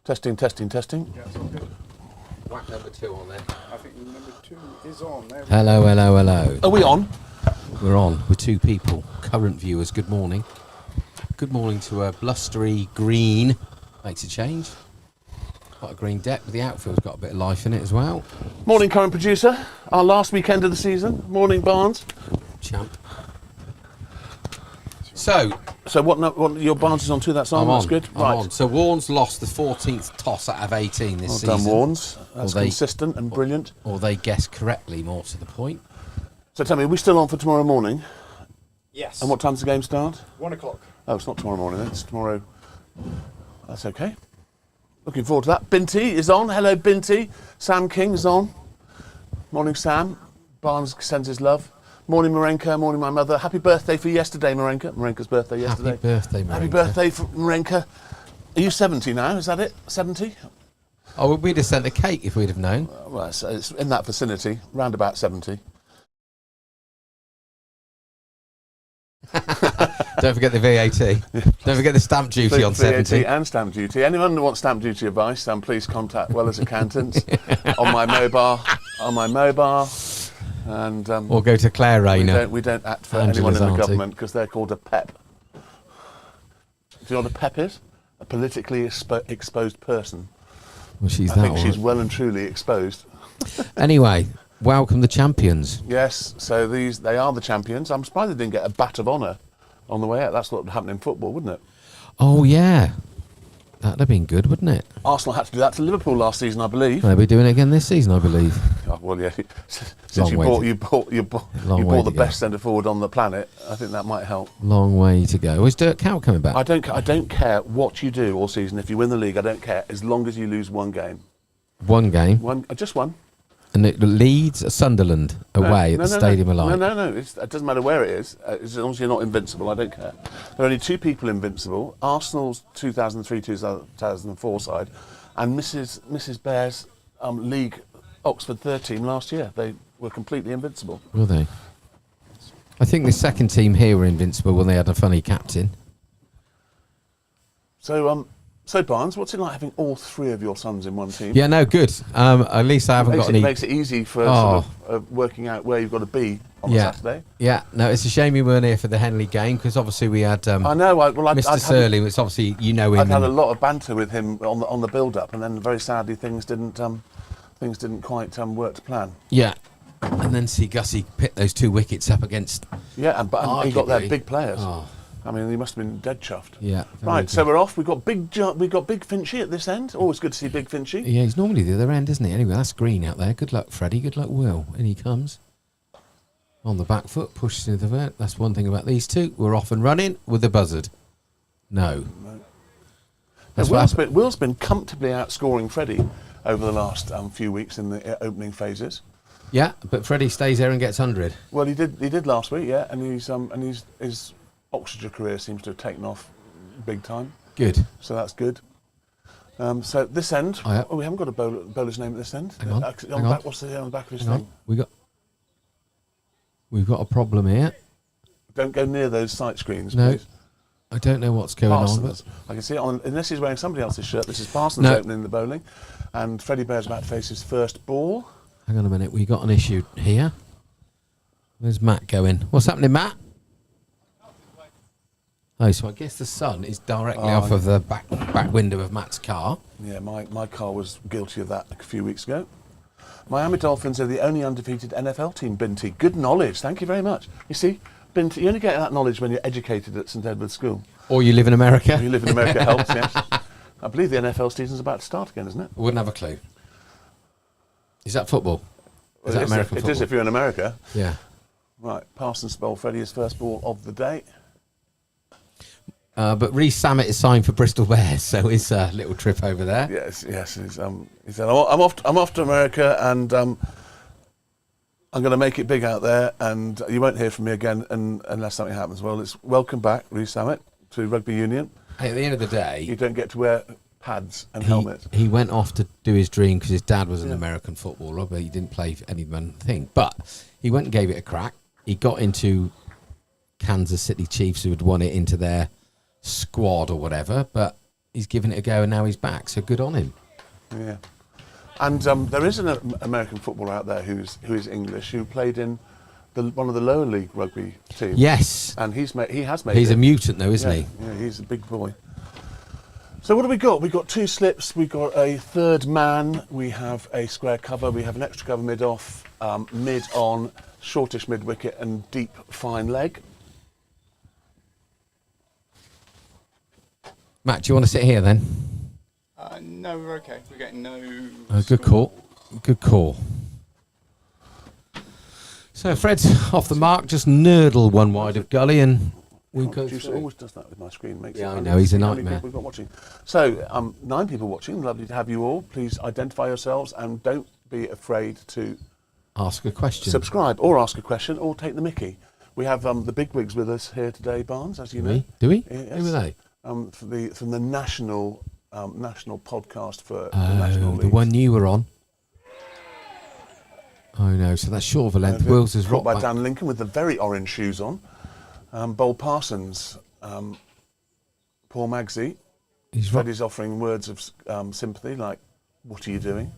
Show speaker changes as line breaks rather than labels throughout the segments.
Testing.
Yeah, it's all good.
Whack number 2 on there.
I think number 2 is on. There we
Hello.
Are we on?
We're on with 2 people. Current viewers, good morning. Good morning to a blustery green. Makes a change. Quite a green deck, but the outfield's got a bit of life in it as well.
Morning, current producer. Our last weekend of the season. Morning, Barnes.
Champ. So
what your Barnes is on to that song? That's good.
I'm
Right.
on. So Warnes lost the 14th toss out of 18 this
Well
season.
done, Warnes. That's
Or they-
consistent and brilliant.
Or they guessed correctly, more to the point.
So tell me, are we still on for tomorrow morning?
Yes.
And what time's the game start?
1 o'clock.
Oh, it's not tomorrow morning then. It's tomorrow. That's okay. Looking forward to that. Binty is on. Hello, Binty. Sam King is on. Morning, Sam. Barnes sends his love. Morning, Marenka. Morning, my mother. Happy birthday for yesterday, Marenka. Marenka's birthday yesterday.
Happy birthday, Marenka.
Happy birthday for Marenka. Are you 70 now? Is that it? 70?
Oh, well, we'd have sent a cake if we'd have known.
Well, it's in that vicinity, round about 70.
Don't forget the VAT. Don't forget the stamp duty on
VAT
70.
and stamp duty. Anyone who wants stamp duty advice, please contact Weller's Accountants on my mobile. And
Or go to Claire Rayner.
we don't act for
Angela's
anyone in the
auntie.
government because they're called a PEP. Do you know what a PEP is? A politically exposed person.
Well, she's
I
that
think
one.
she's well and truly exposed.
Anyway, welcome the champions.
Yes, so they are the champions. I'm surprised they didn't get a bat of honour on the way out. That's what would happen in football, wouldn't it?
Oh, yeah. That'd have been good, wouldn't it?
Arsenal had to do that to Liverpool last season, I believe.
They'll be doing it again this season, I believe.
Oh, well, yeah. Since
Long
you
way
bought,
to-
you bought
Long way
the
to go.
best centre forward on the planet, I think that might help.
Long way to go. Is Dirk Cow coming back?
I don't care what you do all season. If you win the league, I don't care as long as you lose one game.
One game.
Just one.
And it Leeds, Sunderland, away at the Stadium of Light.
No. It doesn't matter where it is. As long as you're not invincible, I don't care. There are only 2 people invincible: Arsenal's 2003-2004 side, and Mrs. Bear's league Oxford 13 last year. They were completely invincible.
Were they? I think the second team here were invincible when they had a funny captain.
So Barnes, what's it like having all 3 of your sons in one team?
Yeah, no, good. At least I haven't got any.
Makes it easy for sort of working out where you've got to be on a Saturday.
Yeah, no, it's a shame we weren't here for the Henley game because obviously we had
I know.
Mr. Surley, which obviously you know him.
I've had a lot of banter with him on the build-up, and then very sadly things didn't quite work to plan.
Yeah, and then see Gussie pick those 2 wickets up against.
Yeah, and he got their
Arguably.
big players.
Oh.
I mean, he must have been dead chuffed.
Yeah.
Right, so we're off. We've got Big Finchy at this end. Always good to see Big Finchy.
Yeah, he's normally the other end, isn't he? Anyway, that's green out there. Good luck, Freddie. Good luck, Will. In he comes. On the back foot, pushes into the vert. That's one thing about these 2. We're off and running with the buzzard. No. That's what happened.
Will's been comfortably outscoring Freddie over the last few weeks in the opening phases.
Yeah, but Freddie stays there and gets 100.
Well, he did last week, yeah, and his Oxfordshire career seems to have taken off big time.
Good.
So that's good. So this end,
Oh, yeah.
we haven't got a bowler's name at this end.
Hang on,
The
hang on.
back, what's the on the back of his
Hang on.
thing?
We've got a problem here.
Don't go near those sight screens,
No.
please.
I don't know what's going on.
Parsons.
But
I can see it on, unless he's wearing somebody else's shirt. This is Parsons opening the bowling, and Freddie Bear's about to face his first ball.
hang on a minute. We got an issue here. Where's Matt going? What's happening, Matt? Oh, so I guess the sun is directly off of the back window of Matt's car.
Yeah, my car was guilty of that a few weeks ago. Miami Dolphins are the only undefeated NFL team, Binty. Good knowledge. Thank you very much. You see, Binty, you only get that knowledge when you're educated at St Edward's School.
Or you live in America.
You live in America helps, yes. I believe the NFL season's about to start again, isn't it?
Wouldn't have a clue. Is that football? Is that American football?
It is if you're in America.
Yeah.
Right, Parsons bowled Freddie his first ball of the day.
But Reece Samet is signed for Bristol Bears, so his little trip over there.
Yes. He said, I'm off to America, and I'm going to make it big out there, and you won't hear from me again unless something happens. Well, it's welcome back, Reece Samet, to Rugby Union.
Hey, at the end of the day,
You don't get to wear pads and helmets.
he went off to do his dream because his dad was an American footballer, but he didn't play for any one thing. But he went and gave it a crack. He got into Kansas City Chiefs, who had won it into their squad or whatever, but he's given it a go and now he's back. So good on him.
Yeah. And there is an American footballer out there who is English, who played in one of the lower league rugby teams.
Yes.
And he has made
He's
it.
a mutant though, isn't he?
Yeah, he's a big boy. So what have we got? We've got 2 slips, we've got a third man, we have a square cover, we have an extra cover mid-off, mid-on, shortish mid-wicket and deep fine leg.
Matt, do you want to sit here then?
No, we're okay. We're getting no.
Good call. Good call. So Fred's off the mark, just nurdle one wide of gully and we go
Juice
through.
always does that with my screen. Makes
Yeah,
it
I know, he's a
how many
nightmare.
people we've got watching. So 9 people watching. Lovely to have you all. Please identify yourselves and don't be afraid to
Ask a question.
subscribe or ask a question or take the mickey. We have the bigwigs with us here today, Barnes, as you know.
Do we?
Yes.
Who are they?
From the national podcast for the National
The
League.
one you were on. Oh no, so that's short of a length. Wills has
Caught
rocked
by
back.
Dan Lincoln with the very orange shoes on. Bold Parsons, Paul Magsy.
He's rocked.
Freddie's offering words of sympathy, like, what are you doing?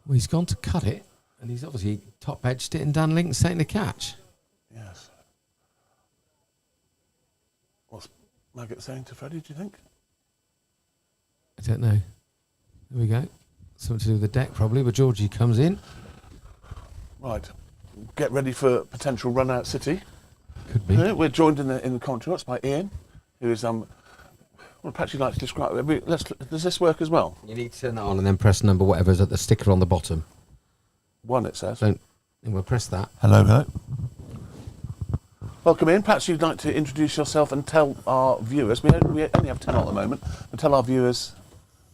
Well, he's gone to cut it, and he's obviously top edged it, and Dan Lincoln's taking the catch.
Yes. What's Maggot saying to Freddie, do you think?
I don't know. There we go. Something to do with the deck, probably, but Georgie comes in.
Right. Get ready for potential run-out City.
Could be.
We're joined in the commentary box by Ian, who is, well, perhaps you'd like to describe it. Does this work as well?
You need to turn that on and then press number whatever's at the sticker on the bottom.
1, it says.
And we'll press that.
Hello. Welcome in. Perhaps you'd like to introduce yourself and tell our viewers, we only have 10 at the moment, but tell our viewers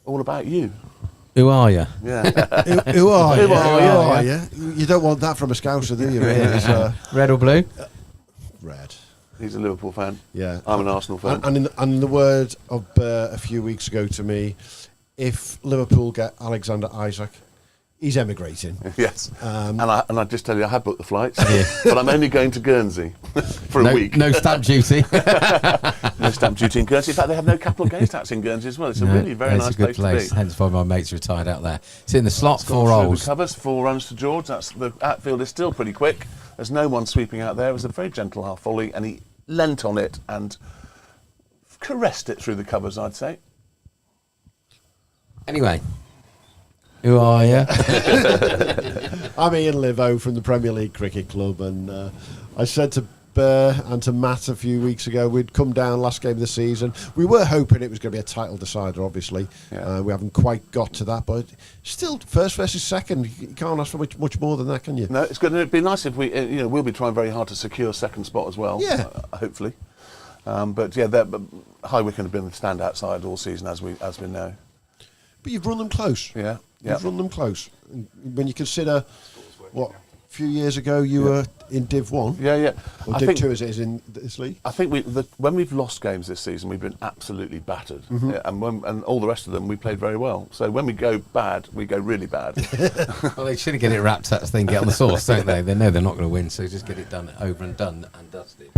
all about you.
Who are you?
Yeah.
Who are you?
Who are
you? You don't want that from a Scouser, do you? Really? It's,
Red or blue?
red.
He's a Liverpool fan.
Yeah.
I'm an Arsenal fan.
And in the word of a few weeks ago to me, if Liverpool get Alexander Isaac, he's emigrating.
Yes.
Um,
and I just tell you, I have booked the flights, but I'm only going to Guernsey for a week.
No stamp duty.
No stamp duty in Guernsey. In fact, they have no capital gains tax in Guernsey as well. It's a really very nice
It's a good
place to be.
Hence why my mates retired out there. It's in the slot,
It's
4
gone through
rolls.
the covers, 4 runs to George. The outfield is still pretty quick. There's no one sweeping out there. It was a very gentle half volley, and he leant on it and caressed it through the covers, I'd say.
Anyway, who are you?
I'm Ian Livo from the Premier League Cricket Club, and I said to Burr and to Matt a few weeks ago we'd come down last game of the season. We were hoping it was going to be a title decider, obviously.
Yeah.
We haven't quite got to that, but still, first versus second, you can't ask for much more than that, can you?
No, it's going to be nice if we, we'll be trying very hard to secure second spot as well.
Yeah.
Hopefully. But yeah, High Wycombe have been the standout side all season, as we know.
But you've run them close.
Yeah.
You've run them close. And when you consider what a few years ago you were in Div 1,
Yeah.
or
I
Div
think
2 as it is in this league.
I think when we've lost games this season, we've been absolutely battered,
Mm-hmm.
yeah, and all the rest of them we played very well. So when we go bad, we go really bad.
Well, they should get it wrapped, that thing, get on the sauce, don't they? They know they're not going to win, so just get it done, over and done and dusted.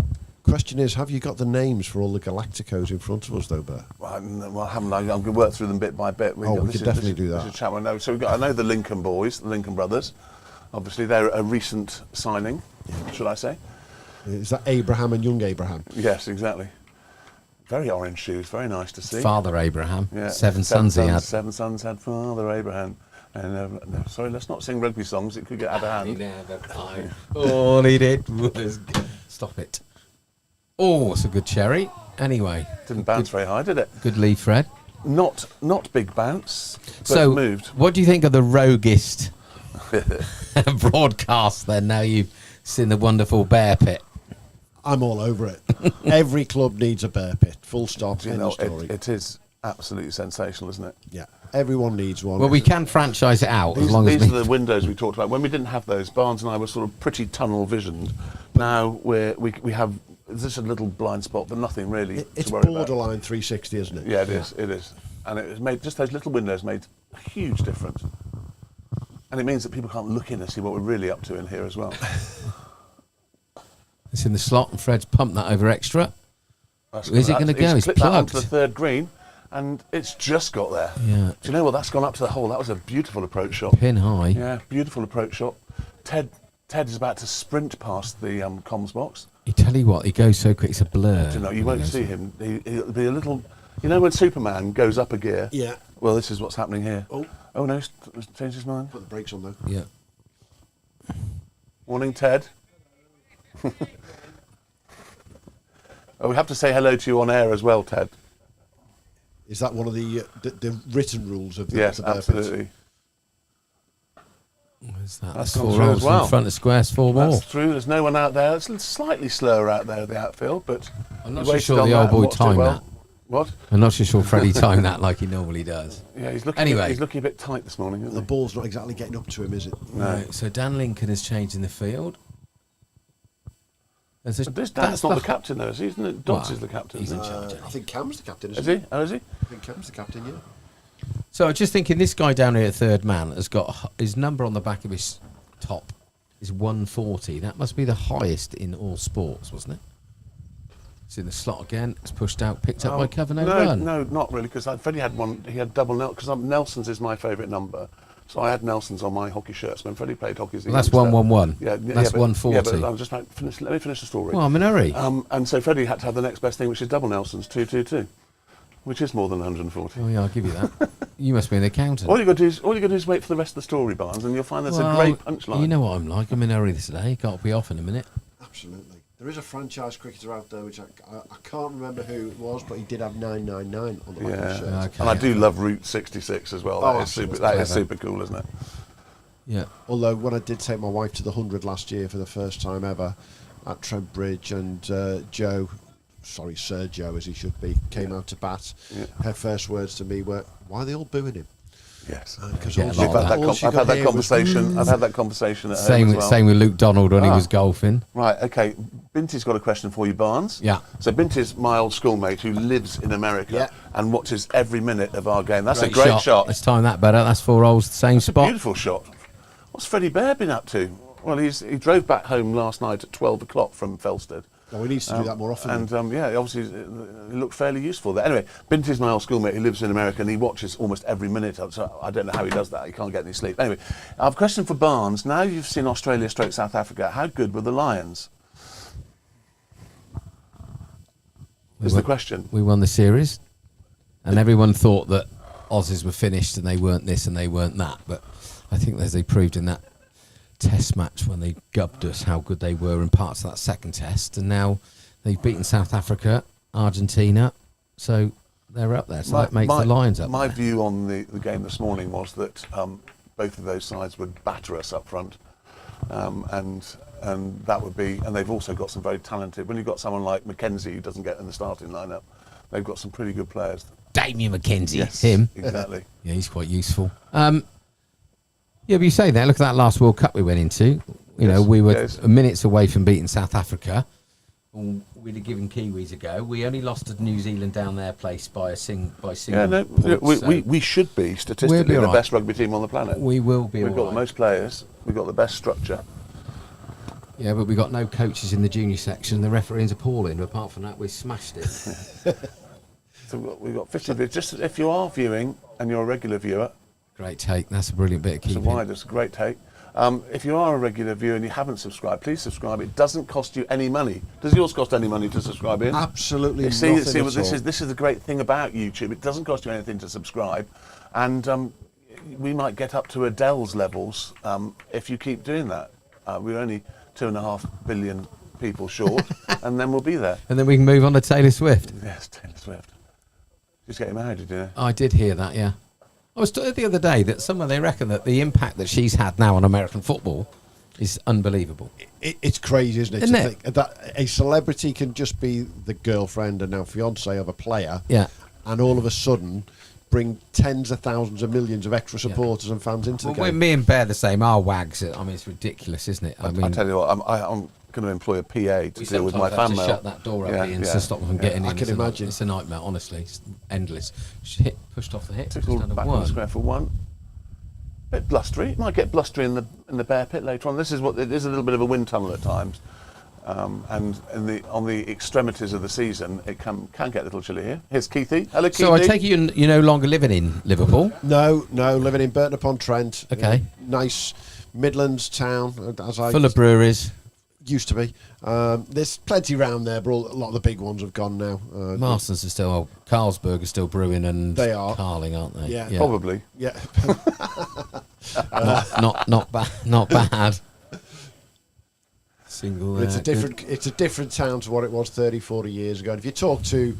Question is, have you got the names for all the Galacticos in front of us, though, Burr?
Well, I haven't. I'm going to work through them bit by bit.
We could definitely do that.
This is a chat I know. So I know the Lincoln boys, the Lincoln brothers. Obviously, they're a recent signing, should I say?
Is that Abraham and young Abraham?
Yes, exactly. Very orange shoes, very nice to see.
Father Abraham,
Yeah,
7 sons he had.
7 sons had Father Abraham. And no, sorry, let's not sing rugby songs. It could get out of
He
hand.
never cried. All he did was... Stop it. Oh, it's a good cherry. Anyway.
Didn't bounce very high, did it?
Good lead, Fred.
Not big bounce, but
So,
moved.
what do you think of the roguist broadcast then, now you've seen the wonderful bear pit?
I'm all over it. Every club needs a bear pit. Full stop.
You
End
know,
of story.
it is absolutely sensational, isn't it?
Yeah, everyone needs one.
Well, we can franchise it out as long as
These
we...
are the windows we talked about. When we didn't have those, Barnes and I were sort of pretty tunnel visioned. Now we have just a little blind spot, but nothing really
It's
to worry
borderline 360, isn't it?
about. Yeah, it is. It is, and it has made just those little windows made a huge difference. And it means that people can't look in and see what we're really up to in here as well.
It's in the slot, and Fred's pumped that over extra. Is it going to go? It's
clipped that onto
plugged.
the third green, and it's just got there.
Yeah.
Do you know what? That's gone up to the hole. That was a beautiful approach shot.
Pin high.
Yeah, beautiful approach shot. Ted is about to sprint past the comms box.
You tell you what, he goes so quick, it's a blur.
You know, you won't see him. He'll be a little. You know when Superman goes up a gear?
Yeah.
Well, this is what's happening here. Oh no, he's changed his mind.
Put the brakes on though.
Yeah.
Morning, Ted. Oh, we have to say hello to you on air as well, Ted.
Is that one of the written rules of the
Yes,
the bear pits?
absolutely.
Where's that?
That's
That's
gone
4
through
rolls
as well.
in front of squares, 4 more.
That's true. There's no one out there. It's slightly slower out there, the outfield, but
I'm not
he
so
waited
sure
on
the
that
old
and
boy
watched it
timed
well.
that.
What?
I'm not so sure Freddie timed that like he normally does.
Yeah, he's looking.
Anyway.
He's looking a bit tight this morning. Isn't
The
he?
ball's not exactly getting up to him, is it?
No.
So Dan Lincoln has changed in the field.
But this Dan's not the captain, though, is he? Isn't it? Dodds
Well,
is the captain.
he's in
isn't
charge.
I think Cam's the captain,
he?
isn't
Is he? Oh, is he?
I think Cam's the captain, yeah.
So I was just thinking, this guy down here at third man has got his number on the back of his top is 140. That must be the highest in all sports, wasn't it? It's in the slot again. It's pushed out, picked up by cover, no run.
No, not really, because Freddie had one. He had double Nelson, because Nelson's is my favourite number. So I had Nelson's on my hockey shirts when Freddie played hockey.
Well, that's 111.
Yeah,
That's
but,
140.
Yeah, but I'm just about to finish. Let me finish the story.
Well, I'm in a hurry.
And so Freddie had to have the next best thing, which is double Nelson's 222, which is more than 140.
Oh yeah, I'll give you that. You must be an accountant.
All you got to do is wait for the rest of the story, Barnes, and you'll find there's a great punchline.
You know what I'm like. I'm in a hurry today. Can't be off in a minute.
Absolutely. There is a franchise cricketer out there, which I can't remember who it was, but he did have 999 on the back of his shirt.
Okay.
And I do love Route 66 as well.
Oh,
That is super.
absolutely.
That is super cool, isn't it?
Yeah.
Although when I did take my wife to the 100 last year for the first time ever at Trent Bridge, and Sir Joe as he should be, came out to bat, her first words to me were, "Why are they all booing him?"
Yes.
Because
Yeah,
I've had that conversation. I've had that conversation at home as well.
Same with Luke Donald when he was golfing.
Right, okay. Binty's got a question for you, Barnes.
Yeah.
So Binty's my old schoolmate who lives in America
Yeah.
and watches every minute of our game. That's a great shot.
Let's time that better. That's 4 holes, the same spot.
Beautiful shot. What's Freddie Bear been up to? Well, he drove back home last night at 12 o'clock from Felsted.
Well, he needs to do that more often.
And yeah, obviously it looked fairly useful there. Anyway, Binty's my old schoolmate who lives in America and he watches almost every minute. So I don't know how he does that. He can't get any sleep. Anyway, I have a question for Barnes. Now you've seen Australia / South Africa, how good were the Lions? Is the question.
We won the series, and everyone thought that Aussies were finished and they weren't this and they weren't that. But I think as they proved in that Test match when they gubbed us how good they were in parts of that second test, and now they've beaten South Africa, Argentina, so they're up there. So that makes the Lions up
My
there.
view on the game this morning was that both of those sides would batter us up front, and that would be. And they've also got some very talented. When you've got someone like Mackenzie who doesn't get in the starting lineup, they've got some pretty good players.
Damien McKenzie,
Yes,
him.
exactly.
Yeah, he's quite useful. Yeah, but you say that. Look at that last World Cup we went into. You know, we were minutes away from beating South Africa. We'd have given Kiwis a go. We only lost to New Zealand down their place by single.
Yeah, no,
points,
we should be statistically
all
the
right.
best rugby team on the planet.
We will be.
We've got the most players. We've got the best structure.
Yeah, but we got no coaches in the junior section. The refereeing's appalling. But apart from that, we smashed it.
So we've got 50 viewers. Just if you are viewing and you're a regular viewer,
Great take. That's a brilliant bit of
it's a
keeping.
wide, it's a great take. If you are a regular viewer and you haven't subscribed, please subscribe. It doesn't cost you any money. Does yours cost any money to subscribe in?
Absolutely
See,
nothing
see
at
what
all.
this is the great thing about YouTube. It doesn't cost you anything to subscribe, and we might get up to Adele's levels if you keep doing that. We're only 2.5 billion people short, and then we'll be there.
And then we can move on to Taylor Swift.
Yes, Taylor Swift. She's getting married, did you know?
I did hear that, yeah. I was told the other day that they reckon that the impact that she's had now on American football is unbelievable.
It's crazy, isn't it?
Isn't
to
it?
think that a celebrity can just be the girlfriend and now fiance of a player,
Yeah.
and all of a sudden bring tens of thousands of millions of extra supporters and fans into the
Well,
game.
me and Bear the same. Our wags. I mean, it's ridiculous, isn't it? I mean,
I tell you what, I'm going to employ a PA to
we
deal with my
sometimes have
fan
to
mail.
shut that door up
Yeah,
Ian,
yeah.
to stop them from getting in.
I can
It's a
imagine.
It's a nightmare, honestly. It's endless. Hit, pushed off the hip. Just
Tickled
under
back on the
one.
square for one. Bit blustery. It might get blustery in the bear pit later on. This is a little bit of a wind tunnel at times. And on the extremities of the season, it can get a little chilly here. Here's Keithy. Hello, Keithy.
So I take it you're no longer living in Liverpool?
No, living in Burton upon Trent.
Okay.
Nice Midlands town, as I
Full of breweries.
used to be. There's plenty round there, but a lot of the big ones have gone now.
Marston's are still, Carlsberg are still brewing, and
They are.
Carling, aren't they?
Yeah.
Probably.
Yeah.
Not bad. Single.
It's a different town to what it was 30, 40 years ago. And if you talk to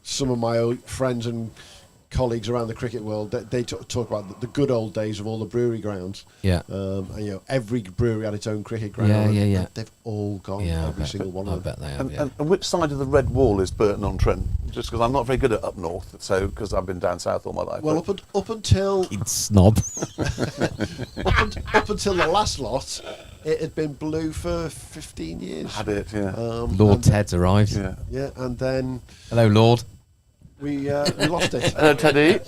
some of my old friends and colleagues around the cricket world, they talk about the good old days of all the brewery grounds.
Yeah.
And, every brewery had its own cricket ground.
Yeah.
They've all gone,
Yeah,
every single one
I
of them.
bet they have. Yeah.
And which side of the red wall is Burton on Trent? Just because I'm not very good at up north, so because I've been down south all my life.
Well, up until
It's snob.
up until the last lot, it had been blue for 15 years.
had it, yeah.
Lord Ted's arrived.
Yeah.
Yeah, and then
Hello, Lord.
we lost it.
Hello, Teddy.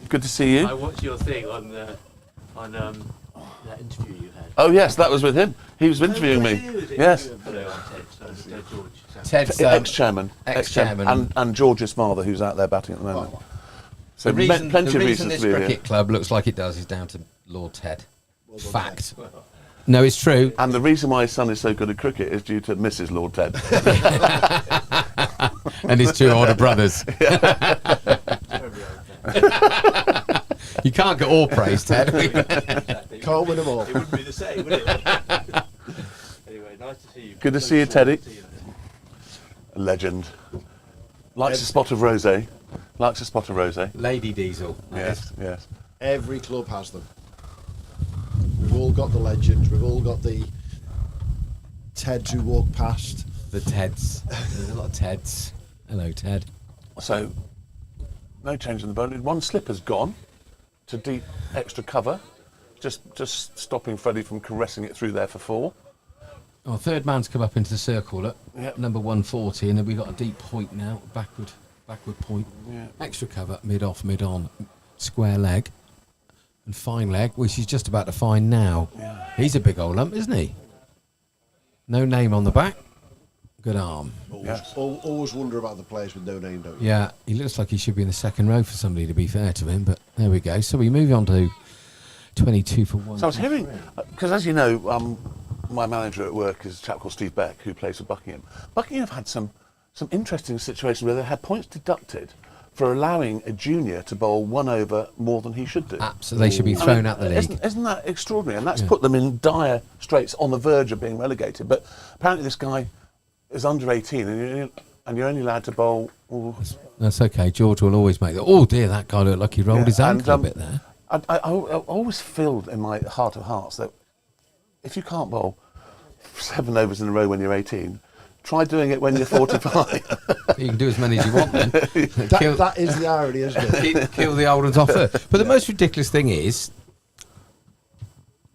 Good to see you.
I watched your thing on that interview you had.
Oh yes, that was with him. He was interviewing me. Yes.
Hello, I'm Ted. George.
Ted's
Ex-chairman.
ex-chairman.
And George's father, who's out there batting at the moment. So
The reason,
plenty
the
of
reason
reasons
this
to be here.
cricket club looks like it does is down to Lord Ted. Fact. No, it's true.
And the reason why his son is so good at cricket is due to Mrs. Lord Ted.
And his two older brothers. You can't get all praise, Ted.
Can't win them all.
It wouldn't be the same, would it? Anyway, nice to see you.
Good to see you, Teddy. A legend. Likes a spot of rosé. Likes a spot of rosé.
Lady Diesel.
Yes, yes.
Every club has them. We've all got the legends. We've all got the Teds who walk past.
The Teds. There's a lot of Teds. Hello, Ted.
So, no change in the bowling. One slipper's gone to deep extra cover. Just stopping Freddie from caressing it through there for 4.
Oh, third man's come up into the circle. Look,
Yep.
number 140, and then we've got a deep point now, backward point.
Yeah.
Extra cover, mid off, mid on, square leg, and fine leg, which he's just about to find now.
Yeah.
He's a big old lump, isn't he? No name on the back. Good arm.
Yes.
Always wonder about the players with no name, don't you?
Yeah, he looks like he should be in the second row for somebody, to be fair to him, but there we go. So we move on to 22 for 1.
So I was hearing, because as you know, my manager at work is a chap called Steve Beck, who plays for Buckingham. Buckingham have had some interesting situations where they had points deducted for allowing a junior to bowl 1 over more than he should do.
Absolutely, they should be thrown out the league.
Isn't that extraordinary? And that's put them in dire straits on the verge of being relegated. But apparently this guy is under 18 and you're only allowed to bowl...
That's okay, George will always make that. Oh dear, that guy looked like he rolled his ankle a bit there.
I always feel in my heart of hearts that if you can't bowl 7 overs in a row when you're 18, try doing it when you're 45.
You can do as many as you want then.
That is the irony, isn't it?
Kill the old ones off first. But the most ridiculous thing is,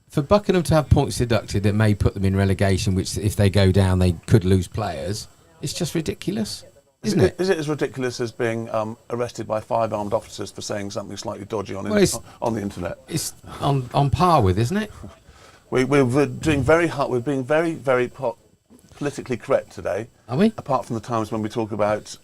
for Buckingham to have points deducted that may put them in relegation, which if they go down they could lose players, it's just ridiculous, isn't it?
Is it as ridiculous as being arrested by 5 armed officers for saying something slightly dodgy on the internet?
It's on par with, isn't it?
We're doing very hard. We're being very, very politically correct today.
Are we?
Apart from the times when we talk about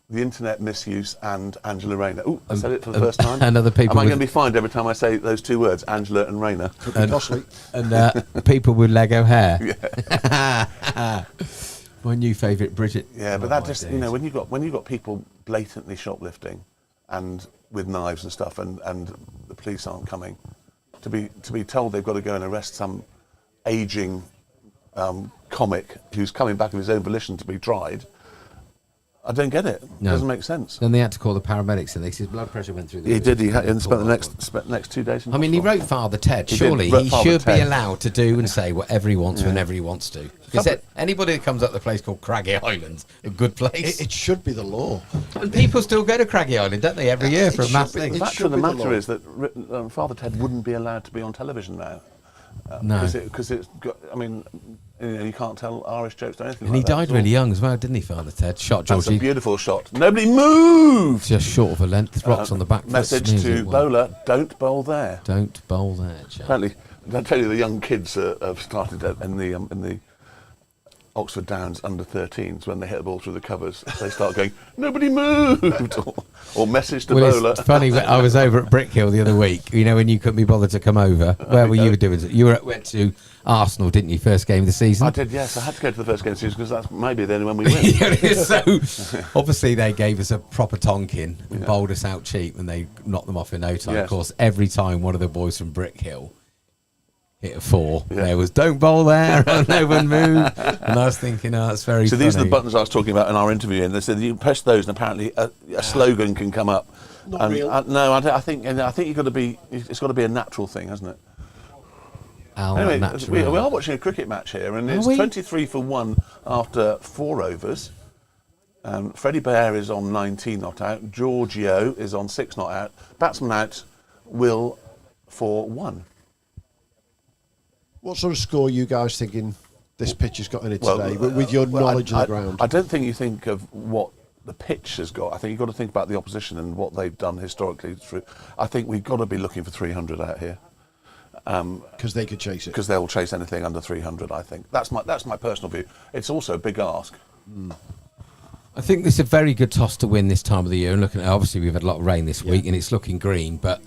the internet misuse and Angela Rayner. Oh, I said it for the first time.
And other people.
Am I
with-
going to be fined every time I say those 2 words, Angela and Rayner?
Could be costly.
And people with Lego hair. My new favourite, Bridget.
Yeah, but
Oh,
that
my
just
days.
when you've got people blatantly shoplifting and with knives and stuff, and the police aren't coming, to be told they've got to go and arrest some ageing comic who's coming back of his own volition to be tried. I don't get it.
No.
It doesn't make sense.
Then they had to call the paramedics, and his blood pressure went through the
He
roof.
did. He spent the
Call
next 2 days in
I mean, he
hospital.
wrote Father Ted.
He did
Surely
wrote
he
Father
should be
Ted.
allowed to do and say whatever he wants whenever he wants to. Because anybody that comes up to a place called Craggy Island, a good place,
It should be the law.
and people still go to Craggy Island, don't they, every year for a
It
mass
should be.
thing?
The
It
fact
should
of the
be the
matter
law.
is that Father Ted wouldn't be allowed to be on television now.
No.
Because it's got, I mean, you can't tell Irish jokes or anything
And he
like that
died
at all.
really young as well, didn't he, Father Ted? Shot
That's a
Georgie
beautiful shot. Nobody move!
just short of a length, rocks on the back foot,
Message
smears
to
it well.
bowler, don't bowl there.
Don't bowl there, chap.
Apparently, I tell you, the young kids have started in the Oxford Downs under 13s, when they hit the ball through the covers, they start going, nobody moved, or message to bowler.
It's funny. I was over at Brickhill the other week. You know, when you couldn't be bothered to come over. Where were you doing? Went to Arsenal, didn't you? First game of the season.
I did, yes. I had to go to the first game of the season because that's maybe the only one we win.
So obviously they gave us a proper tonking and bowled us out cheap, and they knocked them off in no time.
Yes.
Of course, every time one of the boys from Brickhill hit a 4, there was "Don't bowl there," no one moved, and I was thinking, "Oh, that's very."
So
funny.
these are the buttons I was talking about in our interview, and they said you press those, and apparently a slogan can come up.
Not real.
I think you've got to be. It's got to be a natural thing, hasn't it? Anyway, we are watching a cricket match here, and it's 23 for 1 after 4 overs. Freddie Bear is on 19 not out. Giorgio is on 6 not out. Batsman out, Will for 1.
What sort of score are you guys thinking this pitch has got in it today, with your knowledge of the ground?
I don't think you think of what the pitch has got. I think you've got to think about the opposition and what they've done historically. I think we've got to be looking for 300 out here.
Because they could chase it.
Because they will chase anything under 300, I think. That's my personal view. It's also a big ask.
I think this is a very good toss to win this time of the year. And looking at, obviously, we've had a lot of rain this week, and it's looking green. But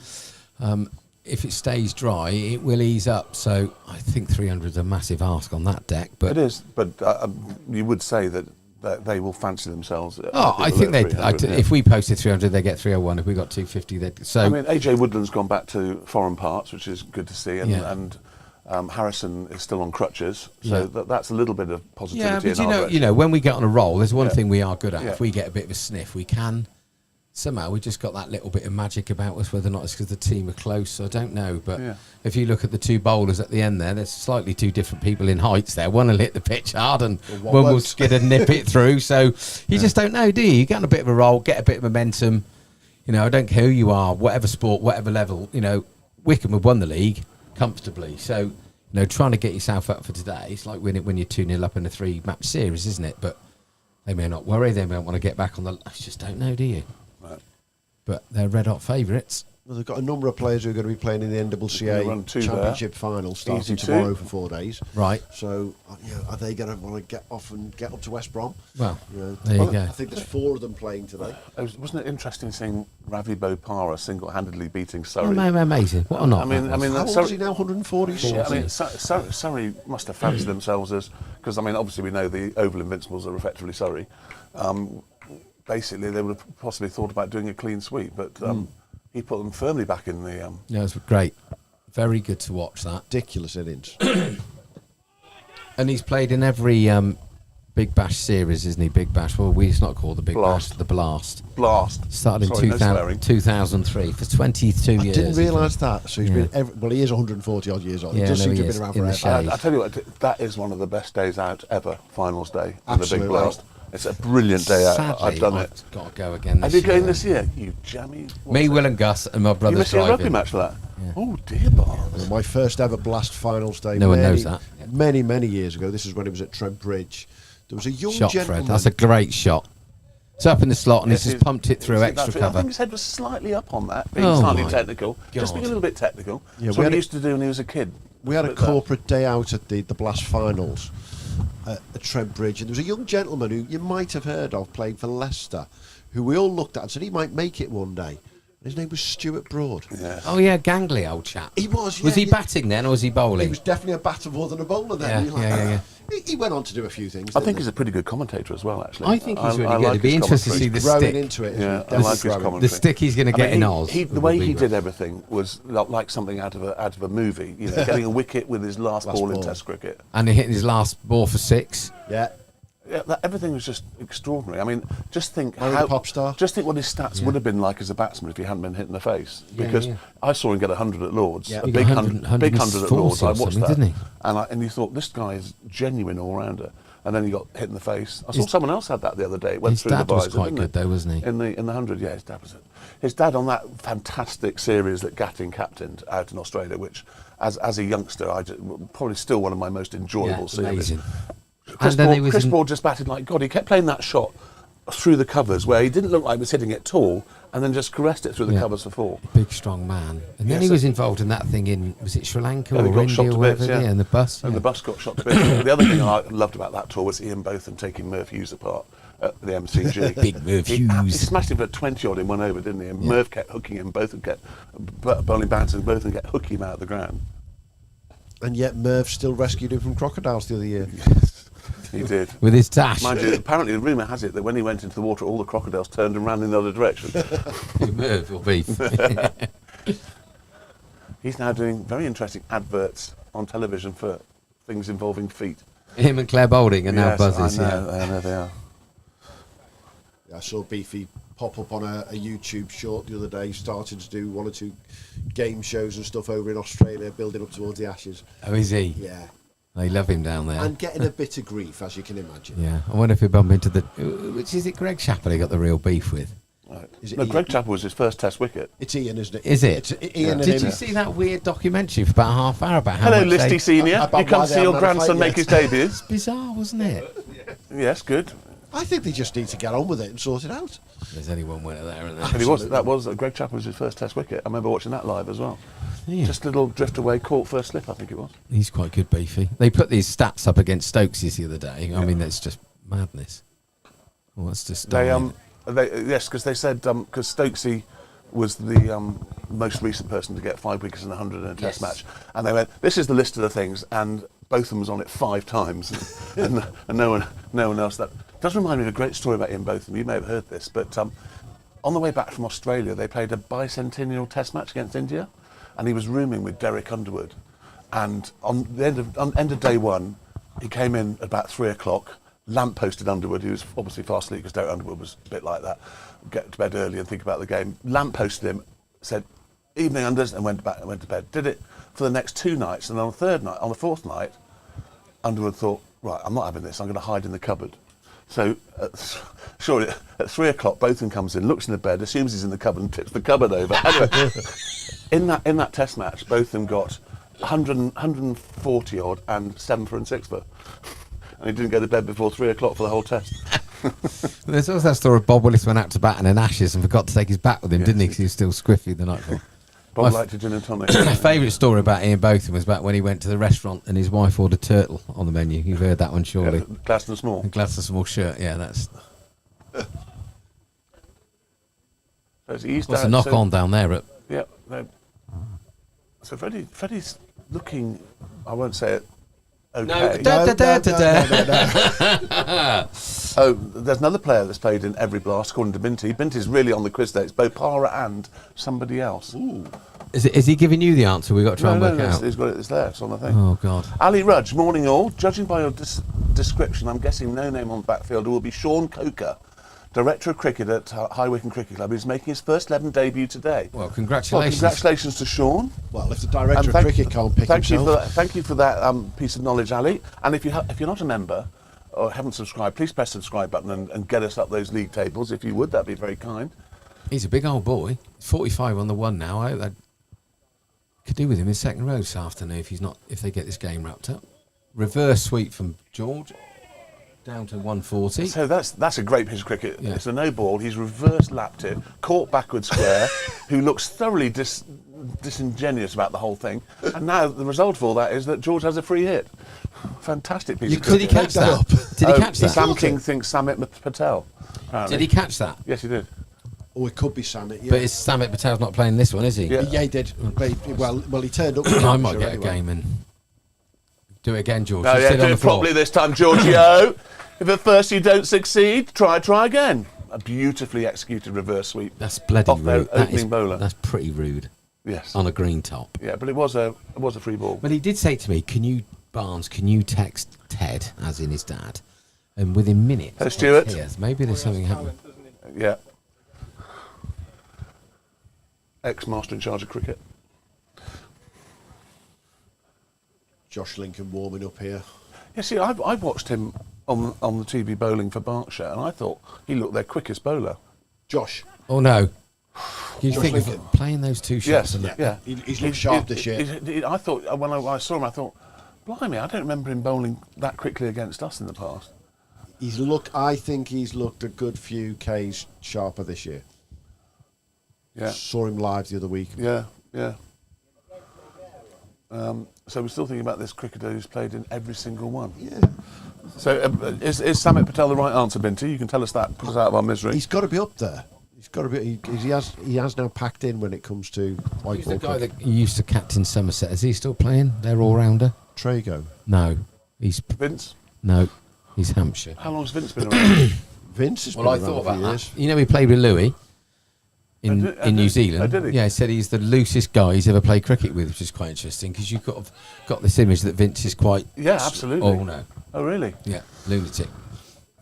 if it stays dry, it will ease up. So I think 300 is a massive ask on that deck. But
it is. But you would say that they will fancy themselves.
I think if we posted 300, they get 301. If we got 250, they'd. So
I mean, AJ Woodland's gone back to foreign parts, which is good to see, and Harrison is still on crutches, so that's a little bit of positivity.
Yeah, but you know, when we get on a roll, there's one thing we are good at. If we get a bit of a sniff, we can. Somehow we just got that little bit of magic about us. Whether or not it's because the team are close, I don't know. But if you look at the 2 bowlers at the end there's slightly 2 different people in heights there. One will hit the pitch hard and one will skid and nip it through. So you just don't know, do you? You get on a bit of a roll, get a bit of momentum. You know, I don't care who you are, whatever sport, whatever level. You know, Wycombe have won the league comfortably. So, you know, trying to get yourself up for today, it's like when you're 2-0 up in a 3-match series, isn't it? But they may not worry. They may want to get back on the... I just don't know, do you? But they're red-hot favourites.
Well, they've got a number of players who are going to be playing in the NCCA Championship final starting tomorrow for 4 days.
Right.
So, are they going to want to get off and get up to West Brom?
Well, there you go.
I think there's 4 of them playing today.
Wasn't it interesting seeing Ravi Bopara single-handedly beating Surrey?
Amazing. What a knock.
I mean,
how old is he now? 146.
Yeah, I mean, Surrey must have fancied themselves as, because I mean, obviously we know the Oval Invincibles are effectively Surrey. Basically, they would have possibly thought about doing a clean sweep, but he put them firmly back in the...
Yeah, it was great. Very good to watch that.
Ridiculous innings.
And he's played in every Big Bash series, isn't he? Big Bash. Well, it's not called the Big Bash, the Blast. Started in 2003 for 22 years.
I didn't realise that. So he's been... he is 140 odd years old.
Yeah,
he does seem to have been around forever.
I tell you what, that is one of the best days out ever, finals day, in the Big
Absolutely.
Blast. It's a brilliant day out.
Sadly,
I've done it.
Got to go again this
Have you
year.
going this year? You jammy.
Me, Will and Gus and my brother's
You missed a
driving.
rugby match for that? Yeah. Oh, dear, Barnes.
My first ever Blast finals day.
No one knows that.
Many, many years ago. This is when it was at Trent Bridge. There was a young
Shot,
gentleman.
Fred. That's a great shot. It's up in the slot and he's just pumped it through extra cover.
I think his head was slightly up on that, being
Oh
slightly
my
technical.
God.
Just being a little bit technical.
Yeah,
That's what he used to do when he was a kid.
We had a corporate day out at the Blast finals at Trent Bridge, and there was a young gentleman who you might have heard of playing for Leicester, who we all looked at and said he might make it one day. His name was Stuart Broad.
Yeah.
Oh yeah, gangly old chap.
He was.
Was he batting then, or was he bowling?
He was definitely a batter more than a bowler then.
Yeah.
He went on to do a few things.
I think he's a pretty good commentator as well, actually.
I think he's really good. It'd be interesting to see the
growing
stick.
into it.
Yeah, I like his commentary.
The stick he's going to get in Oz.
The way he did everything was like something out of a movie. You know, getting a wicket with his last ball in Test cricket,
and he hitting his last ball for 6.
Yeah.
Everything was just extraordinary. I mean, just think
pop star.
Just think what his stats would have been like as a batsman if he hadn't been hit in the face. Because I saw him get 100 at Lords, a big 100 at Lords. I watched that,
didn't he?
And you thought this guy is genuine all rounder. And then he got hit in the face. I saw someone else had that the other day. It went through the visor.
His dad was quite good though, wasn't he?
In the 100, yeah, his dad was it. His dad on that fantastic series that Gatting captained out in Australia, which as a youngster, probably still one of my most enjoyable series.
Amazing.
Chris Broad just batted like God. He kept playing that shot through the covers where he didn't look like he was hitting it tall, and then just caressed it through the
Yeah.
covers for 4.
Big, strong man. And then
Yes,
he was involved in that thing in, was it Sri Lanka
Yeah, they
or
got shot
India
to
or wherever?
bits, yeah.
And the bus.
And
yeah.
the bus got shot to bits. The other thing I loved about that tour was Ian Botham taking Merv Hughes apart at the MCG.
Big Merv
He
Hughes.
smashed him for 20 odd in one over, didn't he? And Merv kept hooking him, both would get bowling banter, and both would get hooking him out of the ground.
And yet Merv still rescued him from crocodiles the other year.
He did.
With his dash.
Mind you, apparently the rumour has it that when he went into the water, all the crocodiles turned and ran in the other direction.
Merv or beef.
He's now doing very interesting adverts on television for things involving feet.
Him and Claire Boulding are now
Yes,
buzzers.
I know they are.
I saw Beefy pop up on a YouTube short the other day, starting to do 1 or 2 game shows and stuff over in Australia, building up towards the Ashes.
Oh, is he?
Yeah.
They love him down there.
And getting a bit of grief, as you can imagine.
Yeah. I wonder if he bump into the. Which is it? Greg Chappell he got the real beef with.
Right.
Is it
No,
Ian?
Greg Chappell was his first Test wicket.
It's Ian, isn't it?
Is it?
It's Ian and
Did
him.
you see that weird documentary for about half hour about how
Hello,
much
Listy
they-
Senior.
about
You come
why
see
they
your
haven't had a
grandson
fight
make his
yet.
debut.
Bizarre, wasn't it?
Yes, good.
I think they just need to get on with it and sort it out.
There's only one winner there, isn't
And
there?
Greg Chappell was his first Test wicket. I remember watching that live as well.
Yeah.
Just a little drift away, caught first slip, I think it was.
He's quite good, Beefy. They put these stats up against Stokes's the other day. I mean, that's just madness. Well, that's just
Yes, because they said because Stokesy was the most recent person to get 5 wickets in 100 in a Test match, and they went, "This is the list of the things," and Botham was on it 5 times, and no one else. That does remind me of a great story about Ian Botham. You may have heard this, but on the way back from Australia, they played a bicentennial Test match against India, and he was rooming with Derek Underwood, and on the end of day 1, he came in at about 3 o'clock. Lampposted Underwood, who was obviously fast asleep because Derek Underwood was a bit like that, get to bed early and think about the game. Lampposted him, said evening unders, and went to bed. Did it for the next 2 nights, and on the 4th night, Underwood thought, right, I'm not having this. I'm going to hide in the cupboard. So, surely at 3 o'clock, Botham comes in, looks in the bed, assumes he's in the cupboard, and tips the cupboard over. Anyway, in that Test match, Botham got 140 odd and 7 for and 6 for. And he didn't go to bed before 3 o'clock for the whole Test.
There's also that story of Bob Willis went out to bat in an Ashes and forgot to take his bat with him,
Yes,
didn't he?
he
Because he was still squiffy the night before.
Bob
My
liked a gin and tonic.
My favourite story about Ian Botham was about when he went to the restaurant and his wife ordered turtle on the menu. You've heard that one, surely.
Yeah, Gladstone Small.
And Gladstone small shirt, yeah, that's...
So he's
What's
down-
the knock
so-
on down there at...
Yeah. No. So Freddie's looking, I won't say it, okay. Oh, there's another player that's played in every blast, according to Binty. Binty's really on the quiz there. It's Bopara and somebody else. Ooh.
Is he giving you the answer? We've got to try and work out.
He's got it. It's there. It's on the thing.
Oh, God.
Ali Rudge, morning all. Judging by your description, I'm guessing no name on the backfield will be Sean Coker, Director of Cricket at High Wycombe Cricket Club, who's making his first 11 debut today.
Well,
Well,
congratulations.
congratulations to Sean.
Well, if the director of cricket can't pick himself.
Thank you for that piece of knowledge, Ali. And if you're not a member or haven't subscribed, please press the subscribe button and get us up those league tables. If you would, that'd be very kind.
He's a big old boy. 45 on the 1 now. I hope that could do with him in second row this afternoon if they get this game wrapped up. Reverse sweep from George. Down to 140.
So that's a great piece of cricket.
Yeah.
It's a no ball. He's reverse lapped it, caught backward square, who looks thoroughly disingenuous about the whole thing. And now the result of all that is that George has a free hit. Fantastic piece of
Did he
cricket.
catch that? Did he catch that?
Sam King thinks Samit Patel. Apparently.
Did he catch that?
Yes, he did.
Oh, it could be Samit, yeah.
But it's Samit Patel's not playing this one, is he?
Yeah.
Yeah, he did. Well, he turned up.
I might get a game and do it again, George.
No,
Just
yeah,
sit
do
on the
it
floor.
properly this time, Giorgio. If at first you don't succeed, try again. A beautifully executed reverse sweep.
That's bloody
Off their
rude. That
opening bowler.
That's pretty rude
Yes.
on a green top.
Yeah, but it was a free ball.
Well, he did say to me, can you text Ted, as in his dad? And within minutes...
Hello, Stuart.
Yes, maybe there's something happening.
Yeah. Ex-master in charge of cricket.
Josh Lincoln warming up here.
Yeah, see, I've watched him on the TV bowling for Berkshire, and I thought he looked their quickest bowler.
Josh.
Oh, no. You
Josh
think
Lincoln.
of playing those 2 shots?
Yes,
and that-
yeah.
He's looked sharp this year.
I thought, when I saw him, I thought, blimey, I don't remember him bowling that quickly against us in the past.
I think he's looked a good few Ks sharper this year.
Yeah.
Saw him live the other week.
Yeah, yeah. So we're still thinking about this cricketer who's played in every single one.
Yeah.
So is Samit Patel the right answer, Binti? You can tell us that, put us out of our misery.
He's got to be up there. He's got to be. He has now packed in when it comes to white
Who's the
ball
guy
cricket.
that used to captain Somerset? Is he still playing? Their all-rounder?
Trago.
No. He's
Vince?
Hampshire.
How long's Vince been around?
Vince has
Well, I
been around
thought
a few
about
years.
that. You know, he played with Louis in New
Oh,
Zealand.
did he?
Yeah, he said he's the loosest guy he's ever played cricket with, which is quite interesting because you've got this image that Vince is quite.
Yeah, absolutely.
Oh no.
Oh, really?
Yeah, lunatic.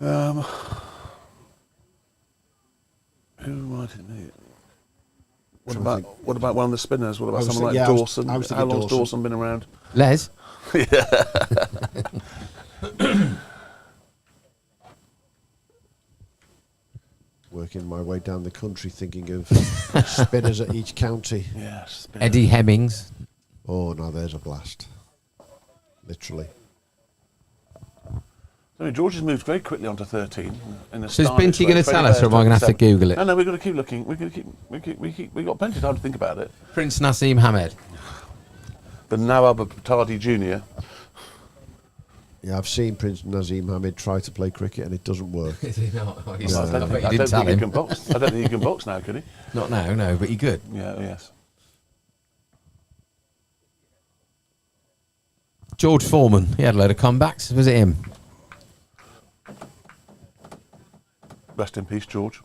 Who reminded me? What
Trying to
about one of the spinners? What about
I was
someone
thi-
like
yeah, I was-
Dawson?
I was
How
thinking
long's
Dawson.
Dawson been around?
Les?
Working my way down the country, thinking of spinners at each county.
Yes.
Eddie Hemmings.
Oh no, there's a blast. Literally.
I mean, George has moved very quickly onto 13. In a
So is
stylish
Binti
way.
going to
Freddie
tell us, or am I going to have to
27.
Google it?
No, we've got to keep looking. We've got plenty of time to think about it.
Prince Naseem Hamed.
The Nawab Patadi Jr.
Yeah, I've seen Prince Naseem Hamid try to play cricket and it doesn't work.
Is he not? Oh, he's-
I
I
don't
bet
think,
you didn't tell
he
him.
can box. I don't think he can box now, could he?
Not now, no, but he could.
Yeah, yes.
George Foreman. He had a load of comebacks. Was it him?
Rest in peace, George.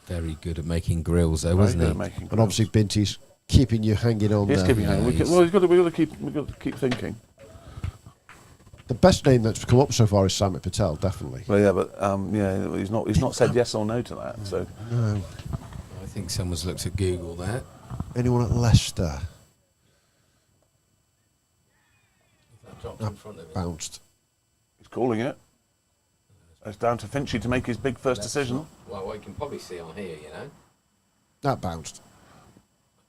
Very good at making grills, though,
Very
wasn't
good
he?
at making
And obviously Binti's keeping you hanging on
He's
there.
keeping hanging.
he's-
We've got to keep thinking.
The best name that's come up so far is Samit Patel, definitely.
Well, yeah, but he's not said yes or no to that. So
No.
I think someone's looked at Google there.
Anyone at Leicester? Bounced.
he's calling it. It's down to Finchy to make his big first decision.
Well, you can probably see on here, you know.
That bounced.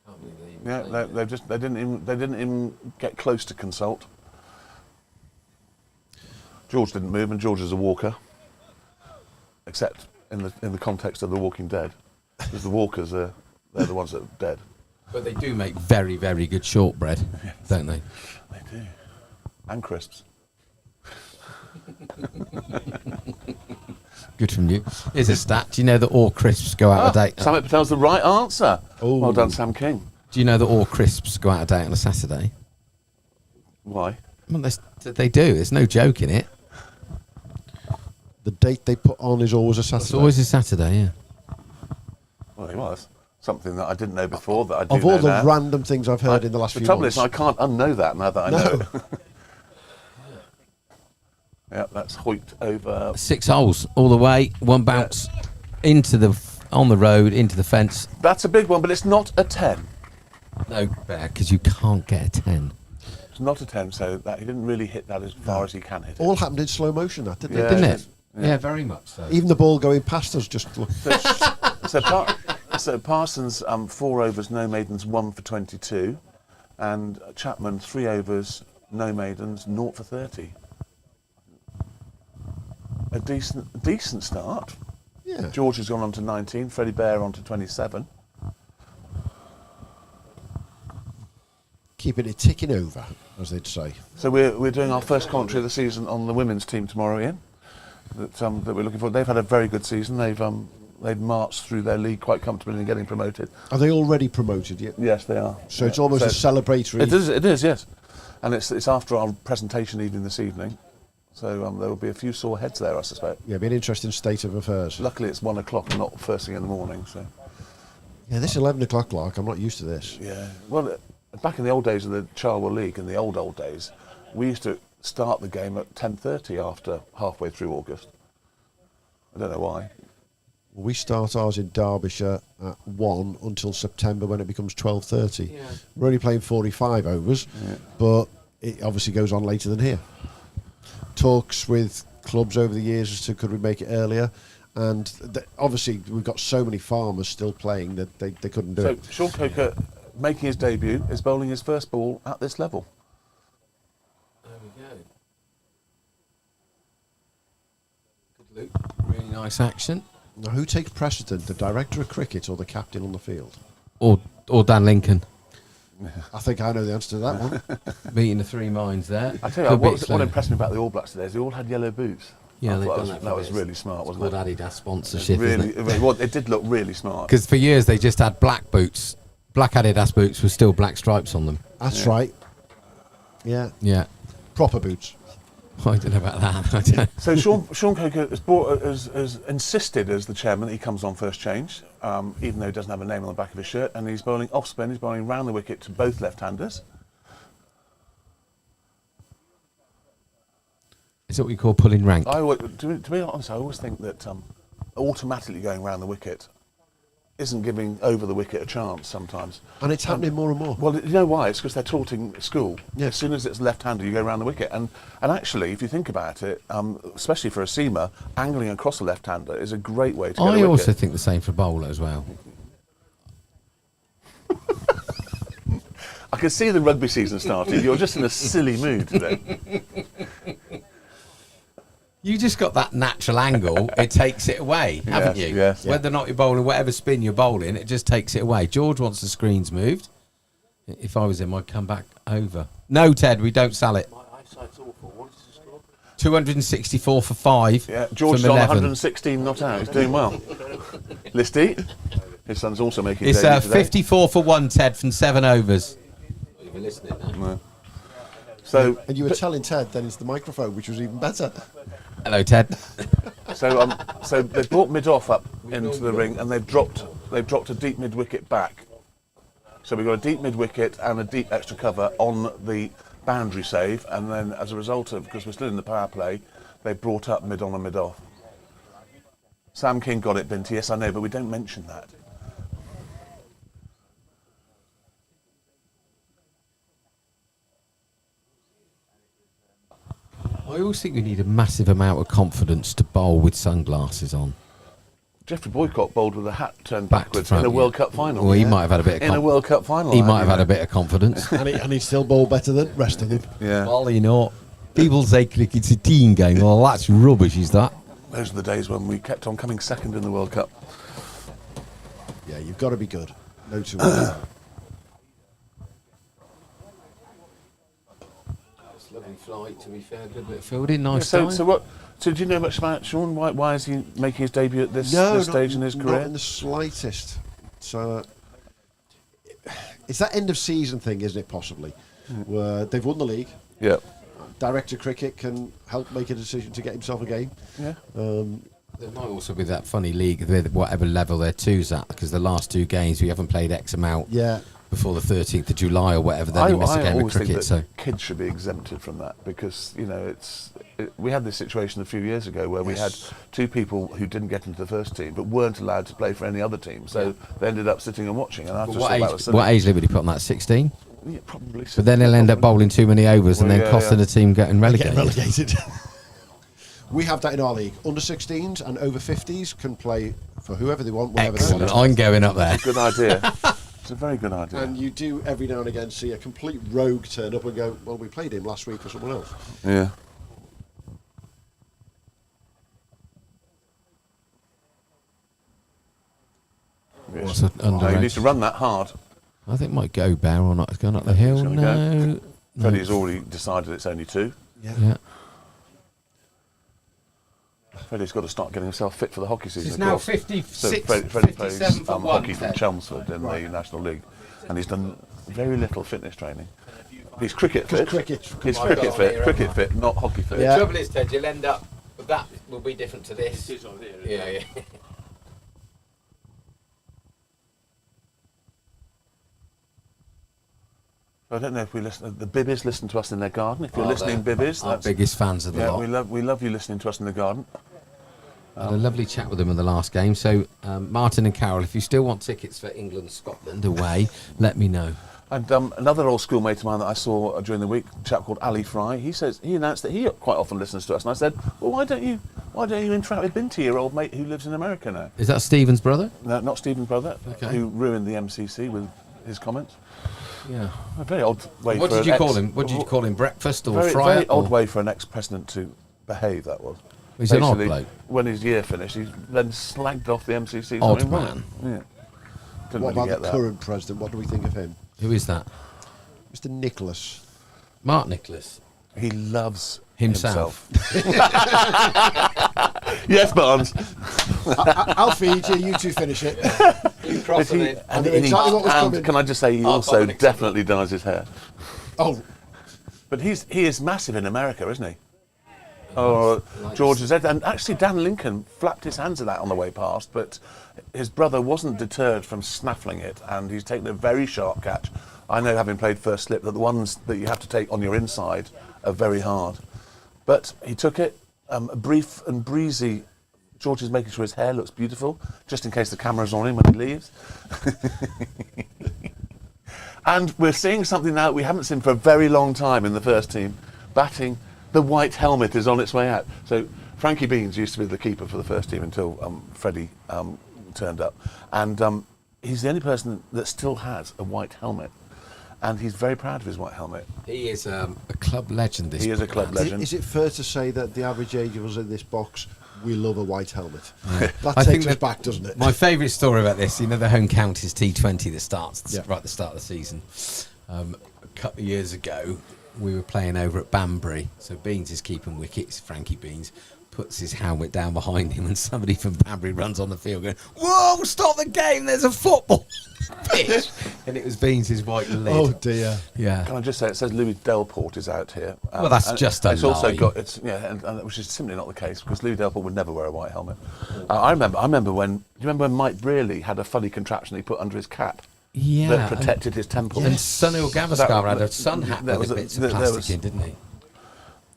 Can't believe they even
Yeah,
played it.
they didn't even get close to consult. George didn't move, and George is a walker, except in the context of The Walking Dead, because the walkers they're the ones that are dead.
But they do make very, very good shortbread, don't they?
They do, and crisps.
Good from you. Here's a stat. Do you know that all crisps go out of date?
Samit Patel's the right answer.
Ooh.
Well done, Sam King.
Do you know that all crisps go out of date on a Saturday?
Why?
Well, they do. There's no joke in it.
The date they put on is always a Saturday.
It's always a Saturday, yeah.
Well, it was something that I didn't know before that I do
Of all
know
the
now.
random things I've heard in the last
The
few
trouble
months.
is, I can't unknow that now that I
No.
know. Yeah, that's hoiked over.
6 holes all the way, one bounce on the road into the fence.
That's a big one, but it's not a 10.
No, because you can't get a 10.
It's not a 10, so that he didn't really hit that as far as he can hit it.
All happened in slow motion, that, didn't
Yeah.
it?
Didn't
it
it?
is.
Yeah, very much so.
Even the ball going past us just looked.
So Parsons, 4 overs, no maidens, 1 for 22, and Chapman, 3 overs, no maidens, 0 for 30. A decent start.
Yeah.
George has gone on to 19, Freddie Bear on to 27.
Keeping it ticking over, as they'd say.
So we're doing our first commentary of the season on the women's team tomorrow, Ian. That we're looking for. They've had a very good season. They've marched through their league quite comfortably and getting promoted.
Are they already promoted yet?
Yes, they are.
So it's almost a celebratory.
It is, yes. And it's after our presentation evening this evening. So there will be a few sore heads there, I suspect.
Yeah, be an interesting state of affairs.
Luckily, it's 1 o'clock and not first thing in the morning. So
Yeah, this 11 o'clock lark, I'm not used to this.
yeah. Well, back in the old days of the Charwell League, in the old days, we used to start the game at 10:30 after halfway through August. I don't know why.
We start ours in Derbyshire at 1 until September when it becomes 12:30.
Yeah.
We're only playing 45 overs, but it obviously goes on later than here. Talks with clubs over the years as to could we make it earlier, and obviously we've got so many farmers still playing that they couldn't do
So
it.
Sean Coker, making his debut, is bowling his first ball at this level.
There we go. Really nice action.
Now, who takes precedent, the director of cricket or the captain on the field?
Or Dan Lincoln.
I think I know the answer to that one.
Meeting the three minds there.
I tell you
Could be
what
slow.
impressed me about the All Blacks today is they all had yellow boots.
Yeah,
I
they've
thought
done
that
that.
that was really smart, wasn't
Called
it?
Adidas sponsorship,
Really,
isn't it?
well, it did look really smart.
Because for years they just had black boots, black Adidas boots with still black stripes on them.
That's right. Yeah.
Yeah.
Proper boots.
I don't know about that. I don't.
So Sean Coker has insisted as the chairman that he comes on first change, even though he doesn't have a name on the back of his shirt, and he's bowling off spin. He's bowling round the wicket to both left-handers.
Is that what you call pulling rank?
To be honest, I always think that automatically going round the wicket isn't giving over the wicket a chance sometimes.
And it's happening more and more.
Well, you know why? It's because they're taught in school.
Yeah.
As soon as it's left-hander, you go round the wicket. And actually, if you think about it, especially for a seamer, angling across a left-hander is a great way to go to
I
wicket.
also think the same for bowler as well.
I can see the rugby season starting. You're just in a silly mood today.
You just got that natural angle, it takes it away, haven't you?
yes.
Whether or not you're bowling, whatever spin you're bowling, it just takes it away. George wants the screens moved. If I was him, I'd come back over. No, Ted, we don't sell it.
My eyesight's awful. What is the score?
264 for 5.
Yeah, George's
from
on
11.
116 not out. He's doing well. Listy, his son's also making
It's
debut today.
54 for 1, Ted, from 7 overs. Not even listening now.
No. So,
And you were telling Ted then it's the microphone, which was even better.
Hello, Ted.
so they've brought mid-off up into the ring, and they've dropped a deep mid-wicket back. So we've got a deep mid-wicket and a deep extra cover on the boundary save, and then as a result of, because we're still in the power play, they brought up mid-on and mid-off. Sam King got it, Binty, yes I know, but we don't mention that.
I always think you need a massive amount of confidence to bowl with sunglasses on.
Jeffrey Boycott bowled with a hat turned
Back to
backwards
front,
in a
yeah.
World Cup final.
Well, he might have had a bit of
in a World Cup final.
He might have had a bit of confidence.
And he still bowled better than the rest of them.
Yeah.
Well, you know, people say cricket's a team game. Well, that's rubbish, is that?
Those are the days when we kept on coming second in the World Cup.
Yeah, you've got to be good. No two ways.
Lovely flight, to be fair. Good bit of fielding,
Yeah,
nice
so,
time.
so do you know much about Sean? Why is he making his debut at this stage in his career?
Not in the slightest. So it's that end of season thing, isn't it? Possibly, where they've won the league.
Yeah.
Director of cricket can help make a decision to get himself a game.
Yeah.
There might also be that funny league with whatever level their two's at, because the last 2 games we haven't played X amount
Yeah.
before the 13th of July or whatever. Then you miss a game of
always think
cricket.
that
So
kids should be exempted from that because we had this situation a few years ago where we had 2 people who didn't get into the first team but weren't allowed to play for any other team, so they ended up sitting and watching. And I just thought that was silly.
what age limit did he put on that? 16.
Yeah, probably.
But then he'll end up bowling too many overs and
Well,
then
yeah,
costing
yeah.
the team getting
Getting
relegated.
relegated. We have that in our league. Under 16s and over 50s can play for whoever they want, whenever they
Excellent.
want.
I'm going up there.
Good idea. It's a very good idea.
And you do every now and again see a complete rogue turn up and go, well, we played him last week for someone else.
Yeah.
What's an
Oh, you
underage?
need to run that hard.
I think might go bear or not. It's going up the hill.
gonna
No.
Freddie's already decided it's only 2.
Yeah.
Freddie's got to start getting himself fit for the hockey season.
It's
of
now
course.
56,
So Freddie plays
57 for 1.
hockey from Chelmsford in the National League, and he's done very little fitness training. He's cricket fit. He's cricket fit, not hockey fit.
Yeah.
The trouble is, Ted, you'll end up. But that will be different to this.
It is on here.
Yeah.
I don't know if the Bibbies listen to us in their garden. If you're
Oh,
listening,
they're
Bibbies,
our biggest fans of the
yeah,
lot.
we love you listening to us in the garden.
I had a lovely chat with them in the last game. So, Martin and Carol, if you still want tickets for England, Scotland away, let me know.
And another old schoolmate of mine that I saw during the week, a chap called Ali Fry, he announced that he quite often listens to us, and I said, well, why don't you interact with Binti, your old mate who lives in America now?
Is that Stephen's brother?
No, not Stephen's brother,
Okay.
who ruined the MCC with his comments.
Yeah.
A very odd way.
What did you call him? What did you call him? Breakfast or
Very,
fryer?
very odd
or-
way for an ex-president to behave. That was.
He's an odd
basically,
bloke.
when his year finished, he then slagged off the MCC.
Odd
something
man.
wrong. Yeah. Didn't
What
really
about the
get that.
current president? What do we think of him?
Who is that?
Mr. Nicholas.
Mark Nicholas.
He loves
Himself.
Yes, Barnes.
I'll feed you. You two finish it.
Is he-
I knew exactly what was coming.
can I just say, he also
Dominic
definitely dyes his hair.
Oh,
But he is massive in America, isn't he? Oh, George is, and actually Dan Lincoln flapped his hands at that on the way past, but his brother wasn't deterred from snaffling it, and he's taken a very sharp catch. I know, having played first slip, that the ones that you have to take on your inside are very hard. But he took it, brief and breezy. George is making sure his hair looks beautiful, just in case the camera's on him when he leaves. And we're seeing something now that we haven't seen for a very long time in the first team. Batting, the white helmet is on its way out. So Frankie Beans used to be the keeper for the first team until Freddie turned up. And he's the only person that still has a white helmet. And he's very proud of his white helmet.
He is a club legend. This
He is a club
lad.
legend.
is it fair to say that the average age of us in this box, we love a white helmet? That
I think
takes us
that
back, doesn't it?
My favourite story about this, you know, the home counties T20 that starts
Yeah.
right at the start of the season. A couple of years ago, we were playing over at Banbury. So Beans is keeping wickets. Frankie Beans puts his helmet down behind him, and somebody from Banbury runs on the field going, "Whoa, stop the game, there's a football pitch." And it was Beans' white lid.
Oh dear.
Yeah.
Can I just say, it says Louis Delport is out here.
Well, that's
and
just a
It's also
lie.
got, and which is simply not the case, because Louis Delport would never wear a white helmet. I remember when, do you remember when Mike Brearley had a funny contraption he put under his cap
Yeah.
that protected his temples?
And Sunil Gavaskar had a sun hat
there
with
was a-
bits of
there
plastic
was-
in, didn't he?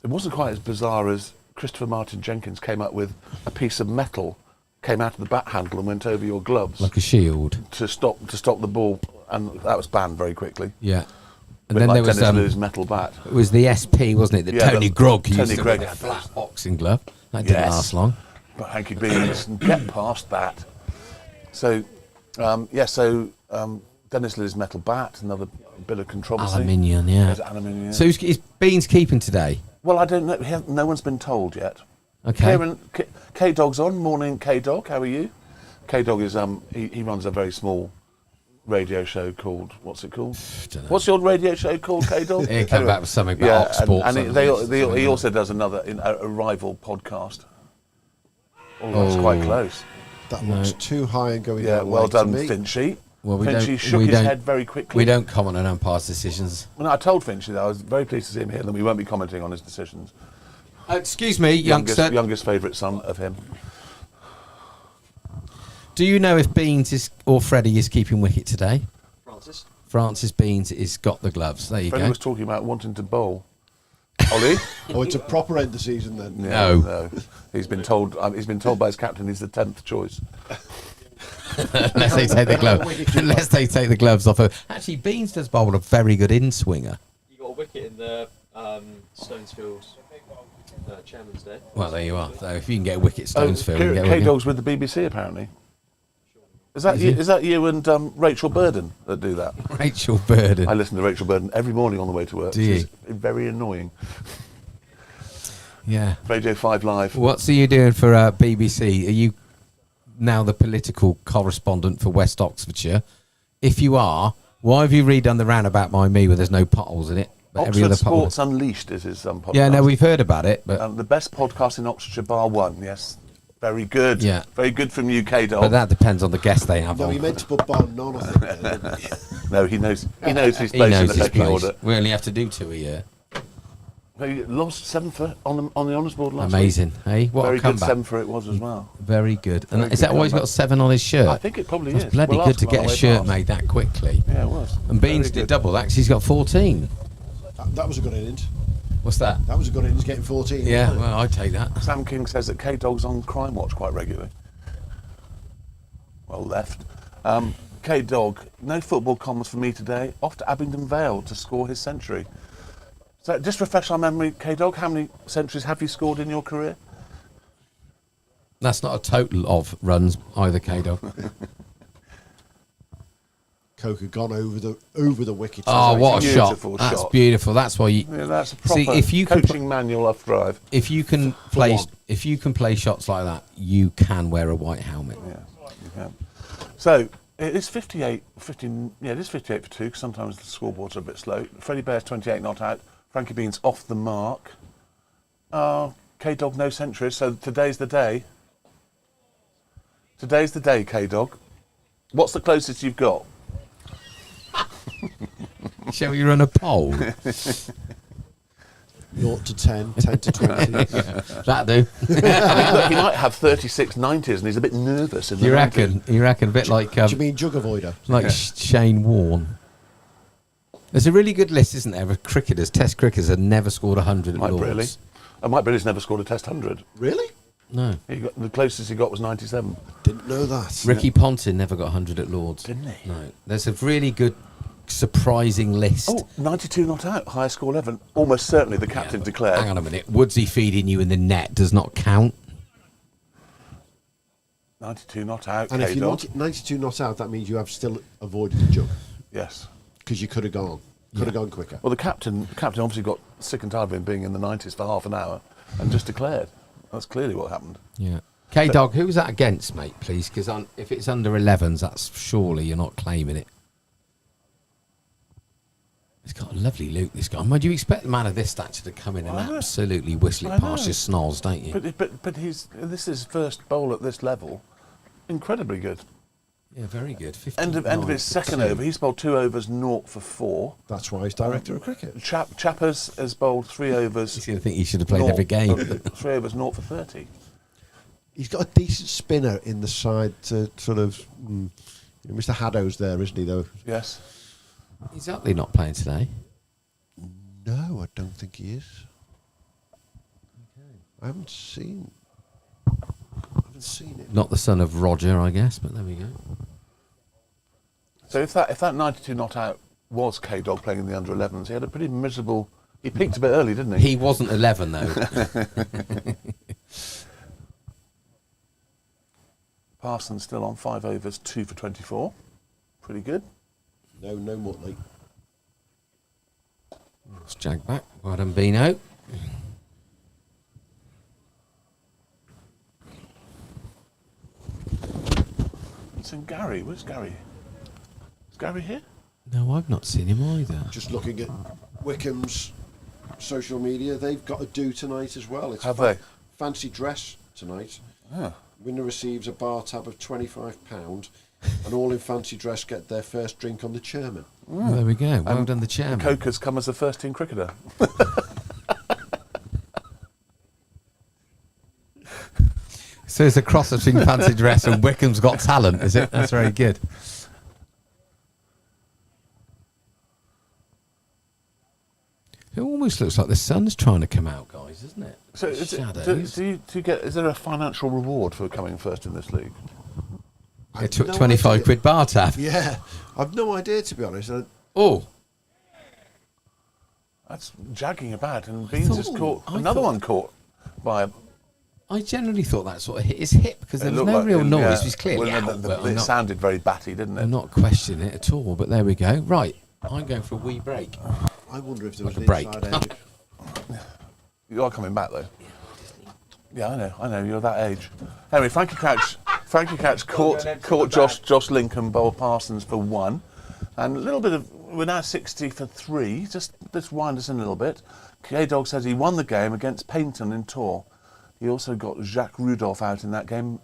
It wasn't quite as bizarre as Christopher Martin Jenkins came up with a piece of metal, came out of the bat handle and went over your gloves
Like a shield.
to stop the ball, and that was banned very quickly.
Yeah. And
Bit
then
like
there was
Dennis Liu's metal bat.
it was the SP, wasn't it? That
Yeah,
Tony
the-
Grogg
Tony
used to
Gregg
wear the
had
flat boxing glove. That didn't
Yes.
last long.
But Hanky Beans and get past that. So, Dennis Liu's metal bat, another bit of controversy.
Aluminium, yeah.
There's aluminium.
So is Beans keeping today?
Well, I don't know. No one's been told yet.
Okay.
K-Dog's on. Morning, K-Dog. How are you? K-Dog is he runs a very small radio show called, what's it called?
Dunno.
What's your radio show called, K-Dog?
He came back with something about Oxport.
and
something
he
else.
also does another a rival podcast. Oh, that's quite close.
That looks too high and going
Yeah,
that
well
way to
done,
me.
Finchy.
Well,
Finchy shook his head very quickly.
We don't comment on umpires' decisions.
Well, no, I told Finchy that I was very pleased to see him here, and we won't be commenting on his decisions.
Excuse me, youngster.
Youngest favourite son of him.
Do you know if Beans is or Freddie is keeping wicket today?
Francis.
Francis Beans has got the gloves. There you
Freddie
go.
was talking about wanting to bowl. Ollie?
Oh, it's a proper end of season then.
Yeah,
No.
He's been told by his captain he's the 10th choice.
Unless they take the gloves. Unless they take the gloves off. Actually, Beans does bowl a very good in-swinger.
You got a wicket in the Stonesfield Chairman's Day.
Well, there you are. So if you can get a wicket, Stonesfield. you can get a wicket.
K-Dog's with the BBC apparently. Is that you and Rachel Burden that do that?
Rachel Burden.
I listen to Rachel Burden every morning on the way to work.
Do you?
She's very annoying.
Yeah.
Radio 5 Live.
What's you doing for BBC? Are you now the political correspondent for West Oxfordshire? If you are, why have you redone the roundabout by me where there's no potholes in it? But
Oxford Sports Unleashed is his podcast.
Yeah, no, we've heard about it, but
The best podcast in Oxfordshire bar one, yes. Very good.
Yeah.
Very good from you, K-Dog.
but that depends on the guest they have
No,
on.
he meant to put bar none, I think. Then, didn't he?
No, he knows his
He
place in
knows
the
his
pecking
place.
order.
We only have to do 2 a year.
He lost 7 for on the honours board last
Amazing,
week.
hey? What
Very
a
good
comeback.
7 for it was as well.
Very good. And
Very
is
good
that why he's
comeback.
got 7 on his shirt?
I think it probably
That's
is.
bloody
We'll
good
ask
to
him on
get
the
a
way
shirt
past.
made that quickly.
Yeah, it was.
And Beans
Very
did
good.
double. Actually, he's got 14.
That was a good innings.
What's that?
That was a good innings, getting 14.
Yeah,
wasn't it?
well, I'd take that.
Sam King says that K-Dog's on Crime Watch quite regularly. Well, left. K-Dog, no football comms for me today. Off to Abingdon Vale to score his century. So just refresh our memory, K-Dog, how many centuries have you scored in your career?
That's not a total of runs either, K-Dog.
Coker gone over the wicket.
Oh, what a shot!
Beautiful
That's
shot.
beautiful. That's why you
Yeah, that's a proper
see if you can
coaching manual off drive.
if you can play
one.
shots like that, you can wear a white helmet.
Yeah, you can. So it is 58, 15. Yeah, it is 58 for 2. Because sometimes the scoreboards are a bit slow. Freddie Bear's 28 not out. Frankie Bean's off the mark. K-Dog no centuries. So today's the day. Today's the day, K-Dog. What's the closest you've got?
Shall we run a poll?
0 to 10, 10 to 20.
That do.
I mean, look, he might have 36 90s and he's a bit nervous in the
You
90s.
reckon? You reckon? A bit like
Do you mean jug avoider?
Shane Warne. There's a really good list, isn't there, of cricketers, Test cricketers that never scored 100 at
Mike
Lords.
Briley. Mike Briley's never scored a Test 100.
Really?
No.
The closest he got was 97.
Didn't know that.
Ricky Ponting never got 100 at Lords.
Didn't he?
No. There's a really good, surprising list.
Oh, 92 not out, highest score 11. Almost certainly the captain declared.
Hang on a minute. Woodsy feeding you in the net does not count.
92 not out,
And if you're
K-Dog.
92 not out, that means you have still avoided the jug.
Yes.
Because you could have gone. Could have gone quicker.
Well, the captain obviously got sick and tired of him being in the 90s for half an hour and just declared. That's clearly what happened.
Yeah. K-Dog, who's that against, mate, please? Because if it's under 11s, that's surely you're not claiming it. He's got a lovely loop, this guy. Would you expect the man of this stature to come in and
I know.
absolutely whistle
I
it past
know.
your snarls, don't you?
But this is his first bowl at this level. Incredibly good.
Yeah, very good.
End of his second over. He's bowled 2 overs, 0 for 4.
That's why he's director of cricket.
Chappers has bowled 3 overs.
He's going to think he should have played
naught-
every game.
3 overs, 0 for 30.
He's got a decent spinner in the side to sort of... Mr. Haddo's there, isn't he, though?
Yes.
He's Utley not playing today.
No, I don't think he is. I haven't seen it.
Not the son of Roger, I guess, but there we go.
So if that 92 not out was K-Dog playing in the under 11s, he had a pretty miserable... He peaked a bit early, didn't he?
He wasn't 11, though.
Parsons still on 5 overs, 2 for 24. Pretty good.
No Motley.
Let's jag back. Well done, Beano.
It's in Gary. Where's Gary? Is Gary here?
No, I've not seen him either.
Just looking at Wycombe's social media, they've got a do tonight as well. It's
Have they?
Fancy dress tonight.
Oh.
Winner receives a bar tab of £25 and all in fancy dress get their first drink on the chairman.
Well, there we go. Well
And
done, the chairman.
Coker's come as a first team cricketer.
So it's a cross between fancy dress and Wycombe's Got Talent, is it? That's very good. It almost looks like the sun's trying to come out, guys, isn't it?
So
Shadows.
do you get? Is there a financial reward for coming first in this league?
They took 25 quid bar tab.
Yeah, I've no idea, to be honest.
Oh,
That's jagging about, and Beans has caught
I
another
thought-
one caught by a.
I generally thought that sort of hit his hip because there
it
was
looked
no
like
real
him,
noise.
yeah.
It was clearly
Well,
out, but
it sounded very batty, didn't it?
I'm not questioning it at all, but there we go. Right, I'm going for a wee break.
I wonder if there was
Like
an
a break.
inside edge.
You are coming back though. Yeah, I know. You're that age. Anyway, Frankie Catch caught Josh Lincoln, bowled Parsons for 1, and a little bit of. We're now 60 for 3. Just let's wind us in a little bit. K-Dog says he won the game against Payton in Tor. He also got Jacques Rudolph out in that game.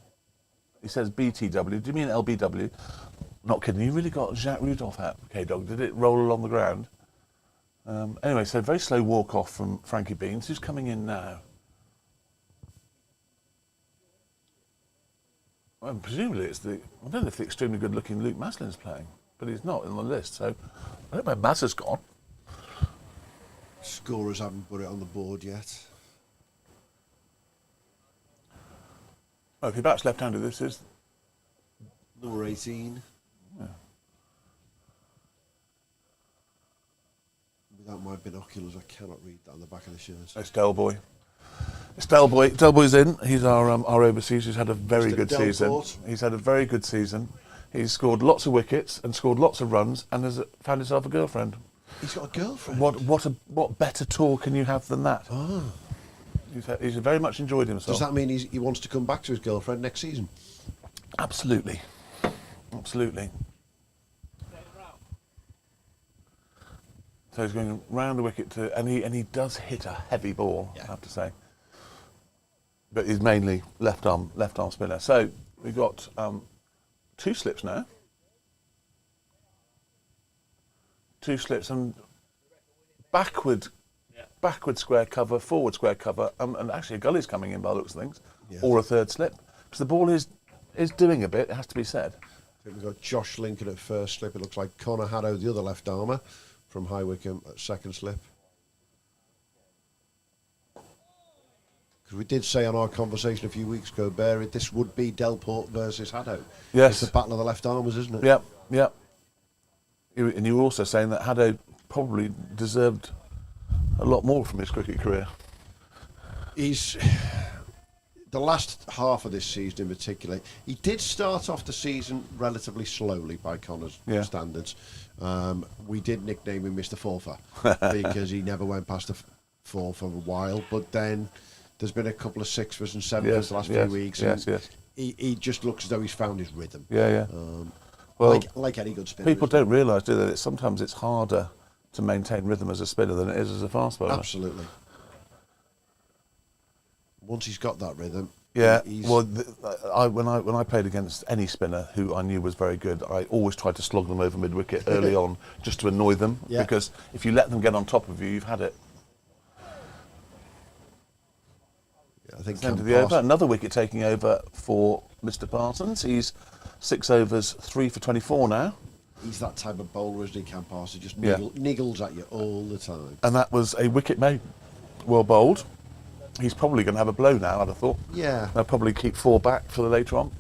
He says BTW. Do you mean LBW? Not kidding. You really got Jacques Rudolph out, K-Dog. Did it roll along the ground? Anyway, so very slow walk off from Frankie Beans. Who's coming in now? Well, presumably it's I don't know if the extremely good-looking Luke Maslin's playing, but he's not on the list. So I don't know where Mas has gone.
Scorers haven't put it on the board yet.
Oh, if he bats left-handed, this is.
Number 18.
Yeah.
Without my binoculars, I cannot read that on the back of the shirt.
It's Delboy. It's Delboy. Delboy's in. He's our overseas. He's had a very
Mr.
good season.
Delport.
He's had a very good season. He's scored lots of wickets and scored lots of runs and has found himself a girlfriend.
He's got a girlfriend.
What better tour can you have than that?
Ah.
He's very much enjoyed himself.
Does that mean he wants to come back to his girlfriend next season?
Absolutely. Absolutely. So he's going round the wicket and he does hit a heavy ball, I have to say. But he's mainly left arm spinner. So we've got 2 slips now. 2 slips and backward square cover, forward square cover, and actually a gully's coming in by the looks of things, or a 3rd slip. Because the ball is doing a bit, it has to be said.
I think we've got Josh Lincoln at first slip. It looks like Connor Haddow, the other left armer, from High Wycombe at 2nd slip. Because we did say on our conversation a few weeks ago, Barry, this would be Delport versus Haddow.
Yes.
It's the battle of the left armers, isn't it?
Yep. And you were also saying that Haddow probably deserved a lot more from his cricket career.
He's the last half of this season in particular. He did start off the season relatively slowly by Connor's standards. We did nickname him Mr. Forfer because he never went past the 4 for a while. But then there's been a couple of 6s and 7s the last few weeks.
Yes.
He just looks as though he's found his rhythm.
Yeah. Well,
like any good spinner.
People don't realise, do they, that sometimes it's harder to maintain rhythm as a spinner than it is as a fast bowler.
Absolutely. Once he's got that rhythm, he's
when I played against any spinner who I knew was very good, I always tried to slog them over mid-wicket early on just to annoy them, because if you let them get on top of you, you've had it.
I think
End of the over. Another wicket taking over for Mr. Parsons. He's 6 overs, 3 for 24 now.
He's that type of bowler, isn't he, Cam Parsons? Just niggles at you all the time.
And that was a wicket made. Well bowled. He's probably going to have a blow now, I'd have thought.
Yeah.
They'll probably keep 4 back for the later on.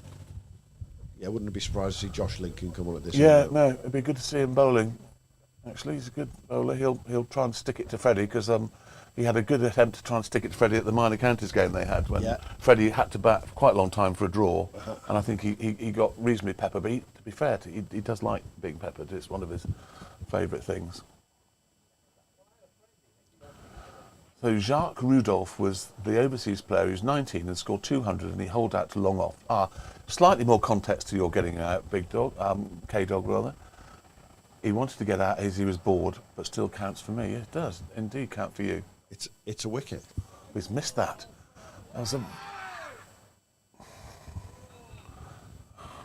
Yeah, wouldn't be surprised to see Josh Lincoln come on at this.
Yeah, no, it'd be good to see him bowling. Actually, he's a good bowler. He'll try and stick it to Freddie, because he had a good attempt to try and stick it to Freddie at the minor counties game they had when Freddie had to bat for quite a long time for a draw, and I think he got reasonably peppered. But to be fair, he does like being peppered. It's one of his favourite things. So Jacques Rudolph was the overseas player who's 19 and scored 200, and he holed out to long off. Slightly more context to your getting out, Big Dog, K-Dog rather. He wanted to get out as he was bored, but still counts for me. It does indeed count for you.
It's a wicket.
He's missed that. That was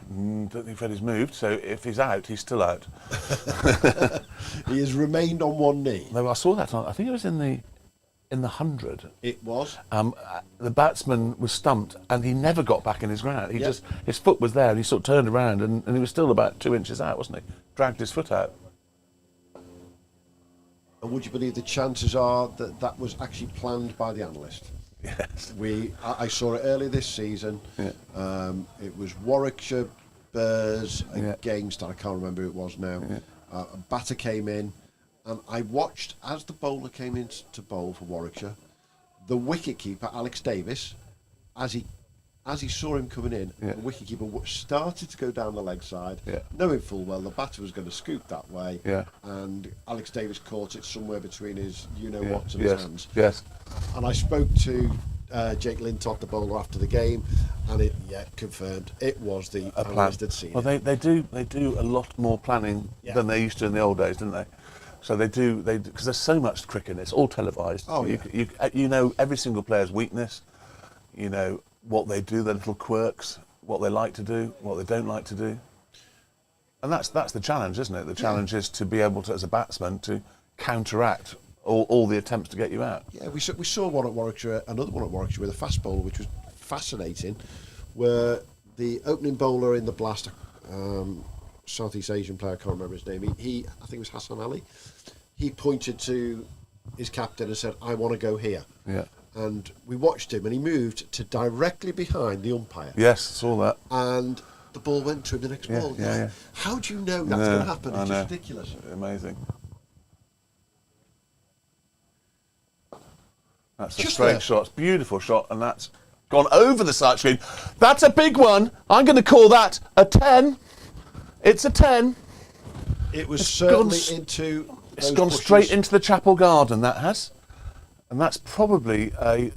don't think Freddie's moved, so if he's out, he's still out.
He has remained on one knee.
No, I saw that. I think it was in the 100.
It was.
The batsman was stumped, and he never got back in his ground. His foot was there, and he sort of turned around, and he was still about 2 inches out, wasn't he? Dragged his foot out.
And would you believe the chances are that was actually planned by the analyst?
Yes.
I saw it earlier this season. Yeah. It was Warwickshire Bears against, I can't remember who it was now. Yeah. A batter came in, and I watched as the bowler came in to bowl for Warwickshire, the wicketkeeper, Alex Davis, as he saw him coming in, the wicketkeeper started to go down the leg side, knowing full well the batter was going to scoop that way, and Alex Davis caught it somewhere between his you-know-what and his hands. Yes. And I spoke to Jake Lintott, the bowler, after the game, and it confirmed it was the analyst had seen.
Well, they do a lot more planning than they used to in the old days, didn't they? So they do because there's so much cricket, it's all televised. Oh, you know every single player's weakness, you know what they do, their little quirks, what they like to do, what they don't like to do, and that's the challenge, isn't it? The challenge is to be able to, as a batsman, to counteract all the attempts to get you out.
Yeah, we saw one at Warwickshire, another one at Warwickshire with a fast bowler, which was fascinating, where the opening bowler in the blast, Southeast Asian player, I can't remember his name, he I think it was Hassan Ali, he pointed to his captain and said, I want to go here. Yeah. And we watched him, and he moved to directly behind the umpire.
Yes, saw that.
And the ball went to him the next ball. Yeah. How do you know that's going to happen? It's just ridiculous.
Amazing. That's a straight shot. It's a beautiful shot, and that's gone over the side screen. That's a big one. I'm going to call that a 10. It's a 10.
It was
It's
certainly
gone
into.
It's
those
gone
bushes.
straight into the chapel garden, that has. And that's probably a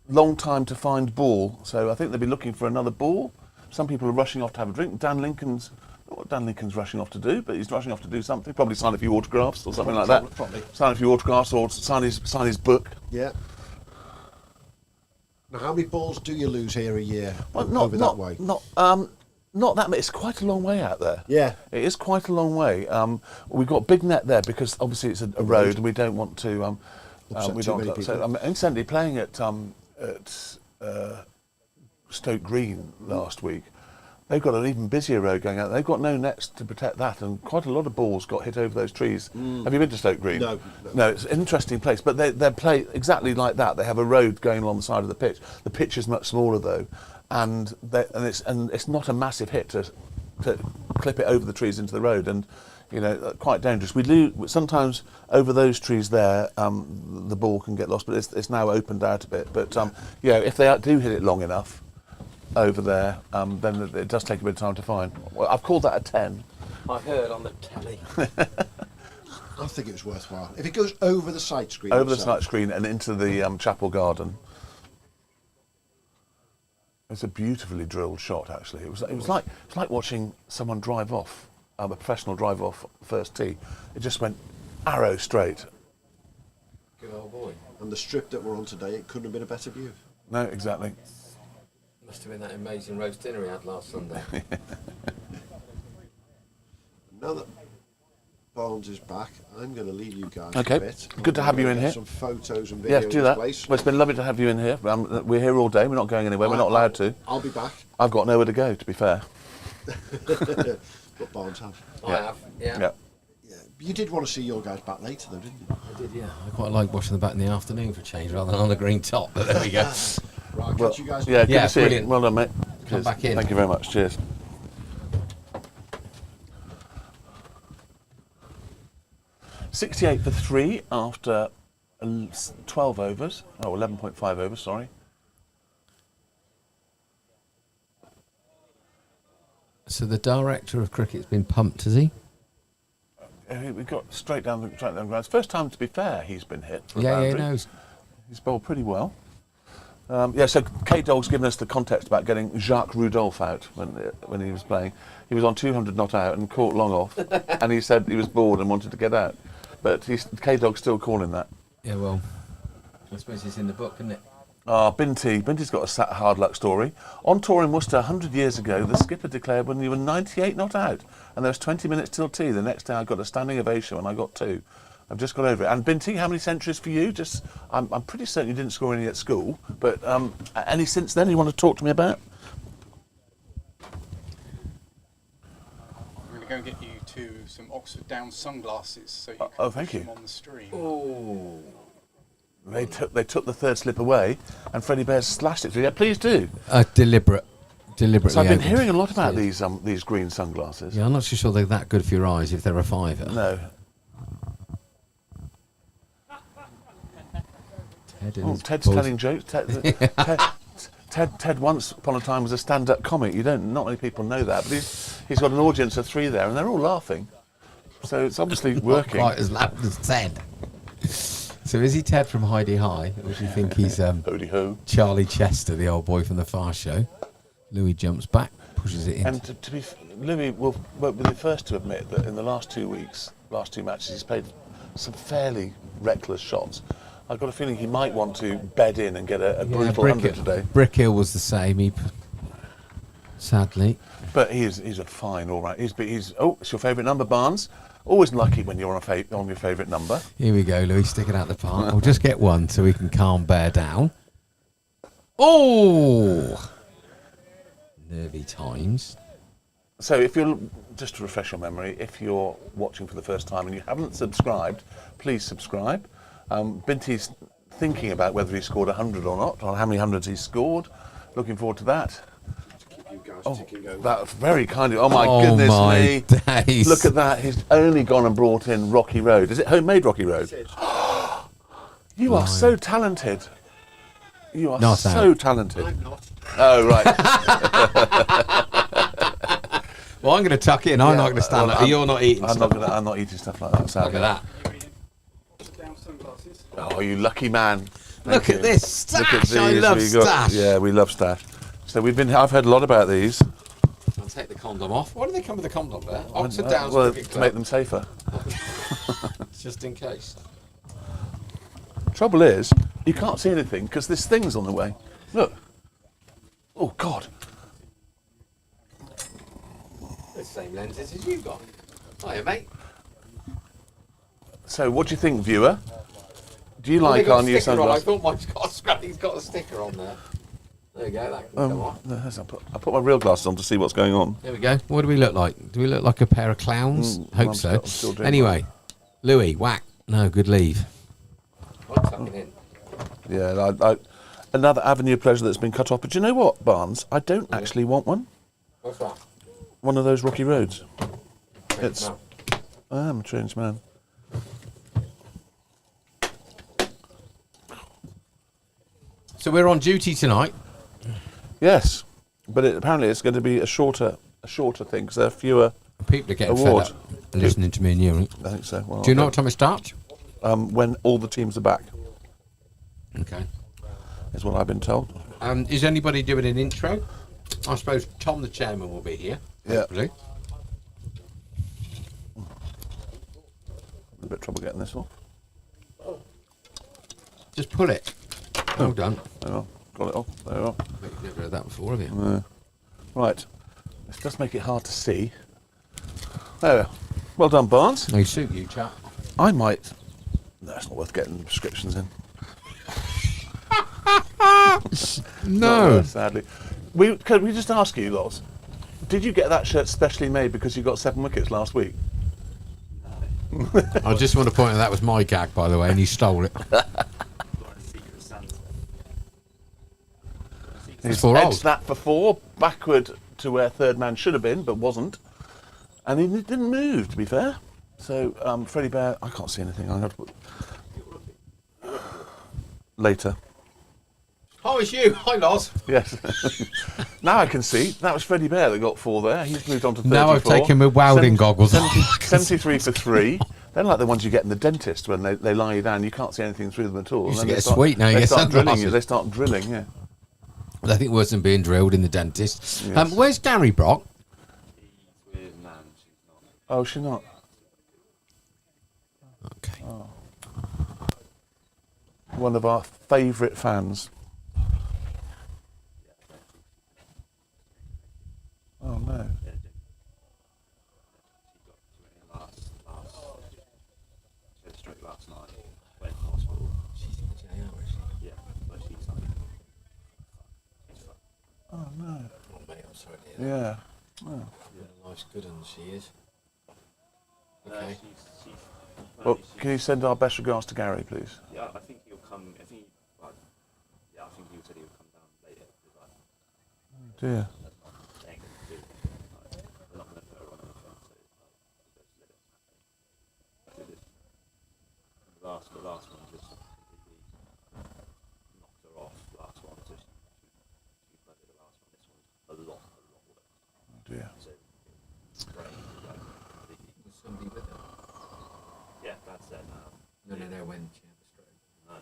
long time to find ball. So I think they'll be looking for another ball. Some people are rushing off to have a drink. I don't know what Dan Lincoln's rushing off to do, but he's rushing off to do something. Probably sign a few autographs or something like that.
Probably.
Sign a few autographs or sign his book.
Yeah. Now, how many balls do you lose here a year
Well,
over that way?
Not that much. It's quite a long way out there.
Yeah.
It is quite a long way. We've got a big net there because obviously it's a road and we don't want to.
Upset
We
too
don't.
many people.
So, incidentally, playing at Stoke Green last week, they've got an even busier road going out. They've got no nets to protect that, and quite a lot of balls got hit over those trees. Have you been to Stoke Green?
No.
No, it's an interesting place, but they play exactly like that. They have a road going along the side of the pitch. The pitch is much smaller though, and it's not a massive hit to clip it over the trees into the road, and quite dangerous. We lose sometimes over those trees there. The ball can get lost, but it's now opened out a bit. But if they do hit it long enough over there, then it does take a bit of time to find. Well, I've called that a 10.
I heard on the telly.
I think it was worthwhile. If it goes over the sight screen.
Over the
itself.
sight screen and into the chapel garden. It's a beautifully drilled shot. Actually, it was like watching someone drive off, a professional drive off first tee. It just went arrow straight.
Good old boy.
And the strip that we're on today, it couldn't have been a better view.
No, exactly.
Must have been that amazing roast dinner we had last Sunday.
Now that Barnes is back, I'm going to leave you guys
Okay.
a bit.
Good to have you in
Get
here.
Some photos and videos.
Yeah, do that.
in place.
Well, it's been lovely to have you in here. We're here all day. We're not going anywhere. We're not allowed to.
I'll be back.
I've got nowhere to go, to be fair.
But Barnes have.
I have, yeah.
Yeah.
Yeah. You did want to see your guys back later, though, didn't you?
I did, yeah.
I quite like watching the bat in the afternoon for a change rather than on the green top, but there we go.
Right, I'll
Well,
catch you guys.
yeah, good
Yeah,
to see
brilliant.
you. Well done, mate. Cheers.
back in.
Thank you very much. Cheers. .68 for 3 after 12 overs. Oh, 11.5 overs, sorry.
So the director of cricket's been pumped, has he?
We got straight down the grounds. First time, to be fair, he's been hit for a
Yeah,
boundary.
no.
He's bowled pretty well. So K-Dog's given us the context about getting Jacques Rudolph out when he was playing. He was on 200 not out and caught long off, and he said he was bored and wanted to get out. But K-Dog's still calling that.
Yeah, well, I suppose it's in the book, isn't it?
Binty's got a hard luck story. On tour in Worcester 100 years ago, the skipper declared when you were 98 not out, and there was 20 minutes till tea. The next day I got a standing ovation when I got 2. I've just got over it. And Binty, how many centuries for you? I'm pretty certain you didn't score any at school, but any since then you want to talk to me about?
I'm going to go and get you some Oxford Downs sunglasses so you can
thank
push
you.
them on the stream.
Oh.
They took the third slip away, and Freddie Bears slashed it through. Yeah, please do.
Deliberately.
So I've been
opened.
hearing a lot about
Yeah.
these green sunglasses.
Yeah, I'm not so sure they're that good for your eyes if they're a fiver.
No. Ted's telling jokes. Ted once upon a time was a stand-up comic. Not many people know that, but he's got an audience of 3 there, and they're all laughing. So it's obviously working.
Not quite as loud as Ted. So is he Ted from Heidi High, or do you think he's
Hody ho.
Charlie Chester, the old boy from the Far Show? Louis jumps back, pushes it in.
And Louis will be the first to admit that in the last 2 matches, he's played some fairly reckless shots. I've got a feeling he might want to bed in and get a brutal 100 today.
Brickhill was the same. Sadly.
But he's a fine, all right. It's your favourite number, Barnes. Always lucky when you're on your favourite number.
Here we go, Louis, stick it out the park. We'll just get one so we can calm Bear down. Oh! Nervy times.
So just to refresh your memory, if you're watching for the first time and you haven't subscribed, please subscribe. Binty's thinking about whether he scored 100 or not, or how many hundreds he's scored. Looking forward to that.
You guys ticking over.
That's very kind of you. Oh my goodness me.
Days.
Look at that. He's only gone and brought in Rocky Road. Is it homemade Rocky Road? You are so talented. You are
Not
so
out.
talented.
I'm not.
Oh, right.
Well, I'm going to tuck in. I'm not going to stand
well,
up. You're not eating
I'm
stuff.
I'm not eating stuff like that. Sadly.
Look at that.
Down sunglasses.
Oh, you lucky man.
Look
Thank
at
you.
this stash.
Look at
I
these
love
we got.
stash.
Yeah, we love stash. So I've heard a lot about these.
I'll take the condom off. Why do they come with a condom there? Oxford Downs
Well,
Cricket
to make
Club.
them safer.
Just in case.
Trouble is, you can't see anything because this thing's on the way. Look. Oh, God.
The same lenses as you've got. Hiya, mate.
So, what do you think, viewer? Do you
Well,
like
they've got
our
a
new
sticker on. I
sunglasses?
thought mine's got a scratch. He's got a sticker on there. There you go. That can come off.
No, I put my real glasses on to see what's going on.
There we go. What do we look like? Do we look like a pair of clowns? Hope
I'm
so.
still doing
Anyway, Louis, whack. No, good leave. I'm tucking in.
Yeah, another avenue of pleasure that's been cut off. But do you know what, Barnes? I don't actually want one.
What's that?
One of those rocky roads. It's.
No.
I am a changed man.
So we're on duty tonight.
Yes, but apparently it's going to be a shorter thing because there are fewer.
People are getting
Award.
fed up listening to me and you.
I think so. Well,
Do you know what time it starts?
when all the teams are back,
Okay.
is what I've been told.
Is anybody doing an intro? I suppose Tom, the chairman, will be here.
Yeah.
Hopefully.
A bit of trouble getting this off.
Just pull it. Well done.
There we are. Got it off. There we are.
You've never heard that before, have you?
Right. This does make it hard to see. There we are. Well done, Barnes.
They suit you, chap.
I might. No, it's not worth getting the prescriptions in. Not worth, sadly. Could we just ask you, Loz? Did you get that shirt specially made because you got 7 wickets last week?
I just want to point out that was my gag, by the way, and you stole it.
He's
for old.
edged that before, backward to where third man should have been, but wasn't. And he didn't move, to be fair. So, Freddie Bear, I can't see anything. I'm going to put... Later.
Oh, it's you. Hi, Loz.
Yes. Now I can see. That was Freddie Bear that got 4 there. He's moved on to 34.
Now I've taken my Wilding goggles
73 for 3. They're like the ones you get in the dentist when they lie you down. You can't see anything through them at all.
Used
And
to
then
get sweet, now you
they
get
start drilling
sunglasses.
you. They start drilling, yeah.
I think worse than being drilled in the dentist.
Yes.
Where's Gary Brock?
With Nan, she's not.
Oh, she's not.
Okay.
One of our favourite fans. Oh, no.
She had a stroke last night. Went to hospital. Yeah, but she's like.
Oh, no.
Oh, mate, I'm sorry to hear that.
Yeah.
Life's good and she is. Okay.
She's
Well, can you send our best regards to Gary, please?
yeah, I think he'll come. I think, like, yeah, I think he said he would come down later. Like,
Dear.
that's not saying to do. Like, we're not going to put her on anything, so just let it happen. The last one just completely knocked her off. Last one, so she played the last one. This one's a lot worse.
Dear.
So it's great, like completely.
Was somebody with her?
Yeah, that's it.
No, when she had the stroke.
No.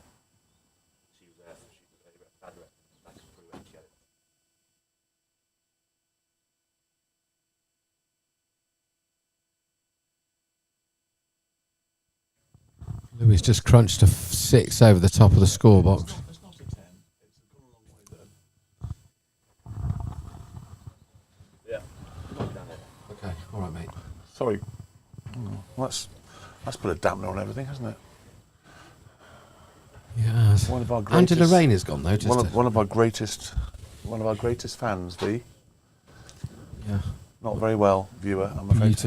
She was there. She was very bad. That's pretty when she had it.
Louis just crunched a 6 over the top of the score box.
It's not a 10. It's gone a long way there.
Yeah. Knocked down it.
Okay, all right, mate.
Sorry. Well, that's put a dampener on everything, hasn't it?
Yes.
One of our
Angela
greatest-
Rayner's gone though. Just
One of our greatest fans, V.
yeah.
Not very well, viewer, I'm afraid.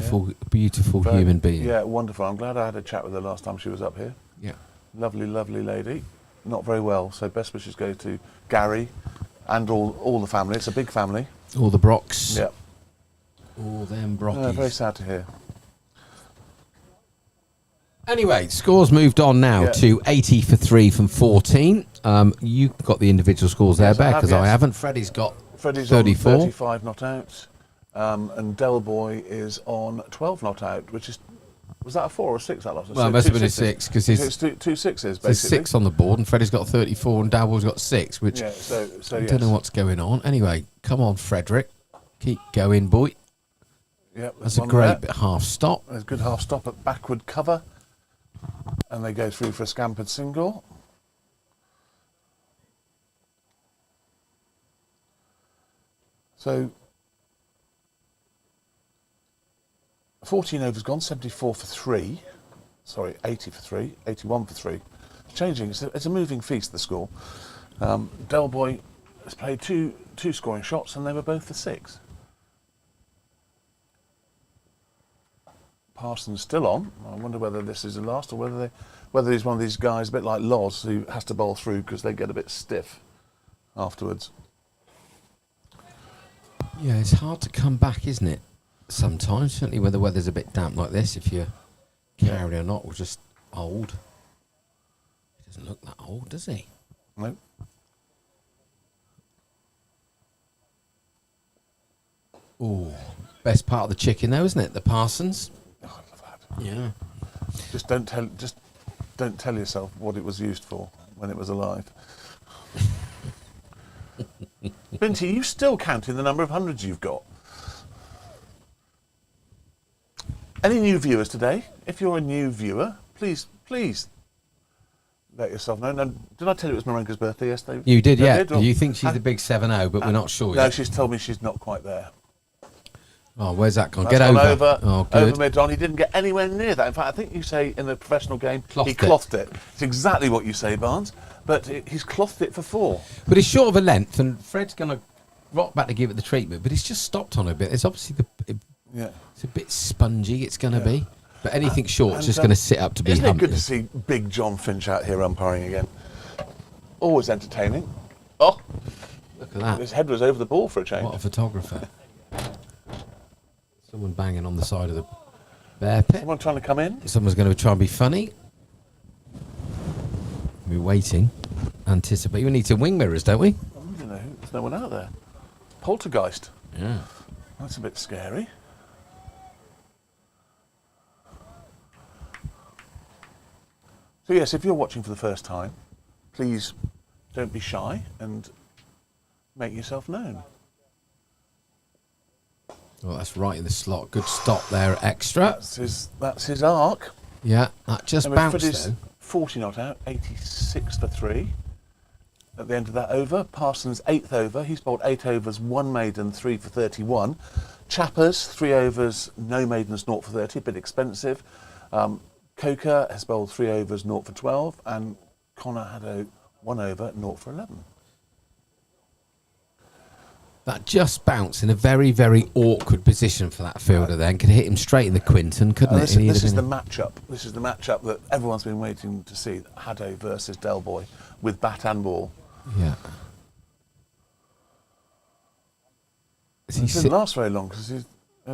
Beautiful
Very-
human being.
Yeah, wonderful. I'm glad I had a chat with her last time she was up here.
Yeah.
Lovely, lovely lady. Not very well, so best wishes go to Gary and all the family. It's a big family.
All the Brocks.
Yeah.
All them Brockies.
Very sad to hear.
Anyway, scores moved on now
Yeah.
to 80 for 3 from 14. You got the individual scores there,
Yes, I
Bear,
have,
because I
yes.
haven't. Freddie's got
Freddie's
34.
on 35 not out. and Del Boy is on 12 not out, which is, was that a 4 or a 6 that lost?
Well, it must have been a 6 because
it's two sixes,
there's
basically.
6 on the board, and Freddie's got 34, and Dowell's got 6, which
Yeah, so
I
yes.
don't know what's going on. Anyway, come on, Frederick, keep going, boy.
Yep,
That's a
one
great
there.
bit half stop.
There's a good half stop at backward cover, and they go through for a scampered single. So 14 overs gone, 74 for 3. Sorry, 80 for 3, 81 for 3. It's changing. It's a moving feast, the score. Del Boy has played two scoring shots, and they were both for 6. Parsons still on. I wonder whether this is the last, or whether he's one of these guys, a bit like Loz, who has to bowl through because they get a bit stiff afterwards.
Yeah, it's hard to come back, isn't it? Sometimes, certainly when the weather's a bit damp like this, if you're carrying or not, or just old. He doesn't look that old, does he?
No.
Oh, best part of the chicken, though, isn't it? The Parsons.
Oh, I love that.
Yeah.
Just don't tell yourself what it was used for when it was alive. Binty, you still counting the number of hundreds you've got? Any new viewers today? If you're a new viewer, please let yourself know. Now, did I tell you it was Marenka's birthday yesterday?
You did,
I
yeah.
did, or-
You think she's the big 7-0, but we're not sure
No,
yet.
she's told me she's not quite there.
Oh, where's that gone?
That's
Get
gone
over.
over.
Oh, good.
Over mid-on. He didn't get anywhere near that. In fact, I think you say in the professional game,
Clothed
he
it.
clothed it. It's exactly what you say, Barnes. But he's clothed it for 4.
But it's short of a length, and Fred's going to rock back to give it the treatment, but he's just stopped on a bit. It's obviously
Yeah.
it's a bit spongy, it's going to
Yeah.
be. But anything short is
And,
just going to sit up to be
Isn't it
humped.
good to see big John Finch out here umpiring again? Always entertaining. Oh,
Look at that.
his head was over the ball for a change.
What a photographer. Someone banging on the side of the bear pit.
Someone trying to come in?
Someone's going to try and be funny. We're waiting. Anticipate. We need some wing mirrors, don't we?
I don't know. There's no one out there. Poltergeist.
Yeah.
That's a bit scary. So yes, if you're watching for the first time, please don't be shy and make yourself known.
Well, that's right in the slot. Good stop there, extra.
That's his arc.
Yeah, that just
And
bounced
Freddie's
though.
40 not out, 86 for 3. At the end of that over, Parsons' 8th over. He's bowled 8 overs, 1 maiden, 3 for 31. Chappers, 3 overs, no maidens, 0 for 30, a bit expensive. Coker has bowled 3 overs, 0 for 12, and Connor had a 1 over, 0 for 11.
That just bounced in a very, very awkward position for that fielder then. Could hit him straight in the Quinton, couldn't it?
This,
And he'd
this
have
is the
been-
matchup. This is the matchup that everyone's been waiting to see. Haddo versus Del Boy with bat and ball.
Yeah. Is he,
It didn't last very long because is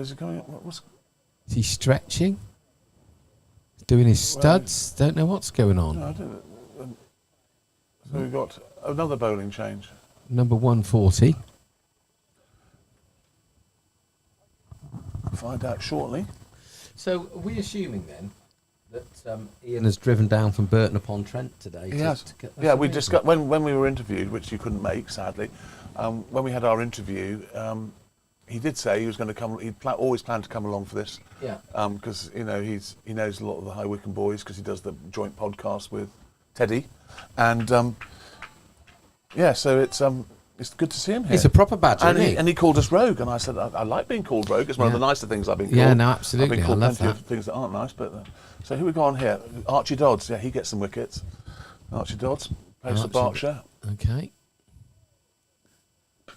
he going? What's
is he stretching? Doing his studs? Don't know what's going on.
no, I don't. So we've got another bowling change.
Number 140.
Find out shortly.
So are we assuming then that Ian has driven down from Burton upon Trent today?
Yes.
To get
Yeah, we discussed when we were interviewed, which you couldn't make, sadly. When we had our interview, he did say he was going to come. He'd always planned to come along for this.
Yeah.
Because he knows a lot of the High Wycombe boys because he does the joint podcast with Teddy, and so it's good to see him here.
He's a proper badger,
and
isn't he?
and he called us rogue, and I said I like being called rogue. It's one of the nicer things I've been called.
Yeah, no, absolutely.
I've been called
I love
plenty of
that.
things that aren't nice, but so who we got on here? Archie Dodds. Yeah, he gets some wickets. Archie Dodds plays for
Archie.
Berkshire.
Okay.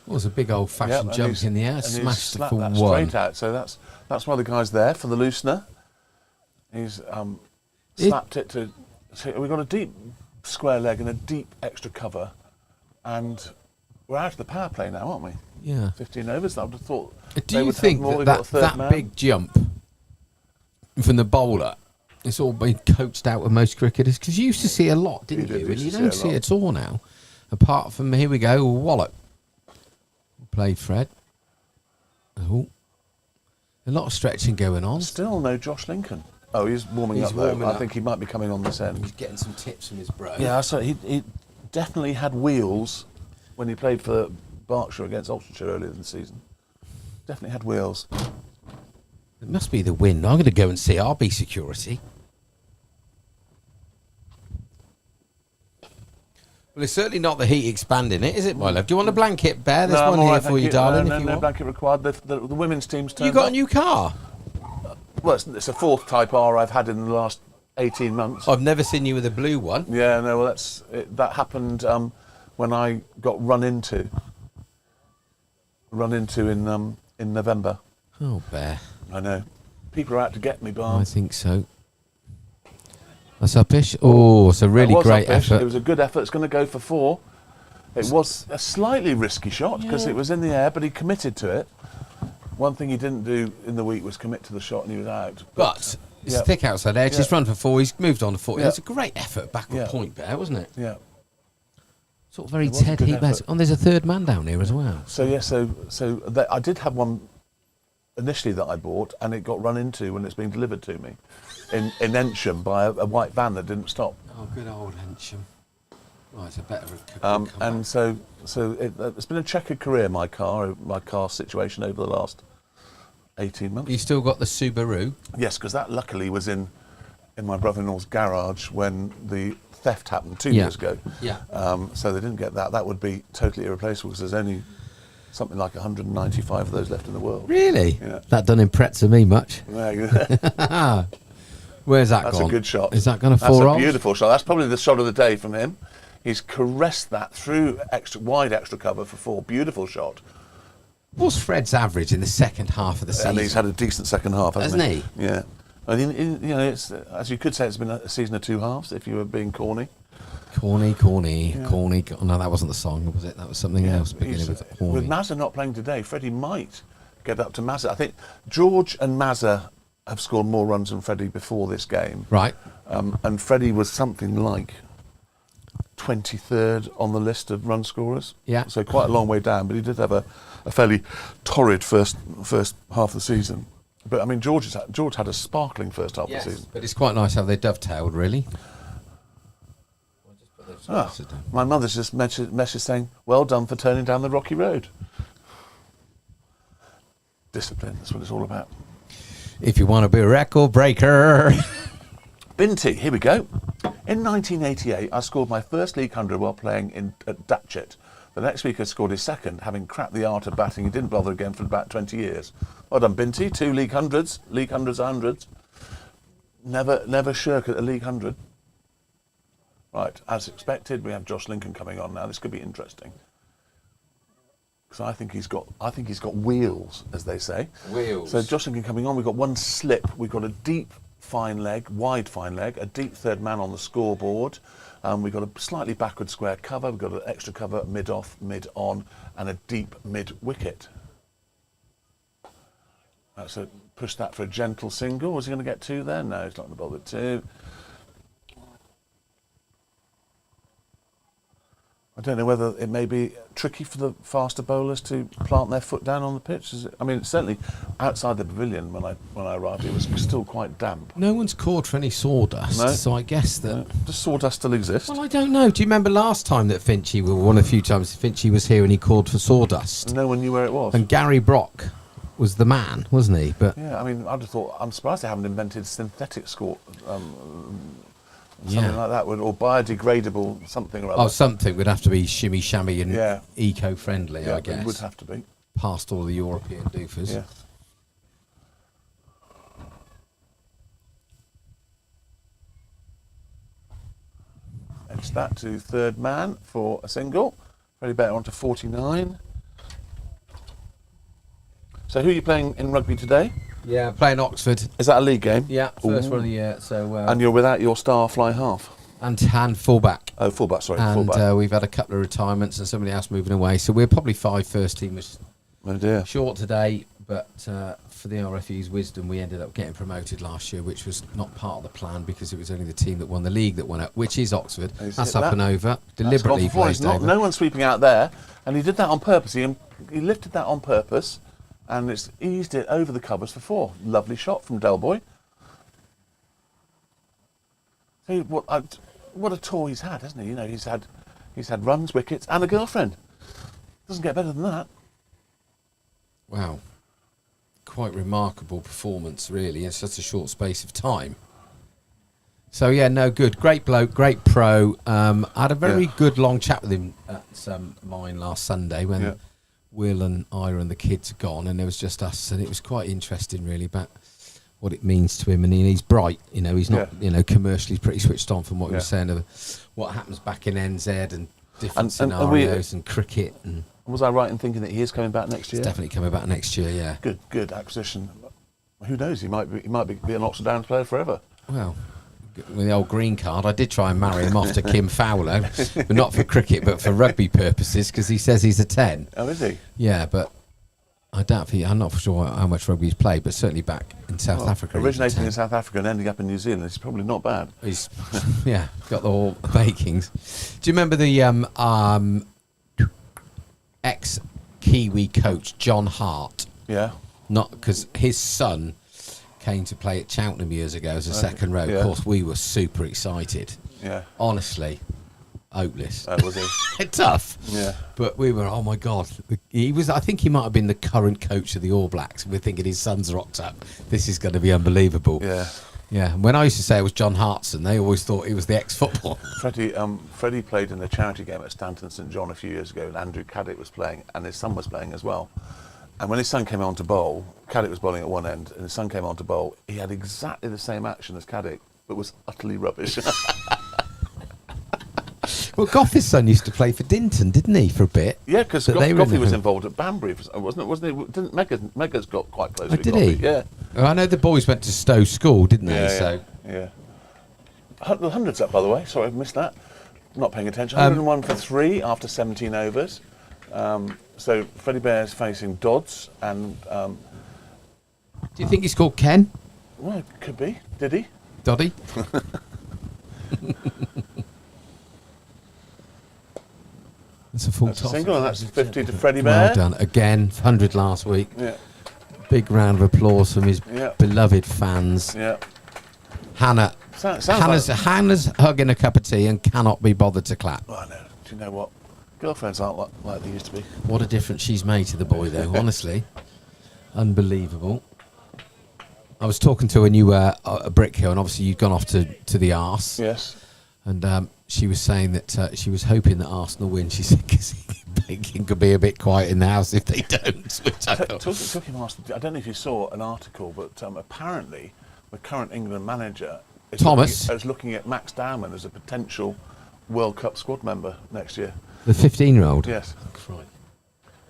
Well, it was a big old-fashioned
and
jump
he's-
in the air,
and he's
smashed it
slapped
for
that
one.
straight out. So that's one of the guys there for the loosener. He's slapped it to. So we've got a deep square leg and a deep extra cover, and we're out of the power play now, aren't we?
Yeah.
15 overs. I would have thought.
Do
they
you
would have
think
more. We've
that,
got a third
that
man.
big jump from the bowler, it's all been coached out with most cricketers? Because you used to see a lot, didn't
You did,
you?
we
And
used
you
to
don't
see
see
a
it at all now. Apart from, here we go, Wallop. Played Fred. Oh. A lot of stretching going on.
Still no Josh Lincoln. Oh, he's warming
He's
up though.
warming
I
up.
think he might be coming on this end.
He's getting some tips from his bro.
Yeah, so he definitely had wheels when he played for Berkshire against Oxfordshire earlier in the season. Definitely had wheels.
It must be the wind. I'm going to go and see RB Security. Well, it's certainly not the heat expanding it, is it, my love? Do you want a blanket, Bear? There's
I'm
one
all
here
right,
for
thank
you, darling,
No,
if you
no
want.
blanket required. The women's team's turned
You got
up.
a new car?
Well, it's a fourth Type R I've had in the last 18 months.
I've never seen you with a blue one.
Yeah, no, well, that happened when I got run into in November.
Oh, Bear.
I know. People are out to get me,
I
Barnes.
think so. That's uppish. Oh, it's a really
It was
great
uppish.
effort.
It was a good effort. It's going to go for 4. It was a slightly risky shot because it was in the air, but he committed to it. One thing he didn't do in the week was commit to the shot, and he was out.
But it's
yeah.
thick outside edge. He's
Yeah.
run for 4. He's moved on to 4.
Yeah.
It's a great effort back
Yeah.
at point, Bear, wasn't it?
Yeah.
Sort of very
It was a
Ted
good
Heat.
effort.
And there's a third man down here as well.
So I did have one initially that I bought, and it got run into when it's being delivered to me in Ensham by a white van that didn't stop.
Oh, good old Hensham. Right, it's a better
And so it's been a checkered career, my car situation over the last 18 months.
You still got the Subaru?
Yes, because that luckily was in my brother-in-law's garage when the theft happened 2
Yeah.
years ago.
Yeah.
So they didn't get that. That would be totally irreplaceable because there's only something like 195 of those left in the world.
Really?
Yeah.
That doesn't impress me much.
Yeah,
Where's that
that's
gone?
a good shot.
Is that going to
That's
fall
a
off?
beautiful shot. That's probably the shot of the day from him. He's caressed that through wide extra cover for 4. Beautiful shot.
What's Fred's average in the second half of the season?
And he's had a decent second half, hasn't
Hasn't he?
Yeah. I mean, you know, it's, as you could say, it's been a season of 2 halves if you were being corny.
Corny. No, that wasn't the song, was it? That was something else beginning with horny.
With Mazza not playing today, Freddie might get up to Mazza. I think George and Mazza have scored more runs than Freddie before this game.
Right.
And Freddie was something like 23rd on the list of run scorers.
Yeah.
So quite a long way down, but he did have a fairly torrid first half of the season. But I mean, George had a sparkling first half of the season.
But it's quite nice how they dovetailed, really.
Ah, my mother's just messaged saying, "Well done for turning down the rocky road." Discipline, that's what it's all about.
If you want to be a record breaker.
Binti, here we go. In 1988, I scored my first League 100 while playing at Datchet. The next week I scored his second, having cracked the art of batting. He didn't bother again for about 20 years. Well done, Binti. 2 League 100s. League 100s are 100s. Never shirk at a League 100. Right, as expected, we have Josh Lincoln coming on now. This could be interesting. Because I think he's got wheels, as they say.
Wheels.
So Josh Lincoln coming on. We've got one slip. We've got a deep fine leg, wide fine leg, a deep third man on the scoreboard. We've got a slightly backward square cover. We've got an extra cover mid off, mid on, and a deep mid wicket. So push that for a gentle single. Was he going to get 2 there? No, he's not going to bother with 2. I don't know whether it may be tricky for the faster bowlers to plant their foot down on the pitch. I mean, certainly outside the pavilion when I arrived, it was still quite damp.
No one's called for any sawdust,
No.
so I guess that...
Does sawdust still exist?
Well, I don't know. Do you remember last time that Finchy, one of the few times Finchy was here and he called for sawdust?
No one knew where it was.
And Gary Brock was the man, wasn't he? But
Yeah, I mean, I'd have thought, I'm surprised they haven't invented synthetic something
Yeah.
like that, or biodegradable something or other.
oh, something would have to be shimmy shammy and
Yeah.
eco-friendly,
Yeah,
I guess.
it would have to be.
Past all the European doofers.
Yeah. Edge that to third man for a single. Freddie better on to 49. So who are you playing in rugby today?
Yeah, playing Oxford.
Is that a league game?
Yeah, first
Ooh.
one of the year. So
And you're without your star fly half.
and fullback.
Oh, fullback, sorry,
And
fullback.
we've had a couple of retirements and somebody else moving away. So we're probably 5 first teamers
Oh dear.
short today. But for the RFU's wisdom, we ended up getting promoted last year, which was not part of the plan because it was only the team that won the league that won it, which is Oxford.
Is
That's
it
up
that?
and over.
That's
Deliberately
gone for four.
placed
It's not,
over.
no one's sweeping out there, and he did that on purpose. He lifted that on purpose, and it's eased it over the covers for 4. Lovely shot from Del Boy. See what a tour he's had, hasn't he? You know, he's had runs, wickets, and a girlfriend. Doesn't get better than that.
Wow. Quite remarkable performance, really, in such a short space of time. So, yeah, no, good. Great bloke, great pro. I had a very good long chat with him at mine last Sunday when Will and Ira and the kids had gone, and there was just us, and it was quite interesting, really, about what it means to him. And he's bright, you know, he's not, you know, commercially pretty switched on from what he was saying of what happens back in NZ and different scenarios and cricket. And
was I right in thinking that he is coming back next year?
He's definitely coming back next year, yeah.
Good acquisition. Who knows? He might be an Oxford Downs player forever.
Well, with the old green card, I did try and marry him off to Kim Fowler, but not for cricket, but for rugby purposes, because he says he's a 10.
Oh, is he?
Yeah, but I doubt if I'm not sure how much rugby he's played, but certainly back in South Africa.
Originating in South Africa and ending up in New Zealand, it's probably not bad.
He's, got the whole makings. Do you remember the ex-Kiwi coach, John Hart?
Yeah.
Not because his son came to play at Cheltenham years ago as a second row.
Yeah.
Of course, we were super excited.
Yeah.
Honestly, hopeless.
Was he?
Tough.
Yeah.
But we were, oh my God. He was, I think he might have been the current coach of the All Blacks. We're thinking his son's rocked up. This is going to be unbelievable.
Yeah.
Yeah. When I used to say it was John Hartson, they always thought he was the ex-football.
Freddie played in the charity game at Stanton St John a few years ago, and Andrew Caddick was playing, and his son was playing as well. And when his son came on to bowl, Caddick was bowling at one end, and his son came on to bowl. He had exactly the same action as Caddick, but was utterly rubbish.
Well, Goffey's son used to play for Dinton, didn't he, for a bit?
Yeah, because
But they were
Goffey
in the-
was involved at Banbury, wasn't he? Didn't Megas got quite close
Oh,
to
did
Goffey?
he?
Yeah.
Well, I know the boys went to Stowe School, didn't they?
Yeah,
So
yeah. The hundreds up, by the way. Sorry, I missed that. Not paying attention. 101 for 3 after 17 overs. So Freddie Bear's facing Dodds, and
do you think he's called Ken?
well, it could be. Did he?
Doddy? That's a full
That's a
toss.
single, and that's 50 to Freddie
Well
Bear.
done. Again, 100 last week.
Yeah,
Big round of applause from his
Yeah.
beloved fans.
yeah.
Hannah.
Sounds
Hannah's hugging a cup of tea and cannot be bothered to clap.
Well, no. Do you know what? Girlfriends aren't like they used to be.
What a difference she's made to the boy, though, honestly. Unbelievable. I was talking to her when you were at Brick Hill, and obviously you'd gone off to the arse.
Yes.
And she was saying that she was hoping that Arsenal win. She said, because he could be a bit quiet in the house if they don't. Which I thought,
Talking of Arsenal, I don't know if you saw an article, but apparently the current England manager is looking at Max Dowman as a potential World Cup squad member next year.
the 15-year-old.
Yes.
Right.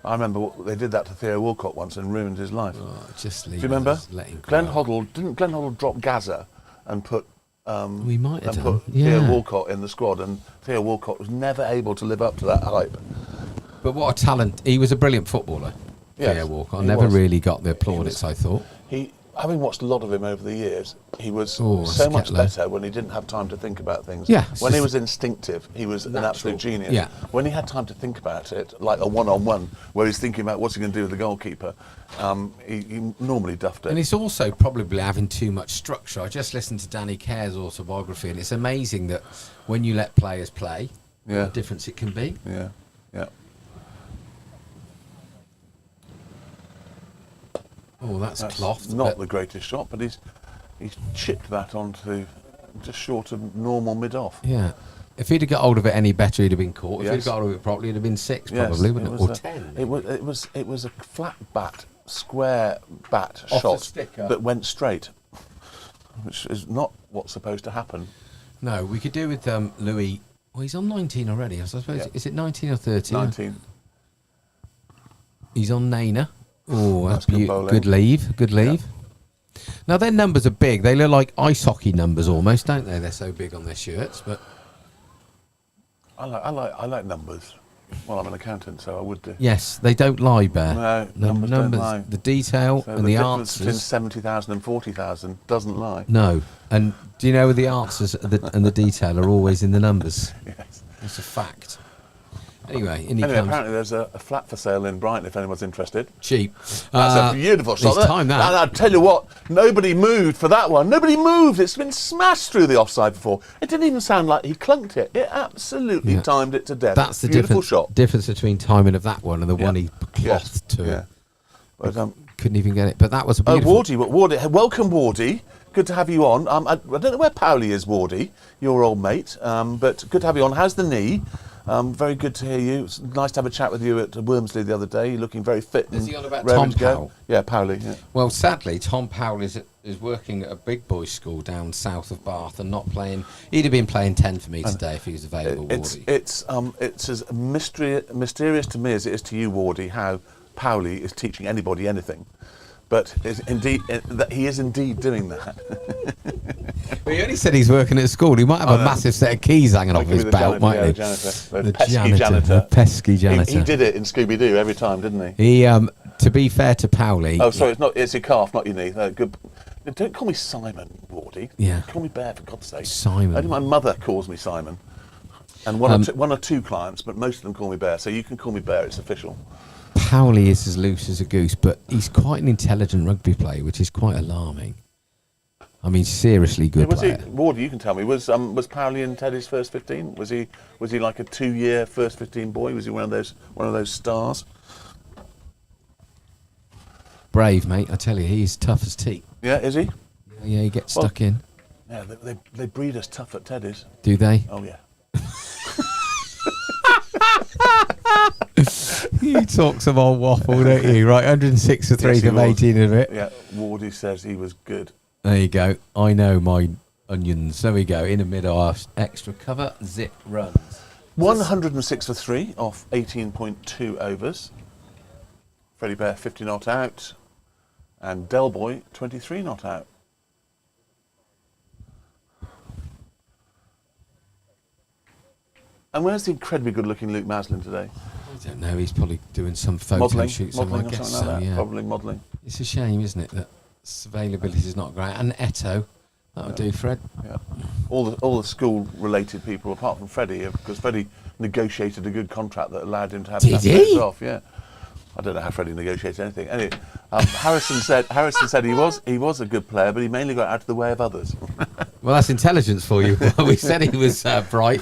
I remember they did that to Theo Walcott once and ruined his life.
Oh, just leave
Do you remember?
us, let him
Glenn
grow.
Hoddle, didn't Glenn Hoddle drop Gaza and put
We might have
and
done.
put
Yeah.
Theo Walcott in the squad, and Theo Walcott was never able to live up to that hype.
But what a talent. He was a brilliant footballer.
Yes,
Theo Walcott.
he
Never
was.
really got the plaudits, I thought.
Having watched a lot of him over the years, he was
Oh,
so much
Sketler.
better when he didn't have time to think about things.
Yeah,
When he
just
was instinctive, he was an absolute genius.
Yeah.
When he had time to think about it, like a one-on-one, where he's thinking about what's he going to do with the goalkeeper, he normally duffed it.
And it's also probably having too much structure. I just listened to Danny Care's autobiography, and it's amazing that when you let players play, what
Yeah.
a difference it can be.
Yeah, yeah.
Oh, that's
That's
cloth.
not
but
the greatest shot, but he's chipped that onto just short of normal mid-off.
Yeah. If he'd have got hold of it any better, he'd have been caught. If he'd
Yes.
have got hold of it properly, he'd have been 6
Yes,
probably, wouldn't it?
was
Or
a-
10.
It was a flat bat, square bat
Off the
shot
sticker.
that went straight, which is not what's supposed to happen.
No, we could do with Louis. Well, he's on 19 already, I suppose.
Yeah.
Is it 19 or 13?
19.
He's on Naina. Oh, that's
That's good bowling.
good leave. Good leave. Now, their numbers are big. They look like ice hockey numbers almost, don't they? They're so big on their shirts. But
I like numbers. Well, I'm an accountant, so I would do.
yes, they don't lie, Bear.
No,
The
numbers don't lie.
the detail
So
and the
difference between
answers.
70,000 and 40,000 doesn't lie.
No. And do you know the answers and the detail are always in the numbers?
Yes.
It's a fact. Anyway, in he
Anyway,
comes.
apparently there's a flat for sale in Brighton if anyone's interested.
Cheap.
That's a beautiful shot.
It's time that.
And I tell you what, nobody moved for that one. Nobody moved. It's been smashed through the offside before. It didn't even sound like he clunked it. It absolutely timed it to death.
That's the
beautiful shot.
difference between timing of that one and the one he
Yes.
clothed to.
Yeah. But,
Couldn't even get it. But that was a beautiful...
Wardy, welcome, Wardy. Good to have you on. I don't know where Powley is, Wardy, your old mate, but good to have you on. How's the knee? Very good to hear you. It's nice to have a chat with you at Wormsley the other day. You're looking very fit.
Is he on about
raring
Tom
to go.
Powell?
Yeah, Powley. Yeah.
Well, sadly, Tom Powell is working at a big boys' school down south of Bath and not playing. He'd have been playing 10 for me today if he was available, Wardy.
It's as mysterious to me as it is to you, Wardy, how Powley is teaching anybody anything. But he is indeed doing that.
Well, he only said he's working at school. He might have a massive set of keys hanging off his belt, mightn't he?
The pesky janitor.
The pesky janitor.
He did it in Scooby-Doo every time, didn't he?
He, to be fair to Powley...
Oh, sorry, it's your calf, not your knee. Good. Don't call me Simon, Wardy.
Yeah.
Call me Bear, for God's sake.
Simon.
Only my mother calls me Simon. And one or two clients, but most of them call me Bear. So you can call me Bear, it's official.
Powley is as loose as a goose, but he's quite an intelligent rugby player, which is quite alarming. I mean, seriously good player.
Wardy, you can tell me. Was Powley in Teddy's first 15? Was he like a 2-year first 15 boy? Was he one of those stars?
Brave, mate. I tell you, he's tough as teak.
Yeah, is he?
Yeah, he gets stuck in.
Yeah, they breed us tough at Teddy's.
Do they?
Oh yeah.
You talk some old waffle, don't you? Right, 106 for 3 from 18 of it.
Yeah, Wardy says he was good.
There you go. I know my onions. There we go. In the middle, extra cover, zip runs.
106 for 3 off 18.2 overs. Freddie Bear 50 not out. And Del Boy 23 not out. And where's the incredibly good-looking Luke Maslin today?
I don't know. He's probably doing some photo shoots.
Modelling
I
or
guess
something like
so,
that.
yeah.
Probably modelling.
It's a shame, isn't it, that availability is not great. And Eto, that'll do, Fred.
Yeah. All the school-related people, apart from Freddie, because Freddie negotiated a good contract that allowed him to have
Did he?
off. Yeah. I don't know how Freddie negotiated anything. Anyway, Harrison said he was a good player, but he mainly got out of the way of others.
Well, that's intelligence for you. We said he was bright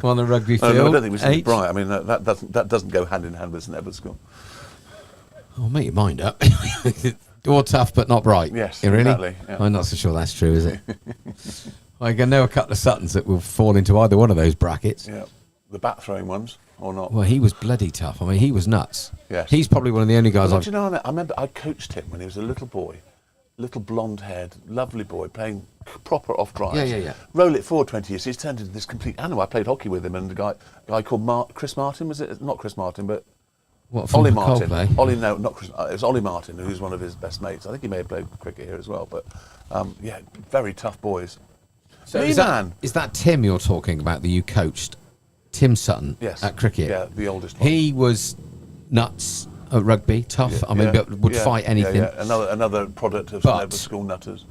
on the rugby field.
No, I don't think we said he was bright. I mean, that doesn't go hand in hand with St Edward's School.
Oh, make your mind up. You're tough, but not bright.
Yes,
really?
exactly. Yeah.
I'm not so sure that's true, is it? I know a couple of Suttons that will fall into either one of those brackets.
Yeah, the bat throwing ones or not.
Well, he was bloody tough. I mean, he was nuts.
Yes.
He's probably one of the only guys
Do
I've...
you know, I remember I coached him when he was a little boy, little blonde-haired, lovely boy, playing proper off-drives.
Yeah.
Roll it forward 20 years, he's turned into this complete animal. I played hockey with him, and a guy called Chris Martin, was it? Not Chris Martin, but
What, from
Ollie Martin.
Coldplay?
Ollie, no, not Chris. It was Ollie Martin, who's one of his best mates. I think he may have played cricket here as well, but yeah, very tough boys.
So
Lee
is
Man.
that Tim you're talking about that you coached? Tim Sutton at cricket?
Yeah, the oldest one.
He was nuts at rugby, tough. But would fight anything.
Yeah. Another product of St Edward's School nutters.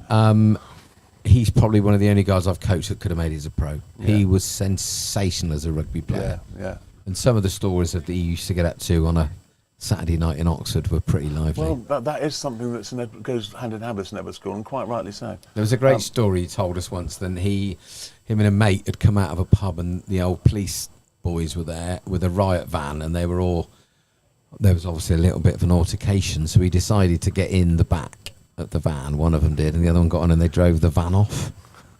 He's probably one of the only guys I've coached that could have made it as a pro.
Yeah.
He was sensational as a rugby player.
Yeah.
And some of the stories that he used to get up to on a Saturday night in Oxford were pretty lively.
Well, that is something that goes hand in hand with St Edward's School, and quite rightly so.
There was a great story he told us once. Then him and a mate had come out of a pub, and the old police boys were there with a riot van, and there was obviously a little bit of an altercation, so he decided to get in the back of the van. One of them did, and the other one got on, and they drove the van off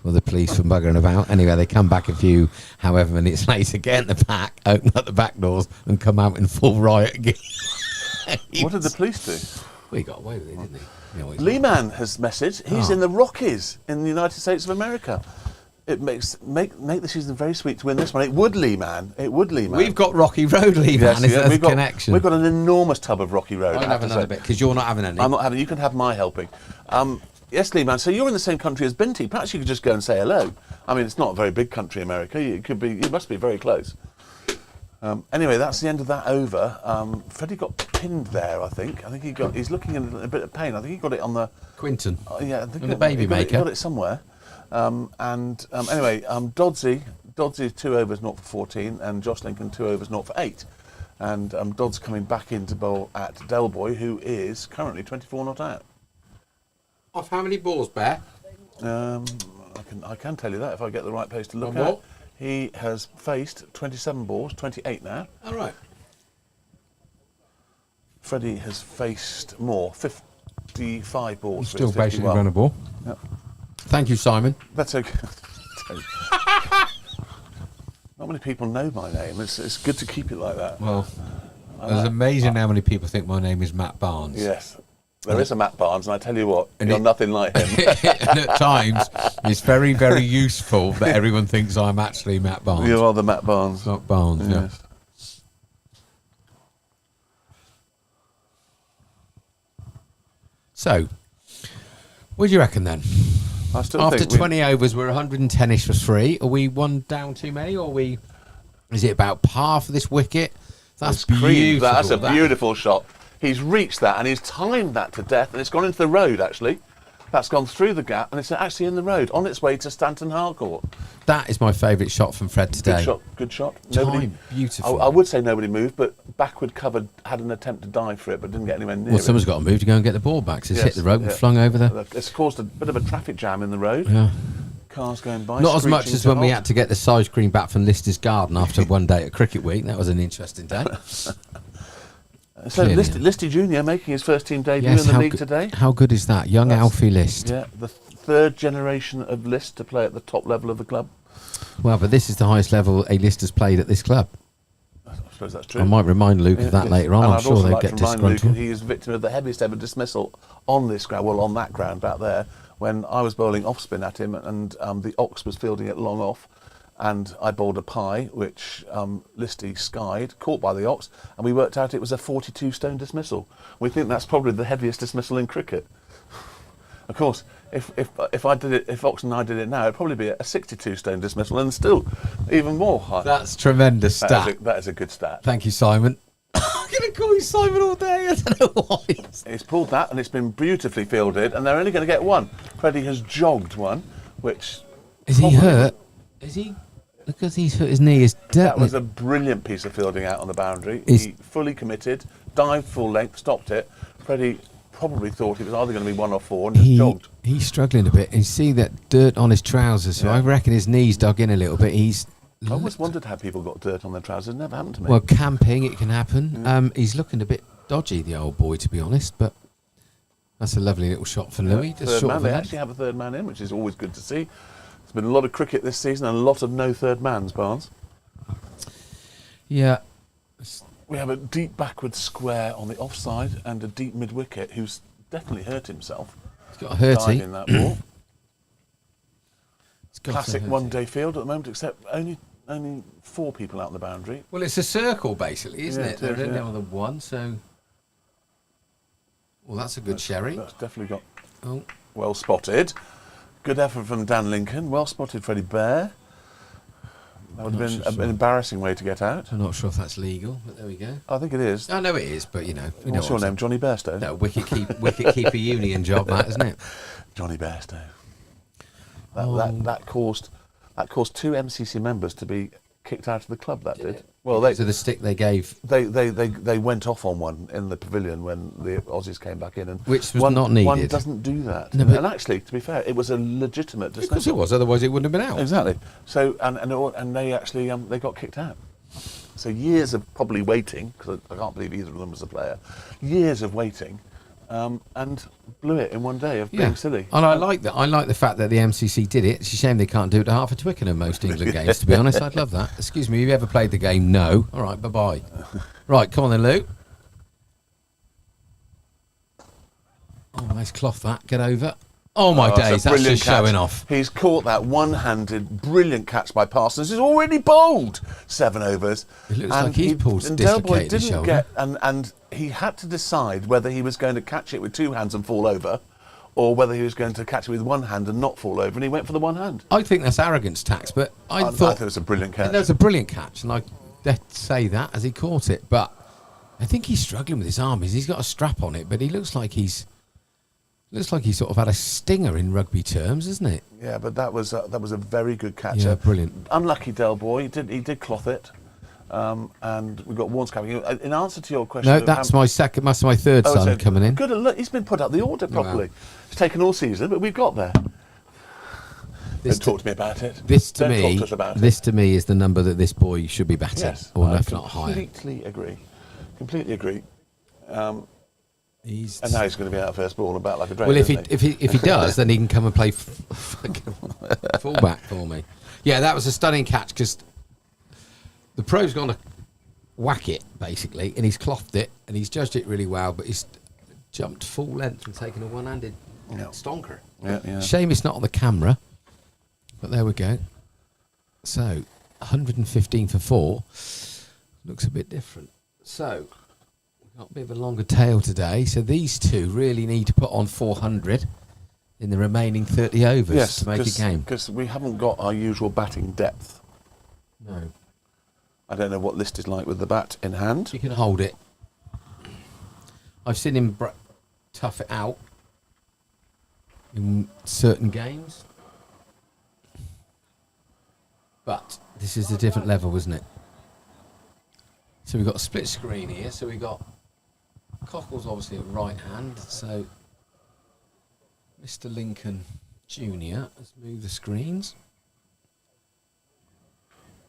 with the police from buggering about. Anyway, they come back a few however minutes later, get in the back, open up the back doors, and come out in full riot again.
What did the police do?
Well, he got away with it, didn't he?
Lee Man has messaged. He's in the Rockies in the United States of America. It make the season very sweet to win this one. It would, Lee Man. It would, Lee Man.
We've got Rocky Road, Lee Man. Is that a connection?
We've got an enormous tub of Rocky Road.
I'll have another bit, because you're not having any.
I'm not having. You can have my helping. Yes, Lee Man. So you're in the same country as Binti. Perhaps you could just go and say hello. I mean, it's not a very big country, America. It could be. It must be very close. Anyway, that's the end of that over. Freddie got pinned there, I think. He's looking in a bit of pain. I think he got it on the...
Quinton.
Yeah, I think
the baby maker.
He got it somewhere. Anyway, Dodds is 2 overs, 0 for 14, and Josh Lincoln 2 overs, 0 for 8. And Dodds coming back into bowl at Delboy, who is currently 24 not out.
Off how many balls, Bear?
I can tell you that if I get the right place to look
One
at.
more?
He has faced 27 balls, 28 now.
All right.
Freddie has faced more, 55 balls. for
Still
his
basically
51.
run a ball.
Yep.
Thank you, Simon.
That's okay. Not many people know my name. It's good to keep it like that.
Well, it's amazing how many people think my name is Matt Barnes.
Yes. There is a Matt Barnes, and I tell you what,
And
you're
it-
nothing like him.
And at times, it's very, very useful that everyone thinks I'm actually Matt Barnes.
You are the Matt Barnes.
Not Barnes, yeah.
Yes.
So, what do you reckon then?
I still
After
think we-
20 overs, we're 110-ish for 3. Are we one down too many, or is it about par for this wicket? That's
It's cream.
beautiful.
That's a
that.
beautiful shot. He's reached that and he's timed that to death, and it's gone into the road, actually. That's gone through the gap, and it's actually in the road, on its way to Stanton Harcourt.
That is my favourite shot from Fred today.
Good shot, good shot.
Time, beautiful.
I would say nobody moved, but backward covered had an attempt to dive for it, but didn't get anywhere near
Well,
it.
someone's got to move to go and get the ball back. So it's hit
Yes,
the rope and
yeah.
flung over there.
It's caused a bit of a traffic jam in the road.
Yeah.
Cars going by.
Not as much
screeching
as
to
when we
halt.
had to get the side screen back from Lister's Garden after one day at Cricket Week. That was an interesting day.
So
Clearly.
Listy Junior making his first team debut
Yes,
in the
how
league
go-
today.
How good is that? Young
That's-
Alfie List.
Yeah, the third generation of List to play at the top level of the club.
Well, but this is the highest level a List has played at this club.
I suppose that's true.
I might remind Luke of that
Yes.
later on.
And
I'm
I'd
sure
also
they'll
like
get
to remind Luke
disgruntled.
he is victim of the heaviest ever dismissal on this ground, well, on that ground back there, when I was bowling off spin at him and the Ox was fielding it long off, and I bowled a pie, which Listy skied, caught by the Ox, and we worked out it was a 42-stone dismissal. We think that's probably the heaviest dismissal in cricket. Of course, if I did it, if Ox and I did it now, it'd probably be a 62-stone dismissal, and still even more high.
That's tremendous stat.
That is a good stat.
Thank you, Simon. I'm going to call you Simon all day. I don't know why.
It's pulled that, and it's been beautifully fielded, and they're only going to get one. Freddie has jogged one, which
Is he
probably-
hurt? Is he? Look at he's hurt his knee. Is
That was a brilliant piece of fielding out on the boundary.
Is-
He fully committed, dived full length, stopped it. Freddie probably thought it was either going to be 1 or 4 and just jogged.
He's struggling a bit. You see that dirt on his trousers, so
Yeah.
I reckon his knees dug in a little bit. He's
I always wondered how people got dirt on their trousers. It never happened to me.
well, camping, it can happen. He's looking a bit dodgy, the old boy, to be honest, but that's a lovely little shot for Louis. Just
third
short
man.
of
They
a
actually have a third man in, which is always good to see. There's been a lot of cricket this season and a lot of no third mans, Barnes.
Yeah.
We have a deep backward square on the offside and a deep mid wicket who's definitely hurt himself
He's got a hurty.
diving that ball.
He's got a
Classic
hurty.
one-day field at the moment, except only 4 people out on the boundary.
Well, it's a circle, basically, isn't
Yeah,
it?
it
There
is,
are only
yeah.
other one, so... Well, that's a good sherry.
That's definitely got
Oh,
well spotted. Good effort from Dan Lincoln. Well spotted, Freddie Bear. That would have
I'm not
been
so
an embarrassing way to get out.
I'm not sure if that's legal, but there we go.
I think it is.
I know it is, but, you know... we know
What's your
what I'm
name? Johnny Bairstow?
saying. No, wicket-keeper union job, that, isn't it?
Johnny Bairstow.
Oh.
That caused 2 MCC members to be kicked out of the club. That did.
it?
Well,
So the stick they gave...
they went off on one in the pavilion when the Aussies came back in, and
Which was
one,
not needed.
One doesn't do that.
No, but-
and actually, to be fair, it was a legitimate
Of course
dismissal.
it was, otherwise it wouldn't have been out.
Exactly. So and they actually they got kicked out. So years of probably waiting, because I can't believe either of them was a player. Years of waiting, and blew it in one day of being silly.
And I like that. I like the fact that the MCC did it. It's a shame they can't do it to half a Twickenham most England games, to be honest. I'd love that. Excuse me, have you ever played the game? No. All right, bye-bye. Right, come on then, Luke. Oh, nice cloth that. Get over. Oh, my
That's a
days. That's
brilliant
just
catch.
showing off.
He's caught that one-handed, brilliant catch by Parsons. He's already bowled 7 overs.
It looks like he's pulled
and Del Boy
dislocated his
didn't
shoulder.
get, and he had to decide whether he was going to catch it with 2 hands and fall over, or whether he was going to catch it with 1 hand and not fall over, and he went for the 1 hand.
I think that's arrogance tax, but I
I
thought
thought it was a brilliant catch.
that was a brilliant catch, and I dare say that as he caught it. But I think he's struggling with his arm. He's got a strap on it, but he looks like he's Looks like he sort of had a stinger in rugby terms, isn't it?
Yeah, but that was a very good catch.
Yeah, brilliant.
Unlucky Del Boy. He did cloth it, and we've got Warnes coming in. In answer to your question,
No, that's my second. That's my third son
so
coming in.
Good. Look, he's been put up the order properly. It's taken all season, but we've got there. Don't talk to me about it.
This to
Don't
me,
talk to us about
this to me is the number that this boy should be batting,
Yes,
or
I
if not higher.
completely agree. Completely agree.
He's
And now he's going to be out first ball and bat like a dragon.
well,
isn't he?
if he does, then he can come and play fullback for me. Yeah, that was a stunning catch because the pro's gone to whack it basically, and he's clothed it and he's judged it really well, but he's jumped full length and taken a one-handed stonker.
Yeah.
Shame it's not on the camera, but there we go. So 115 for 4 looks a bit different. So we've got a bit of a longer tail today. So these two really need to put on 400 in the remaining 30 overs to make a game.
Because we haven't got our usual batting depth.
No,
I don't know what List is like with the bat in hand.
you can hold it. I've seen him tough it out in certain games, but this is a different level, isn't it? So we've got a split screen here. So we've got Cockles obviously at right hand. So Mr. Lincoln Jr. has moved the screens.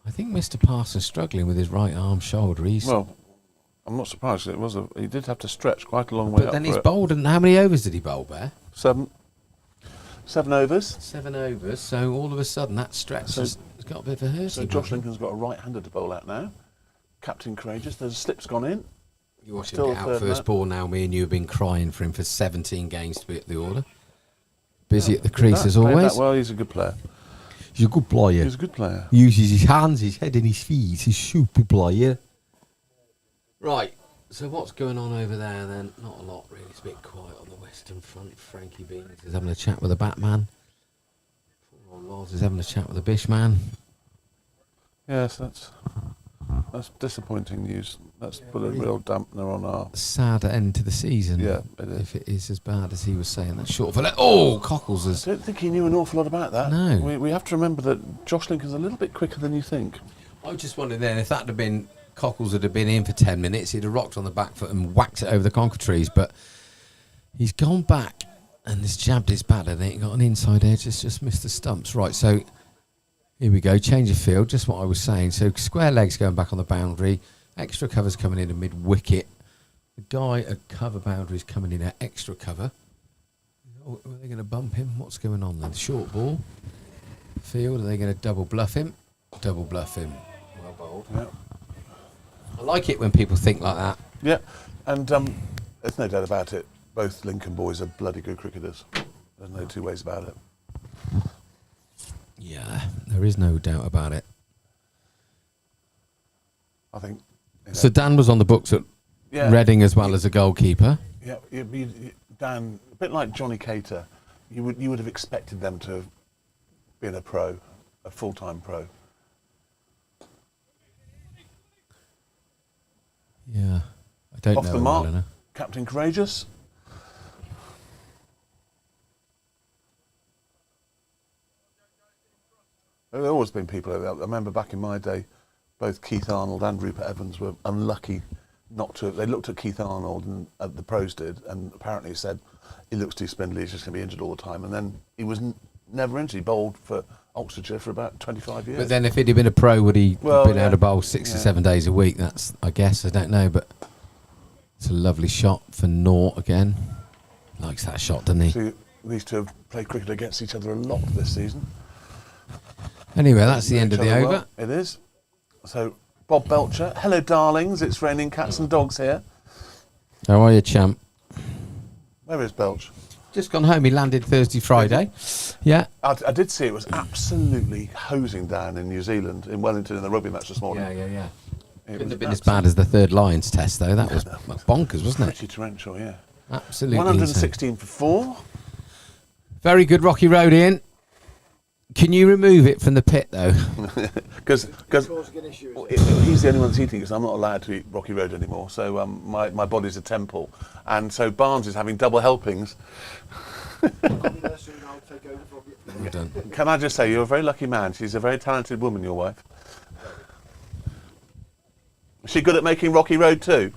I think Mr. Parsons struggling with his right arm shoulder.
Well, I'm not surprised. He did have to stretch quite a long way
but
up
then
for
he's
it.
bowled. And how many overs did he bowl there?
7 overs.
7 overs. So all of a sudden that stretch
So-
has got a bit of a hurty.
So Josh Lincoln's got a right-hander to bowl out now. Captain Courageous. There's a slip's gone in.
You watch him
still
get out
third
first
man.
ball now. Me and you have been crying for him for 17 games to be at the order. Busy at the
Did
crease
that,
as
played
always.
that well, he's a good player.
He's a good player.
He's a good player.
Uses his hands, his head and his feet. He's a super player. Right, so what's going on over there then? Not a lot really. It's a bit quiet on the western front. Frankie Beans is having a chat with the Batman. Poor old Loz is having a chat with the Bishman.
Yes, that's disappointing news. That's put a real dampener on our...
Sad end to the season.
Yeah, it is.
If it is as bad as he was saying. That's short for Oh, Cockles
I
is...
don't think he knew an awful lot about that.
No.
We have to remember that Josh Lincoln's a little bit quicker than you think.
I was just wondering then if that had been... Cockles would have been in for 10 minutes, he'd have rocked on the back foot and whacked it over the conker trees, but he's gone back and has jabbed his bat and it got an inside edge. It's just missed the stumps. Right, so here we go. Change of field, just what I was saying. So square legs going back on the boundary. Extra covers coming in at mid-wicket. The guy at cover boundary is coming in at extra cover. Oh, are they going to bump him? What's going on then? Short ball. Field, are they going to double bluff him? Double bluff him. Well bowled.
Yeah.
I like it when people think like that.
Yeah, and there's no doubt about it. Both Lincoln boys are bloody good cricketers. There's no two ways about it.
Yeah, there is no doubt about it.
I think.
So Dan was on the books at
Yeah.
Reading as well as a goalkeeper.
Yeah, Dan, a bit like Johnny Cater, you would have expected them to have been a pro, a full-time pro.
Yeah, I don't
Off
know
the
him
mark,
well enough.
Captain Courageous. There have always been people. I remember back in my day, both Keith Arnold and Rupert Evans were unlucky not to. They looked at Keith Arnold and the pros did, and apparently said he looks too spindly. He's just going to be injured all the time. And then he was never injured. He bowled for Oxfordshire for about 25 years.
But then if he'd have been a pro, would he
Well,
been
yeah.
able to bowl 6 or
Yeah.
7 days a week? That's, I guess, I don't know, but it's a lovely shot for Nort again. Likes that shot, doesn't he?
See, these two have played cricket against each other a lot this season.
Anyway, that's the end of
Each
the
other
over.
well. It is. So, Bob Belcher. Hello, darlings. It's raining cats and dogs here.
How are you, champ?
Where is Belch?
Just gone home. He landed Thursday, Friday. Yeah.
I did see it was absolutely hosing down in New Zealand, in Wellington, in the rugby match this morning.
yeah.
It
Couldn't
was
have been as bad as the third Lions test, though. That was bonkers, wasn't it?
pretty torrential, yeah.
Absolutely.
116 for 4.
Very good Rocky Road in. Can you remove it from the pit though?
Because he's the only one that's eating, because I'm not allowed to eat Rocky Road anymore. So my body's a temple, and so Barnes is having double helpings.
Well done.
Can I just say, you're a very lucky man. She's a very talented woman, your wife. Is she good at making Rocky Road too?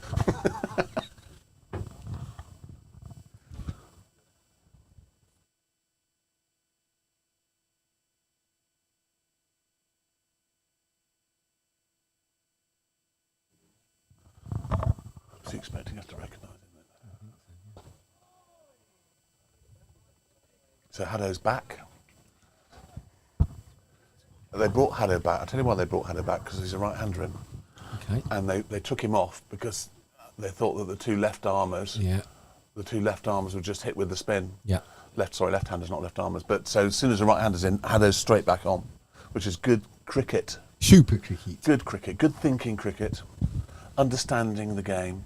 Was he expecting us to recognise him? So Haddo's back. They brought Haddo back. I'll tell you why they brought Haddo back, because he's a right-hander in.
Okay.
And they took him off because they thought that the two left armers were just hit with the spin.
Yeah.
Left-handers, not left armers. But so as soon as the right-hander's in, Haddo's straight back on, which is good cricket.
Super cricket.
Good cricket, good thinking cricket, understanding the game.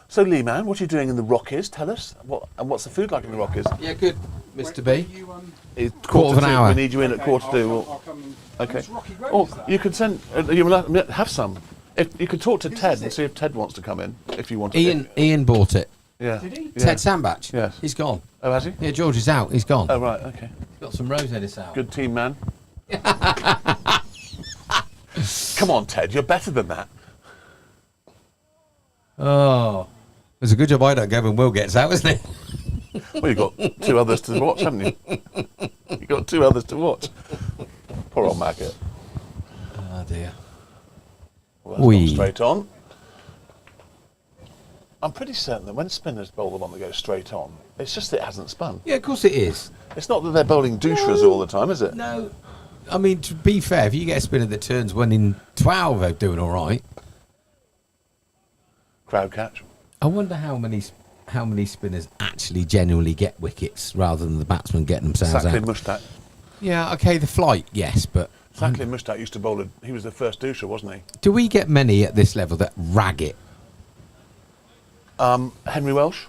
So Lee man, what are you doing in the Rockies? Tell us. What's the food like in the Rockies?
Yeah, good, Mr. B.
You,
It's
Quarter of an hour.
We need you in at quarter to.
I'll come and,
Okay.
It's Rocky Road,
Or
is that?
you could send. You will have some. If you could talk to Ted and see if Ted wants to come in. If you want to.
Ian bought it.
Yeah.
Did he?
Yeah.
Ted Sandbach.
Yes.
He's gone.
Oh, has he?
Yeah, George is out. He's gone.
Oh, right. Okay.
Got some rose edits out.
Good team, man. Come on, Ted. You're better than that.
Oh. It's a good job I don't go when Will gets out, isn't it?
Well, you've got two others to watch, haven't you? You've got two others to watch. Poor old maggot.
Oh, dear.
Well, that's
Wee.
gone straight on. I'm pretty certain that when spinners bowl the one that goes straight on, it's just that it hasn't spun.
Yeah, of course it is.
It's not that they're bowling douchers all the time, is it?
No. I mean, to be fair, if you get a spinner that turns 1 in 12, they're doing all right.
Crowd catch.
I wonder how many spinners actually genuinely get wickets rather than the batsmen getting themselves
Sackley
out.
Mushtaq.
Yeah, okay, the flight, yes, but
Sackley Mushtaq used to bowl he was the first doucher, wasn't he?
do we get many at this level that rag it?
Henry Welsh.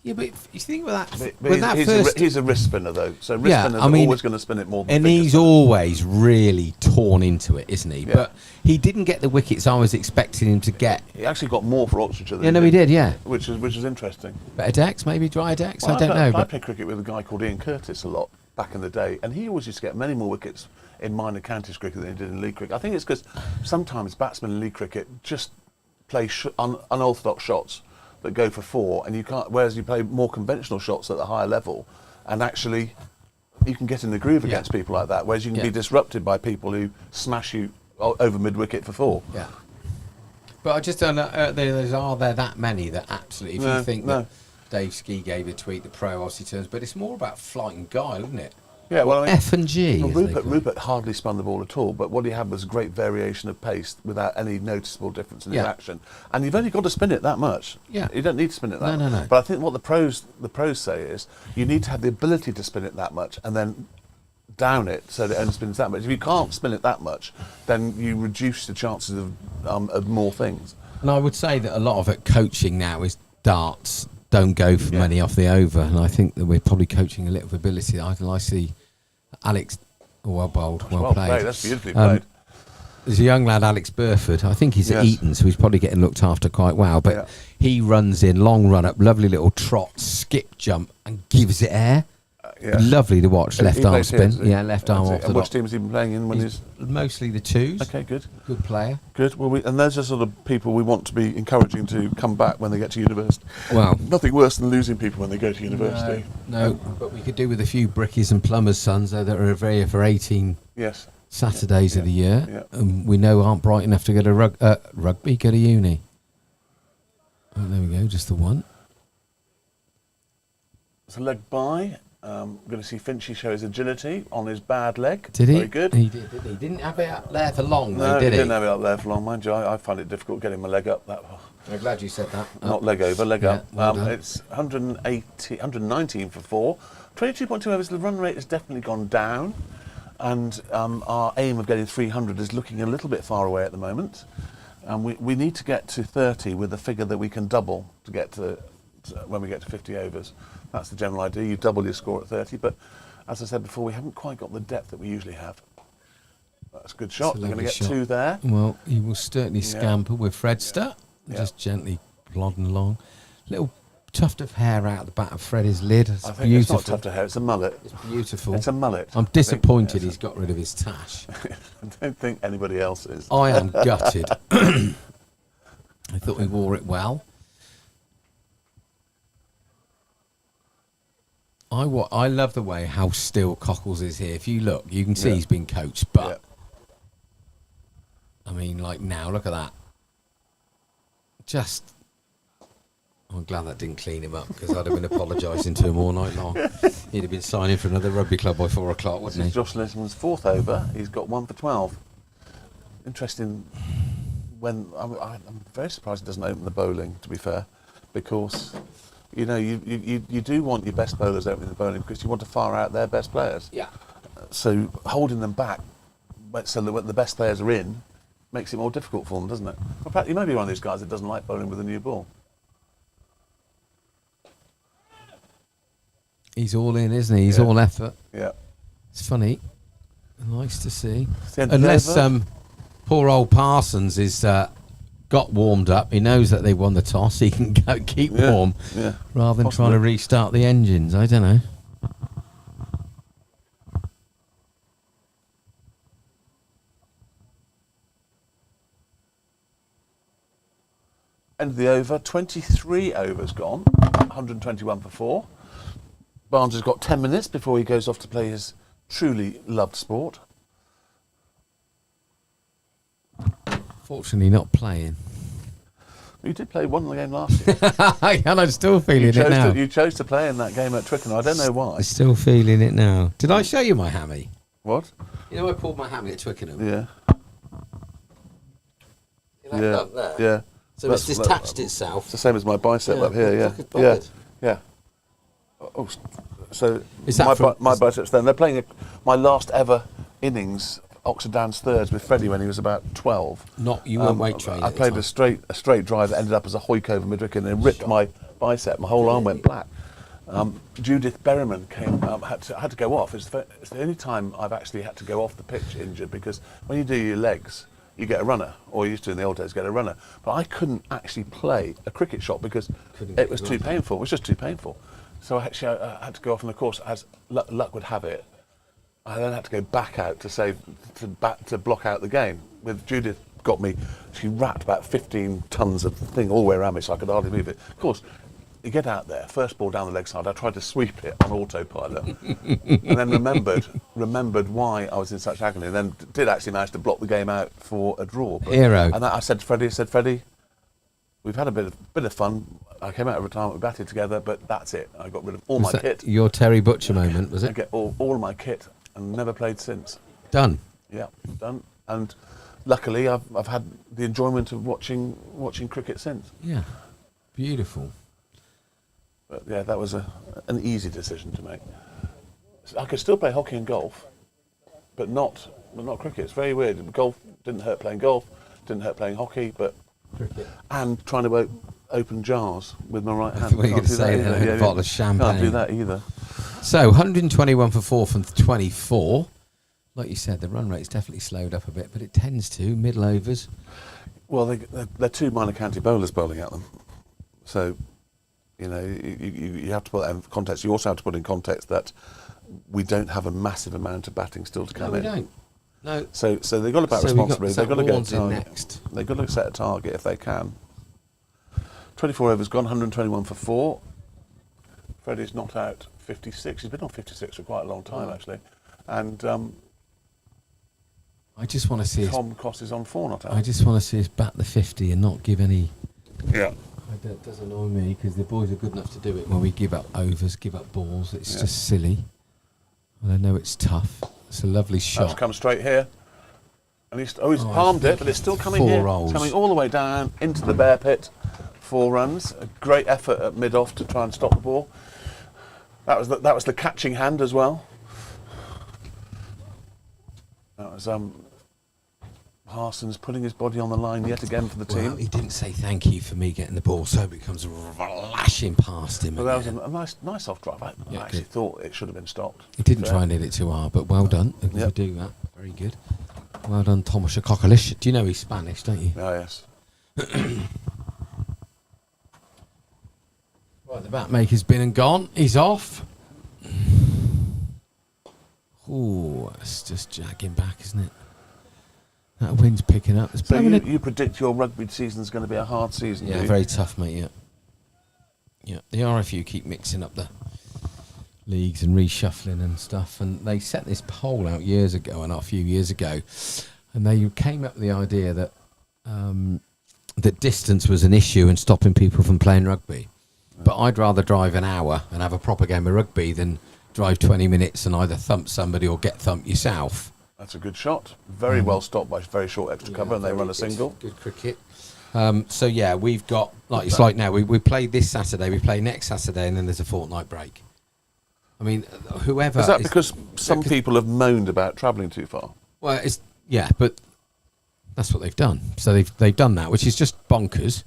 Yeah, but if you think about that,
But
when that
he's,
first,
he's a wrist spinner, though. So wrist
Yeah,
spinners
I
are
mean,
always going to spin it more than
and
finger
he's
spinners.
always really torn into it, isn't he?
Yeah.
But he didn't get the wickets I was expecting him to get.
He actually got more for Oxfordshire than
Yeah, no, he did. Yeah,
Which is interesting.
better decks, maybe dry decks.
Well,
I don't know.
I
But
played cricket with a guy called Ian Curtis a lot back in the day, and he always used to get many more wickets in minor counties cricket than he did in league cricket. I think it's because sometimes batsmen in league cricket just play unorthodox shots that go for 4, and you can't. Whereas you play more conventional shots at the higher level, and actually you can get in the groove against people like that. Whereas you can be disrupted by people who smash you over mid wicket for 4.
yeah. But I just don't know. Are there that many that absolutely? If
No,
you think
no.
that Dave Ski gave a tweet, the pro obviously turns, but it's more about flight and guile, isn't it?
Yeah, well, I mean,
F and G.
well,
as they call it.
Rupert hardly spun the ball at all, but what he had was great variation of pace without any noticeable difference in his
Yeah.
action. And you've only got to spin it that much.
Yeah.
You don't need to spin it that
No,
much.
no, no.
But I think what the pros say is you need to have the ability to spin it that much and then down it so that it only spins that much. If you can't spin it that much, then you reduce the chances of more things.
And I would say that a lot of it coaching now is darts don't go for money off the over, and I think that we're probably coaching a little of ability. I see Alex, well bowled, well played.
That's beautifully played.
There's a young lad, Alex Burford. I think he's at
Yes.
Eton, so he's probably getting looked after quite well. But
Yeah.
he runs in, long run up, lovely little trot, skip jump, and gives it air.
Yeah.
Lovely to watch.
He
Left arm
plays here,
spin.
does he?
Yeah, left arm
That's it.
off the
And which
top.
team has he been playing in when he's...
Mostly the twos.
Okay, good.
Good player.
Good. Well, and those are sort of people we want to be encouraging to come back when they get to university.
Well,
Nothing worse than losing people when they go to university.
no, but we could do with a few brickies and plumbers' sons though, that are available for 18
Yes.
Saturdays of the year.
Yeah.
We know aren't bright enough to go to rugby, go to uni. Oh, there we go, just the one.
It's a leg by. We're going to see Finchy show his agility on his bad leg.
Did he?
Very good.
He did, didn't he? Didn't have it up there for long,
No,
though, did he?
didn't have it up there for long, mind you. I find it difficult getting my leg up.
I'm glad you said that.
Not leg over, leg
Yeah,
up.
well done.
It's 119 for 4. 22.2 overs. The run rate has definitely gone down, and our aim of getting 300 is looking a little bit far away at the moment. And we need to get to 30 with a figure that we can double to get to when we get to 50 overs. That's the general idea. You double your score at 30, but as I said before, we haven't quite got the depth that we usually have. That's a good shot.
a
We're going to
lovely
get
shot.
2 there.
Well, he will certainly scamper with Fredster,
Yeah.
just gently plodding along. Little tuft of hair out the back of Freddie's lid. It's
I think
beautiful.
it's not tough to hair. It's a mullet.
It's beautiful.
It's a mullet.
I'm
I think.
disappointed
Yeah,
he's got rid of his tash.
I don't think anybody else is.
I am gutted. I thought he wore it well. I love the way how still Cockles is here. If you look, you can see
Yeah.
he's been coached. But,
Yeah.
I mean, like now, look at that. I'm glad that didn't clean him up because I'd have been apologising to him all night long. He'd have been signing for another rugby club by 4 o'clock,
This
wouldn't
is
he?
Josh Lisman's 4th over. He's got 1 for 12. Interesting. When I'm very surprised he doesn't open the bowling, to be fair, because you know you do want your best bowlers opening the bowling because you want to fire out their best players.
Yeah.
So holding them back so that when the best players are in makes it more difficult for them, doesn't it? In fact, you may be one of these guys that doesn't like bowling with a new ball.
He's all in, isn't he? He's
Yeah.
all effort.
Yeah.
It's funny. Nice to see.
the end of the
Unless
over.
poor old Parsons is got warmed up, he knows that they won the toss. He can go keep
Yeah,
warm
yeah,
rather than
possibly.
trying to restart the engines. I don't know.
End of the over. 23 overs gone. 121 for 4. Barnes has got 10 minutes before he goes off to play his truly loved sport.
Fortunately, not playing.
You did play one of the game last year.
And I'm still feeling it now.
You chose to play in that game at Twickenham. I don't know why.
I'm still feeling it now. Did I show you my hammy?
What?
You know, I pulled my hammy at Twickenham.
Yeah.
See that
Yeah.
lump there?
Yeah.
So it's
That's-
detached
It's
itself.
the same as my bicep up here. Yeah.
look, it's
Yeah.
bothered.
Yeah. Oh, so
Is that
my biceps then? They're playing my last ever innings, Oxford Downs thirds with Freddie when he was about 12.
You weren't weight training.
I
at the
played
time.
a straight drive that ended up as a hoik over mid-wicket and it ripped my bicep. My whole arm went black. Judith Berryman had to go off. It's the only time I've actually had to go off the pitch injured because when you do your legs, you get a runner, or you used to in the old days get a runner. But I couldn't actually play a cricket shot because it was too painful. It was just too painful. So I had to go off, and of course, as luck would have it, I then had to go back out to block out the game. With Judith got me, she wrapped about 15 tons of thing all the way around me, so I could hardly move it. Of course, you get out there, first ball down the leg side. I tried to sweep it on autopilot, and then remembered why I was in such agony. And then did actually manage to block the game out for a draw.
Hero.
And I said to Freddie, we've had a bit of fun. I came out of retirement, we batted together, but that's it. I got rid of all my
Was that
kit.
your Terry Butcher moment, was
I
it?
get all of my kit and never played since.
Done.
Yeah, done. And luckily, I've had the enjoyment of watching cricket since.
Yeah. Beautiful.
But yeah, that was an easy decision to make. I could still play hockey and golf, but not cricket. It's very weird. Golf didn't hurt playing golf, didn't hurt playing hockey, but
Cricket.
and trying to open jars with my right hand.
thought you were
Can't
gonna
do
say
that
that,
either.
a bottle of
Can't do
champagne.
that either.
So 121 for 4 from 24. Like you said, the run rate's definitely slowed up a bit, but it tends to. Middle overs.
Well, they're two minor county bowlers bowling at them, so you know you have to put that in context. You also have to put in context that we don't have a massive amount of batting still to
No,
come
we
in.
don't. No.
So they've got to bat
So we've got
responsibly.
Zach
They've got to get a
Warnes in
target.
next.
They've got to set a target if they can. 24 overs gone, 121 for 4. Freddie's not out 56. He's been on 56 for quite a long time actually, and
I just want to see us.
Tom Cost is on 4 not out.
I just want to see us bat the 50 and not give any.
Yeah.
That does annoy me because the boys are good enough to do it when we give up overs, give up balls. It's
Yeah.
just silly. And I know it's tough. It's a lovely
That's
shot.
come straight here. And he's
Oh,
palmed
I
it, but it's still coming
4
here.
rolls.
It's coming all the way down into the bear pit. 4 runs. A great effort at mid-off to try and stop the ball. That was the catching hand as well. That was Parsons putting his body on the line yet again for the team.
Well, he didn't say thank you for me getting the ball, so it comes flashing past him.
Well, that was
again.
a nice off drive. I
Yeah,
actually
good.
thought it should have been stopped.
He didn't
Fair.
try and hit it too hard, but well done. If you
Yep.
do that, very good. Well done, Tomas Kokolish. Do you know he's Spanish, don't you?
Oh, yes.
Right, the bat maker's been and gone. He's off. Oh, it's just jagging back, isn't it? That wind's picking up. It's
So
blowing it.
you predict your rugby season's going to be a hard season, do
Yeah,
you?
very tough, mate. Yeah, yeah. The RFU keep mixing up the leagues and reshuffling and stuff, and they set this poll out years ago, and not a few years ago, and they came up with the idea that that distance was an issue in stopping people from playing rugby. But I'd rather drive an hour and have a proper game of rugby than drive 20 minutes and either thump somebody or get thumped yourself.
That's a good shot. Very well stopped by very short extra cover, and they run a single.
Good cricket. So yeah, we've got it's like now we play this Saturday, we play next Saturday, and then there's a fortnight break. I mean, whoever
Is that because some people have moaned about travelling too far?
Well, it's but that's what they've done. So they've done that, which is just bonkers.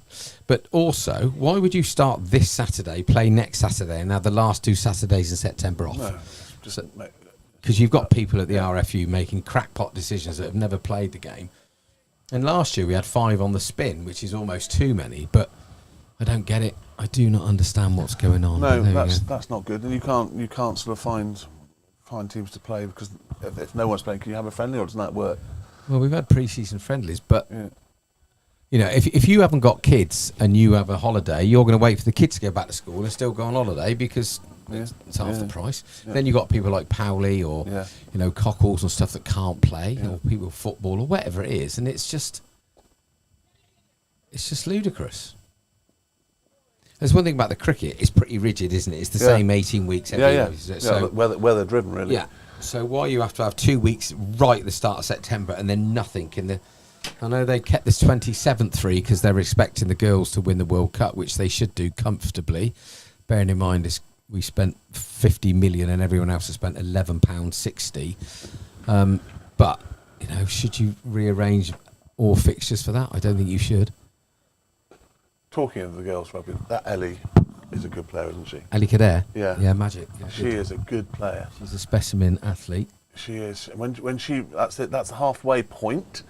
But also, why would you start this Saturday, play next Saturday, and have the last 2 Saturdays in September off?
No, just
Because you've got people at the RFU making crackpot decisions that have never played the game. And last year we had 5 on the spin, which is almost too many. But I don't get it. I do not understand what's going on.
no,
But there we go.
that's not good. And you can't sort of find teams to play because if no one's playing, can you have a friendly or doesn't that work?
Well, we've had pre-season friendlies, but
Yeah.
you know, if you haven't got kids and you have a holiday, you're going to wait for the kids to go back to school and still go on holiday because it's half the price.
Yeah.
Then you've got people like Powley or
Yeah.
you know, Cockles and stuff that can't play, or people football or whatever it is, and it's just ludicrous. There's one thing about the cricket; it's pretty rigid, isn't it? It's the
Yeah.
same 18 weeks every
Yeah.
year.
So weather driven, really.
Yeah. So why you have to have 2 weeks right at the start of September and then nothing in the... I know they kept this 27th free because they're expecting the girls to win the World Cup, which they should do comfortably. Bearing in mind we spent 50 million and everyone else has spent £11.60. But, you know, should you rearrange all fixtures for that? I don't think you should.
Talking of the girls' rugby, that Ellie is a good player, isn't she?
Ali Kader?
Yeah.
Yeah, magic. Yeah,
She
good.
is a good player.
She's a specimen athlete.
She is. When she that's it. That's the halfway point.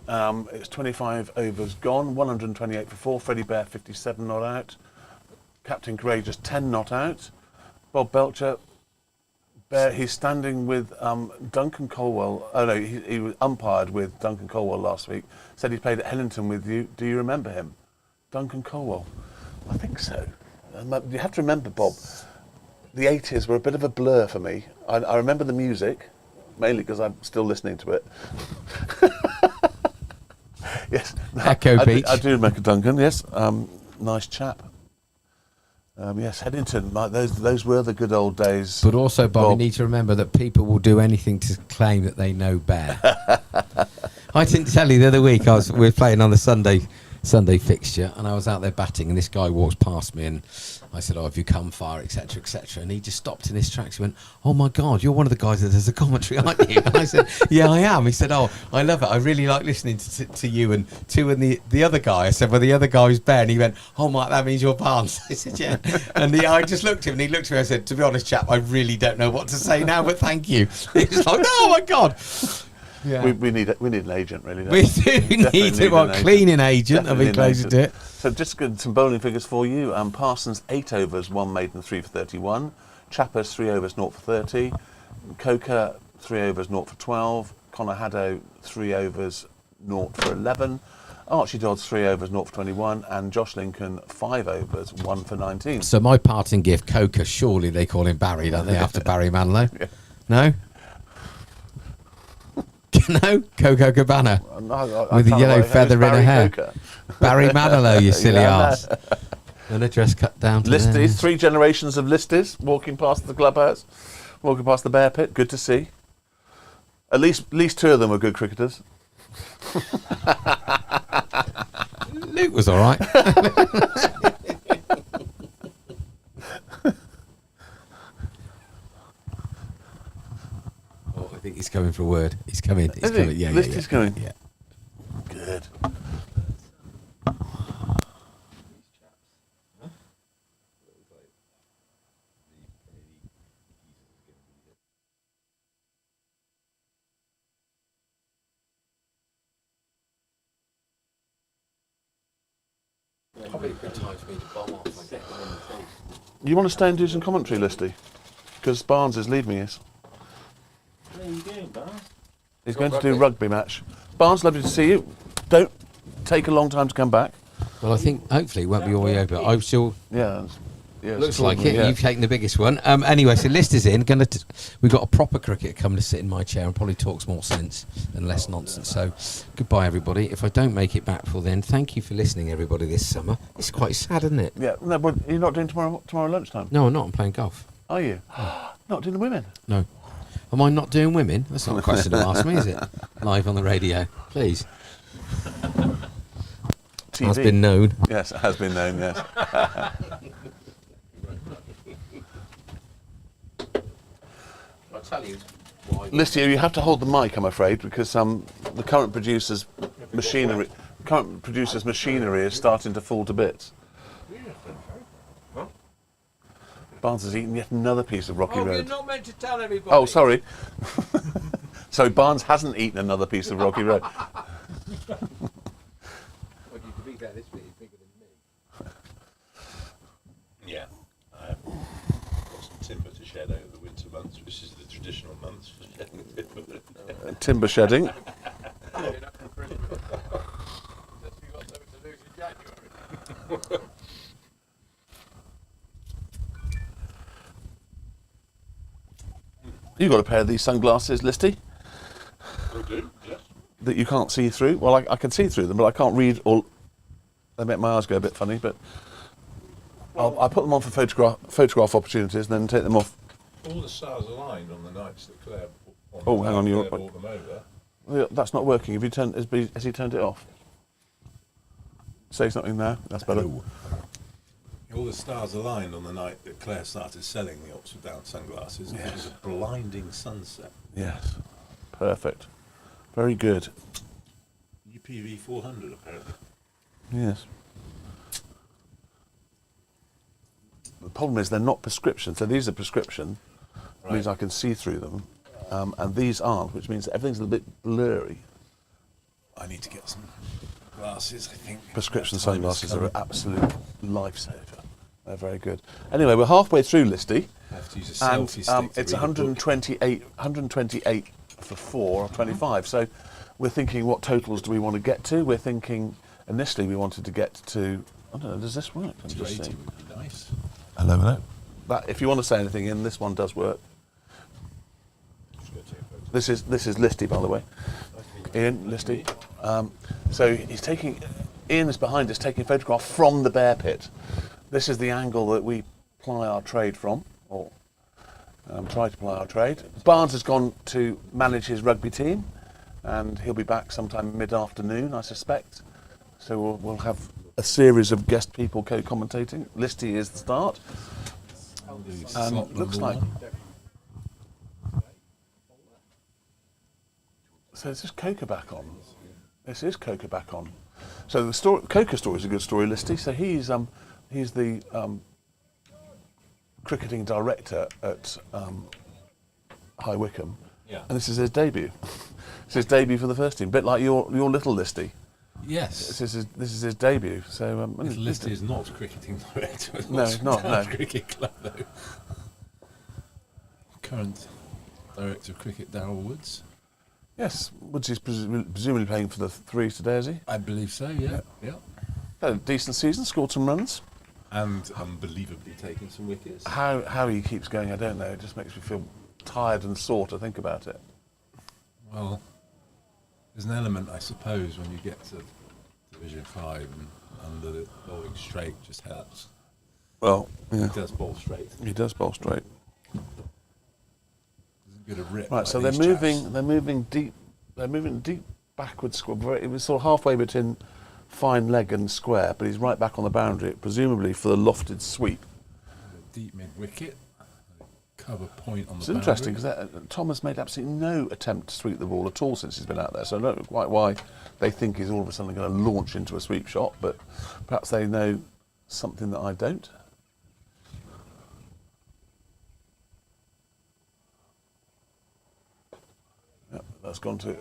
It's 25 overs gone. 128 for 4. Freddie Bear 57 not out. Captain Courageous 10 not out. Bob Belcher. Bear. He's standing with Duncan Colwell. Oh no, he was umpired with Duncan Colwell last week. Said he played at Hellington with you. Do you remember him? Duncan Colwell. I think so. You have to remember, Bob. The 80s were a bit of a blur for me. I remember the music, mainly because I'm still listening to it. Yes.
Echo Beach.
I do remember Duncan, yes. Nice chap. Yes, Headington. Those were the good old days.
But also, Bob, you need to remember that people will do anything to claim that they know Bear. I didn't tell you the other week, we were playing on the Sunday fixture, and I was out there batting, and this guy walks past me, and I said, "Oh, have you come far, etc., etc." And he just stopped in his tracks. He went, "Oh my God, you're one of the guys that does the commentary, aren't you?" And I said, "Yeah, I am." He said, "Oh, I love it. I really like listening to you and the other guy." I said, "Well, the other guy was Bear," and he went, "Oh, Mike, that means you're Barnes." I said, "Yeah." And I just looked at him, and he looked at me. I said, "To be honest, chap, I really don't know what to say now, but thank you." He was like, "Oh my God." Yeah.
We need an agent, really. Don't
We do
Definitely
need
an
a cleaning agent. I'll
Definitely
be
an
closer
agent.
to it.
So just some bowling figures for you. Parsons 8 overs, 1 maiden, 3 for 31. Chappers 3 overs, 0 for 30. Coker 3 overs, 0 for 12. Connor Haddo 3 overs, 0 for 11. Archie Dodds 3 overs, 0 for 21. And Josh Lincoln 5 overs, 1 for 19.
So my parting gift, Coker, surely they call him Barry, don't they, after Barry Manilow?
Yeah.
No? No? Coco Cabana. With a yellow feather in her hair.
Coker.
Barry Manilow, you silly
Yeah, I know.
arse. And a dress cut down to there.
Listies, 3 generations of Listies walking past the clubhouse, walking past the bear pit. Good to see. At least 2 of them were good cricketers.
Luke was all right. Oh, I think he's coming for a word. He's coming. He's
Is he?
coming. Yeah,
Listy's coming.
Yeah.
good.
Probably a good time for me to bomb off.
You want to stay and do some commentary, Listy? Because Barnes is leaving us.
What are you doing, Barnes?
He's going to do a rugby match. Barnes, lovely to see you. Don't take a long time to come back.
Well, I think hopefully it won't be all the way over. I'm still.
Yeah.
Looks like it.
Yeah.
You've taken the biggest one. Anyway, so list is in. We've got a proper cricketer coming to sit in my chair and probably talks more sense and less nonsense. So goodbye, everybody. If I don't make it back before then, thank you for listening, everybody, this summer. It's quite sad, isn't it?
Yeah. No, but you're not doing tomorrow lunchtime,
No, I'm not. I'm playing golf.
are you? Not doing the women.
No. Am I not doing women? That's not a question to ask me, is it? Live on the radio. Please.
TV.
Has been known.
Yes, it has been known. Yes.
I'll tell you why.
Listia, you have to hold the mic, I'm afraid, because the current producer's machinery is starting to fall to bits. Barnes has eaten yet another piece of Rocky Road.
You're not meant to tell everybody.
Oh, sorry. So Barnes hasn't eaten another piece of Rocky Road.
Yeah, I have got some timber to shed over the winter months, which is the traditional months for shedding timber.
Timber shedding. You got a pair of these sunglasses, Listy,
I do, yes.
that you can't see through. Well, I can see through them, but I can't read all. They make my eyes go a bit funny, but I'll put them on for photograph opportunities and then take them off.
All the stars aligned on the nights that Claire
Oh, hang on,
Claire
you're-
brought them over.
Yeah, that's not working. Have you turned? Has he turned it off? Say something now. That's better.
Hello. All the stars aligned on the night that Claire started selling the Oxford Down sunglasses. It was a blinding sunset.
Yes. Perfect. Very good.
UPV 400 apparently.
Yes. The problem is they're not prescription. So these are prescription. Right. Means I can see through them, and these aren't, which means everything's a little bit blurry.
I need to get some glasses, I think.
Prescription
That time
sunglasses
has
are an
come.
absolute lifesaver. They're very good. Anyway, we're halfway through, Listy,
I have to use a
and
selfie stick to
it's
read a book.
128 for 4 or 25. So we're thinking, what totals do we want to get to? We're thinking initially we wanted to get to. I don't know. Does this work? I'm just
280
seeing.
would be nice.
Hello. That, if you want to say anything in, this one does work.
Just go take a photo.
This is Listy, by the way. Ian, Listy. So he's taking. Ian is behind us, taking a photograph from the bear pit. This is the angle that we ply our trade from, or try to ply our trade. Barnes has gone to manage his rugby team, and he'll be back sometime mid-afternoon, I suspect. So we'll have a series of guest people co-commentating. Listy is the start. And looks like. So is this Coca back on? This is Coca back on. So the story, Coca story is a good story, Listy. So he's the cricketing director at High Wycombe,
Yeah.
and this is his debut. It's his debut for the first team, bit like your little Listy.
Yes.
This is his debut. So
This list is not cricketing director. at
No,
Oxford
not,
Town
no.
Cricket Club, though. Current director of cricket, Darryl Woods.
Yes, Woods is presumably playing for the Threes today, is he?
I believe so. Yeah.
Had a decent season, scored some runs.
And unbelievably taking some wickets.
How he keeps going, I don't know. It just makes me feel tired and sore to think about it.
Well, there's an element, I suppose, when you get to Division 5 and under the bowling straight just helps.
Well, yeah,
He does bowl straight.
he does bowl straight.
Doesn't get a rip.
Right,
like
so
these
they're
chaps.
moving deep. They're moving deep backwards. It was sort of halfway between fine leg and square, but he's right back on the boundary, presumably for the lofted sweep.
Deep mid wicket. cover point on the
It's interesting because Tom has made absolutely no attempt to sweep the ball at all since he's been out there. So I don't know quite why they think he's all of a sudden going to launch into a sweep shot, but perhaps they know something that I don't. Yep, that's gone to...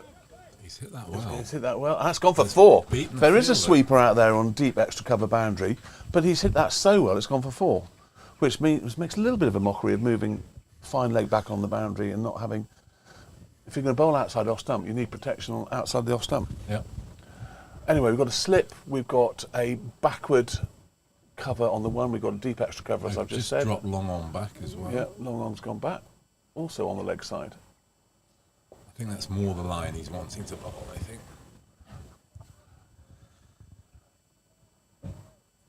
He's hit that well.
He's hit that well. And that's gone for 4.
beaten the
There is a
fielder.
sweeper out there on deep extra cover boundary, but he's hit that so well it's gone for 4, which makes a little bit of a mockery of moving fine leg back on the boundary and not having... If you're going to bowl outside off stump, you need protection on outside the off stump.
Yeah.
Anyway, we've got a slip, we've got a backward cover on the one, we've got a deep extra cover, as I've just said.
Dropped long on back as well.
Yeah, long arm's gone back, also on the leg side.
I think that's more the line he's wanting to bowl, I think.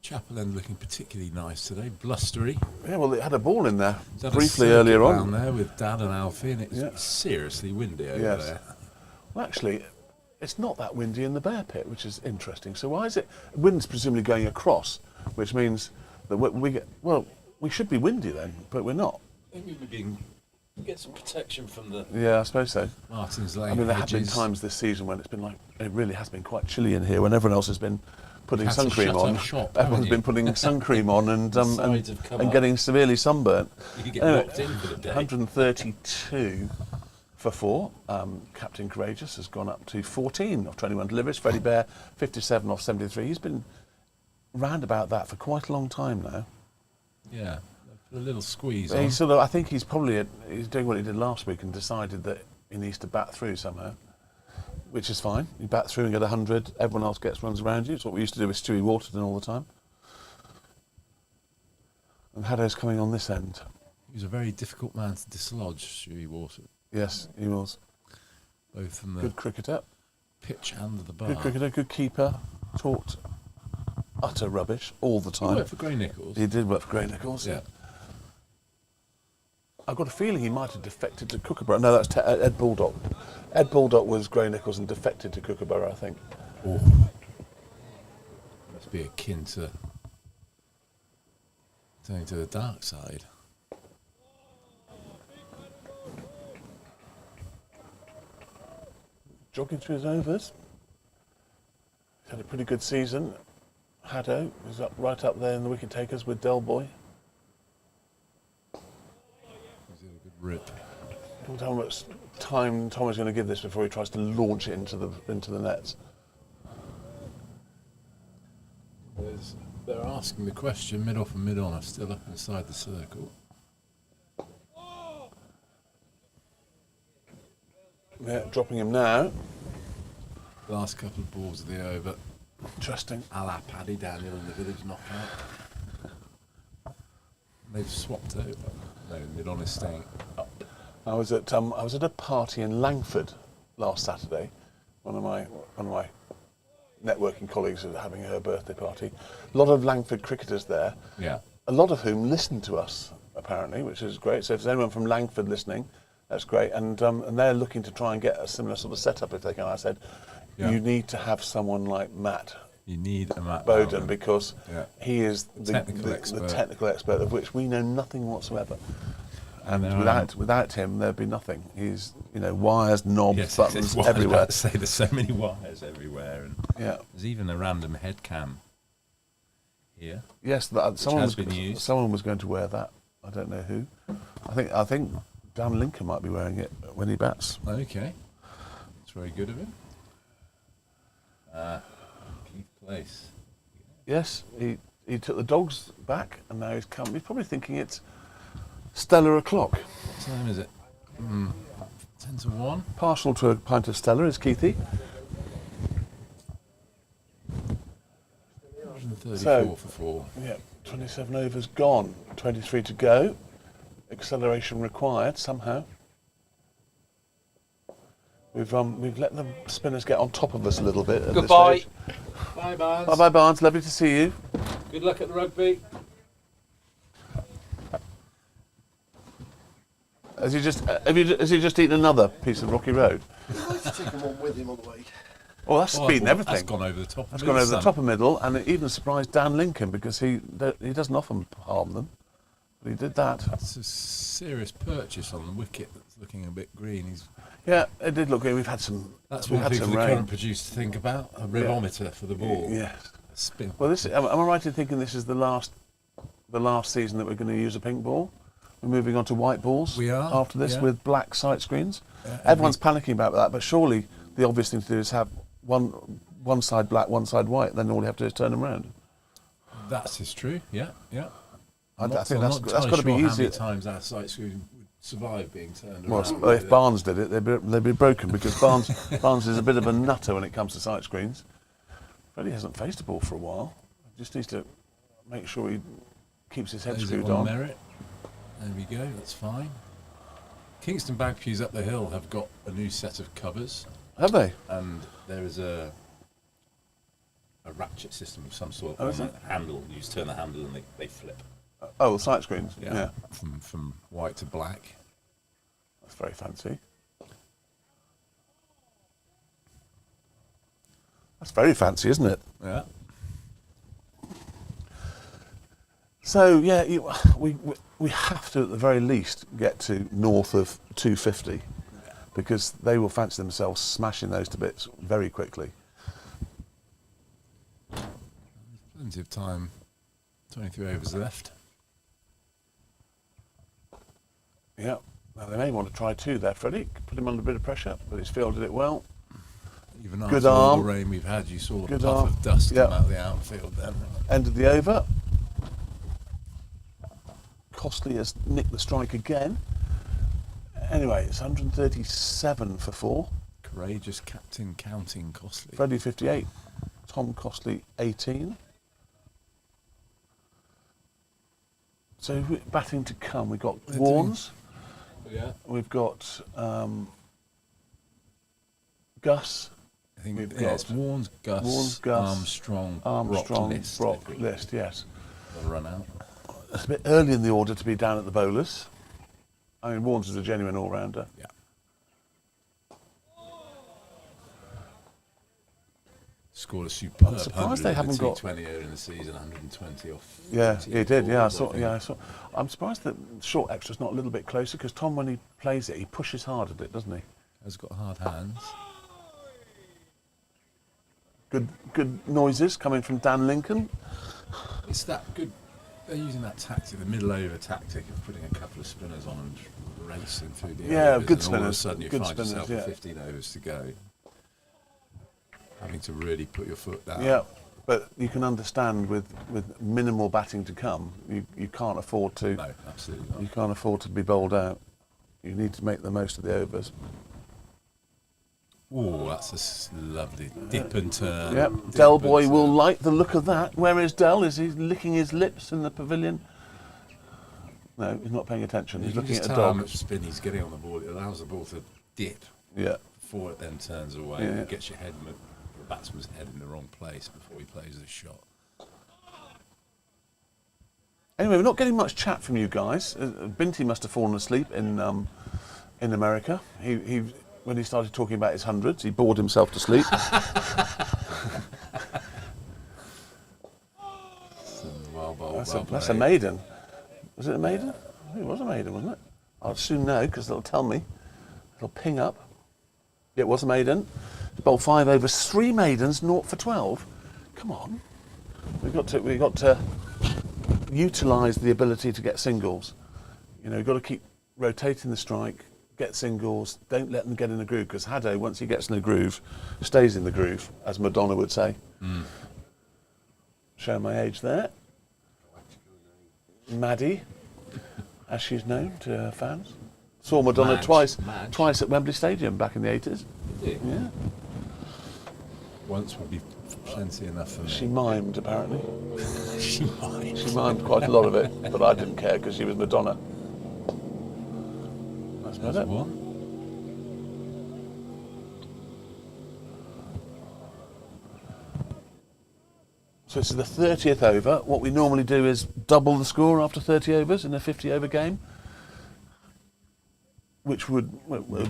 Chapel End looking particularly nice today, blustery.
Yeah, well, it had a ball in there
He's had a
briefly
circuit
earlier
down
on.
there with Dad and Alfie, and it's
Yeah.
seriously windy over
Yes.
there.
Well, actually, it's not that windy in the bear pit, which is interesting. So why is it? Wind's presumably going across, which means that we should be windy then, but we're not.
Maybe we're being... Get some protection from the
Yeah, I suppose so.
Martin's Lane
I mean, there have been
hedges.
times this season when it's been like, it really has been quite chilly in here when everyone else has been putting
Had to
sun cream
shut
on.
up shop,
Everyone's
haven't
been
you?
putting sun cream on and
Sides have come up.
getting severely sunburnt.
You could get
Anyway,
locked in for the day.
132 for 4. Captain Courageous has gone up to 14 off 21 deliveries. Freddie Bear, 57 off 73. He's been round about that for quite a long time now.
Yeah, put a little squeeze
He
on.
sort of, I think he's probably he's doing what he did last week and decided that he needs to bat through somehow, which is fine. You bat through and get 100. Everyone else gets runs around you. It's what we used to do with Stewie Waterton all the time. And Haddo's coming on this end.
He was a very difficult man to dislodge, Stewie Water,
Yes, he was.
both from the
Good cricketer.
pitch and the bar.
Good cricketer, good keeper. Talked utter rubbish all the
He
time.
worked for Grey Nichols.
He did work for Grey Nichols.
Yeah.
I've got a feeling he might have defected to Kookaburra. No, that's Ed Baldock. Ed Baldock was Grey Nichols and defected to Kookaburra, I think.
Oh. Must be akin to turning to the dark side.
Jogging through his overs. He's had a pretty good season. Haddo is right up there in the wicket takers with Del Boy.
He's had a good rip.
Don't tell how much time Tom is going to give this before he tries to launch it into the nets.
They're asking the question, mid-off and mid-on are still up inside the circle.
Yeah, dropping him now.
Last couple of balls of the over.
Interesting.
A la Paddy Daniel in the village knockout. They've swapped over. No, mid-on is staying up.
I was at a party in Langford last Saturday. One of my networking colleagues was having her birthday party. A lot of Langford cricketers there.
Yeah.
A lot of whom listen to us apparently, which is great. So if there's anyone from Langford listening, that's great. And they're looking to try and get a similar sort of setup if they can. I said,
Yeah.
you need to have someone like Matt
You need a Matt
Bowden
Bowden.
because
Yeah.
he is the
Technical
the
expert.
technical expert of which we know nothing whatsoever. And
there are-
without him, there'd be nothing. He's wires, knobs,
Yes,
buttons
that's what I was
everywhere.
about to say. There's so many wires everywhere, and
Yeah.
there's even a random head cam here.
Yes, someone
has
was
been used.
someone was going to wear that. I don't know who. I think Dan Lincoln might be wearing it when he bats.
Okay, that's very good of him. Keith Place.
Yes, he took the dogs back, and now he's come. He's probably thinking it's Stella o'clock.
What time is it? 10 to 1.
Partial to a pint of Stella is Keithy.
134
So-
for 4.
Yeah, 27 overs gone, 23 to go. Acceleration required somehow. We've let the spinners get on top of us a little bit. At
Goodbye.
This stage.
Bye, Barnes.
Bye bye Barnes, lovely to see you.
Good luck at the rugby.
Has he just eaten another piece of Rocky Road?
Taking one with him on the way.
Oh, that's beaten everything.
That's gone over the top.
That's gone over the top of middle, and it even surprised Dan Lincoln because he doesn't often harm them. But he did that.
It's a serious purchase on the wicket that's looking a bit green.
Yeah, it did look good. We've had some.
That's
we've
one
had
thing for
some
the
rain.
current producer to think about, a ribometer for the ball.
Yes.
A spin.
Well, am I right in thinking this is the last season that we're going to use a pink ball? We're moving on to white balls.
We are,
after this
yeah.
with black sight screens. Everyone's panicking about that, but surely the obvious thing to do is have one side black, one side white. Then all you have to do is turn them around.
That is true. Yeah, yeah.
I
I'm
think
not
that's got to be
entirely sure how
easy.
many times that sight screen would survive being turned
Well,
around.
if Barnes did it, they'd be broken because Barnes is a bit of a nutter when it comes to sight screens. Freddie hasn't faced a ball for a while. Just needs to make sure he keeps his head
There's
screwed
it on
on.
merit. There we go. That's fine. Kingston Bagpues up the hill have got a new set of covers,
Have they?
and there is a ratchet system of some sort
Oh,
on
is
the
it?
handle. You just turn the handle and they flip.
Oh, the sight screens. Yeah.
From white to black.
That's very fancy. That's very fancy, isn't it?
Yeah.
So yeah, we have to at the very least get to north of 250 because they will fancy themselves smashing those to bits very quickly.
Plenty of time. 23 overs left.
Yeah. Now they may want to try two there, Freddie. Put him under a bit of pressure, but he's fielded it well.
Even
Good
after all
arm.
the rain we've had, you saw a
Good
puff
arm.
of dust
Yep.
come out of the outfield then.
End of the over. Costly has nicked the strike again. Anyway, it's 137 for 4.
Courageous captain counting Costly.
Freddie 58. Tom Costly 18. So batting to come, we've got
They're
Warnes,
Yeah.
we've got Gus,
I think
We've
it's
got
Warnes,
Gus,
Armstrong,
Armstrong,
Brock
Brock, List, yes.
They'll run out.
It's a bit early in the order to be down at the bowlers. I mean, Warnes is a genuine all-rounder.
Yeah. Scored a superb
I'm surprised
100
they
in
haven't
the
got-
T20 earlier in the season, 120 off.
Yeah,
40
he did. Yeah, I
balls,
saw.
think.
Yeah, I saw. I'm surprised that short extra's not a little bit closer because Tom, when he plays it, he pushes hard at it, doesn't he?
Has got hard hands.
Good noises coming from Dan Lincoln.
It's that good. They're using that tactic, the middle over tactic of putting a couple of spinners on and racing through the
Yeah,
overs,
good
and all of a
spinners,
sudden you
good
find yourself
spinners,
with 15 overs to go. Having to really put your foot down.
Yeah, but you can understand with minimal batting to come, you can't afford to.
No, absolutely not.
You can't afford to be bowled out. You need to make the most of the overs.
Oh, that's a lovely dip and turn.
Yep,
Dip
Del
and
Boy will
turn.
like the look of that. Where is Del? Is he licking his lips in the pavilion? No, he's not paying attention.
You
He's
can
looking
just
at a
tell how
dog.
much spin he's getting on the ball. It allows the ball to dip
Yeah.
before it then turns away.
Yeah.
It gets your batsman's head in the wrong place before he plays the shot.
Anyway, we're not getting much chat from you guys. Binti must have fallen asleep in America. He when he started talking about his hundreds, he bored himself to sleep.
Well bowled,
That's
well
a
played.
maiden. Was it a maiden? I think it was a maiden, wasn't it? I'll soon know because they'll tell me. It'll ping up. It was a maiden. Bowled 5 overs, 3 maidens, 0 for 12. Come on. We've got to utilise the ability to get singles. You know, you've got to keep rotating the strike, get singles, don't let them get in a groove, because Haddo, once he gets in a groove, stays in the groove, as Madonna would say. Showing my age there. Maddie, as she's known to her fans. Saw Madonna
Madge.
twice at Wembley Stadium back in the 80s. Yeah.
Once would be plenty enough for me.
She mimed, apparently.
She might.
She mimed quite a lot of it, but I didn't care because she was Madonna. That's about
There's
it.
one.
So this is the 30th over. What we normally do is double the score after 30 overs in a 50-over game, which would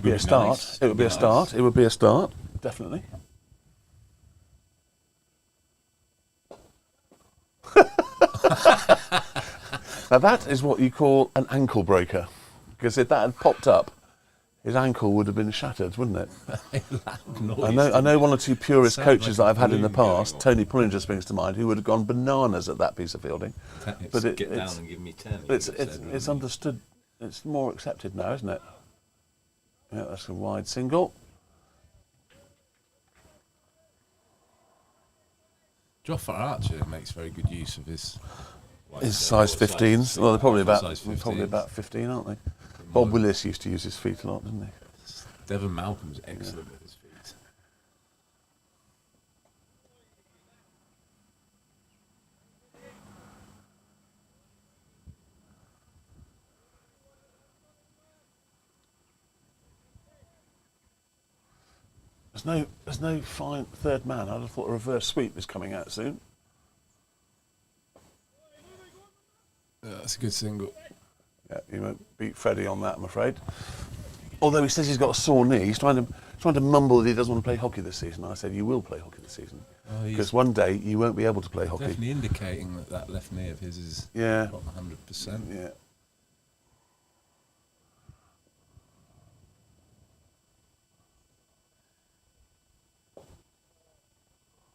be a start.
nice.
It would be a
Nice.
start. It would be a start, definitely. Now that is what you call an ankle breaker, because if that had popped up, his ankle would have been shattered, wouldn't it? I know one or two purist coaches that I've had in the past, Tony Pullinger springs to mind, who would have gone bananas at that piece of fielding.
But get down and give me 10.
It's understood. It's more accepted now, isn't it? Yeah, that's a wide single.
Joffa Archer makes very good use of his
Size 15s. Well, they're probably
size
about 15, aren't they? Bob Willis used to use his feet a lot, didn't he?
Devon Malcolm's excellent with his feet.
There's no fine third man. I'd have thought a reverse sweep was coming out soon.
Yeah, that's a good single.
Yeah, you won't beat Freddie on that, I'm afraid. Although he says he's got a sore knee, he's trying to mumble that he doesn't want to play hockey this season. I said, you will play hockey this season. Because one day you won't be able to play hockey.
Definitely indicating that left knee of his is
not
100%.
Yeah.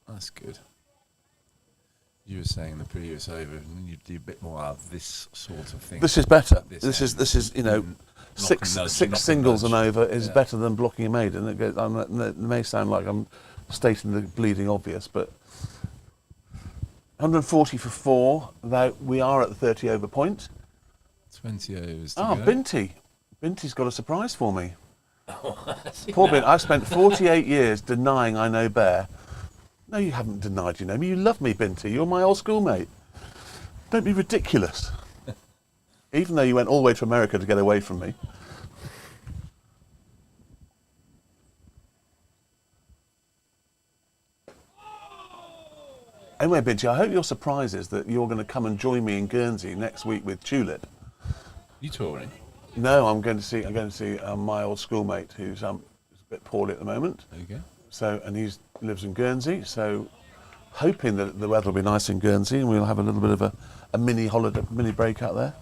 That's good. You were saying in the previous over, you do a bit more of this sort of thing.
This is better. This is six
knock
singles
and
and
nudge.
over is better than blocking a maiden. It may sound like I'm stating the bleeding obvious, but 140 for 4. Though we are at the 30 over point.
20 overs to go.
Binty. Binty's got a surprise for me. Poor Bint. I've spent 48 years denying I know Bear. No, you haven't denied you know me. You love me, Binty. You're my old schoolmate. Don't be ridiculous. Even though you went all the way to America to get away from me. Anyway, Binty, I hope your surprise is that you're going to come and join me in Guernsey next week with Tulip.
You touring?
No, I'm going to see my old schoolmate who's a bit poorly at the moment.
There you go.
So, and he lives in Guernsey, so hoping that the weather will be nice in Guernsey and we'll have a little bit of a mini holiday, mini break out there.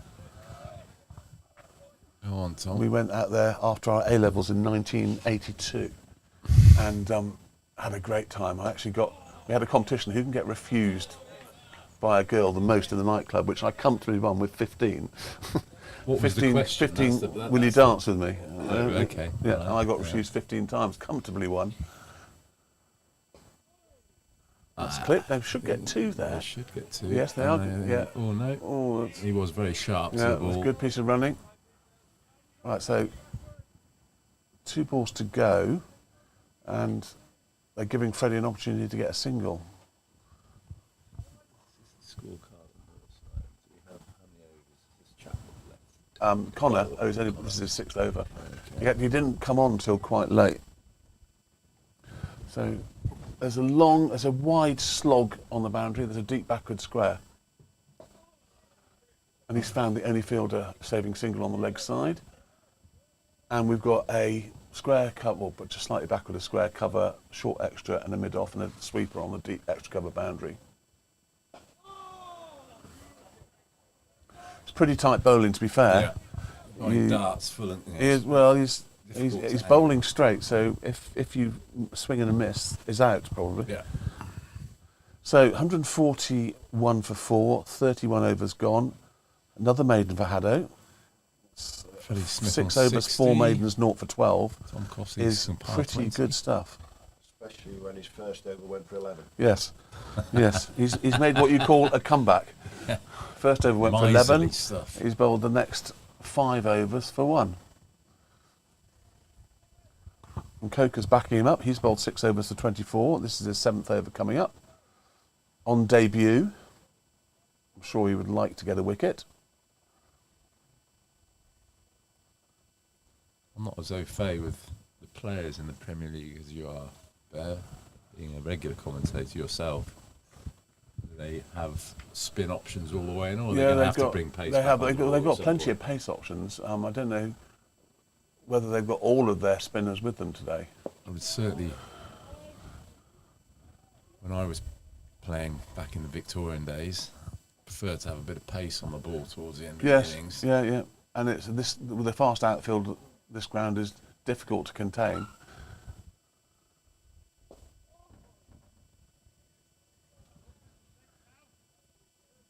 Go on, Tom.
We went out there after our A-levels in 1982 and had a great time. We had a competition who can get refused by a girl the most in the nightclub, which I comfortably won with 15.
What was the question?
15, will you dance with me?
Okay.
Yeah,
Right.
and I got refused 15 times, comfortably won. That's clipped. They should get 2 there.
They should get 2.
Yes, they are. Yeah.
Oh, no.
Oh,
He was very sharp to
yeah,
the
it was a
ball.
good piece of running. Right, so 2 balls to go, and they're giving Freddie an opportunity to get a single.
Scorecard on your side. Do we have how many overs this chap left?
Connor, this is his 6th over. He didn't come on till quite late. So there's a wide slog on the boundary. There's a deep backward square. And he's found the only fielder saving single on the leg side. And we've got a square cover, but just slightly backward, a square cover, short extra, and a mid-off, and a sweeper on the deep extra cover boundary. It's pretty tight bowling, to be fair.
Yeah. He darts full
He's bowling straight, so if you swing and a miss, is out probably.
Yeah.
So 141 for 4, 31 overs gone. Another maiden for Haddo. 6 overs, 4 maidens, 0 for 12.
Tom Cossey's
Is
some par
pretty
20.
good stuff.
Especially when his first over went for 11.
Yes, yes. He's made what you call a comeback.
Yeah.
First over went for
Miserly
11.
stuff.
He's bowled the next 5 overs for 1. And Coker's backing him up. He's bowled 6 overs for 24. This is his 7th over coming up. On debut, I'm sure he would like to get a wicket.
I'm not as au fait with the players in the Premier League as you are, being a regular commentator yourself. Do they have spin options all the way in, or are they going to have to bring pace?
They've got plenty of pace options. I don't know whether they've got all of their spinners with them today.
I would certainly, when I was playing back in the Victorian days, prefer to have a bit of pace on the ball towards the end of
Yes,
the innings.
yeah. And it's this with a fast outfield. This ground is difficult to contain.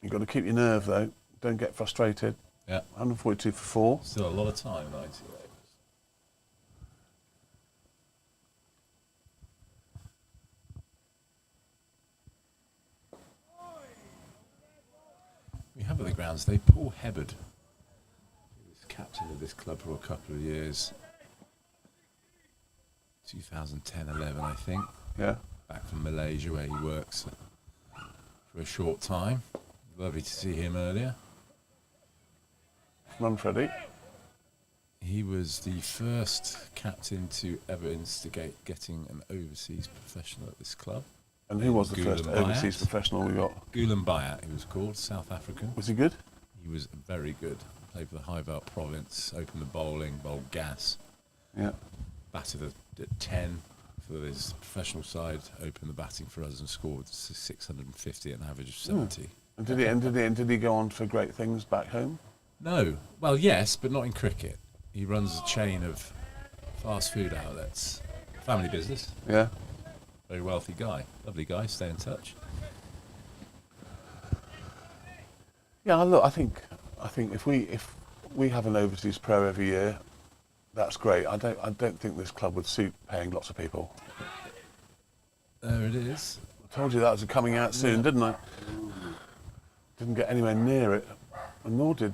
You've got to keep your nerve though. Don't get frustrated.
Yeah.
142 for 4.
Still a lot of time, 90 overs. We have at the grounds today Paul Hebbard. He was captain of this club for a couple of years. 2010-11, I think.
Yeah.
Back from Malaysia, where he works for a short time. Lovely to see him earlier.
Run, Freddie.
He was the first captain to ever instigate getting an overseas professional at this club.
And who was the first
Gulen
overseas
Bayat.
professional we got?
Gulen Bayat, he was called, South African.
Was he good?
He was very good. Played for the High Wycombe province, opened the bowling, bowled gas.
Yeah.
Batted at 10 for his professional side, opened the batting for us and scored 650 at an average of 70.
And did he go on for great things back home?
No. Well, yes, but not in cricket. He runs a chain of fast food outlets. Family business.
Yeah.
Very wealthy guy. Lovely guy. Stay in touch.
Yeah, look, I think if we have an overseas pro every year, that's great. I don't think this club would suit paying lots of people.
There it is.
I told you that was coming out soon, didn't I? Didn't get anywhere near it, and nor did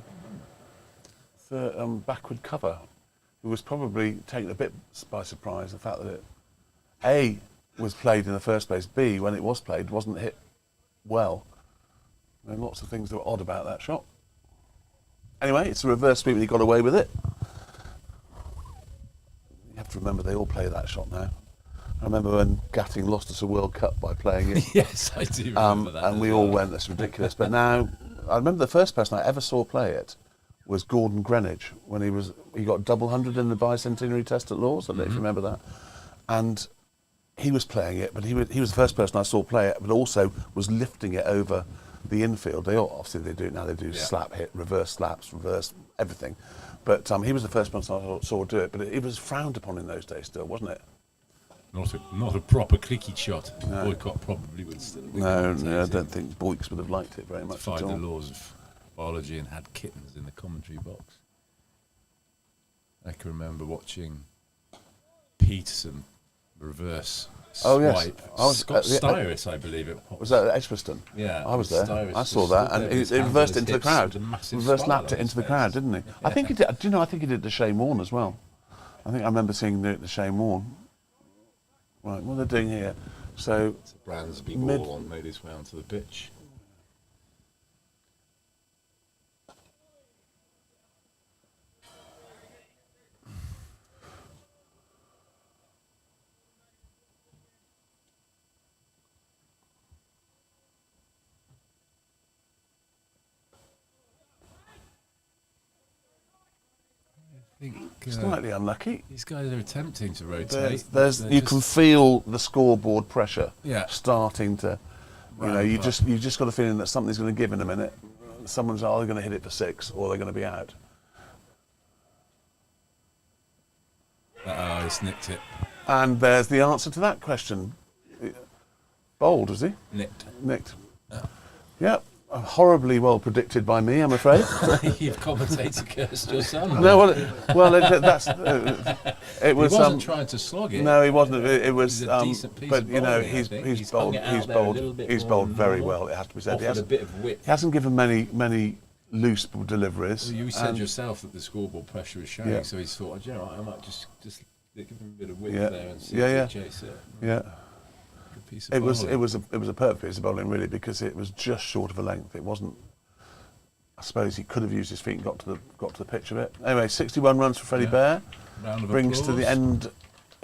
the backward cover, who was probably taken a bit by surprise the fact that it A was played in the first place, B when it was played wasn't hit well. There are lots of things that were odd about that shot. Anyway, it's a reverse sweep and he got away with it. You have to remember they all play that shot now. I remember when Gatting lost us a World Cup by playing it.
Yes, I do remember that.
And we all went, that's ridiculous. But now, I remember the first person I ever saw play it was Gordon Greenwich when he got double 100 in the bicentenary test at Lord's. I don't know if you remember that. And he was playing it, but he was the first person I saw play it, but also was lifting it over the infield. Obviously they do it now. They do slap hit, reverse slaps, reverse everything. But he was the first person I saw do it. But it was frowned upon in those days, still, wasn't it?
Not a proper cricket shot.
No.
Boycott probably would still.
No, I don't think Boyks would have liked it very much at
Defied
all.
the laws of biology and had kittens in the commentary box. I can remember watching Peterson reverse
Oh, yes.
swipe.
I was
Scott
at the-
Styris, I believe it was.
Was that at Edgbaston?
Yeah,
I was there.
Styris
I saw
was
that,
stood
and
there
he
with his hands
reversed
on
into the
his
crowd.
hips with a massive
Reverse
smile
lapped
on
it into
his
the crowd,
face.
didn't he? I think he did. Do you know? I think he did the Shane Warne as well. I think I remember seeing the Shane Warne. Right, what are they doing here? So
It's a Bransby
Mid-
ball on, made his way onto the pitch. I think
slightly unlucky.
these guys are attempting to rotate.
There's
They're
you
just-
can feel the scoreboard pressure
Yeah.
starting to. You know,
Ramp up.
you just got a feeling that something's going to give in a minute. Someone's either going to hit it for 6 or they're going to be out.
He's nicked it.
And there's the answer to that question. Bowled, was he?
Nicked.
Yeah, horribly well predicted by me, I'm afraid.
You've commentator cursed your son.
No, that's it was.
He wasn't trying to slog it.
No, he wasn't. It was.
He's a decent piece
But
of
you know,
bowling, I think.
he's
He's
bowled.
hung it out
He's
there a
bowled.
little bit
He's
more
bowled
than
very
normal.
well. It has to be said.
Offered a bit of width.
He hasn't given many loose deliveries.
You said
and-
yourself that the scoreboard pressure was showing,
Yeah.
so he thought, you know what, I might just give him a bit of width
Yeah.
there and see
Yeah,
if he chase it.
Yeah.
Good piece of
It was
bowling.
a perfect piece of bowling really because it was just short of a length. It wasn't. I suppose he could have used his feet and got to the pitch of it. Anyway, 61 runs for Freddie
Yeah.
Bear
Round of
brings to
applause.
the end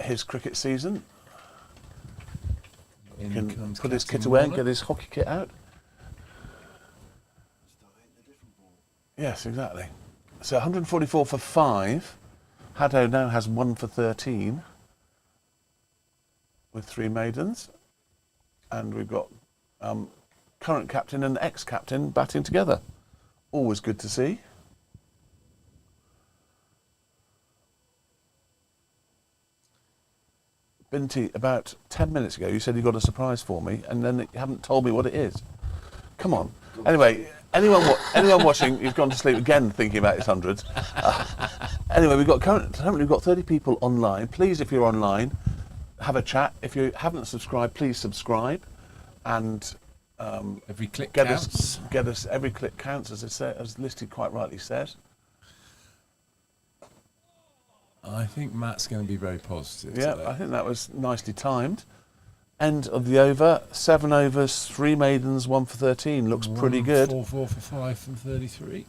his cricket season.
In
Can
comes
put his
Captain
kit away and
Warner.
get his hockey kit out. Yes, exactly. So 144 for 5. Haddo now has 1 for 13 with 3 maidens. And we've got current captain and ex-captain batting together. Always good to see. Binti, about 10 minutes ago, you said you got a surprise for me, and then you haven't told me what it is. Come on. Anyway, anyone watching, you've gone to sleep again thinking about his hundreds. Anyway, currently we've got 30 people online. Please, if you're online, have a chat. If you haven't subscribed, please subscribe. And
every click
get
counts.
us. Every click counts, as Listy quite rightly says.
I think Matt's going to be very positive.
Yeah,
today.
I think that was nicely timed. End of the over. 7 overs, 3 maidens, 1 for 13. Looks pretty good.
4 for 5 from 33.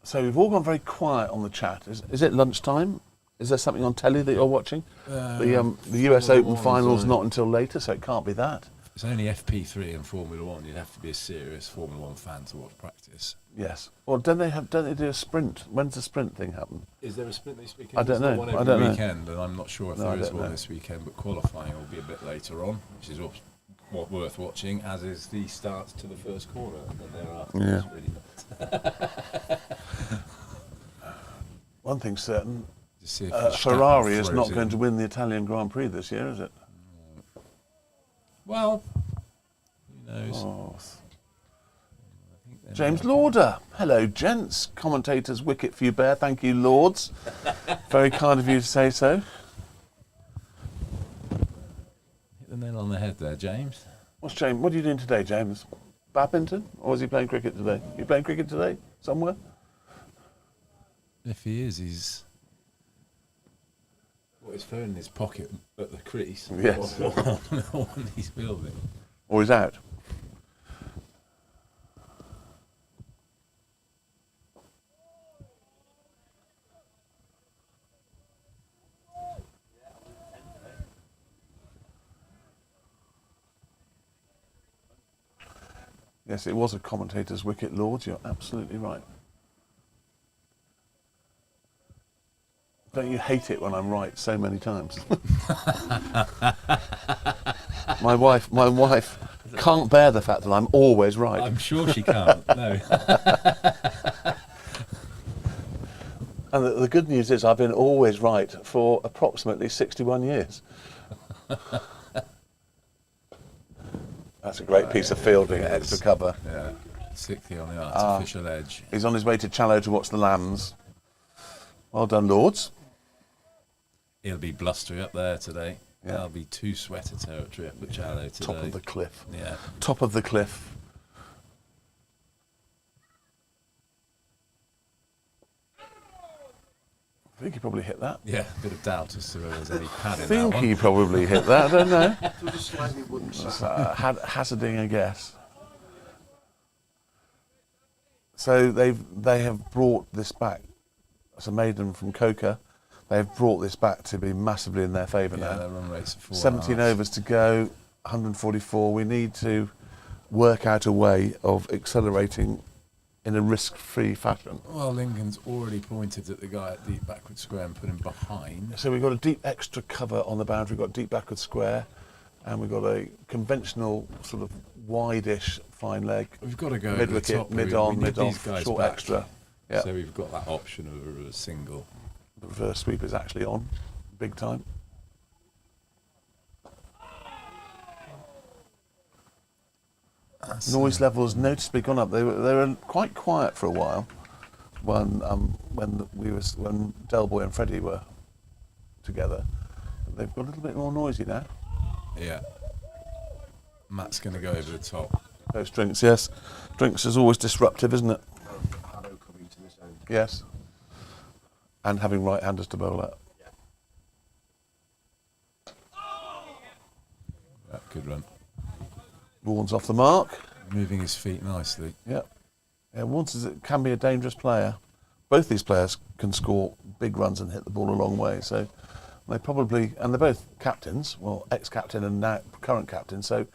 So we've all gone very quiet on the chat. Is it lunchtime? Is there something on telly that you're watching? The US Open final's not until later, so it can't be that.
It's only FP3 and Formula 1. You'd have to be a serious Formula 1 fan to watch practice.
Yes. Well, don't they do a sprint? When's the sprint thing happen?
Is there a sprint this weekend?
I don't know.
One
I
every
don't know.
weekend, and I'm not sure if
No, I
there is
don't
one
know.
this weekend, but qualifying will be a bit later on, which is worth watching, as is the start to the first corner, and then thereafter
Yeah.
it's really
One thing's certain,
to see if
Ferrari is
Verstappen
not
throws
going
in.
to win the Italian Grand Prix this year, is it?
Well, who knows?
Oh.
I think they're
James
not.
Lauder. Hello, gents. Commentators, wicket for you, Bear. Thank you, Lords. Very kind of you to say so.
Hit the nail on the head there, James.
What are you doing today, James? Badminton? Or is he playing cricket today? You playing cricket today? Somewhere?
If he is, he's got his phone in his pocket at the crease.
Yes.
When he's building.
Or he's out? Yes, it was a commentator's wicket, Lords. You're absolutely right. Don't you hate it when I'm right so many times? My wife can't bear the fact that I'm always right.
I'm sure she can't. No.
And the good news is I've been always right for approximately 61 years. That's a great piece of fielding at extra cover.
Yeah. 60 on the artificial edge.
He's on his way to Challow to watch the lambs. Well done, Lords.
He'll be blustery up there today.
Yeah.
That'll be 2 sweater territory up at Challow today.
Top of the cliff.
Yeah.
Top of the cliff. I think he probably hit that.
Yeah, a bit of doubt as to whether there's any pad
I
in that
think
one.
he probably hit that, I don't know.
Just slightly wooden side.
Hazarding a guess. So they have brought this back. It's a maiden from Coca. They've brought this back to be massively in their favour
Yeah,
now.
their run rate's 4.5.
17 overs to go, 144. We need to work out a way of accelerating in a risk-free fashion.
Well, Lincoln's already pointed at the guy at deep backward square and put him behind.
So we've got a deep extra cover on the boundary. We've got deep backward square, and we've got a conventional sort of wide-ish fine leg.
We've got to go
Mid
over the
wicket,
top.
mid
We
on,
need
mid
these
off,
guys
short
back.
extra. Yeah.
So we've got that option of a single.
The reverse sweep is actually on, big time. Noise levels noticeably gone up. They were quite quiet for a while when Del Boy and Freddie were together. They've got a little bit more noisy now.
Yeah. Matt's going to go over the top.
Those drinks, yes. Drinks is always disruptive, isn't it?
Harrow coming to this end.
Yes. And having right-handers to bowl at.
Yeah, good run.
Warren's off the mark.
Moving his feet nicely.
Yep. Yeah, Warren's can be a dangerous player. Both these players can score big runs and hit the ball a long way. So they probably, and they're both captains, well, ex-captain and now current captain. So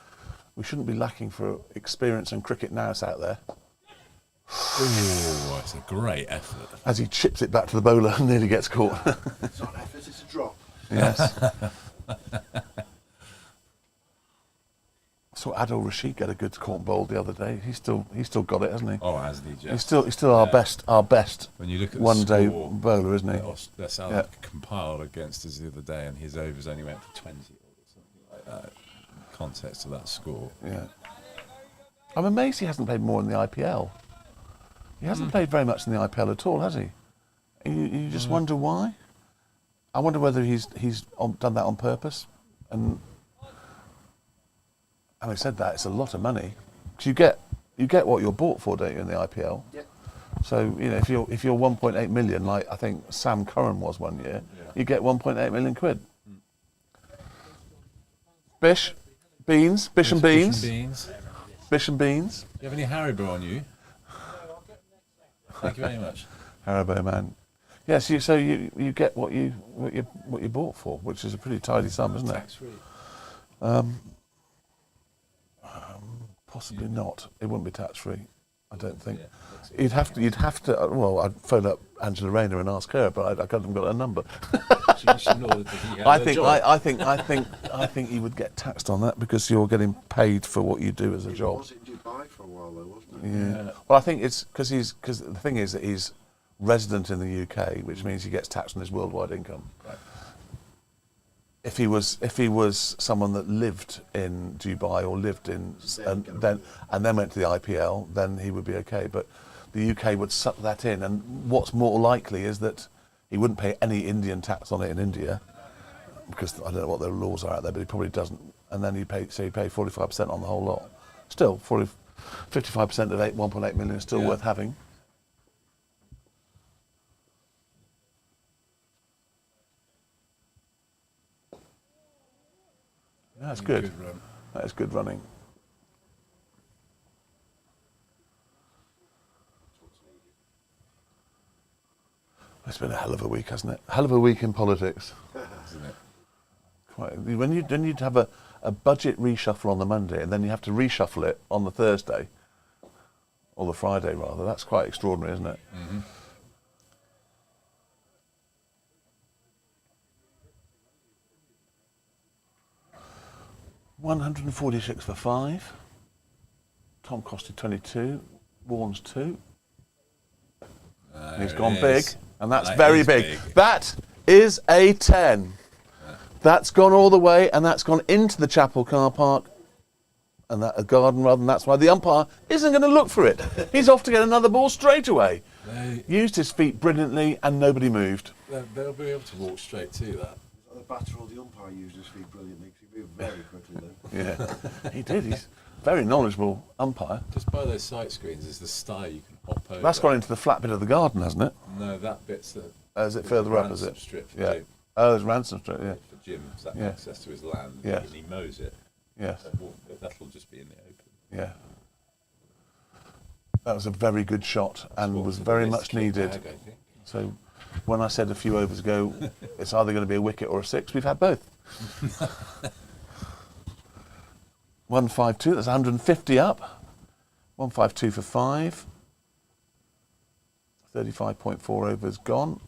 we shouldn't be lacking for experience and cricket nous out there.
Oh, it's a great effort.
As he chips it back to the bowler and nearly gets caught.
It's not an effort, it's a drop.
Yes. saw Adil Rashid get a good court bowl the other day. He's still got it, hasn't he?
Oh, hasn't he just?
He's still our best
When you look at
one
the
day
score,
bowler, isn't he?
That's how
Yeah.
compiled against us the other day, and his overs only went for 20 or something like that. In context of that score.
Yeah. I'm amazed he hasn't played more in the IPL. He hasn't played very much in the IPL at all, has he? You just wonder why. I wonder whether he's done that on purpose. And having said that, it's a lot of money. 'Cause you get what you're bought for, don't you, in the IPL?
Yeah.
So if you're 1.8 million, like I think Sam Curran was one year, you get 1.8 million quid. Bish and beans.
Fish and beans.
Bish and beans.
Do you have any Haribo on you? Thank you very much.
Haribo man. Yes, so you get what you bought for, which is a pretty tidy sum, isn't it?
Tax free.
Possibly not. It wouldn't be tax free. I don't think.
Yeah,
You'd have to. Well, I'd phone up Angela Rayner and ask her, but I haven't got her number. I think you would get taxed on that because you're getting paid for what you do as a
He
job.
was in Dubai for a while, though, wasn't he?
Yeah. Well, I think it's because the thing is that he's resident in the UK, which means he gets taxed on his worldwide income.
Right.
If he was someone that lived in Dubai or lived in and then went to the IPL, then he would be okay. But the UK would suck that in, and what's more likely is that he wouldn't pay any Indian tax on it in India because I don't know what their laws are out there, but he probably doesn't. And then he pay 45% on the whole lot. Still, 55% of 1.8 million is still worth having. Yeah, that's good.
Good run.
That is good running. It's been a hell of a week, hasn't it? Hell of a week in politics.
Isn't it?
Quite. When you'd have a budget reshuffle on the Monday and then you have to reshuffle it on the Thursday, or the Friday rather, that's quite extraordinary, isn't it?
Mm-hmm.
$146 for 5. Tom costed 22. Warren's 2. He's gone big, and that's very big. That is a 10. That's gone all the way, and that's gone into the Chapel car park, and that a garden rather, and that's why the umpire isn't going to look for it. He's off to get another ball straight away. Used his feet brilliantly, and nobody moved.
They'll be able to walk straight to that.
The batter or the umpire used his feet brilliantly because he moved very quickly then.
Yeah, he did. He's a very knowledgeable umpire.
Just by those sight screens is the stye you can hop over.
That's gone into the flat bit of the garden, hasn't it?
No, that bit's the.
Is it further up? Is
ransom
it?
strip for
Yeah.
Jim.
Oh, there's Ransom Street. Yeah.
For Jim's that
Yeah.
access to his land.
Yes.
And he mows it.
Yes.
That'll just be in the open.
Yeah. That was a very good shot and was very much needed.
Bag, I think.
So when I said a few overs ago, it's either going to be a wicket or a 6, we've had both. 152, that's 150 up. 152 for 5. 35.4 overs gone.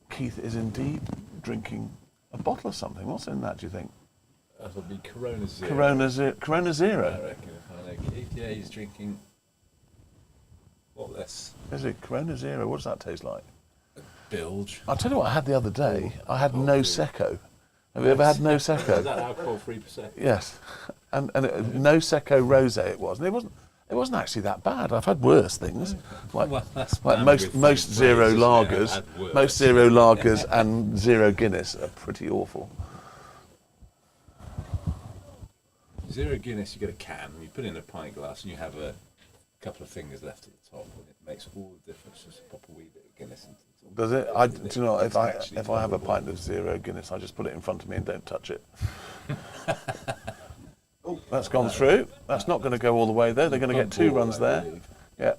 Keith is indeed drinking a bottle of something. What's in that, do you think?
That'll be Corona Zero.
Corona
I
Zero.
reckon. If I know Keith, yeah, he's drinking. What this?
Is it Corona Zero? What does that taste like?
Bilge.
I'll tell you what I had the other day. I had no Secco. Have you ever had no
Is that
Secco?
alcohol-free percent?
Yes, and no Secco Rosé it was, and it wasn't actually that bad. I've had worse things, like
Well, that's
like
banned
most
with
most
Fraser,
zero
isn't it?
lagers,
I've had worse.
most zero lagers and zero Guinness are pretty awful.
Zero Guinness, you get a can, you put it in a pint glass, and you have a couple of fingers left at the top, and it makes all the difference. Just pop a wee bit of Guinness into it.
Does it? Do you know if I have a pint of zero Guinness, I just put it in front of me and don't touch it. Oh, that's gone through. That's not going to go all the way though. They're going to get 2 runs there. Yeah.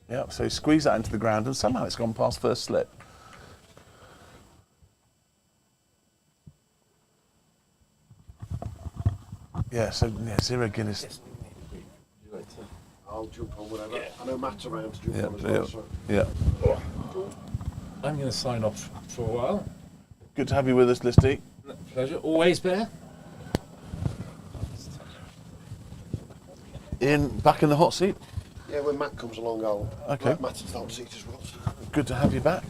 Yeah. So squeeze that into the ground, and somehow it's gone past first slip. Yeah. So yeah, zero Guinness.
I'll jump on whatever. I know Matt's around to jump
Yeah.
on as well. So.
Yeah.
I'm going to sign off for a while.
Good to have you with us, Listy.
Pleasure. Always, Bear.
Ian, back in the hot seat.
Yeah, when Matt comes along, I'll
Okay.
Matt's in the hot seat as well.
Good to have you back.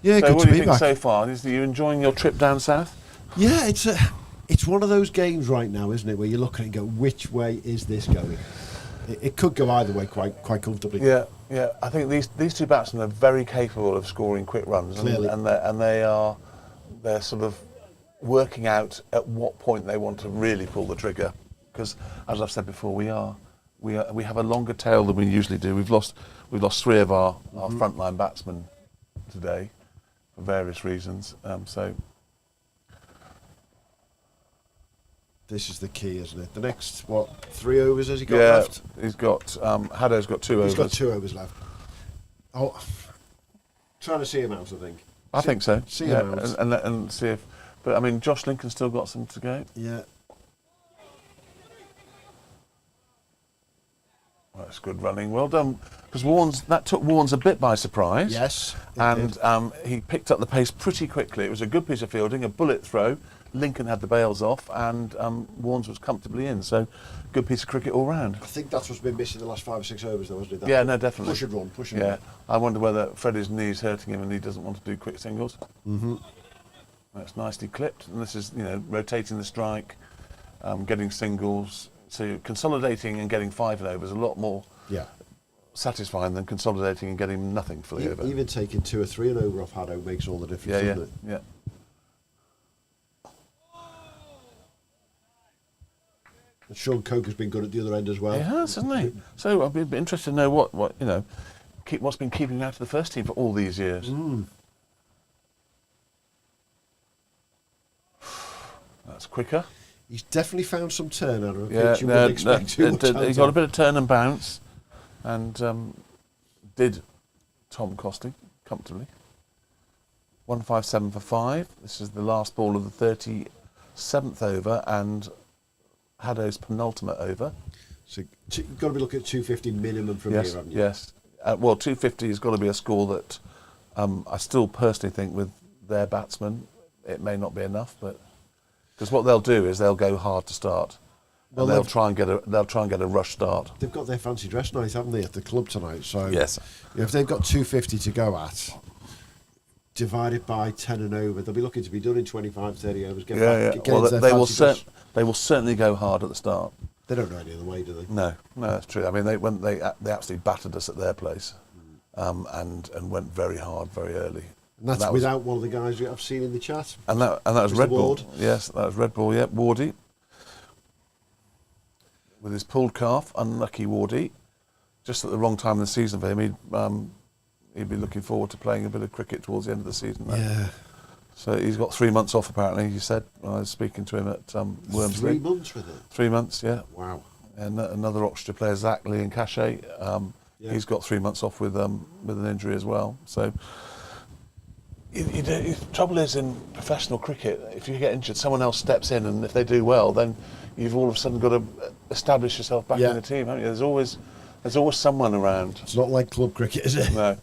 Yeah,
So
good
what
to
do you
be
think
back.
so far? Are you enjoying your trip down south?
Yeah, it's one of those games right now, isn't it, where you look at it and go, which way is this going? It could go either way quite comfortably.
Yeah. I think these two batsmen are very capable of scoring quick runs,
Clearly.
and they're sort of working out at what point they want to really pull the trigger. Because, as I've said before, we have a longer tail than we usually do. We've lost 3 of our frontline batsmen today for various reasons. So
This is the key, isn't it? The next 3 overs has he got left?
He's got Haddo's got 2 overs.
He's got 2 overs left. Oh, trying to see him out, I think.
I think so.
See him out.
And see if. But I mean, Josh Lincoln's still got some to go.
Yeah.
That's good running. Well done. Because that took Warnes a bit by surprise.
Yes.
And he picked up the pace pretty quickly. It was a good piece of fielding, a bullet throw. Lincoln had the bails off, and Warnes was comfortably in. So, good piece of cricket all round.
I think that's what's been missing the last 5 or 6 overs, though, isn't it?
Yeah, no, definitely.
Push and run.
Yeah, I wonder whether Freddie's knee's hurting him and he doesn't want to do quick singles. That's nicely clipped, and this is rotating the strike, getting singles. So consolidating and getting 5 in over is a lot more satisfying than consolidating and getting nothing for the over.
Even taking 2 or 3 and over off Haddo makes all the difference, doesn't it?
Yeah.
And Sean Coker's been good at the other end as well.
He has, hasn't he? So I'd be interested to know what's been keeping him out of the first team for all these years. That's quicker.
He's definitely found some turn out of a pitch you wouldn't expect too much
he got a bit of turn and bounce, and did Tom Costley comfortably. 157 for 5. This is the last ball of the 37th over and Haddo's penultimate over.
So you've got to be looking at 250 minimum from here, haven't you?
Yes. Well, 250 has got to be a score that I still personally think with their batsmen it may not be enough, but because what they'll do is they'll go hard to start. Well, they'll try and get a rush start.
They've got their fancy dress night, haven't they, at the club tonight? So
yes,
if they've got 250 to go at, divided by 10 and over, they'll be looking to be done in 25, 30 overs.
They will certainly go hard at the start.
They don't know any other way, do they?
No, that's true. I mean, they absolutely battered us at their place, and went very hard very early.
And that's without one of the guys I've seen in the chat.
And that was
Mr.
Red Bull.
Ward.
Yes, that was Red Bull. Yep, Wardy with his pulled calf. Unlucky Wardy. Just at the wrong time in the season for him. He'd be looking forward to playing a bit of cricket towards the end of the season.
Yeah.
So he's got 3 months off apparently. He said when I was speaking to him at Wormsley.
3 months with it.
3 months, yeah.
Wow.
And another Oxfordshire player, Zach Lee and Cachet. He's got 3 months off with an injury as well. So. The trouble is in professional cricket, if you get injured, someone else steps in, and if they do well, then you've all of a sudden got to establish yourself back in the team, haven't you? There's always someone around.
It's not like club cricket, is it?
No.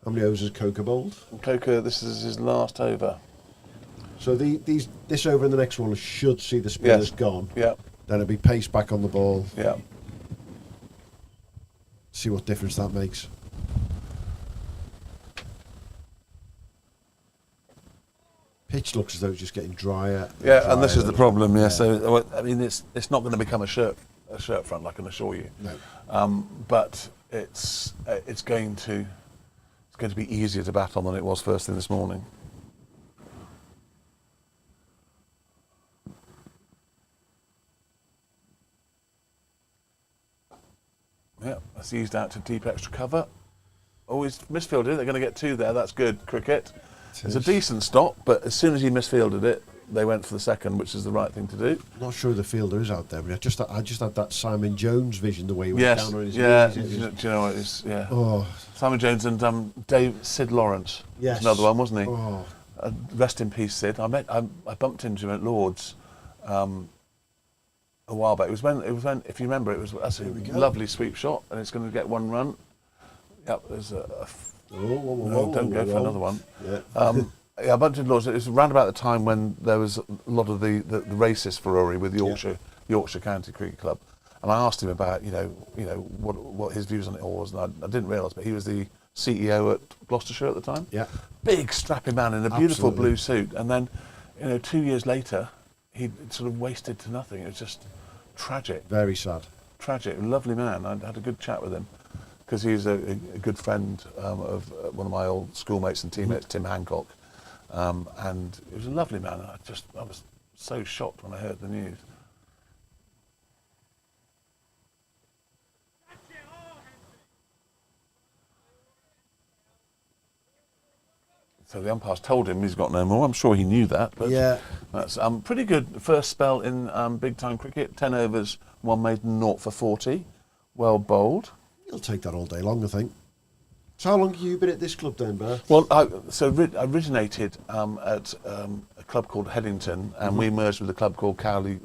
How many overs has Coker bowled?
Coker, this is his last over.
So this over and the next one should see the spinners gone.
Yeah.
Then it'll be pace back on the ball.
Yeah.
See what difference that makes. Pitch looks as though it's just getting drier.
Yeah, and this is the problem. Yeah, so I mean, it's not going to become a shirt front, I can assure you.
No.
But it's going to be easier to bat on than it was first thing this morning. Yeah, that's eased out to deep extra cover. Always misfielded. They're going to get 2 there. That's good cricket. It's a decent stop, but as soon as he misfielded it, they went for the second, which is the right thing to do.
Not sure the fielder is out there, but I just had that Simon Jones vision, the way he went down on his knees.
Do you know what it is? Yeah.
Oh.
Simon Jones and Sid Lawrence.
Yes.
Was another one, wasn't he?
Oh.
Rest in peace, Sid. I bumped into him at Lord's a while back. It was when, if you remember, that's a lovely sweep shot, and it's going to get 1 run. Yep, there's don't go for another one.
Yeah.
I bumped into Lords. It was around about the time when there was a lot of the racist furore with Yorkshire Yorkshire County Cricket Club, and I asked him about what his views on it all was, and I didn't realise, but he was the CEO at Gloucestershire at the time.
Yeah.
Big strapping man in a beautiful
Absolutely.
blue suit, and then 2 years later he sort of wasted to nothing. It was just tragic.
Very sad.
Tragic. Lovely man. I had a good chat with him because he's a good friend of one of my old schoolmates and teammates, Tim Hancock, and he was a lovely man. I was so shocked when I heard the news. So the umpires told him he's got no more. I'm sure he knew that. But
Yeah.
that's pretty good. First spell in big time cricket. 10 overs, 1 maiden, 0 for 40. Well bowled.
You'll take that all day long, I think. So how long have you been at this club then, Bear?
Well, I originated at a club called Headington, and we merged with a club called Cowley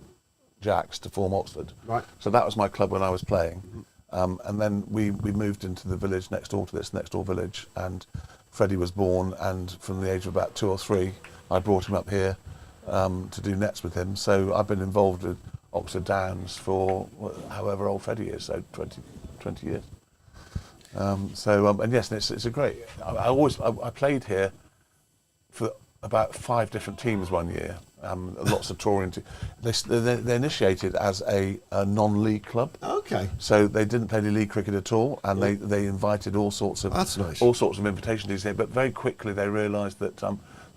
Jacks to form Oxford.
Right.
So that was my club when I was playing. And then we moved into the village next door to this next door village, and Freddie was born, and from the age of about 2 or 3, I brought him up here to do nets with him. So I've been involved with Oxford Downs for however old Freddie is, so 20 years. And yes, it's a great. I played here for about 5 different teams one year. Lots of touring. They initiated as a non-league club.
Okay.
So they didn't play any league cricket at all, and they invited all sorts of
That's nice.
all sorts of invitations here. But very quickly they realised that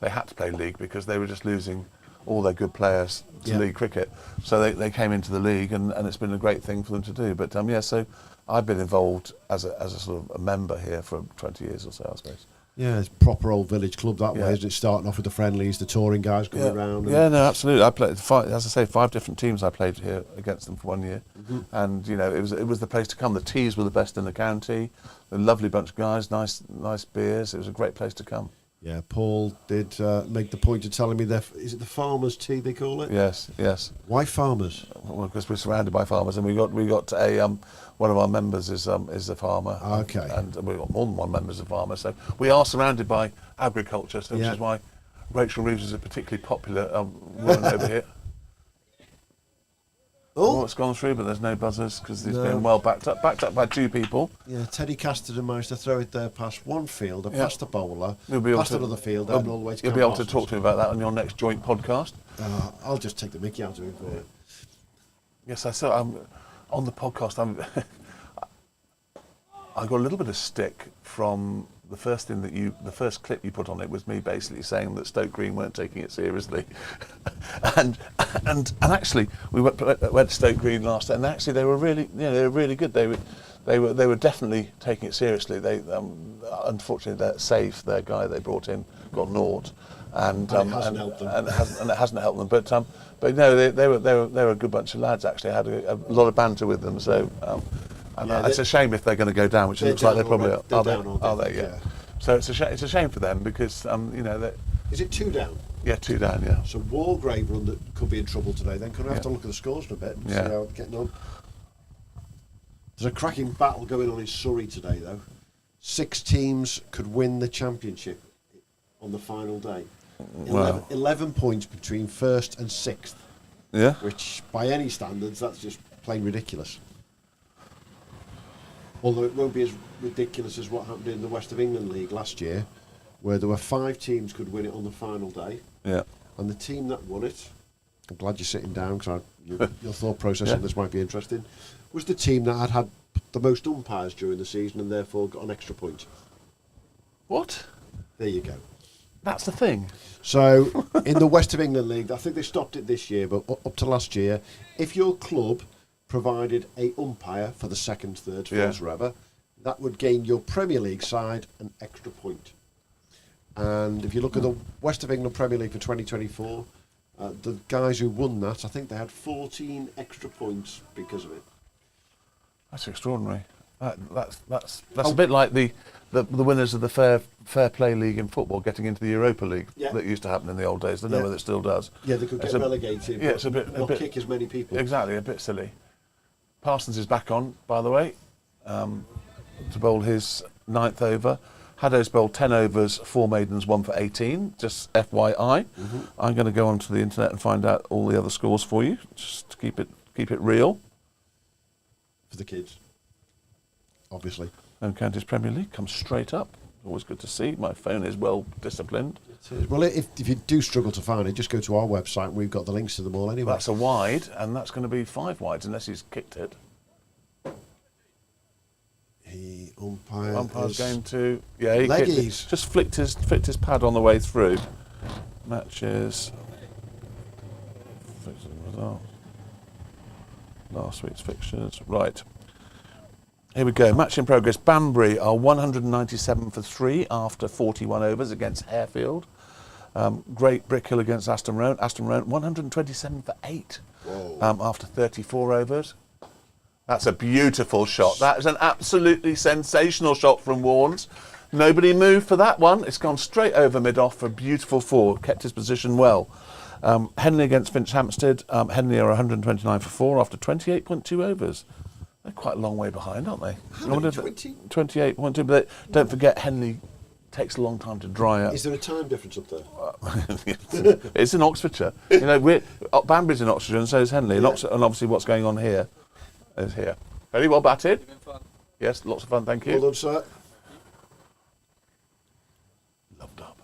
they had to play league because they were just losing all their good players to league cricket. So they came into the league, and it's been a great thing for them to do. But so I've been involved as a sort of a member here for 20 years or so, I suppose.
Yeah, it's proper old village club that way,
Yeah.
isn't it? Starting off with the friendlies, the touring guys coming around. And
Yeah, no, absolutely. I played 5 different teams. I played here against them for 1 year, and it was the place to come. The teas were the best in the county. A lovely bunch of guys, nice beers. It was a great place to come.
Yeah, Paul did make the point of telling me is it the farmers' tea they call it?
Yes.
Why farmers?
Well, because we're surrounded by farmers, and we got a one of our members is a farmer.
Okay.
And we've got more than one member is a farmer, so we are surrounded by agriculture, which is why Rachel Reeves is a particularly popular woman over here.
Oh,
It's gone through, but there's no buzzers because it's been well backed up by 2 people.
yeah, Teddy Casterton managed to throw it there past one fielder, past the bowler,
You'll be able
past
to-
another fielder, and all the way to
You'll be able to talk to me about that on your next joint podcast.
I'll just take the mickey out of it for you.
Yes, I saw. On the podcast, I got a little bit of stick from the first clip you put on it was me basically saying that Stoke Green weren't taking it seriously, and actually we went to Stoke Green last night, and actually they were really good. They were definitely taking it seriously. They unfortunately their guy they brought in got naught. And
it hasn't helped them.
And it hasn't helped them. But no, they were a good bunch of lads. Actually, I had a lot of banter with them. So, it's a shame if they're going to go down, which it looks like they probably are. Are they? Yeah. So it's a shame for them because
Is it 2 down?
Yeah, 2 down. Yeah.
So Wargrave run that could be in trouble today. Then could we have to look at the scores in a bit and see how they're getting on. There's a cracking battle going on in Surrey today, though. 6 teams could win the championship on the final day.
Wow.
11 points between 1st and 6th,
Yeah.
which by any standards, that's just plain ridiculous. Although it won't be as ridiculous as what happened in the West of England League last year, where there were 5 teams could win it on the final day,
Yeah.
and the team that won it, I'm glad you're sitting down because your thought process on this might be interesting, was the team that had the most umpires during the season and therefore got an extra point.
What?
There you go.
That's the thing.
So, in the West of England League, I think they stopped it this year, but up to last year, if your club provided a umpire for the 2nd, 3rd, 4th, whatever, that would gain your Premier League side an extra point. And if you look at the West of England Premier League for 2024, the guys who won that, I think they had 14 extra points because of it.
That's extraordinary. That's a bit like the winners of the fair play league in football getting into the Europa League that used to happen in the old days. I don't know whether it still does.
Yeah, they could get relegated.
Yeah, it's a bit.
Not kick as many people.
Exactly, a bit silly. Parsons is back on, by the way, to bowl his 9th over. Haddo's bowled 10 overs, 4 maidens, 1 for 18. Just FYI. I'm going to go onto the internet and find out all the other scores for you, just to keep it Keep it real.
For the kids, obviously.
Home Counties Premier League comes straight up. Always good to see. My phone is well disciplined.
Well, if you do struggle to find it, just go to our website and we've got the links to them all anyway.
That's a wide, and that's going to be 5 wides unless he's kicked it.
He umpire's
Umpire's going to... Yeah, he kicked
leggies.
it. Just flicked his pad on the way through. Matches... Last week's fixtures. Right. Here we go. Match in progress. Banbury are 197 for 3 after 41 overs against Harefield. Great Brickhill against Aston Rowan. Aston Rowan 127 for 8 after 34 overs. That's a beautiful shot. That is an absolutely sensational shot from Warnes. Nobody moved for that one. It's gone straight over mid-off for a beautiful 4. Kept his position well. Henley against Finch Hampstead. Henley are 129 for 4 after 28.2 overs. They're quite a long way behind, aren't they?
How many, 20?
28.2, but don't forget Henley takes a long time to dry up.
Is there a time difference up there?
It's in Oxfordshire. You know, Banbury's in Oxfordshire and so is Henley. And, and obviously what's going on here is here. Very well batted. Yes, lots of fun, thank you.
Well done, sir.
Loved up.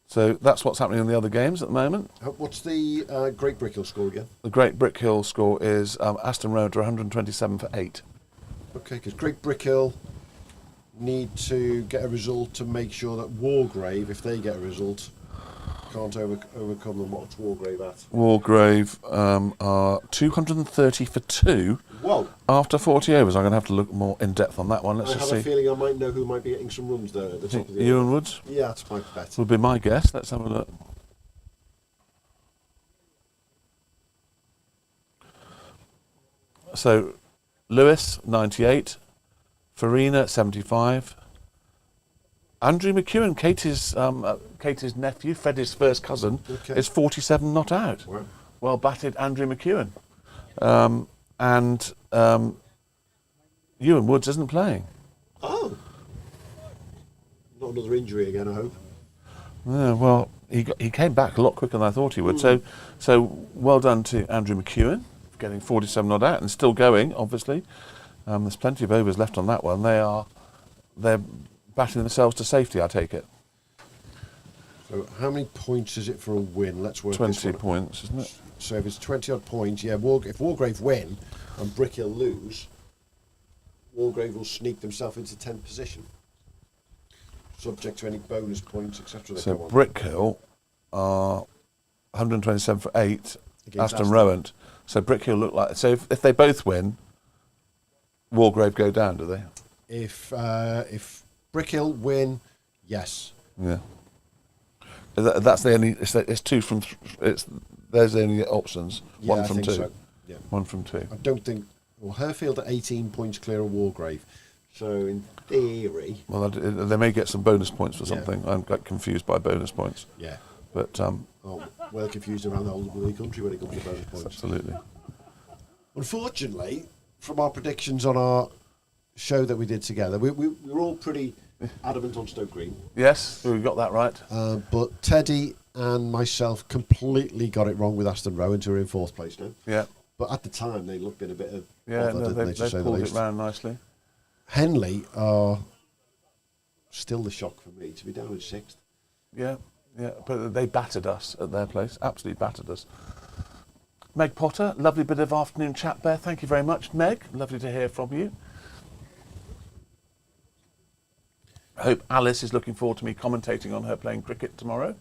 So that's what's happening in the other games at the moment.
What's the Great Brickhill score again?
The Great Brickhill score is Aston Road are 127 for 8.
Okay, because Great Brickhill need to get a result to make sure that Wargrave, if they get a result, can't overcome them. What's Wargrave at?
Wargrave are 230 for 2 after 40 overs. I'm going to have to look more in depth on that one. Let's
I
just
have
see.
a feeling I might know who might be getting some runs there at the top of the
Ewan Woods
Yeah, that's my bet.
would be my guess. Let's have a look. So, Lewis 98, Farina 75. Andrew McEwen, Katie's nephew, Freddie's first cousin, is 47 not out.
Wow.
Well batted, Andrew McEwen. And Ewan Woods isn't playing.
Oh. Not another injury again, I hope.
Yeah, well, he came back a lot quicker than I thought he would. So well done to Andrew McEwen for getting 47 not out and still going, obviously. There's plenty of overs left on that one. They're batting themselves to safety, I take it.
So how many points is it for a win? Let's work
20 points, isn't it?
So if it's 20 odd points, yeah, if Wargrave win and Brickhill lose, Wargrave will sneak themselves into 10th position, subject to any bonus points, etc.
So Brickhill are 127 for 8,
Against
Aston Rowan. So Brickhill look like... So if they both win, Wargrave go down, do they?
If Brickhill win, yes.
Yeah. That's the only... It's 2 from... There's the only options.
Yeah,
1 from 2.
So. Yeah.
1 from 2.
I don't think... Well, Harefield at 18 points clear of Wargrave. So in theory...
Well, they may get some bonus points for something. I'm quite confused by bonus points.
Yeah.
But...
well confused around the whole of the country when it comes to bonus points.
Absolutely.
Unfortunately, from our predictions on our show that we did together, we were all pretty adamant on Stoke Green.
Yes, we got that right.
But Teddy and myself completely got it wrong with Aston Rowan, who are in 4th place now.
Yeah.
But at the time, they looked in a bit of
Yeah,
bother,
no,
didn't
they
to say the
pulled it
least.
round nicely.
Henley are still the shock for me to be down in 6th.
Yeah, but they battered us at their place. Absolutely battered us. Meg Potter, lovely bit of afternoon chat there. Thank you very much, Meg. Lovely to hear from you. I hope Alice is looking forward to me commentating on her playing cricket tomorrow.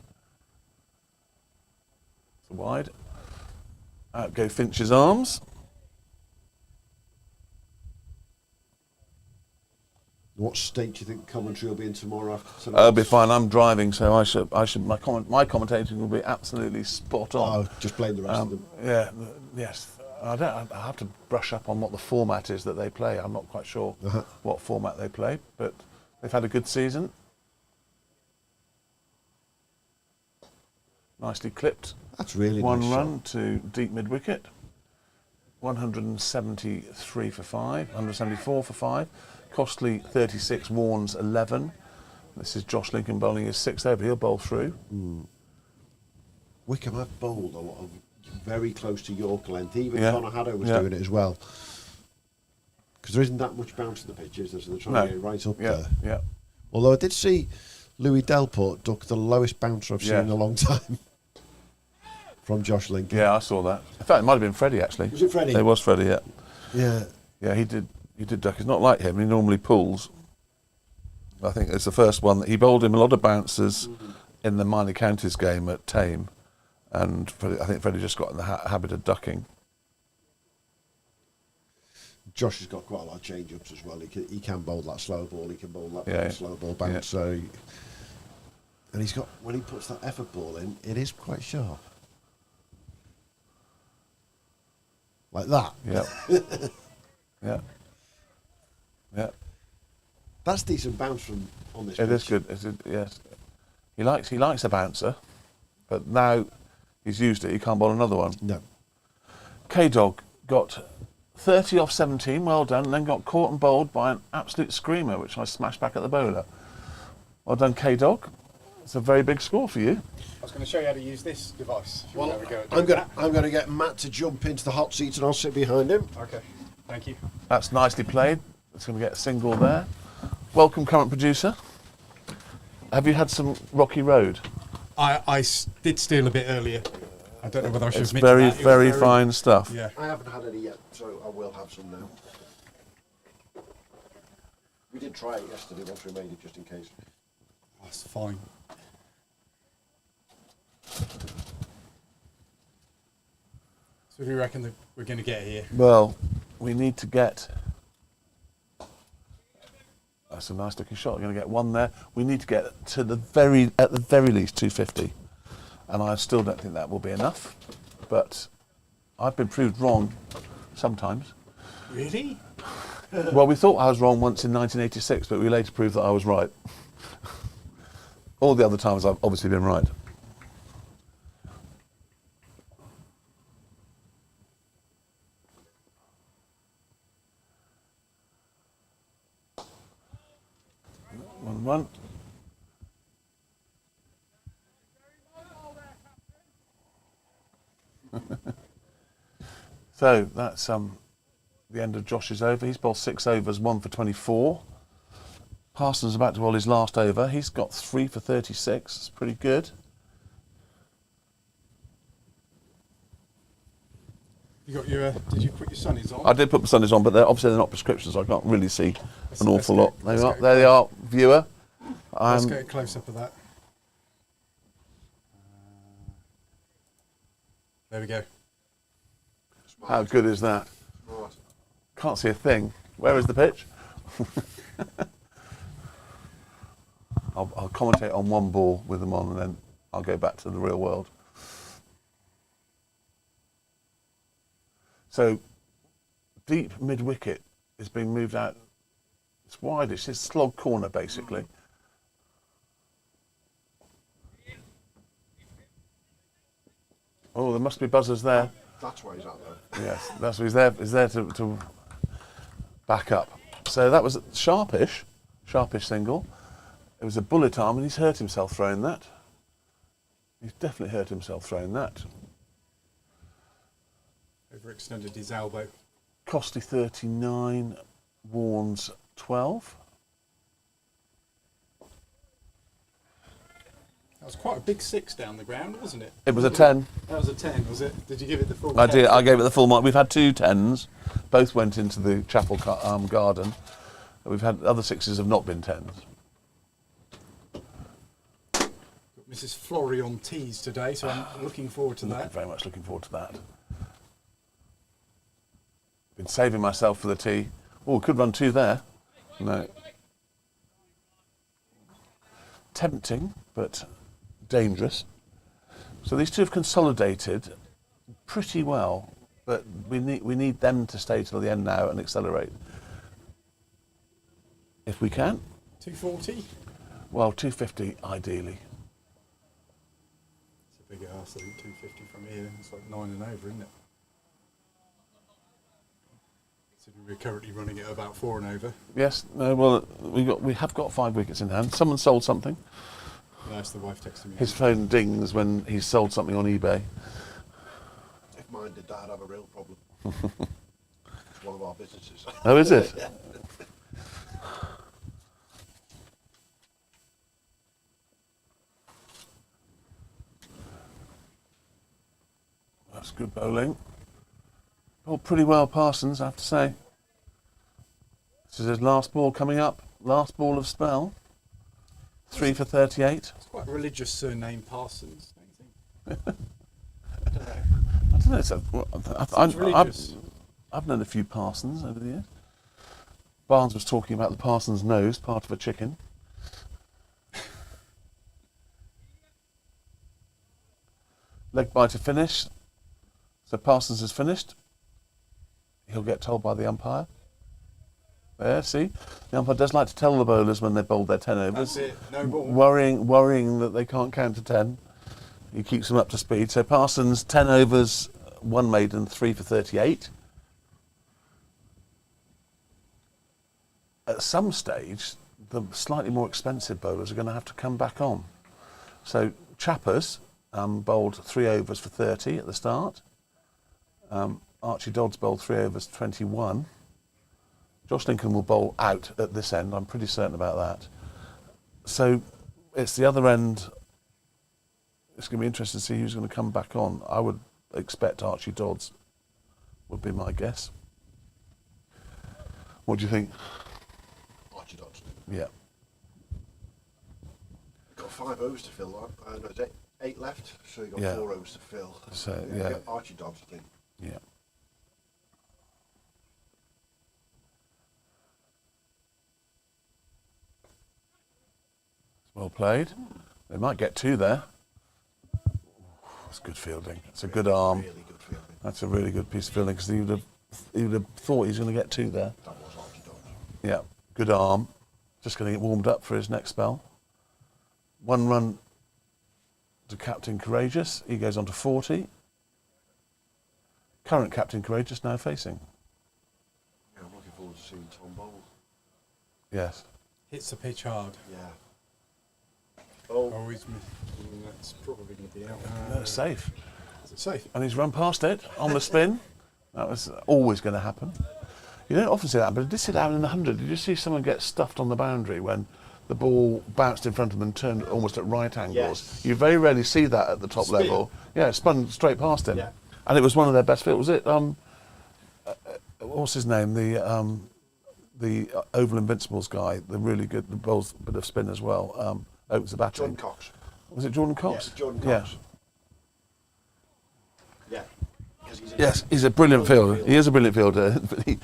It's wide. Out go Finch's arms.
What state do you think commentary will be in tomorrow after tonight?
I'll be fine. I'm driving, so I should. My commentating will be absolutely spot on.
Oh, just blame the rest of them.
Yeah. Yes. I have to brush up on what the format is that they play. I'm not quite sure what format they play, but they've had a good season. Nicely clipped.
That's really
One
nice
run
shot.
to deep mid wicket. 173 for 5. 174 for 5. Costly 36, Warnes 11. This is Josh Lincoln bowling his 6th over. He'll bowl through.
Wycombe have bowled a lot of very close to York length. Even
Yeah.
Connor Haddo was
Yeah.
doing it as well. Because there isn't that much bounce in the pitch, is there? So they're trying to get it right up
Yeah,
there.
yeah.
Although I did see Louis Delport duck the lowest bouncer I've seen
Yeah.
in a long time from Josh Lincoln.
Yeah, I saw that. In fact, it might have been Freddie, actually.
Was it Freddie?
It was Freddie, yeah.
Yeah.
Yeah, he did duck. It's not like him. He normally pulls. I think it's the first one that he bowled him a lot of bouncers in the minor counties game at Tame, and I think Freddie just got in the habit of ducking.
Josh has got quite a lot of change-ups as well. He can bowl that slow ball. He can bowl that
Yeah.
slow ball bounce.
Yeah.
So, and he's got, when he puts that effort ball in, it is quite sharp. Like that.
Yeah. Yeah. Yeah.
That's decent bounce from on this
It
pitch.
is good. Yes. He likes a bouncer, but now he's used it. He can't bowl another one.
No.
K-Dog got 30 off 17, well done, and then got caught and bowled by an absolute screamer, which I smashed back at the bowler. Well done, K-Dog. It's a very big score for you.
I was going to show you how to use this device. If you
Well,
want to have a go at
I'm
doing
gonna I'm gonna get Matt to jump into the hot seat and I'll sit behind him.
that. Okay, thank you.
That's nicely played. It's going to get a single there. Welcome, current producer. Have you had some rocky road?
I did steal a bit earlier. I don't know whether I should
It's
admit
very,
to that. It was
very fine stuff.
Yeah.
I haven't had any yet, so I will have some now. We did try it yesterday once we made it, just in case.
That's fine. So who do you reckon that we're going to get here?
Well, we need to get... That's a nice looking shot. We're going to get one there. We need to get to at the very least 250. And I still don't think that will be enough. But I've been proved wrong sometimes.
Really?
Well, we thought I was wrong once in 1986, but we later proved that I was right. All the other times I've obviously been right. One. So that's the end of Josh's over. He's bowled 6 overs, 1 for 24. Parsons about to bowl his last over. He's got 3 for 36. It's pretty good.
You got your? Did you put your sunnies on?
I did put my sunnies on, but obviously they're not prescriptions, so I can't really see an
Let's
awful
go-
lot.
let's go
There they are, viewer.
Let's get a close up of that. There we go.
How good is that? Can't see a thing. Where is the pitch? I'll commentate on one ball with them on, and then I'll go back to the real world. So, deep mid-wicket is being moved out. It's wideish. It's slog corner, basically. Oh, there must be buzzers there.
That's why he's out there.
Yes, that's what he's there. He's there to back up. So that was sharpish single. It was a bullet arm, and he's hurt himself throwing that. He's definitely hurt himself throwing that.
Overextended his elbow.
Costly 39, Warnes 12.
That was quite a big 6 down the ground, wasn't it?
It was a 10.
That was a 10, was it? Did you give it the full?
I
10?
did. I gave it the full mark. We've had 2 10s. Both went into the chapel garden. We've had other 6s have not been 10s.
Got Mrs. Flory on tees today, so I'm looking forward to that.
Very much looking forward to that. Been saving myself for the tee. Oh, could run 2 there. No. Tempting, but dangerous. So these 2 have consolidated pretty well, but we need them to stay till the end now and accelerate. If we can.
240?
Well, 250 ideally.
It's a big ass, I think 250 from here. It's like 9 and over, isn't it? We're currently running at about 4 and over.
Yes. No. Well, we have got 5 wickets in hand. Someone sold something.
Yeah, it's the wife texting me.
His phone dings when he's sold something on eBay.
If mine did that, I'd have a real problem. It's one of our businesses.
Oh, is it?
Yeah.
That's good bowling. Oh, pretty well, Parsons, I have to say. This is his last ball coming up. Last ball of spell. 3 for 38.
It's quite a religious surname, Parsons, don't you think?
I don't know.
Seems religious.
I've known a few Parsons over the years. Barnes was talking about the Parsons nose, part of a chicken. Leg biter finish. So Parsons is finished. He'll get told by the umpire. There, see? The umpire does like to tell the bowlers when they bowled their 10 overs.
That's it, no ball.
Worrying that they can't count to 10. He keeps them up to speed. So Parsons, 10 overs, 1 maiden, 3 for 38. At some stage, the slightly more expensive bowlers are going to have to come back on. So Chappers bowled 3 overs for 30 at the start. Archie Dodds bowled 3 overs, 21. Josh Lincoln will bowl out at this end, I'm pretty certain about that. So it's the other end. It's going to be interesting to see who's going to come back on. I would expect Archie Dodds, would be my guess. What do you think?
Archie Dodds.
Yeah.
Got 5 overs to fill. No, there's 8 left, so you've got
Yeah.
4 overs to fill.
So,
You
yeah.
get Archie Dodds, I think.
Yeah. Well played. They might get 2 there. That's good fielding. It's a good arm.
Really good fielding.
That's a really good piece of fielding because he would have thought he was going to get 2 there.
That was Archie Dodds.
Yeah, good arm. Just going to get warmed up for his next spell. 1 run to Captain Courageous. He goes on to 40. Current Captain Courageous now facing.
Yeah, I'm looking forward to seeing Tom bowl.
Yes.
Hits the pitch hard.
Yeah. Oh,
Oh, that's probably going to be out.
That's safe.
Is it safe?
And he's run past it on the spin. That was always going to happen. You don't often see that, but it did see that in the 100. Did you see someone get stuffed on the boundary when the ball bounced in front of them and turned almost at right angles?
Yes.
You very rarely see that at the top
Spin.
level. Yeah, it spun straight past him.
Yeah.
And it was one of their best fields. Was it, what's his name? The Oval Invincibles guy, the really good, the bowls a bit of spin as well. Opens the batting.
Jordan Cox.
Was it Jordan Cox?
Yeah, Jordan
Yeah.
Cox. Yeah. 'Cause he's a-
Yes, he's a brilliant fielder. He is a brilliant fielder, but he,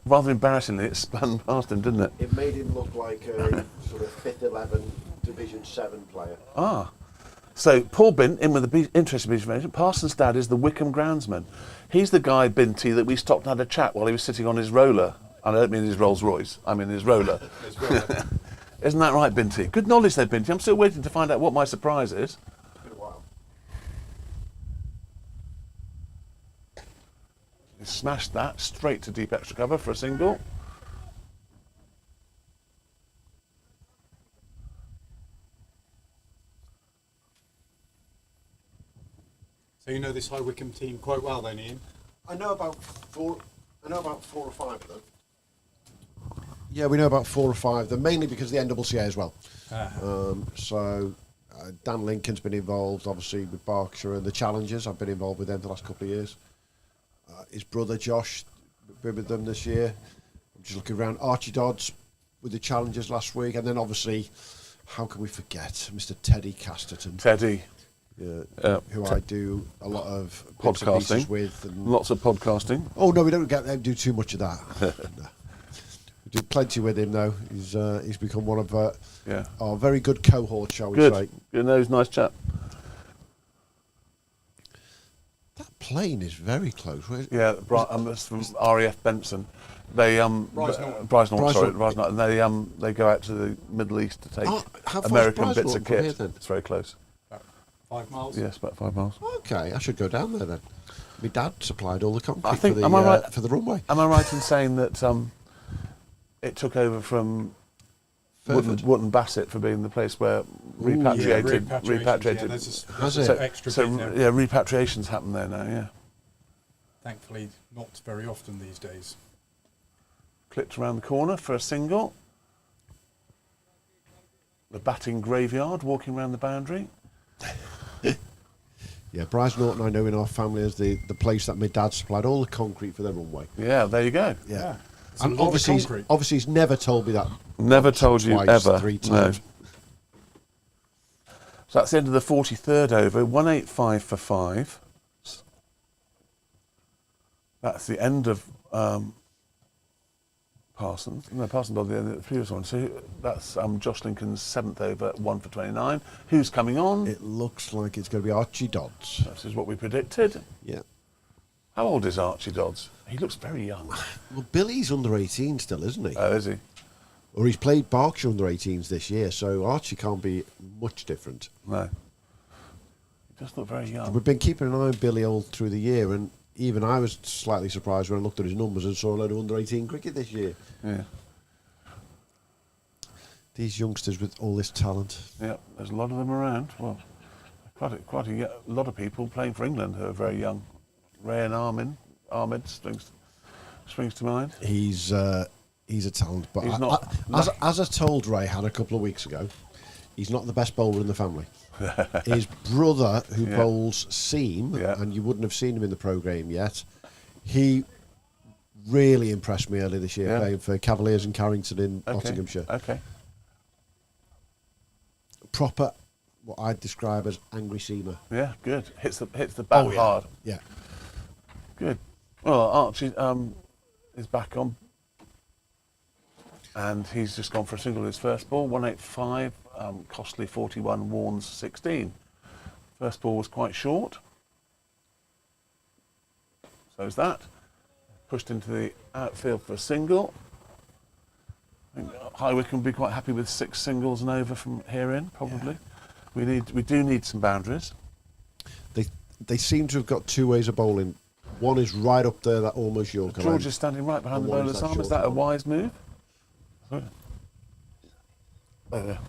rather embarrassingly, it spun past him, didn't it?
It made him look like a sort of 5th 11 Division 7 player.
Ah. So, Paul Bint, in with the interesting piece of information. Parsons' dad is the Wycombe groundsman. He's the guy, Binty, that we stopped and had a chat while he was sitting on his roller. And I don't mean his Rolls Royce, I mean his roller. Isn't that right, Binty? Good knowledge there, Binty. I'm still waiting to find out what my surprise is.
It's been a while.
He smashed that straight to deep extra cover for a single.
So you know this High Wycombe team quite well then, Ian?
I know about 4 or 5 of them. Yeah, we know about 4 or 5 of them, mainly because of the NCCA as well. Dan Lincoln's been involved, obviously, with Berkshire and the Challengers. I've been involved with them for the last couple of years. His brother Josh been with them this year. I'm just looking around. Archie Dodds with the Challengers last week, and then obviously, how can we forget Mr. Teddy Casterton,
Teddy.
who I do a lot of bits and pieces
Podcasting.
with. And
Lots of podcasting.
oh no, we don't do too much of that. No. We do plenty with him though. He's become one of
Yeah.
our very good cohorts, shall we
Good.
say.
You know, he's a nice chap.
That plane is very close.
Yeah, that's from RAF Benson. They
Bryce Norton.
Bryce Norton, sorry,
Norton.
Bryce Norton. And they go out to the Middle East to take
Oh, how far's
American
Bryce
bits
Norton
of
from
kit.
here, then?
It's very close.
About 5 miles?
Yes, about 5 miles.
Okay, I should go down there then. My dad supplied all the concrete
I think-
for the
am I right?
for the runway.
Am I right in saying that it took over from Wootton Bassett for being the place where repatriated.
Yeah, there's
Has
a
it?
extra
So
bit there.
yeah, repatriations happen there now. Yeah,
Thankfully, not very often these days.
clipped around the corner for a single. The batting graveyard walking around the boundary.
Yeah, Bryce Norton, I know in our family, is the place that my dad supplied all the concrete for their runway.
Yeah, there you go.
Yeah.
It's a
And
lot of
obviously,
concrete.
he's never told me that.
Never told you
twice,
ever.
3
No.
times.
So that's the end of the 43rd over. 185 for 5. That's the end of Parsons. No, Parsons on the end of the previous one. So that's Josh Lincoln's 7th over, 1 for 29. Who's coming on?
It looks like it's going to be Archie Dodds.
This is what we predicted.
Yeah.
How old is Archie Dodds? He looks very young.
Well, Billy's under 18 still, isn't he?
Oh, is he?
Or he's played Berkshire under 18s this year, so Archie can't be much different.
No. He just look very young.
We've been keeping an eye on Billy all through the year, and even I was slightly surprised when I looked at his numbers and saw a load of under 18 cricket this year.
Yeah.
These youngsters with all this talent.
Yeah, there's a lot of them around. Well, quite a lot of people playing for England who are very young. Ray and Ahmed springs to mind.
He's a talent, but
He's not-
as I told Ray had a couple of weeks ago, he's not the best bowler in the family. His brother, who
Yeah.
bowls seam,
Yeah.
and you wouldn't have seen him in the programme yet, he really impressed me earlier this year,
Yeah.
playing for Cavaliers and Carrington in
Okay.
Nottinghamshire.
Okay.
Proper, what I'd describe as angry seamer.
Yeah, good. Hits the bat hard.
Yeah.
Good. Well, Archie is back on, and he's just gone for a single in his first ball. 185, costly 41, Warnes 16. First ball was quite short. So's that. Pushed into the outfield for a single. I think High Wycombe will be quite happy with 6 singles and over from here in, probably. We do need some boundaries.
They seem to have got 2 ways of bowling. One is right up there, that almost Yorker line.
George is standing right behind
And
the
one
bowler's
is that
arm. Is
short
that a
one.
wise move? There.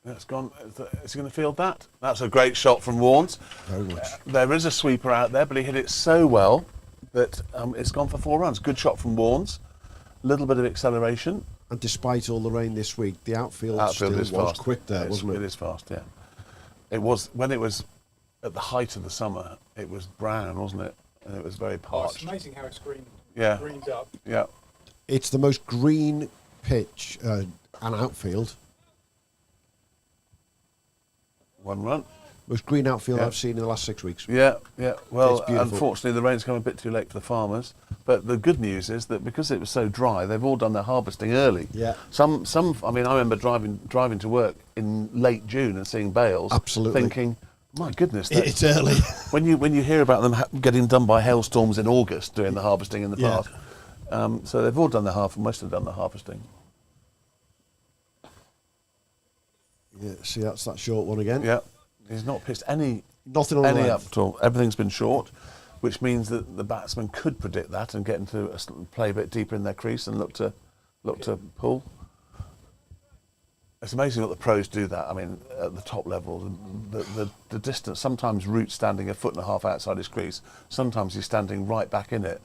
That's gone. Is he going to field that? That's a great shot from Warnes.
Very much.
There is a sweeper out there, but he hit it so well that it's gone for 4 runs. Good shot from Warnes. Little bit of acceleration.
And despite all the rain this week, the outfield still
is
was
fast.
quick there, wasn't it?
It is fast, yeah. It was, when it was at the height of the summer, it was brown, wasn't it? And it was very
Oh, it's
parched.
amazing how it's greened up.
Yeah.
It's the most green pitch and outfield.
1 run.
Most green outfield
Yeah.
I've seen in the last 6 weeks.
Yeah. Well,
It's beautiful.
unfortunately, the rain's come a bit too late for the farmers. But the good news is that because it was so dry, they've all done their harvesting early.
Yeah.
Some. I mean, I remember driving to work in late June and seeing bales.
Absolutely.
Thinking, my goodness,
It's early.
when you hear about them getting done by hailstorms in August, doing the harvesting in the
Yeah.
past. So they've all done most have done the harvesting.
Yeah, see, that's that short one again.
Yeah. He's not pitched any
Nothing on the
up
length.
at all. Everything's been short, which means that the batsman could predict that and get into play a bit deeper in their crease and look to pull. It's amazing what the pros do that. I mean, at the top level, the distance. Sometimes Root's standing 1.5 foot outside his crease. Sometimes he's standing right back in it.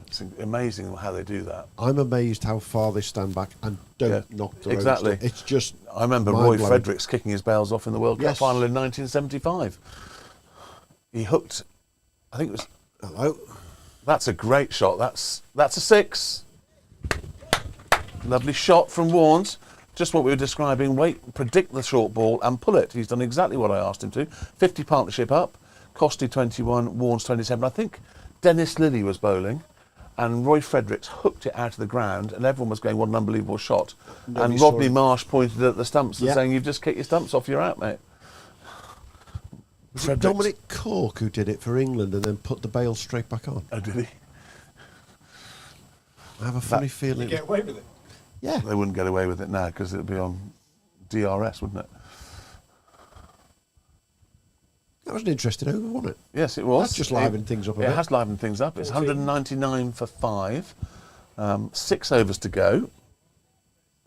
It's amazing how they do that.
I'm amazed how far they stand back and don't knock the
exactly.
road. It's just
I remember Roy
mind-blowing.
Fredericks kicking his bails off in the World Cup
Yes.
final in 1975. He hooked, I think it was.
Hello.
That's a great shot. That's a 6. Lovely shot from Warnes. Just what we were describing. Predict the short ball and pull it. He's done exactly what I asked him to. 50 partnership up. Costy 21, Warnes 27. I think Dennis Lilly was bowling, and Roy Fredericks hooked it out of the ground, and everyone was going, "What an unbelievable shot!"
Nobody
and
saw
Rodney
it.
Marsh pointed at the stumps and
Yeah.
saying, "You've just kicked your stumps off. You're out, mate."
Was it
Fredericks.
Dominic Cork who did it for England and then put the bail straight back on?
Oh, did he?
I have a funny
You
feeling.
get away with it.
Yeah.
They wouldn't get away with it now because it would be on DRS, wouldn't it?
That was an interesting over, wasn't it?
Yes, it was.
That's just livened things up a
It
bit.
has livened things up. It's 199 for 5. 6 overs to go.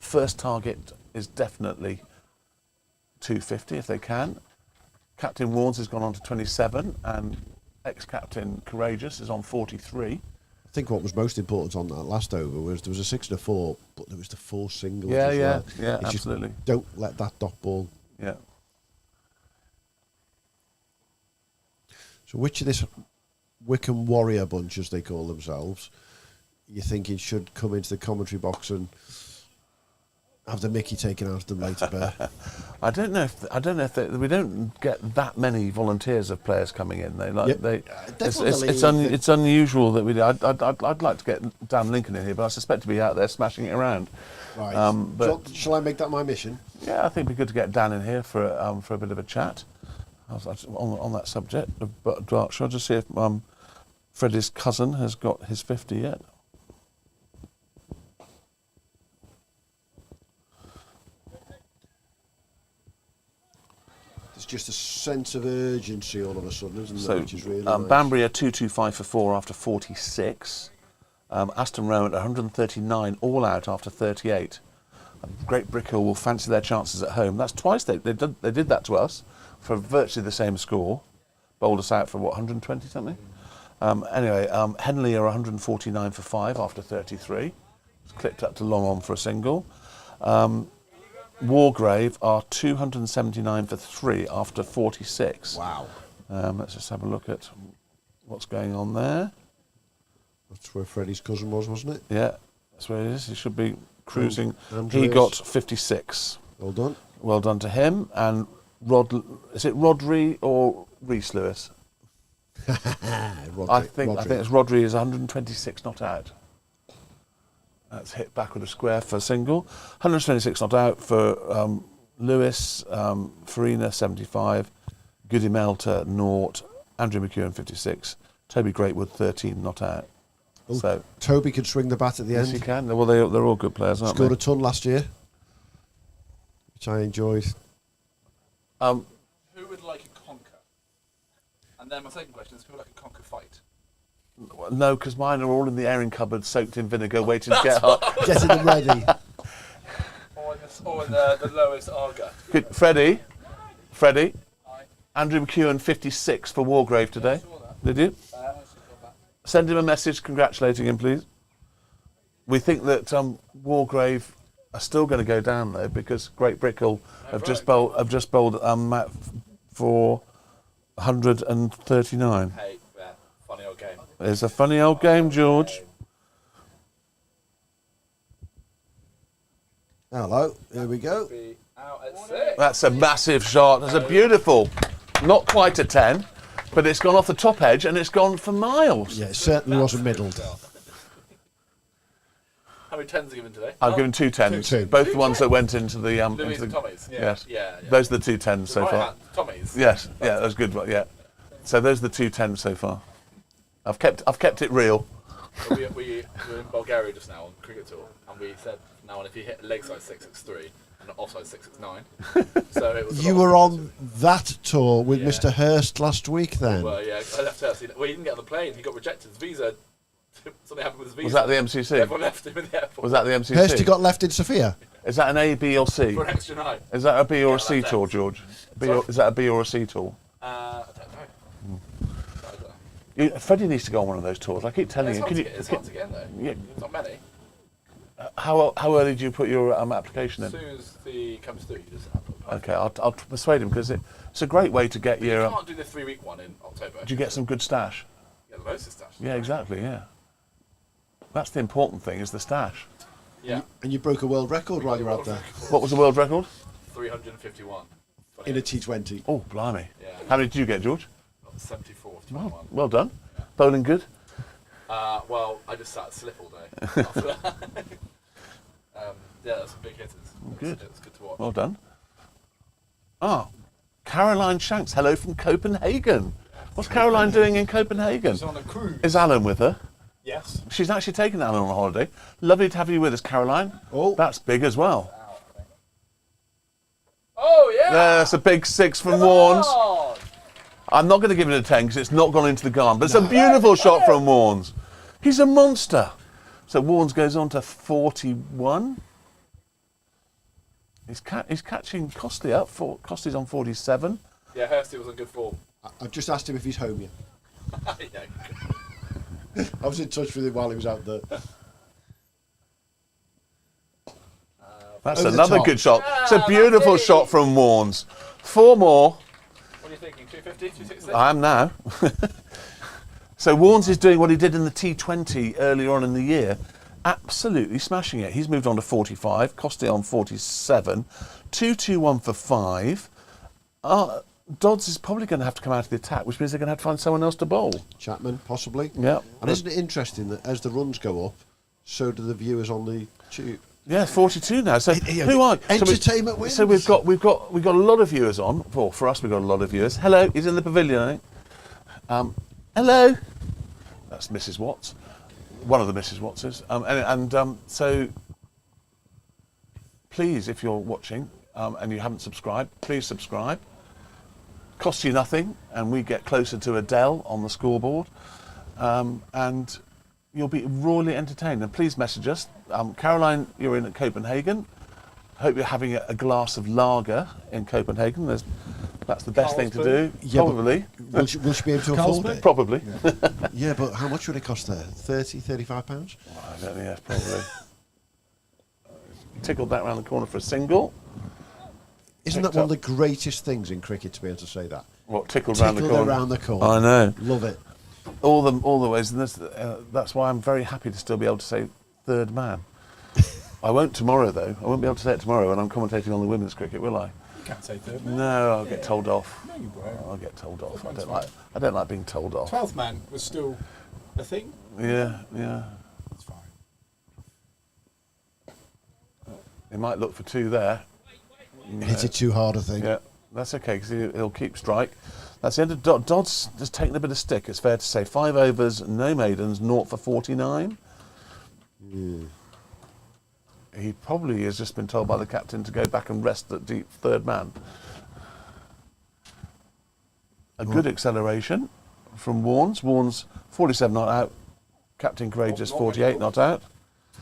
First target is definitely 250 if they can. Captain Warnes has gone on to 27 and ex-captain Courageous is on 43.
I think what was most important on that last over was there was a 6 and a 4, but there was the 4 singles
Yeah,
as
yeah,
well.
yeah,
It's just
absolutely.
don't let that dot ball.
Yeah.
So which of this Wycombe Warrior bunch, as they call themselves, you're thinking should come into the commentary box and have the mickey taken out of them later, Bear?
I don't know if we don't get that many volunteers of players coming in. It's unusual that we do. I'd like to get Dan Lincoln in here, but I suspect to be out there smashing it around.
Right.
But
shall I make that my mission?
yeah, I think it'd be good to get Dan in here for a bit of a chat. On that subject of Berkshire, I'll just see if Freddie's cousin has got his 50 yet.
There's just a sense of urgency all of a sudden, isn't there?
So
Which is really nice.
Banbury are 225 for 4 after 46. Aston Rowan at 139 all out after 38. Great Brickhill will fancy their chances at home. That's twice they did that to us for virtually the same score. Bowled us out for 120 something. Anyway, Henley are 149 for 5 after 33. It's clipped up to long on for a single. Wargrave are 279 for 3 after 46.
Wow.
Let's just have a look at what's going on there.
That's where Freddie's cousin was, wasn't it?
Yeah, that's where it is. He should be cruising.
Andreas.
He got 56.
Well done.
Well done to him. And is it Rodri or Reese Lewis? I think it's Rodri is 126 not out. That's hit backward of square for a single. 126 not out for Lewis, Farina 75, Goody Melter 0, Andrew McEwen 56, Toby Greatwood 13 not out.
Oh,
So
Toby could swing the bat at the
yes,
end.
he can. Well, they're all good players, aren't
Scored
they?
a ton last year, which I enjoyed.
Who would like a conker? And then my second question is, who would like a conker fight?
No, because mine are all in the airing cupboard, soaked in vinegar, waiting to get hot.
Getting them ready.
Or in the lowest Arga.
Good. Freddie,
Aye.
Andrew McEwen 56 for Wargrave today. Did you? Send him a message congratulating him, please. We think that Wargrave are still going to go down though, because Great Brickhill have just bowled Matt for 139.
Hey, funny old game.
It's a funny old game, George.
Hello, here we go.
Be out at 6.
That's a massive shot. That's a beautiful, not quite a 10, but it's gone off the top edge and it's gone for miles.
Yeah, it certainly wasn't middled.
How many 10s are given today?
I've given 2 10s,
Two.
both the ones that went into the
Louis and Tommy's?
yes.
Yeah.
Those are the 2 10s so
Right
far.
hand, Tommy's.
Yes, yeah, that was good. Yeah, so those are the 2 10s so far. I've kept it real.
We were in Bulgaria just now on cricket tour, and we said now on if you hit leg size 663 and offside 669. So it was.
You were on that tour with
Yeah.
Mr. Hurst last week then?
Well, yeah, I left her. Well, he didn't get on the plane. He got rejected. His visa. Something happened with his visa.
Was that the MCC?
Everyone left him in the airport.
Was that the MCC?
Hursty got left in Sofia?
Is that an A, B, or C?
for an extra night?
Is that a B or a C
that's
tour,
it.
George?
Sorry?
Is that a B or a C tour?
I don't know. I don't know.
Freddie needs to go on one of those tours. I keep telling
It's
him.
hard
Can
to
you?
get, it's hard to get in though.
Yeah.
It's not many.
How early do you put your application
As
in?
soon as the comes through, you just have to apply.
Okay, I'll persuade him because it's a great way to get
You
your.
can't do the 3-week one in October.
Do you get some good stash?
Get the most of stuff.
Yeah, exactly. Yeah, that's the important thing is the stash.
Yeah.
And you broke a world record while you were out there.
What was the world record?
351.
In a T20.
Oh, blimey!
Yeah.
How many did you get, George?
74 of 21.
Well done. Bowling good.
Well, I just sat slip all day. After that. Yeah, that's some big hitters.
Good.
It's good to watch.
Well done. Ah, Caroline Shanks. Hello from Copenhagen. What's Caroline doing in Copenhagen?
She's on a cruise.
Is Alan with her?
Yes.
She's actually taken Alan on a holiday. Lovely to have you with us, Caroline.
Oh.
That's big as well.
Oh, yeah!
There's a big 6 from
Come
Warnes.
on!
I'm not going to give it a 10 because it's not gone into the garden. But it's a beautiful shot from Warnes. He's a monster. So Warnes goes on to 41. He's catching Costley up. Costley's on 47.
Yeah, Hursty was in good form.
I've just asked him if he's home yet. I was in touch with him while he was out there.
That's
Over the
another
top.
good shot. It's a beautiful shot from Warnes. 4 more.
What are you thinking? 250, 260?
I am now. So Warnes is doing what he did in the T20 earlier on in the year. Absolutely smashing it. He's moved on to 45. Costy on 47. 2-2-1 for 5. Dodds is probably going to have to come out of the attack, which means they're going to have to find someone else to bowl.
Chapman, possibly.
Yeah.
And isn't it interesting that as the runs go up, so do the viewers on the tube?
Yeah, 42 now. So who are
Entertainment wins.
So we've got a lot of viewers on. Well, for us, we've got a lot of viewers. Hello, he's in the pavilion, I think. Hello. That's Mrs. Watts. One of the Mrs. Wattses. So please, if you're watching and you haven't subscribed, please subscribe. Costs you nothing, and we get closer to Adele on the scoreboard. And you'll be royally entertained. And please message us. Caroline, you're in at Copenhagen. Hope you're having a glass of lager in Copenhagen. That's the best thing to do.
Yeah,
Probably.
Will she be able to afford it?
Probably.
Yeah, but how much would it cost there? 30, 35 pounds?
I don't know, yes, probably. Tickled that round the corner for a single.
Isn't that one of the greatest things in cricket to be able to say that?
What, tickled round the corner?
Around the corner.
I know.
Love it.
All the ways, and that's why I'm very happy to still be able to say third man. I won't tomorrow, though. I won't be able to say it tomorrow when I'm commentating on the women's cricket, will I?
You can't say third man.
No, I'll get told off.
No, you won't.
I'll get told off.
Third man's
I don't like being told off.
12th man was still a thing.
Yeah.
It's fine.
He might look for 2 there.
Hit it too hard, I think.
Yeah, that's okay because he'll keep strike. That's the end of Dodd's just taking a bit of stick. It's fair to say 5 overs, no maidens, 0 for 49. He probably has just been told by the captain to go back and rest at deep third man. A good acceleration from Warnes. Warnes 47 not out. Captain Courageous 48 not out.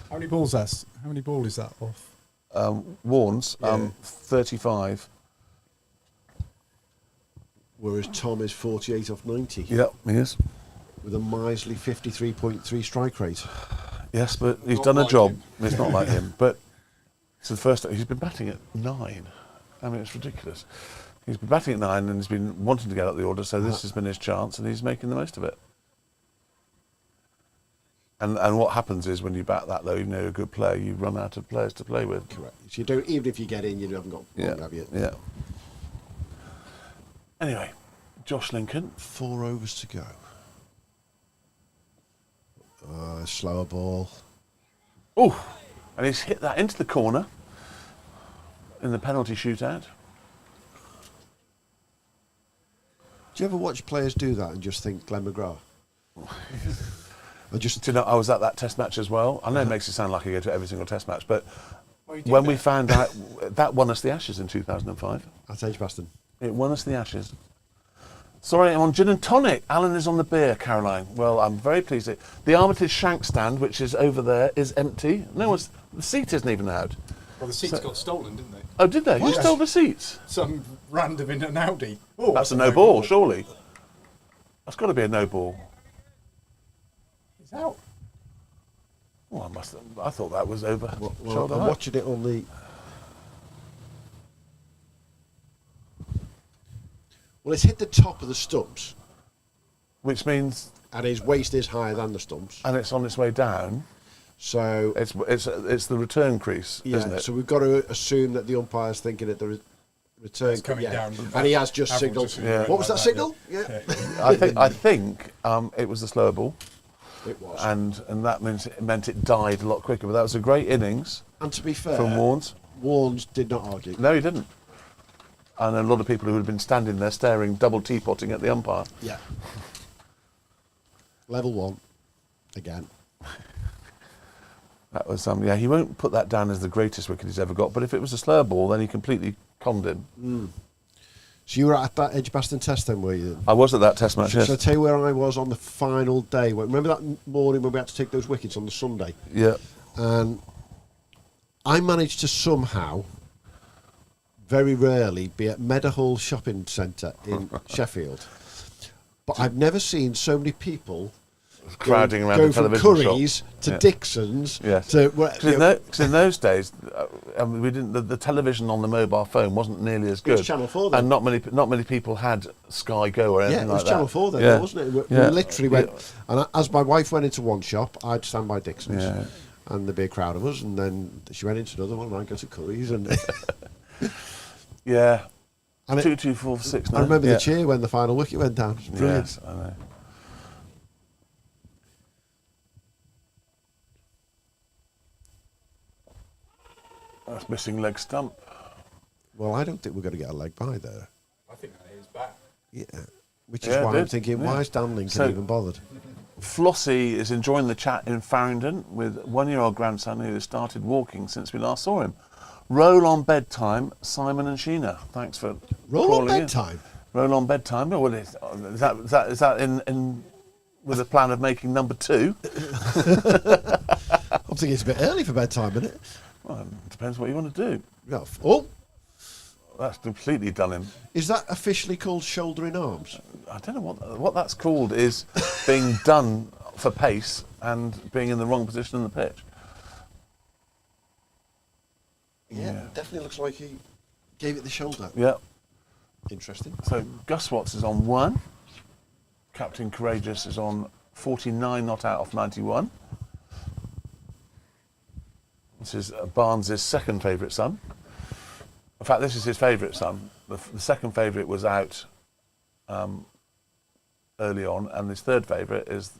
How many balls is that off?
Warnes 35.
Whereas Tom is 48 off 90.
Yep, he is.
With a measly 53.3 strike rate.
Yes, but he's
Not
done a
like
job.
him.
It's not like him. But it's the first time he's been batting at 9. I mean, it's ridiculous. He's been batting at 9 and he's been wanting to get up the order, so this has been his chance and he's making the most of it. And what happens is when you bat that low, even though you're a good player, you run out of players to play with.
Correct. So you don't, even if you get in, you haven't got long, have you?
Yeah. Anyway, Josh Lincoln.
4 overs to go. Slower ball.
Oh, and he's hit that into the corner in the penalty shootout.
Do you ever watch players do that and just think Glenn McGrath?
Do you know, I was at that test match as well. I know it makes it sound like I go to every single test match, but when we found out, that won us the Ashes in 2005.
At Edgbaston.
It won us the Ashes. Sorry, I'm on gin and tonic. Alan is on the beer, Caroline. Well, I'm very pleased. The Armitage Shank stand, which is over there, is empty. The seat isn't even out.
Well, the seats got stolen, didn't they?
Oh, did they? Who
Yes.
stole the seats?
Some random in an Audi. Oh,
That's a no ball, surely. That's got to be a no ball.
It's out.
Well, I thought that was over.
Well,
shoulder
I'm
height.
watching it on the... Well, it's hit the top of the stumps,
Which means,
and his waist is higher than the stumps.
and it's on its way down.
So,
It's the return crease, isn't it?
so we've got to assume that the umpire's thinking that the return...
It's coming down.
And he has just
Everyone's
signalled...
just
Yeah.
What was that signal? Yeah.
I think it was the slower ball,
It was.
and that meant it died a lot quicker. But that was a great innings
And to be fair,
from Warnes.
Warnes did not argue.
No, he didn't. And a lot of people who had been standing there staring, double teapotting at the umpire.
Yeah. Level 1, again.
That was he won't put that down as the greatest wicket he's ever got. But if it was a slower ball, then he completely conned him.
So you were at that Edgbaston test then, were you?
I was at that test match, yes.
So I tell you where I was on the final day. Remember that morning when we had to take those wickets on the Sunday?
Yeah.
And I managed to somehow, very rarely, be at Meadowhall Shopping Centre in Sheffield. But I've never seen so many people
Crowding around
go
the
from
television
Curry's
shop.
to
Yeah.
Dixon's.
Yes.
To,
Because in those days, we didn't. The television on the mobile phone wasn't nearly as
It was
good.
Channel 4 then.
And not many people had Sky Go or anything
yeah, it
like
was
that.
Channel 4 then,
Yeah.
wasn't it? We
Yeah.
literally went, and as my wife went into one shop, I'd stand by Dixon's,
Yeah.
and there'd be a crowd of us, and then she went into another one, and I'd go to Curry's, and
Yeah.
And it-
2, 2, 4, 6,
I remember the cheer when the final wicket went down. It was brilliant.
Yes, I know. That's missing leg stump.
Well, I don't think we're going to get a leg by there.
I think that is back.
Yeah, which is
Yeah, it
why I'm
did.
thinking,
Yeah.
why is Dan Lincoln
So-
even bothered?
Flossie is enjoying the chat in Farringdon with one-year-old grandson who has started walking since we last saw him. Roll on bedtime, Simon and Sheena. Thanks for
Roll on
calling in.
bedtime.
Roll on bedtime. Well, is that in with a plan of making number 2?
I'm thinking it's a bit early for bedtime, isn't it?
Well, it depends what you want to do.
Yeah. Oh,
That's completely done him.
is that officially called shouldering arms?
I don't know what that's called. Is being done for pace and being in the wrong position in the pitch.
Yeah, definitely looks like he gave it the shoulder.
Yeah.
Interesting.
So Gus Watts is on 1. Captain Courageous is on 49 not out off 91. This is Barnes' second favourite son. In fact, this is his favourite son. The second favourite was out early on, and his third favourite is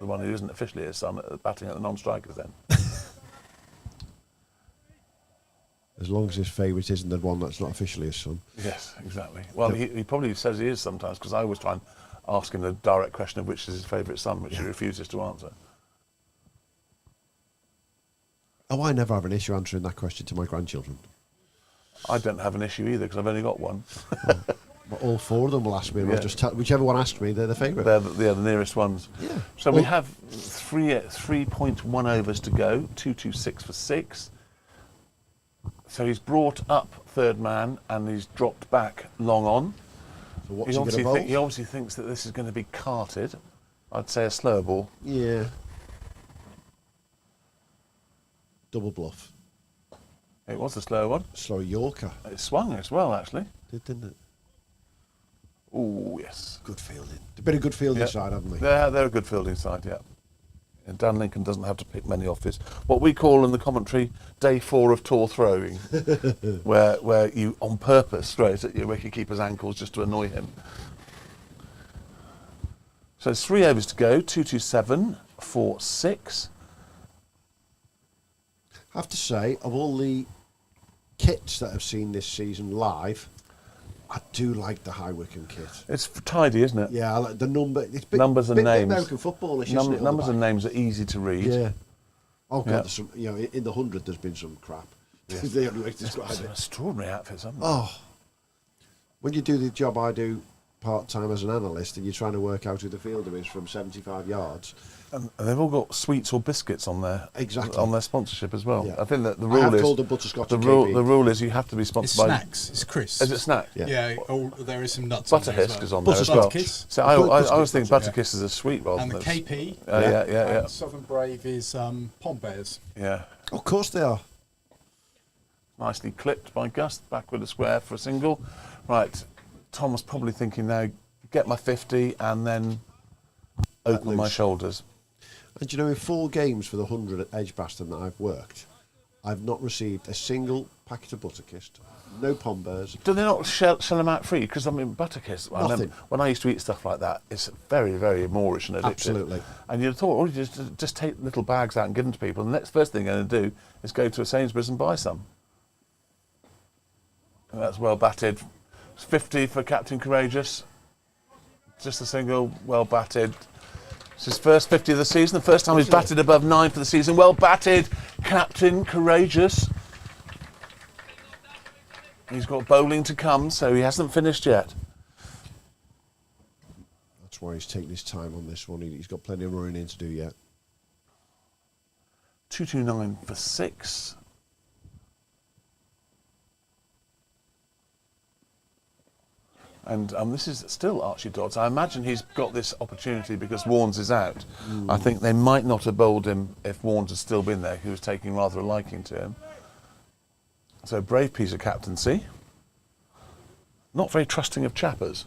the one who isn't officially his son, batting at the non-strikers then.
As long as his favourite isn't the one that's not officially his son.
Yes, exactly. Well, he probably says he is sometimes, because I always try and ask him the direct question of which is his favourite son, which he refuses to answer.
Oh, I never have an issue answering that question to my grandchildren.
I don't have an issue either, because I've only got one.
But all 4 of them will ask me, and
Yeah.
I'll just tell whichever one asks me, they're the favourite.
They're the nearest ones.
Yeah.
So we
Well-
have 3.1 overs to go, 226 for 6. So he's brought up third man and he's dropped back long on.
So what's
He
he
obviously,
going to bowl?
thinks that this is going to be carted. I'd say a slower ball.
Yeah. Double bluff.
It was a slower one.
Slow Yorker.
It swung as well, actually.
Didn't it?
Oh, yes.
Good fielding. A bit of good fielding
Yeah.
side, haven't we?
They're a good fielding side, yeah. And Dan Lincoln doesn't have to pick many off his, what we call in the commentary, day 4 of tour throwing, where you on purpose throw it at your wicketkeeper's ankles just to annoy him. So it's 3 overs to go, 227 for 6.
I have to say, of all the kits that I've seen this season live, I do like the High Wycombe kit.
It's tidy, isn't it?
Yeah, I like the number. It's bit,
Numbers and
bit
names.
American footballish, isn't it? on the
Numbers and
back?
names are easy to read.
Yeah. Oh God,
Yeah.
there's some. You know, in the 100, there's been some crap. It's the only way to describe
Some
it.
extraordinary outfits, haven't they?
Oh, when you do the job I do part time as an analyst, and you're trying to work out who the fielder is from 75 yards.
And they've all got sweets or biscuits on their
Exactly.
on their sponsorship as well.
Yeah.
I think that the
I
rule
have
is
called them butterscotch
the
and
rule.
KB.
The rule is you have to be
It's
sponsored by.
snacks. It's crisps.
Is it snack?
Yeah.
Yeah. Oh, there is some nuts. on there as
Butterhisk
well.
is on there as well.
Butterkiss.
So I always think
Butterkiss,
Butterkiss is a sweet rather
And the
than
KP.
yeah.
And Southern Brave is Pond Bears.
Yeah.
Of course they are.
Nicely clipped by Gus, back with a square for a single. Right, Tom was probably thinking now, get my 50 and then open my
loose.
shoulders.
And you know, in 4 games for the 100 at Edgbaston that I've worked, I've not received a single packet of Butterkiss, no Pond Bears.
Do they not sell them out free? Because I mean, Butterkiss. I remember
Nothing.
when I used to eat stuff like that, it's very, very Moorish and addictive.
Absolutely.
And you'd have thought, oh, you just take little bags out and give them to people. And the next first thing you're going to do is go to a Sainsbury's and buy some. And that's well batted. 50 for Captain Courageous. Just a single, well batted. It's his first 50 of the season. The first time he's batted above 9 for the season. Well batted, Captain Courageous. He's got bowling to come, so he hasn't finished yet.
That's why he's taking his time on this one. He's got plenty of running in to do yet.
229 for 6. And this is still Archie Dodds. I imagine he's got this opportunity because Warnes is out. I think they might not have bowled him if Warnes had still been there, who was taking rather a liking to him. So brave piece of captaincy. Not very trusting of chappers.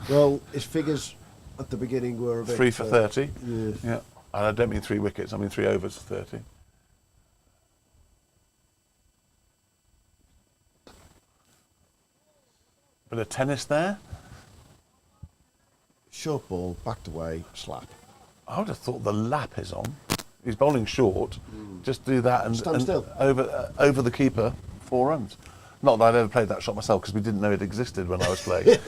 Well, his figures at the beginning were a bit...
3 for 30.
Yeah.
Yeah. And I don't mean 3 wickets, I mean 3 overs for 30. Bit of tennis there.
Short ball, backed away, slap.
I would have thought the lap is on. He's bowling short. Just do that and
Stand still.
Over the keeper, 4 runs. Not that I'd ever played that shot myself because we didn't know it existed when I was playing.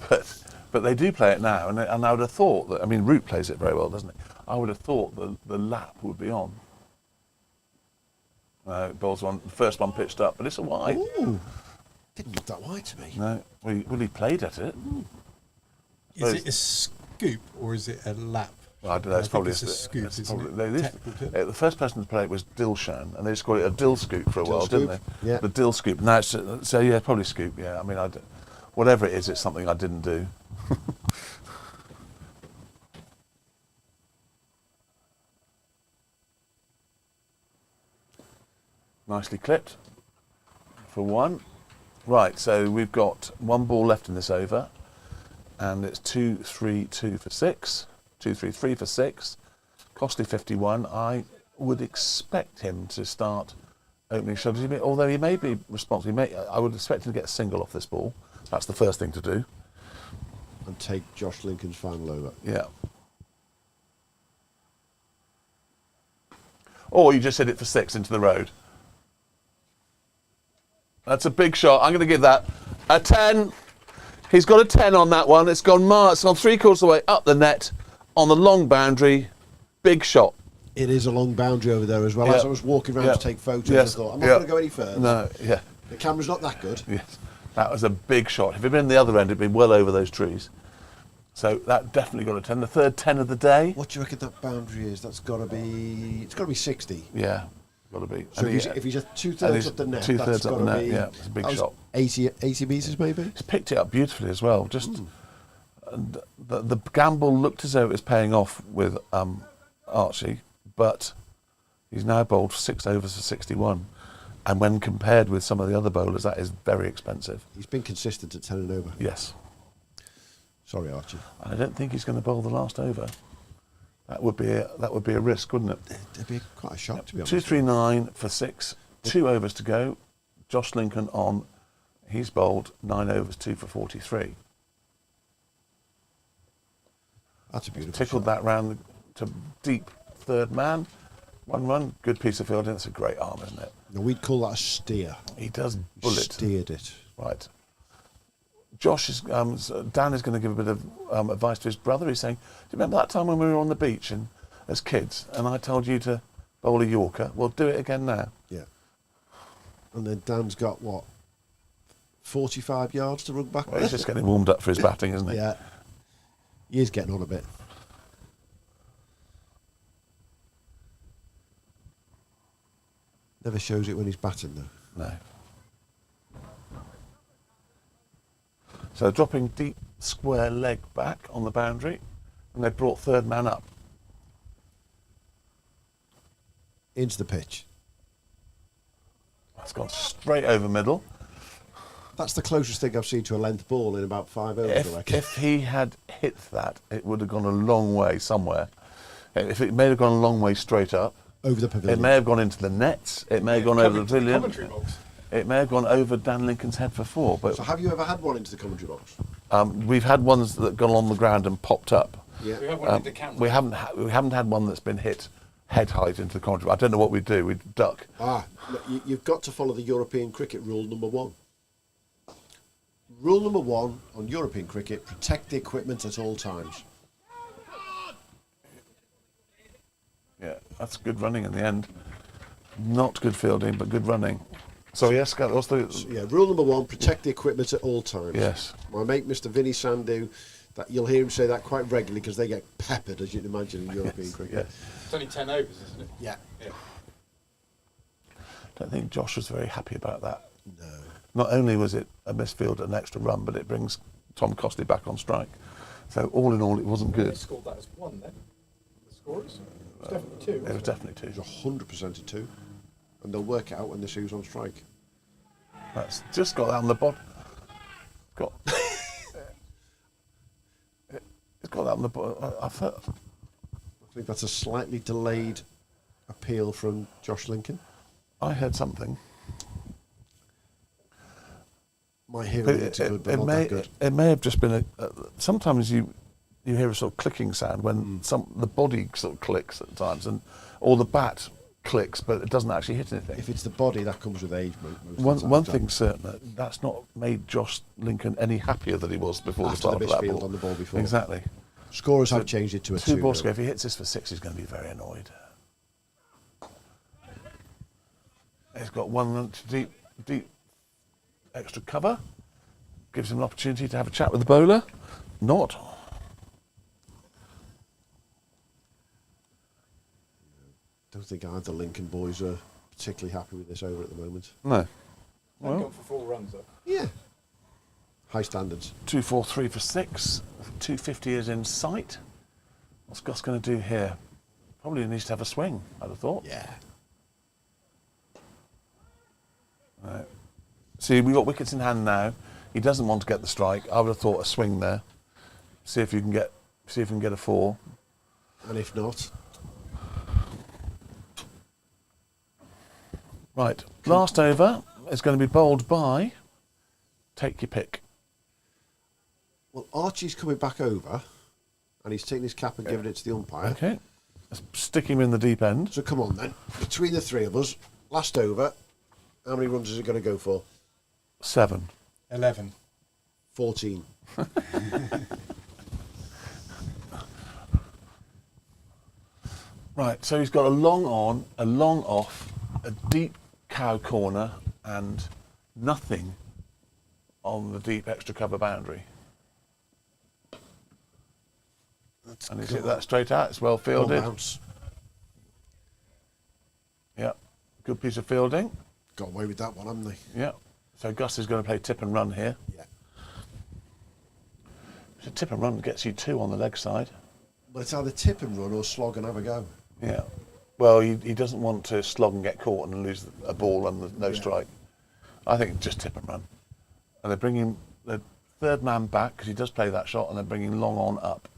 but they do play it now, and I would have thought that. I mean, Root plays it very well, doesn't he? I would have thought the lap would be on. Bowls one, the first one pitched up, but it's a wide.
Ooh, didn't look that wide to me.
No, well, he played at it.
Is it a scoop or is it a lap?
Well, I don't know. It's probably
a scoop.
it's
Isn't
probably,
it? Technical term.
the first person to play it was Dilshan, and they just called it a dill scoop for a
Dill
while, didn't
scoop,
they?
yeah.
The dill scoop. Now it's, so yeah, probably scoop. Yeah, I mean, whatever it is, it's something I didn't do. Nicely clipped for 1. Right, so we've got 1 ball left in this over, and it's 2-3-2 for 6. 2-3-3 for 6. Costly 51. I would expect him to start opening shots, although he may be responsible. I would expect him to get a single off this ball. That's the first thing to do.
And take Josh Lincoln's final over.
Yeah. Or you just hit it for 6 into the road. That's a big shot. I'm going to give that a 10. He's got a 10 on that one. It's gone 3/4 of the way up the net on the long boundary. Big shot.
It is a long boundary over there as well.
Yeah.
As I was walking around
Yeah.
to take photos,
Yes.
I thought, I'm not
Yeah.
going to go any further.
No, yeah.
The camera's not that good.
Yes. That was a big shot. If it'd been the other end, it'd been well over those trees. So that definitely got a 10. The third 10 of the day.
What do you reckon that boundary is? It's got to be 60.
Yeah, got to be.
So
And
if he's just
and
2/3
he's
up the net,
2/3
that's
up
got
the
to
net,
be...
yeah, it's a big
that was
shot.
80 metres maybe?
He's picked it up beautifully as well. Just and the gamble looked as though it was paying off with Archie, but he's now bowled 6 overs for 61, and when compared with some of the other bowlers, that is very expensive.
He's been consistent at 10 and over.
Yes,
Sorry, Archie.
and I don't think he's going to bowl the last over. That would be a risk, wouldn't it?
It'd be quite a shock, to be honest.
239 for 6, 2 overs to go. Josh Lincoln on. He's bowled 9 overs, 2 for 43.
That's a beautiful
Tickled
shot.
that round to deep third man. 1 run, good piece of fielding. That's a great arm, isn't it?
No, we'd call that a steer.
He does
He
bullet.
steered it.
Right. Josh is, Dan is going to give a bit of advice to his brother. He's saying, do you remember that time when we were on the beach and as kids and I told you to bowl a Yorker? Well, do it again now.
Yeah. And then Dan's got, 45 yards to run back
Well,
there?
he's just getting warmed up for his batting, isn't he?
Yeah. He is getting on a bit. Never shows it when he's batting, though.
No. So dropping deep square leg back on the boundary, and they brought third man up.
Into the pitch.
That's gone straight over middle.
That's the closest thing I've seen to a length ball in about 5 overs, I reckon.
If he had hit that, it would have gone a long way somewhere. If it may have gone a long way straight up,
Over the
it
pavilion.
may have gone into the nets. It may have gone over the pavilion.
Commentary box.
It may have gone over Dan Lincoln's head for 4. But
So have you ever had one into the commentary box?
we've had ones that gone on the ground and popped up.
Yeah.
We have one in the camera.
We haven't had one that's been hit head height into the commentary. I don't know what we'd do. We'd duck.
Look, you've got to follow the European cricket rule number 1. Rule number 1 on European cricket, protect the equipment at all times.
Yeah, that's good running in the end. Not good fielding, but good running. So yes, what's the...
Yeah, rule number 1, protect the equipment at all times.
Yes.
My mate, Mr. Vinny Sandu, that you'll hear him say that quite regularly because they get peppered, as you can imagine, in European cricket.
It's only 10 overs, isn't it?
Yeah.
Yeah.
I don't think Josh was very happy about that.
No.
Not only was it a misfield, an extra run, but it brings Tom Costley back on strike. So all in all, it wasn't
They
good.
scored that as 1 then. The scorers. It was definitely 2.
It was
wasn't
definitely
It
two.
was 100% a 2. And they'll work it out when they see who's on strike.
That's just got that on the bottom. Got. It's got that on the bottom. I thought.
I think that's a slightly delayed appeal from Josh Lincoln.
I heard something.
My hearing isn't good, but not that good.
It may have just been sometimes you hear a sort of clicking sound when the body sort of clicks at times, or the bat clicks, but it doesn't actually hit anything.
If it's the body, that comes with age. Most of the
One
time.
thing's certain, that's not made Josh Lincoln any happier than he was before the
After
start
the
of that
misfield
ball.
on the ball before.
Exactly.
Scorers have changed it to a 2.
Two balls
now.
go. If he hits this for 6, he's going to be very annoyed. He's got one deep extra cover. Gives him an opportunity to have a chat with the bowler. Not.
Don't think either Lincoln boys are particularly happy with this over at the moment.
No.
They've
Well,
gone for 4 runs though.
Yeah. High standards.
2-4-3 for 6. 250 is in sight. What's Gus going to do here? Probably needs to have a swing, I'd have thought.
Yeah.
Right. See, we've got wickets in hand now. He doesn't want to get the strike. I would have thought a swing there. See if you can get a 4.
And if not,
Right. Last over is going to be bowled by. Take your pick.
well, Archie's coming back over, and he's taking his cap and giving it to the umpire.
Okay. Let's stick him in the deep end.
So come on then, between the 3 of us, last over, how many runs is it going to go for?
7.
11.
14.
Right. So he's got a long on, a long off, a deep cow corner, and nothing on the deep extra cover boundary. And he's hit that straight out. It's well fielded.
Bounce.
Yeah. Good piece of fielding.
Got away with that one, haven't they?
Yeah. So Gus is going to play tip and run here.
Yeah.
So tip and run gets you 2 on the leg side.
But it's either tip and run or slog and have a go.
Yeah. Well, he doesn't want to slog and get caught and lose a ball and no strike. I think just tip and run. And they're bringing the third man back because he does play that shot, and they're bringing long on up.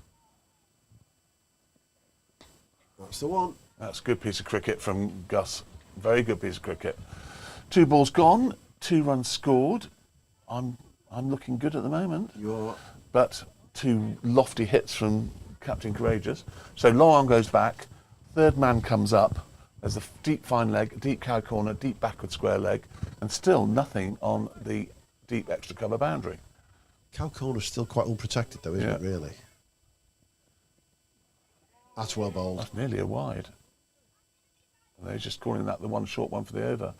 That's the one.
That's a good piece of cricket from Gus. Very good piece of cricket. 2 balls gone, 2 runs scored. I'm looking good at the moment.
You're
But 2 lofty hits from Captain Courageous. So long on goes back. Third man comes up. There's a deep fine leg, deep cow corner, deep backward square leg, and still nothing on the deep extra cover boundary.
cow corner's still quite unprotected though, isn't it? Really. That's well bowled.
That's nearly a wide. And they're just calling that the one short one for the over.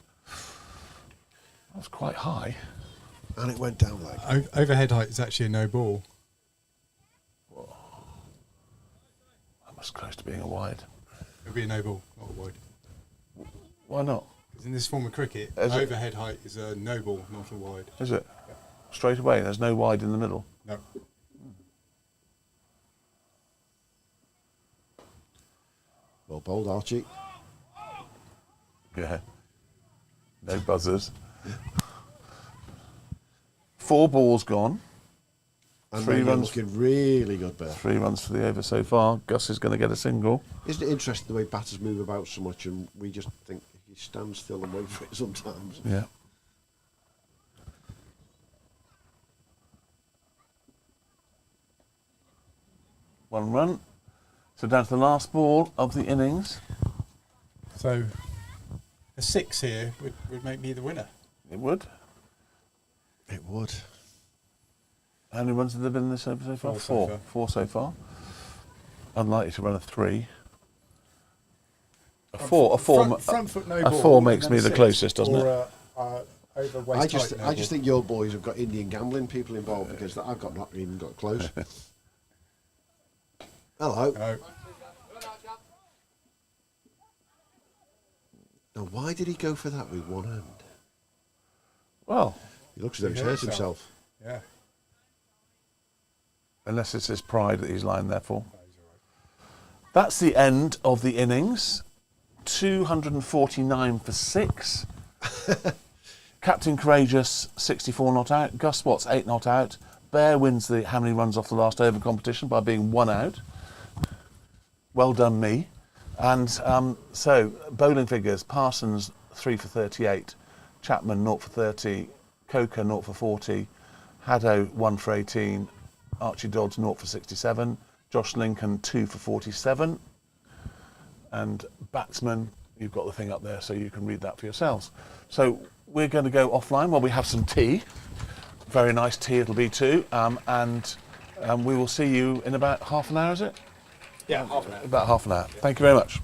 That's quite high.
And it went down leg.
Overhead height is actually a no ball.
That was close to being a wide.
It'll be a no ball, not a wide.
Why not?
Because in this form of cricket,
Is it?
overhead height is a no ball, not a wide.
Is it? Straight away, there's no wide in the middle.
No.
Well bowled, Archie.
Yeah. No buzzers. 4 balls gone.
And
3
you're
runs.
looking really good, Bear.
3 runs for the over so far. Gus is going to get a single.
Isn't it interesting the way batters move about so much and we just think he stands still and wait for it sometimes?
Yeah. One run. So down to the last ball of the innings.
So a 6 here would make me the winner.
It would.
It would.
How many runs have there been in this over so far?
4 so far.
4 so far. Unlikely to run a 3. A 4
Front foot no ball.
a 4 makes
and
me
then
the
6,
closest, doesn't
or
it?
over waist
I
height
just think your boys have got Indian gambling people involved because I've got not even got close. Hello. Now, why did he go for that with one hand?
Well,
He looks as though he's hurt himself.
Yeah.
unless it's his pride that he's lying there for. That's the end of the innings. 249 for 6. Captain Courageous, 64 not out. Gus Watts, 8 not out. Bear wins the how many runs off the last over competition by being 1 out. Well done, me. And so, bowling figures, Parsons, 3 for 38. Chapman, 0 for 30. Coker, 0 for 40. Haddo, 1 for 18. Archie Dodds, 0 for 67. Josh Lincoln, 2 for 47. And batsman, you've got the thing up there so you can read that for yourselves. So we're going to go offline while we have some tea. Very nice tea it'll be too. And we will see you in about half an hour, is it?
Yeah, half an hour.
About half an hour. Thank you very much.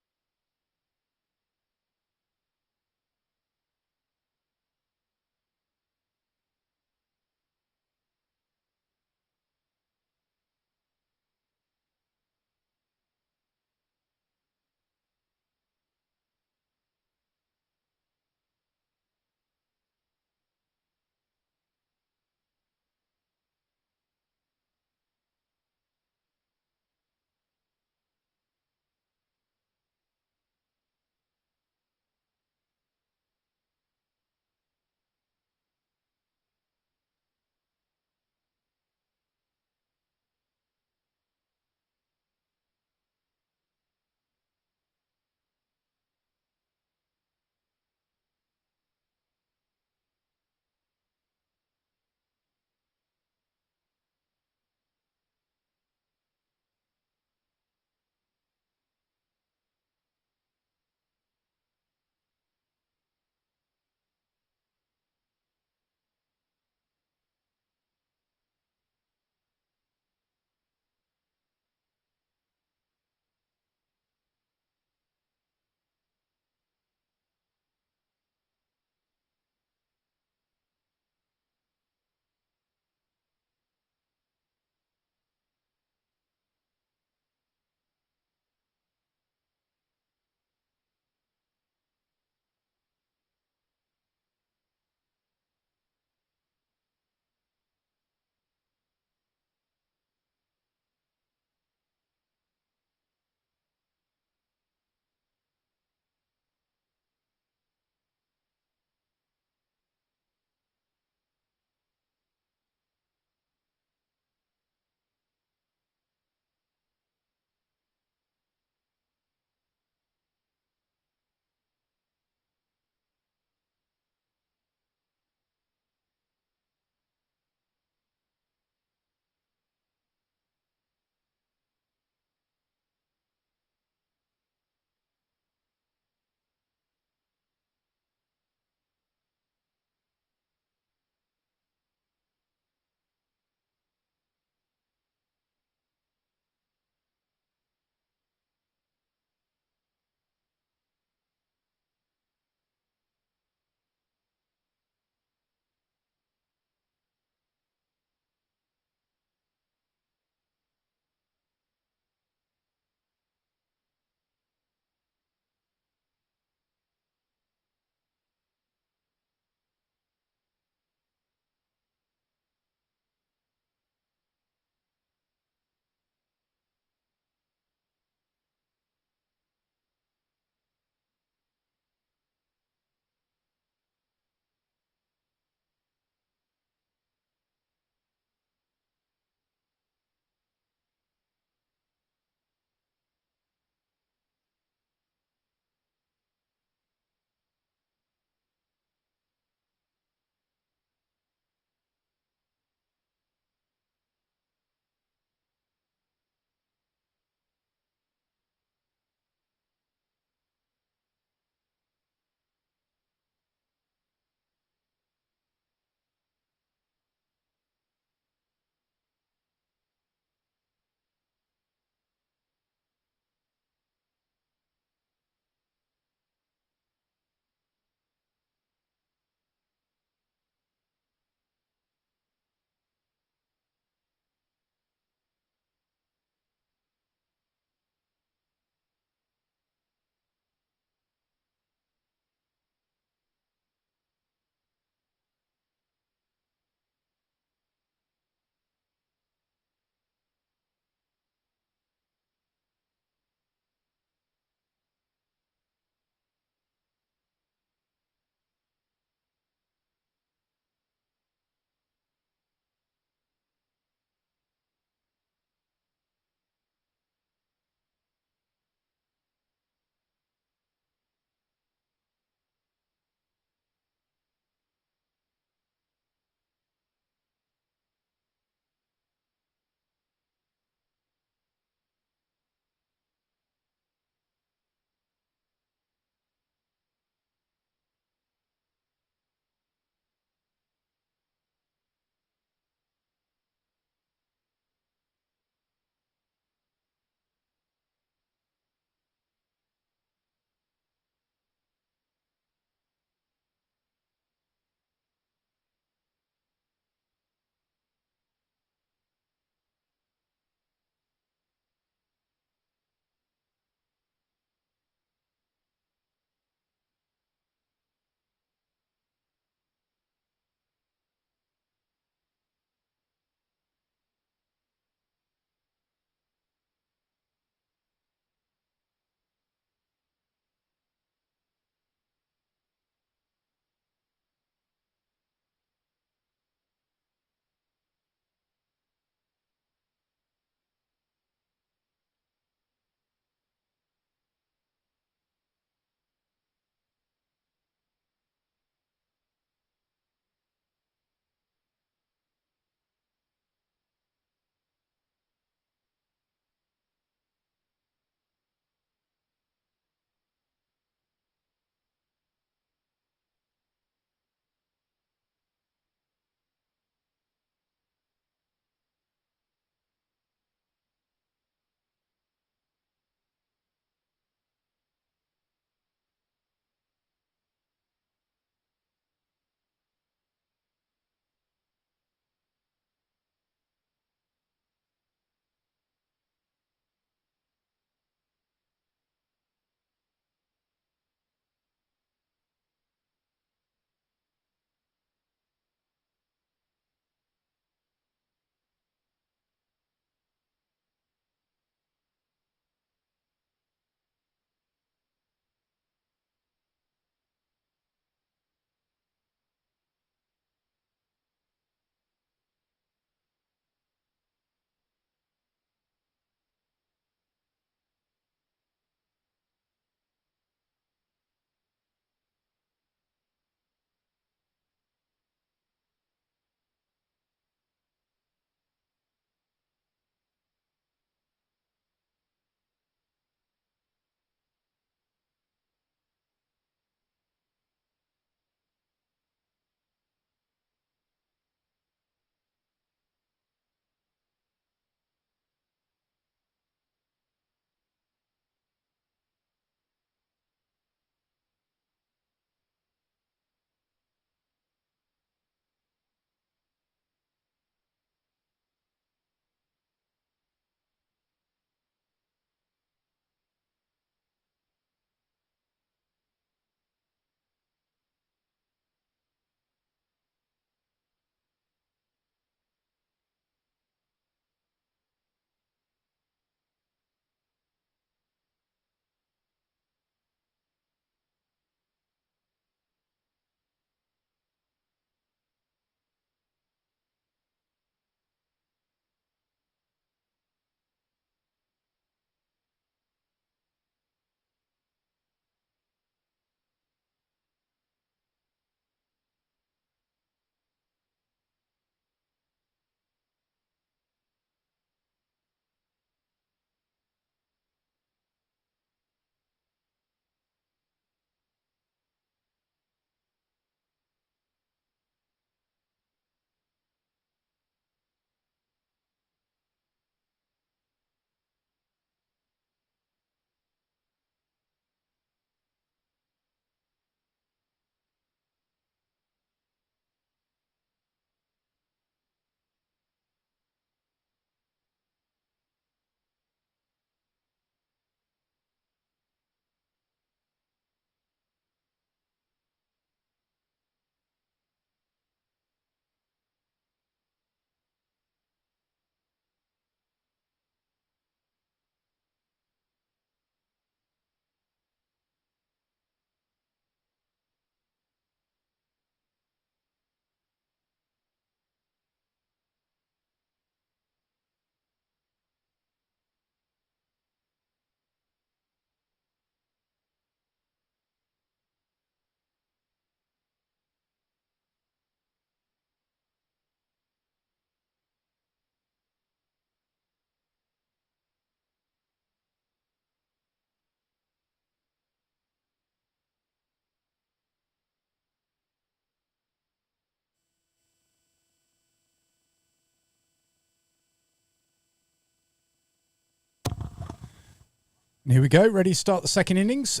And here we go, ready to start the second innings.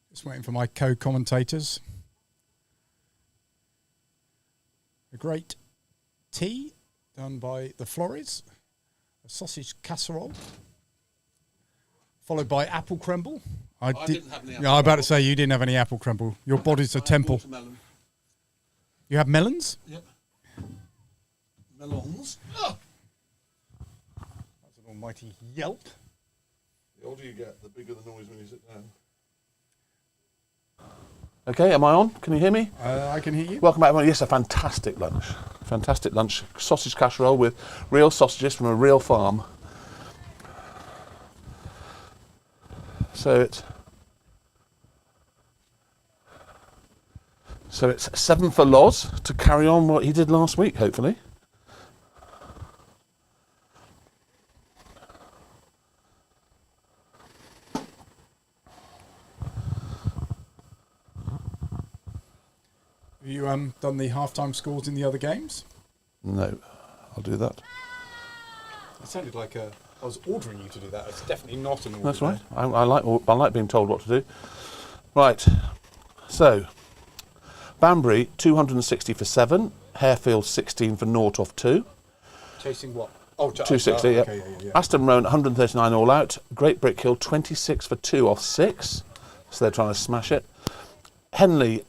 Just waiting for my co-commentators. A great tea done by the Flores, a sausage casserole, followed by apple crumble. I didn't have any apple. Yeah, I was about to say you didn't have any apple crumble. Your body's a temple.
Watermelon.
You have melons?
Yep. Melons. Oh.
That's an almighty yelp.
The older you get, the bigger the noise when you sit down. Okay, am I on? Can you hear me?
I can hear you.
Welcome back, everyone. Yes, a fantastic lunch. Fantastic lunch. Sausage casserole with real sausages from a real farm. So it's 7 for Loz to carry on what he did last week, hopefully.
Have you done the half-time scores in the other games?
No, I'll do that.
It sounded like I was ordering you to do that. It's definitely not an order.
That's right. I like being told what to do. Right. So, Banbury 260 for 7, Harefield 16 for 0 off 2.
Chasing what? Oh,
260. Yeah.
Okay, yeah.
Aston Rowan 139 all out. Great Brickhill 26 for 2 off 6. So they're trying to smash it. Henley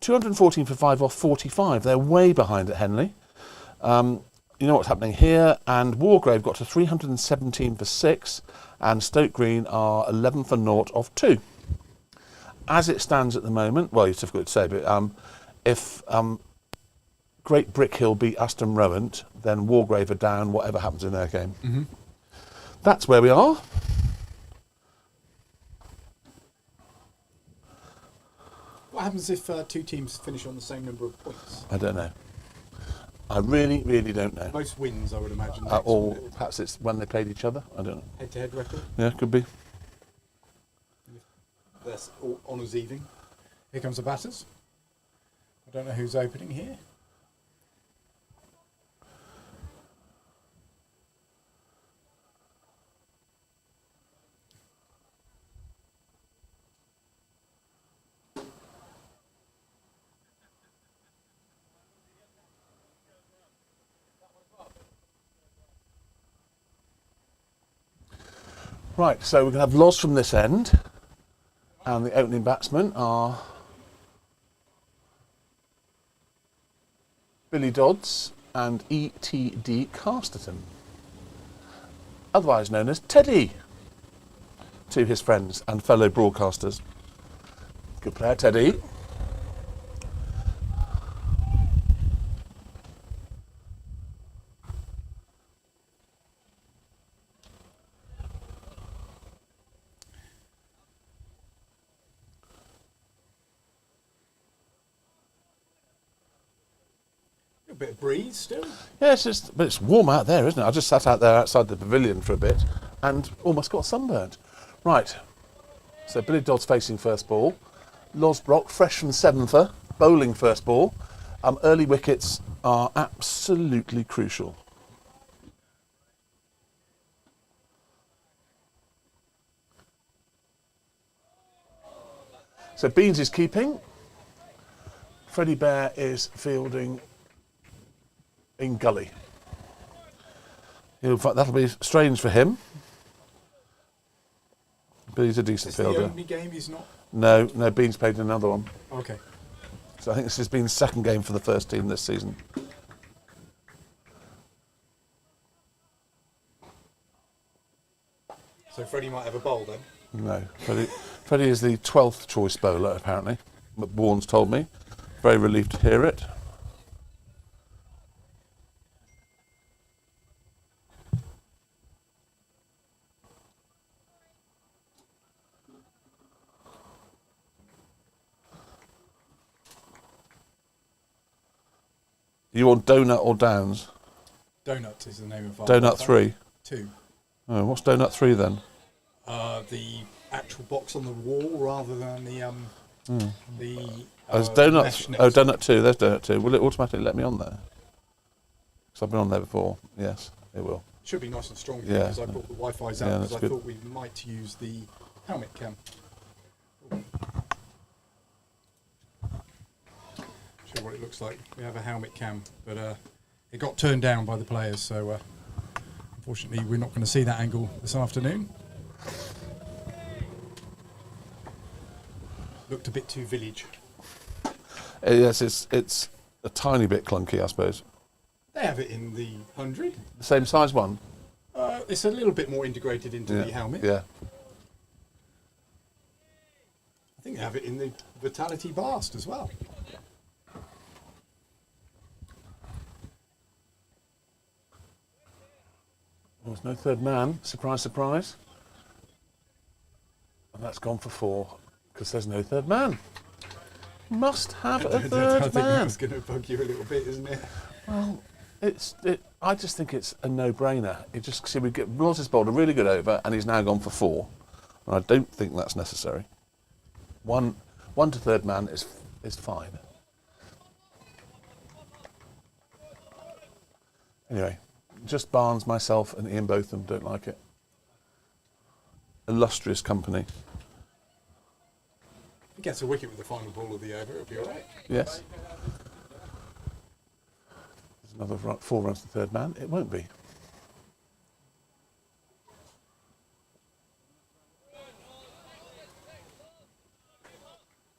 214 for 5 off 45. They're way behind at Henley. You know what's happening here. And Wargrave got to 317 for 6. And Stoke Green are 11 for 0 off 2. As it stands at the moment, well, it's difficult to say, but if Great Brickhill beat Aston Rowan, then Wargrave are down, whatever happens in their game. Mm-hmm. That's where we are.
What happens if two teams finish on the same number of points?
I don't know. I really, really don't know.
Most wins, I would imagine.
Or perhaps it's when they played each other. I don't know.
Head-to-head record?
Yeah, could be.
That's honours even. Here comes the batters. I don't know who's opening here.
Right, so we're going to have Loz from this end. And the opening batsmen are Billy Dodds and E.T.D. Casterton, otherwise known as Teddy to his friends and fellow broadcasters. Good player, Teddy.
A bit of breeze still.
Yeah, but it's warm out there, isn't it? I just sat out there outside the pavilion for a bit and almost got sunburnt. Right, so Billy Dodds facing first ball. Loz Brock, fresh from 7th, bowling first ball. Early wickets are absolutely crucial. So Beans is keeping. Freddie Bear is fielding in gully. That'll be strange for him. But he's a decent fielder.
The only game he's not?
No, Beans played in another one.
Okay.
So I think this has been the second game for the first team this season.
So Freddie might have a bowl then?
No, Freddie is the 12th choice bowler apparently. Bourne's told me. Very relieved to hear it. You want Donut or Downs?
Donut is the name of our
Donut 3?
2.
Oh, what's Donut 3 then?
The actual box on the wall rather than the
Donut 2, there's Donut 2. Will it automatically let me on there? Because I've been on there before. Yes, it will.
Should be nice and strong
Yeah.
because I brought the Wi-Fi's out
Yeah,
because
that's
I
good.
thought we might use the helmet cam. Show what it looks like. We have a helmet cam, but it got turned down by the players, so unfortunately we're not going to see that angle this afternoon. Looked a bit too village.
Yes, it's a tiny bit clunky, I suppose.
They have it in the 100.
The same size one.
It's a little bit more integrated into the helmet.
Yeah.
I think they have it in the Vitality Blast as well.
Well, there's no third man. Surprise, surprise. And that's gone for 4 because there's no third man. Must have a
I
third
think
man.
that's going to bug you a little bit, isn't it?
Well, I just think it's a no-brainer. You just see Ross has bowled a really good over, and he's now gone for 4. And I don't think that's necessary. One to third man is fine. Anyway, just Barnes, myself, and Ian Botham don't like it. Illustrious company.
He gets a wicket with the final ball of the over, it'll be all right.
Yes. There's another 4 runs to third man. It won't be.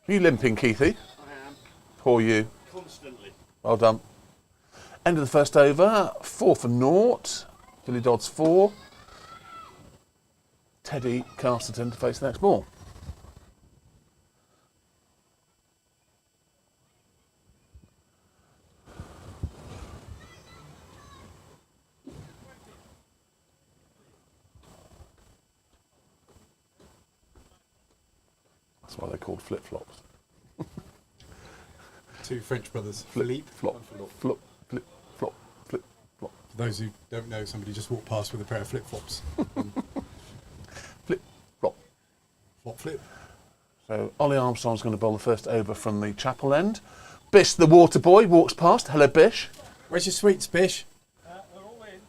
Are you limping, Keithy?
I am.
Poor you.
Constantly.
Well done. End of the first over. 4 for naught. Billy Dodds 4. Teddy Casterton to face the next ball. That's why they're called flip-flops.
2 French brothers,
Flip,
Philippe.
flop, flop, flip, flop, flip, flop.
For those who don't know, somebody just walked past with a pair of flip-flops.
Flip, flop.
Flop flip.
So Ollie Armstrong's going to bowl the first over from the chapel end. Bish, the water boy, walks past. Hello, Bish.
Where's your sweets, Bish? They're all in.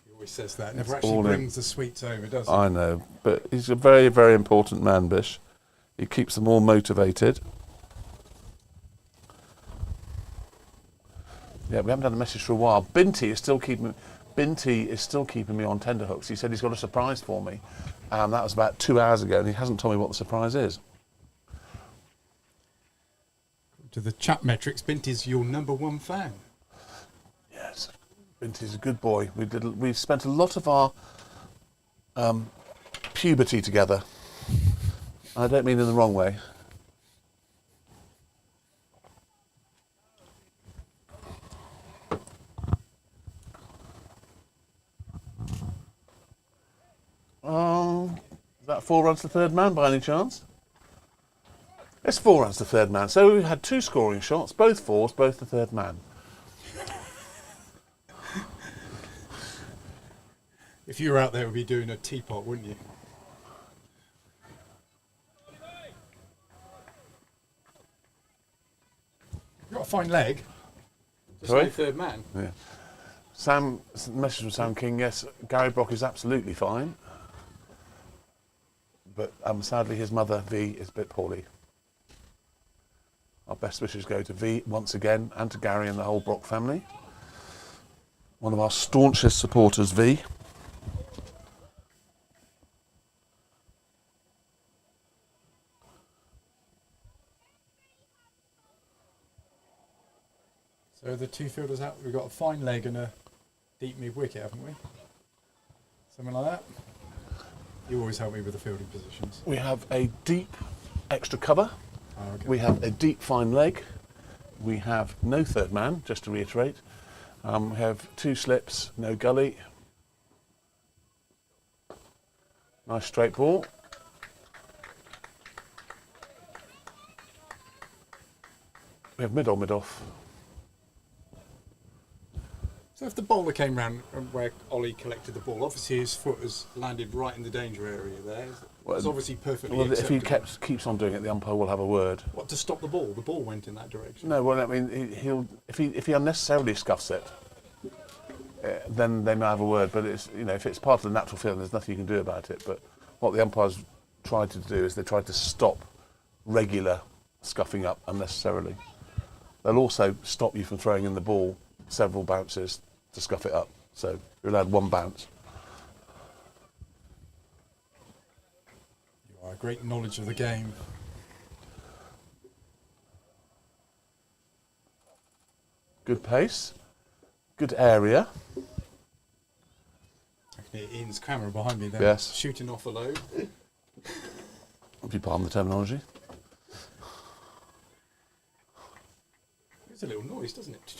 He always says that. Never
It's
actually
all in.
brings the sweets over, does he?
I know, but he's a very, very important man, Bish. He keeps them all motivated. Yeah, we haven't had a message for a while. Binty is still keeping me on tenterhooks. He said he's got a surprise for me. That was about 2 hours ago, and he hasn't told me what the surprise is.
To the chat metrics, Binty's your #1 fan.
Yes, Binty's a good boy. We spent a lot of our puberty together. I don't mean in the wrong way. Is that 4 runs to third man by any chance? It's 4 runs to third man. So we had 2 scoring shots, both 4s, both to third man.
If you were out there, we'd be doing a teapot, wouldn't you? You've got a fine leg. Just
Sorry?
no third man.
Yeah. Message from Sam King, yes, Gary Brock is absolutely fine. But sadly his mother, V, is a bit poorly. Our best wishes go to V once again and to Gary and the whole Brock family. One of our staunchest supporters, V.
So the 2 fielders out. We've got a fine leg and a deep mid wicket, haven't we? Something like that. You always help me with the fielding positions.
We have a deep extra cover.
Oh, okay.
We have a deep fine leg. We have no third man, just to reiterate. We have 2 slips, no gully. Nice straight ball. We have mid on, mid off.
So if the bowler came round where Ollie collected the ball, obviously his foot has landed right in the danger area there. It's obviously perfectly
Well, if he
acceptable.
keeps on doing it, the umpire will have a word.
What, to stop the ball? The ball went in that direction.
No, well, I mean, he'll if he unnecessarily scuffs it, then they may have a word. But it's, you know, if it's part of the natural field, there's nothing you can do about it. But what the umpires tried to do is they tried to stop regular scuffing up unnecessarily. They'll also stop you from throwing in the ball several bounces to scuff it up. So you're allowed one bounce.
You are a great knowledge of the game.
Good pace, good area.
I can hear Ian's camera behind me there.
Yes.
Shooting off a load.
If you pardon the terminology.
It's a little noise, doesn't it?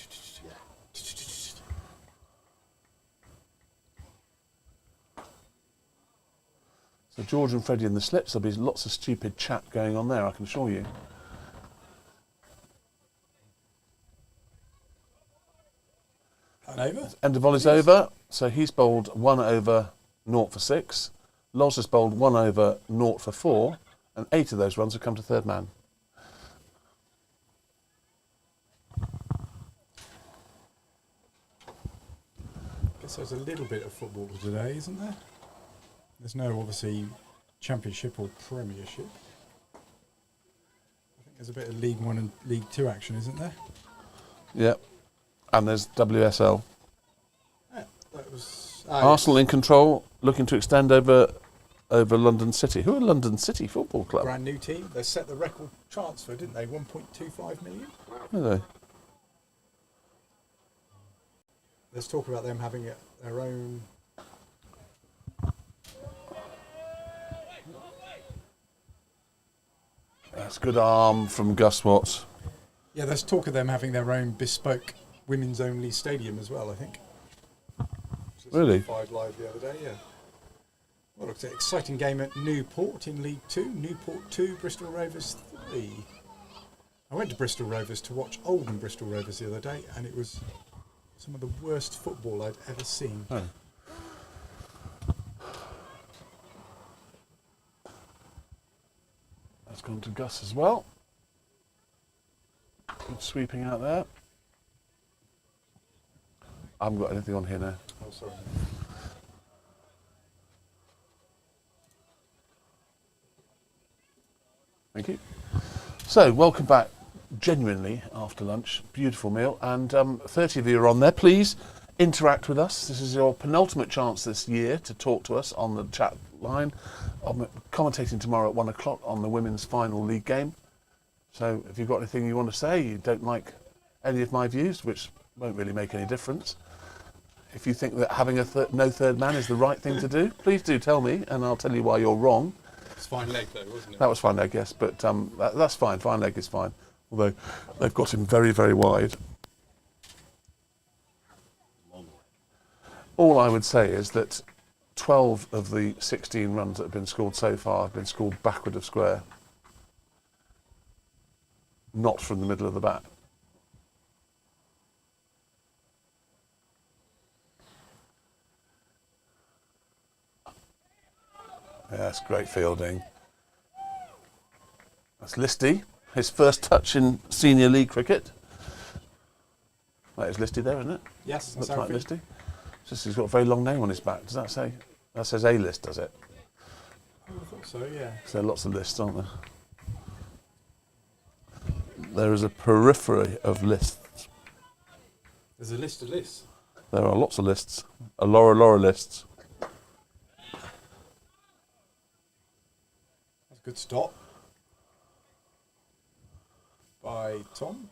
So George and Freddie in the slips, there'll be lots of stupid chat going on there, I can assure you.
And over.
End of volley's over, so he's bowled 1 over 0 for 6. Loz has bowled 1 over 0 for 4, and 8 of those runs have come to third man.
I guess there's a little bit of football today, isn't there? There's no, obviously, Championship or Premiership. I think there's a bit of League 1 and League 2 action, isn't there?
Yep. And there's WSL.
Yeah, that was...
Arsenal in control, looking to extend over London City. Who are London City Football Club?
Brand new team. They set the record transfer, didn't they? 1.25 million.
Are they?
There's talk about them having their own...
That's good arm from Gus Watts.
Yeah, there's talk of them having their own bespoke women's-only stadium as well, I think.
Really?
5 Live the other day, yeah. Well, it's an exciting game at Newport in League 2. Newport 2, Bristol Rovers 3. I went to Bristol Rovers to watch Oldham Bristol Rovers the other day, and it was some of the worst football I'd ever seen.
Oh. That's gone to Gus as well. Good sweeping out there. I haven't got anything on here now.
Oh, sorry.
Thank you. So, welcome back, genuinely, after lunch. Beautiful meal. And 30 of you are on there. Please interact with us. This is your penultimate chance this year to talk to us on the chat line. I'm commentating tomorrow at 1 o'clock on the women's final league game. So, if you've got anything you want to say, you don't like any of my views, which won't really make any difference. If you think that having no third man is the right thing to do, please do tell me, and I'll tell you why you're wrong.
It's fine leg though, wasn't it?
That was fine leg, yes, but that's fine. Fine leg is fine. Although they've got him very, very wide. All I would say is that 12 of the 16 runs that have been scored so far have been scored backward of square, not from the middle of the bat. Yeah, that's great fielding. That's Listy, his first touch in senior league cricket. That is Listy there, isn't it?
Yes,
Looks
that's
like
Alfie.
Listy. It's just he's got a very long name on his back. Does that say? That says A-list, does it?
Oh, I thought so, yeah.
So there are lots of lists, aren't there? There is a periphery of lists.
There's a list of lists.
There are lots of lists. A Laura lists.
That's a good stop by Tom.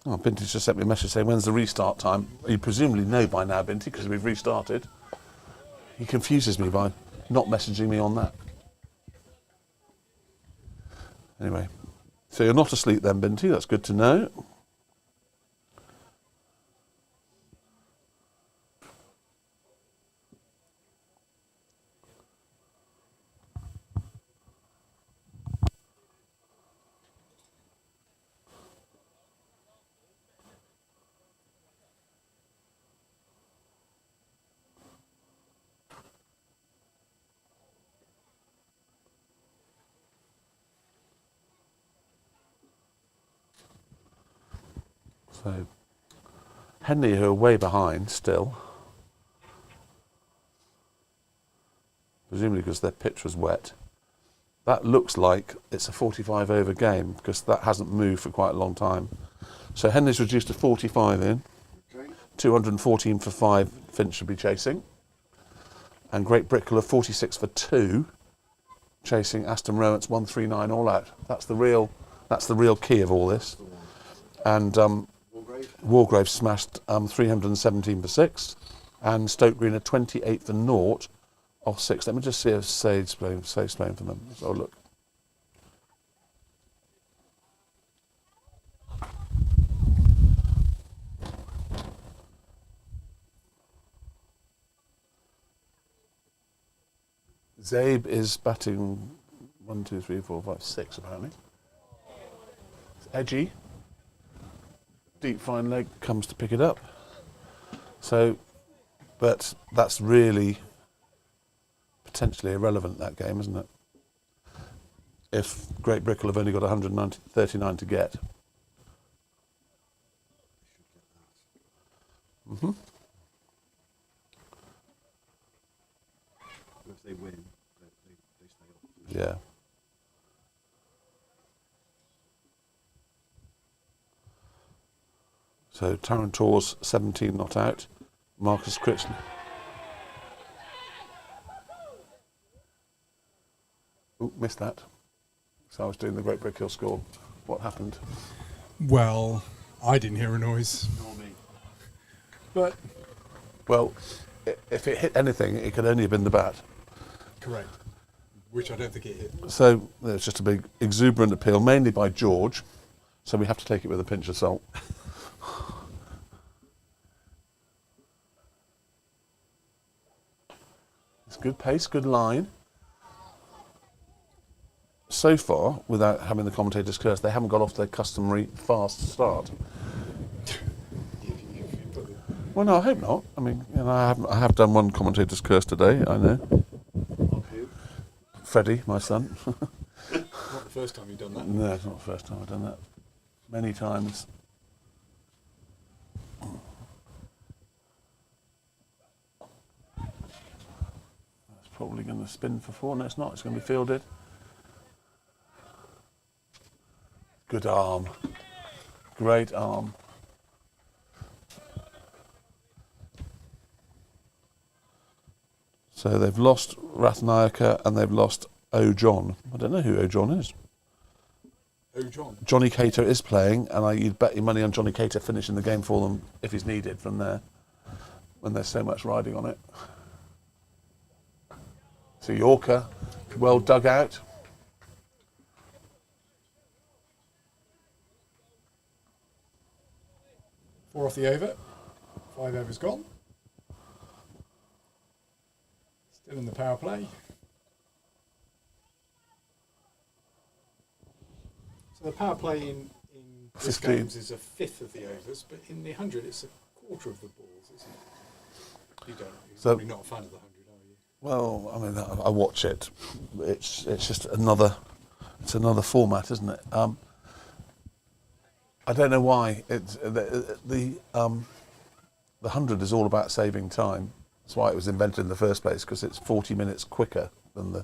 Oh, Binty's just sent me a message saying, when's the restart time? You presumably know by now, Binty, because we've restarted. He confuses me by not messaging me on that. Anyway, so you're not asleep then, Binty, that's good to know. So, Henley, who are way behind still, presumably because their pitch was wet. That looks like it's a 45 over game because that hasn't moved for quite a long time. So Henley's reduced to 45 in.
Okay.
214 for 5, Finch should be chasing. And Great Brickle of 46 for 2, chasing Aston Rowant's 139 all out. That's the real key of all this. And Wargrave smashed 317 for 6, and Stoke Green a 28 for 0 off 6. Let me just see if Sage's playing for them. So look. Zabe is batting 1, 2, 3, 4, 5, 6 apparently. It's edgy. Deep fine leg comes to pick it up. So, but that's really potentially irrelevant, that game, isn't it? If Great Brickle have only got 139 to get. Mm-hmm.
If they win, they stay up.
Yeah. So Tarantor's 17 not out. Marcus Critchley. Ooh, missed that. So I was doing the Great Brick Hill score. What happened?
Well, I didn't hear a noise.
Nor me.
But
Well, if it hit anything, it could only have been the bat.
correct. Which I don't think it hit.
So there's just a big exuberant appeal, mainly by George. So we have to take it with a pinch of salt. It's good pace, good line. So far, without having the commentators curse, they haven't got off their customary fast start. Well, no, I hope not. I mean, you know, I have done one commentator's curse today, I know.
On who?
Freddie, my son.
Not the first time you've done that.
No, it's not the first time I've done that. Many times. That's probably going to spin for 4. No, it's not. It's going to be fielded. Good arm. Great arm. So they've lost Rathnayaka and they've lost O'John. I don't know who O'John is.
Oh, John.
Johnny Cater is playing, and you'd bet your money on Johnny Cater finishing the game for them if he's needed from there, when there's so much riding on it. So Yorker, well dug out.
Four off the over. 5 overs gone. Still in the power play. So the power play in this
15.
games is a fifth of the overs, but in the 100 it's a quarter of the balls, isn't it? You're probably not a fan of the 100, are you?
Well, I mean, I watch it. It's just another format, isn't it? I don't know why the 100 is all about saving time. That's why it was invented in the first place, because it's 40 minutes quicker than the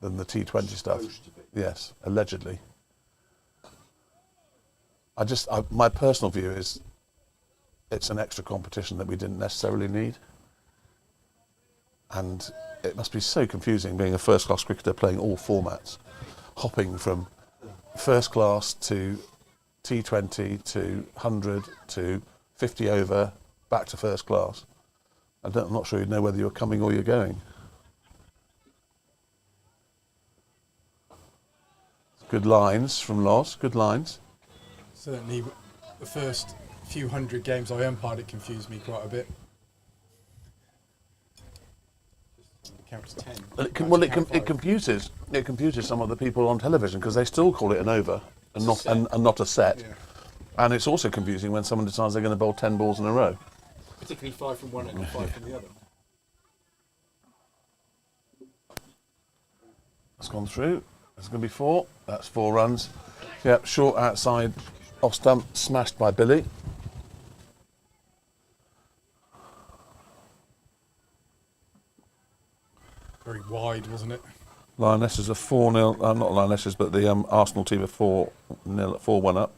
T20 stuff.
Supposed to be.
Yes, allegedly. My personal view is it's an extra competition that we didn't necessarily need. And it must be so confusing being a first-class cricketer playing all formats, hopping from first class to T20 to 100 to 50 over, back to first class. I'm not sure you'd know whether you're coming or you're going. Good lines from Loss, good lines.
Certainly the first few hundred games I umpired, it confused me quite a bit. Counts 10.
It confuses some of the people on television because they still call it an over and not a set.
Yeah.
And it's also confusing when someone decides they're going to bowl 10 balls in a row.
Particularly 5 from one end and 5 from the other.
That's gone through. There's going to be 4. That's 4 runs. Yep, short outside, off stump, smashed by Billy.
Very wide, wasn't it?
Lionesses are 4-0. Not Lionesses, but the Arsenal team are 4-0, 4-1 up.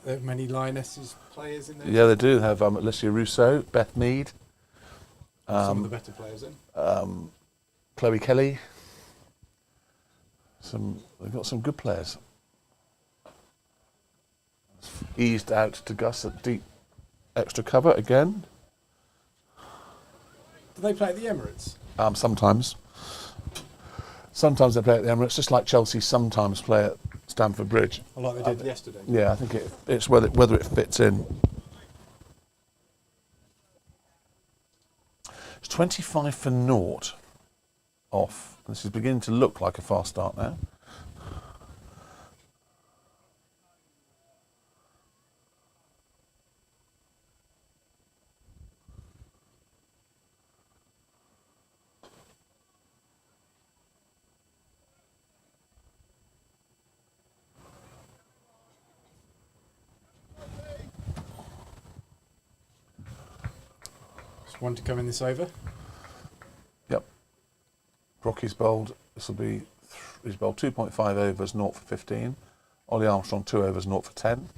There are many Lionesses players in there.
Yeah, they do have Alicia Rousseau, Beth Mead,
Some of the better players in.
Chloe Kelly. They've got some good players. Eased out to Gus at deep extra cover again.
Do they play at the Emirates?
Sometimes. Sometimes they play at the Emirates, just like Chelsea sometimes play at Stamford Bridge.
Like they did yesterday.
Yeah, I think it's whether it fits in. It's 25 for naught off. This is beginning to look like a fast start now.
One to come in this over.
Yep. Rocky's bowled. This will be. He's bowled 2.5 overs, 0 for 15. Ollie Armstrong 2 overs, 0 for 10.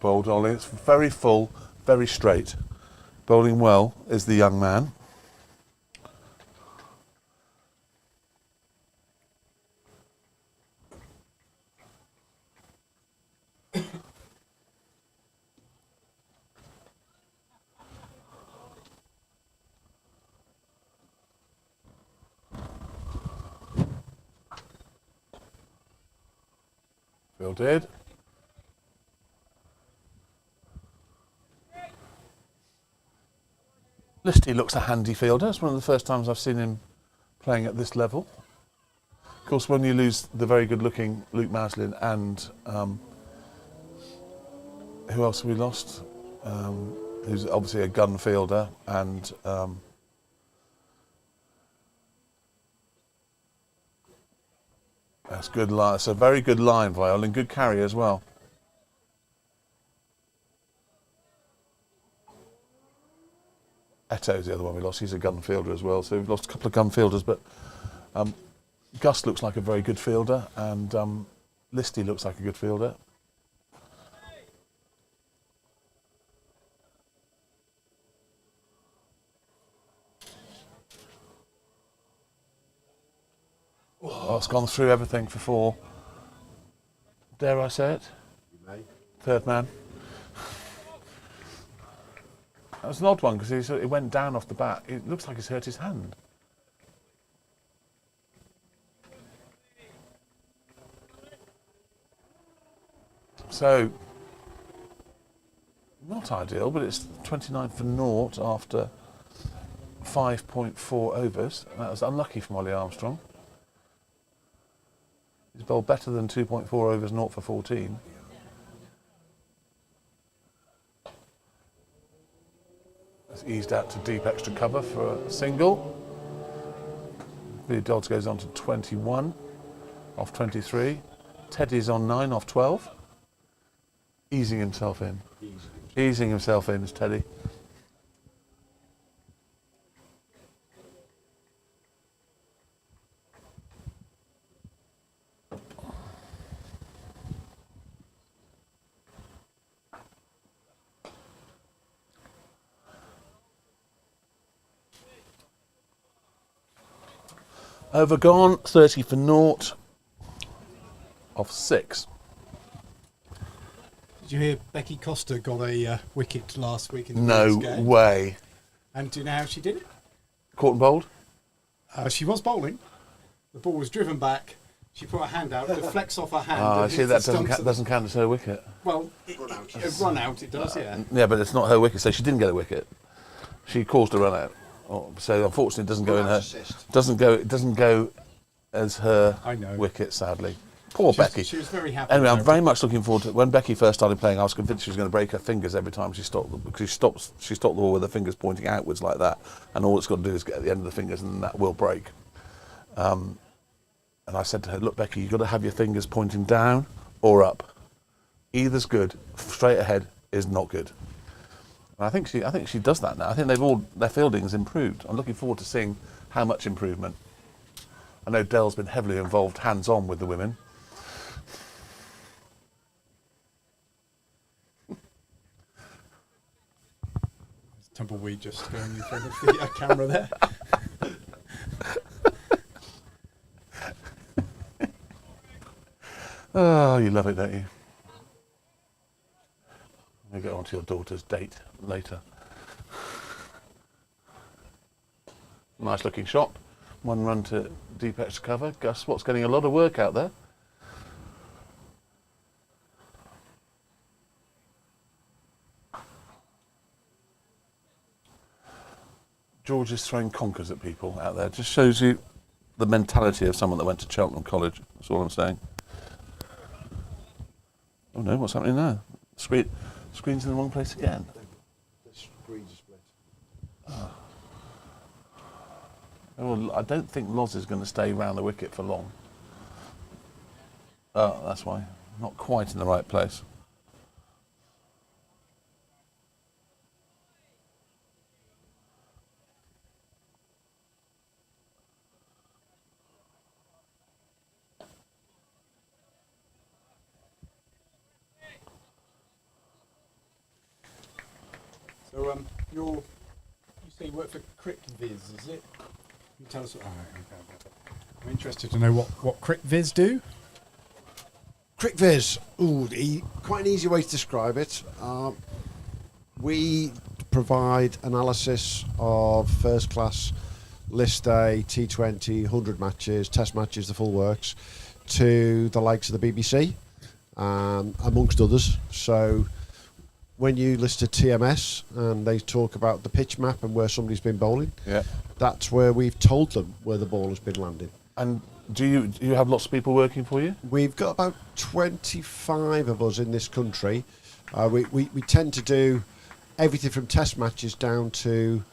Bowled Ollie. It's very full, very straight. Bowling well is the young man. Fielded. Listy looks a handy fielder. It's one of the first times I've seen him playing at this level. Of course, when you lose the very good-looking Luke Maslin and who else have we lost? Who's obviously a gun fielder and that's good line. It's a very good line, Viol, and good carry as well. Eto's the other one we lost. He's a gun fielder as well. So we've lost a couple of gun fielders, but Gus looks like a very good fielder, and Listy looks like a good fielder. Oh, it's gone through everything for 4. Dare I say it?
You may.
Third man. That was an odd one because it went down off the bat. It looks like he's hurt his hand. So, not ideal, but it's 29 for naught after 5.4 overs. That was unlucky from Ollie Armstrong. He's bowled better than 2.4 overs, 0 for 14. That's eased out to deep extra cover for a single. Billy Dodds goes on to 21 off 23. Teddy's on 9 off 12. Easing himself in. Easing himself in is Teddy. Over gone, 30 for naught. Off 6.
Did you hear Becky Costa got a wicket last week in the
No
women's game?
way.
And do you know how she did it?
Caught and bowled?
She was bowling. The ball was driven back. She put her hand out, deflects off her hand.
I
and
see
hits
that
the stumps of-
doesn't count as her wicket.
Well, run out, it does, yeah.
Yeah, but it's not her wicket, so she didn't get a wicket. She caused a run out. So unfortunately, it doesn't go in her. It doesn't go as her
I know.
wicket, sadly. Poor Becky.
She was very happy.
Anyway, I'm
with
very much looking forward to when Becky first started playing. I was convinced she was going to break her fingers every time she stopped, because she stopped the ball with her fingers pointing outwards like that, and all it's got to do is get at the end of the fingers, and that will break. And I said to her, "Look, Becky, you've got to have your fingers pointing down or up. Either's good. Straight ahead is not good." And I think she does that now. I think their fielding's improved. I'm looking forward to seeing how much improvement. I know Dell's been heavily involved, hands-on with the women.
Tumbleweed just going in front of the camera there.
Oh, you love it, don't you? We'll get on to your daughter's date later. Nice looking shot. One run to deep extra cover. Gus Watt's getting a lot of work out there. George is throwing conkers at people out there. Just shows you the mentality of someone that went to Cheltenham College. That's all I'm saying. Oh no, what's happening now? Screen's in the wrong place again.
The screens are split.
Well, I don't think Loz is going to stay round the wicket for long. Oh, that's why. Not quite in the right place.
So, you say you work for CricViz, is it? Can you tell us? Okay. I'm interested to know what CricViz do.
CricViz, quite an easy way to describe it. We provide analysis of first class list day, T20, 100 matches, test matches, the full works, to the likes of the BBC, amongst others. So when you list to TMS and they talk about the pitch map and where somebody's been bowling, that's where we've told them where the ball has been landing.
And do you have lots of people working for you?
We've got about 25 of us in this country. We tend to do everything from test matches down to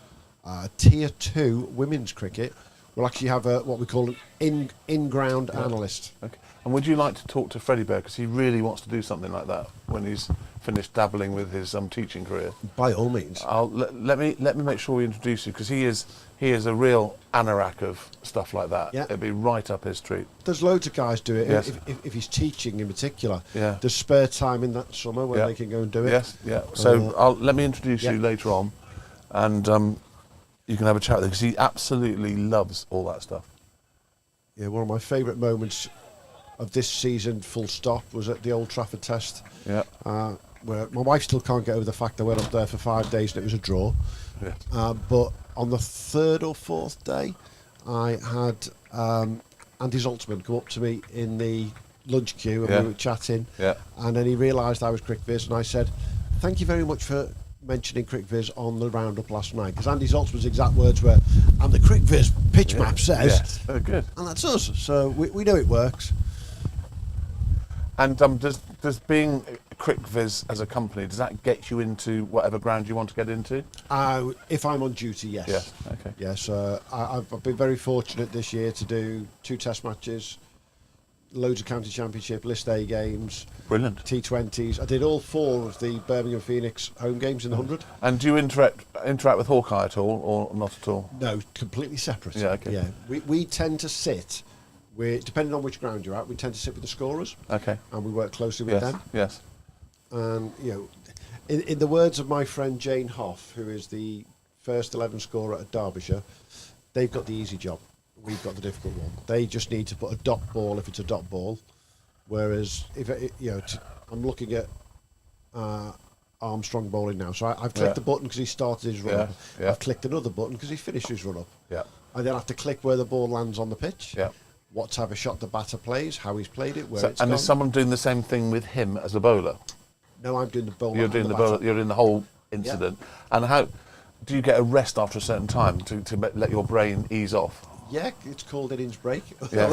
tier 2 women's cricket. We'll actually have what we call an in-ground analyst.
Okay. And would you like to talk to Freddie Bear, because he really wants to do something like that when he's finished dabbling with his teaching career?
By all means.
Let me make sure we introduce you, because he is a real anorak of stuff like that.
Yeah.
It'd be right up his street.
There's loads of guys do it.
Yes.
If he's teaching in particular,
Yeah.
there's spare time in that summer when they can go and do it.
Yes, yeah. So let me introduce you later on, and you can have a chat with him, because he absolutely loves all that stuff.
Yeah, one of my favourite moments of this season, full stop, was at the Old Trafford Test.
Yeah.
Where my wife still can't get over the fact I went up there for 5 days and it was a draw.
Yeah.
But on the third or fourth day, I had Andy Zaltzman come up to me in the lunch queue and we were chatting.
Yeah.
And then he realised I was CricViz, and I said, "Thank you very much for mentioning CricViz on the roundup last night," because Andy Zaltzman's exact words were, "And the CricViz pitch map says,"
Yes, very good.
and that's us. So we know it works.
And does being CricViz as a company, does that get you into whatever ground you want to get into?
If I'm on duty, yes.
Yes. Okay.
Yes, I've been very fortunate this year to do 2 test matches, loads of county championship, list A games,
Brilliant.
T20s. I did all 4 of the Birmingham Phoenix home games in the 100.
And do you interact with Hawkeye at all, or not at all?
No, completely separate.
Yeah, okay.
Yeah, we tend to sit. Depending on which ground you're at, we tend to sit with the scorers.
Okay.
And we work closely with them.
Yes.
And in the words of my friend Jane Hoff, who is the first 11 scorer at Derbyshire, they've got the easy job. we've got the difficult one. They just need to put a dot ball if it's a dot ball, whereas if I'm looking at Armstrong bowling now. So I've clicked the button because he started his run up. I've clicked another button because he finished his run up.
Yeah.
I then have to click where the ball lands on the pitch.
Yeah.
What type of shot the batter plays, how he's played it, where it's
And
gone.
is someone doing the same thing with him as a bowler?
No, I'm doing the bowler.
You're doing the bowler. You're doing the whole incident. And how do you get a rest after a certain time to let your brain ease off?
Yeah, it's called innings break.
Yeah.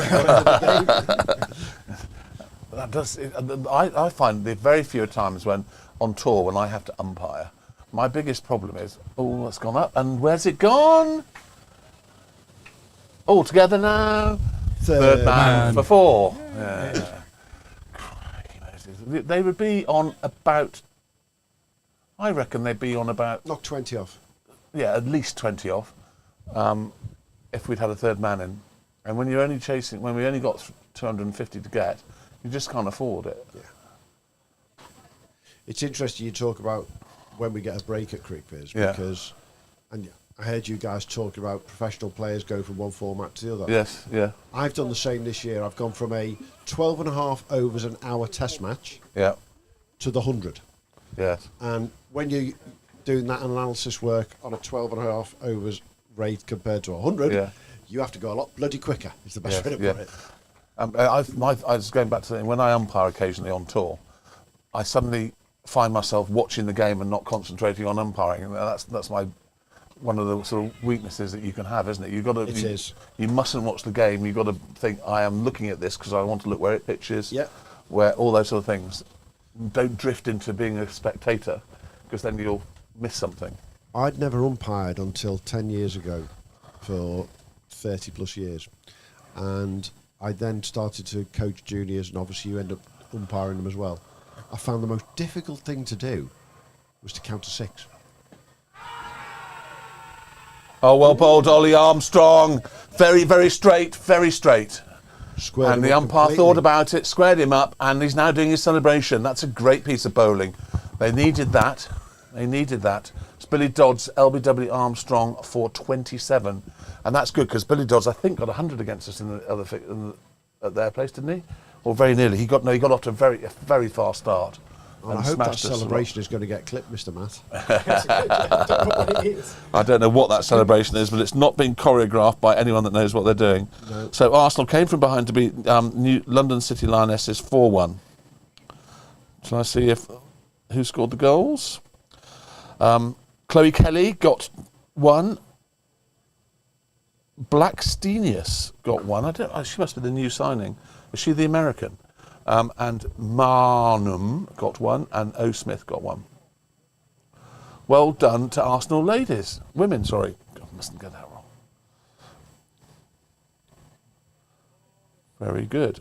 That does. I find the very few times when on tour when I have to umpire, my biggest problem is, oh, it's gone up, and where's it gone? All together now. Third man for 4. Yeah. They would be on about. I reckon they'd be on about.
Knock 20 off.
Yeah, at least 20 off. If we'd had a third man in, and when you're only chasing, when we only got 250 to get, you just can't afford it.
Yeah. It's interesting you talk about when we get a break at Crickfields because, and I heard you guys talking about professional players go from one format to the other.
Yes, yeah.
I've done the same this year. I've gone from a 12.5 overs an hour test match to the 100.
Yes.
And when you're doing that analysis work on a 12.5 overs rate compared to 100, you have to go a lot bloody quicker, is the best way to put it.
I was going back to the, when I umpire occasionally on tour, I suddenly find myself watching the game and not concentrating on umpiring, and that's my one of the sort of weaknesses that you can have, isn't it? You've got to. You mustn't watch the game. You've got to think, I am looking at this because I want to look where it pitches, where all those sort of things. Don't drift into being a spectator, because then you'll miss something.
I'd never umpired until 10 years ago, for 30 plus years, and I then started to coach juniors, and obviously you end up umpiring them as well. I found the most difficult thing to do was to count to 6.
Oh, well bowled, Ollie Armstrong. Very, very straight, very straight.
Squared
and the umpire thought about it, squared him up, and he's now doing his celebration. That's a great piece of bowling. They needed that. They needed that. It's Billy Dodds, LBW Armstrong for 27. And that's good, because Billy Dodds, I think, got 100 against us in the other at their place, didn't he? Or very nearly. He got off to a very fast start.
And I hope that celebration is going to get clipped, Mr. Matt.
I don't know what that celebration is, but it's not being choreographed by anyone that knows what they're doing.
No.
So Arsenal came from behind to beat London City Lionesses 4-1. Shall I see who scored the goals? Chloe Kelly got 1. Blackstenius got 1. She must be the new signing. Is she the American? And Marnham got 1, and O. Smith got 1. Well done to Arsenal ladies. Women, sorry. God, I mustn't get that wrong. Very good.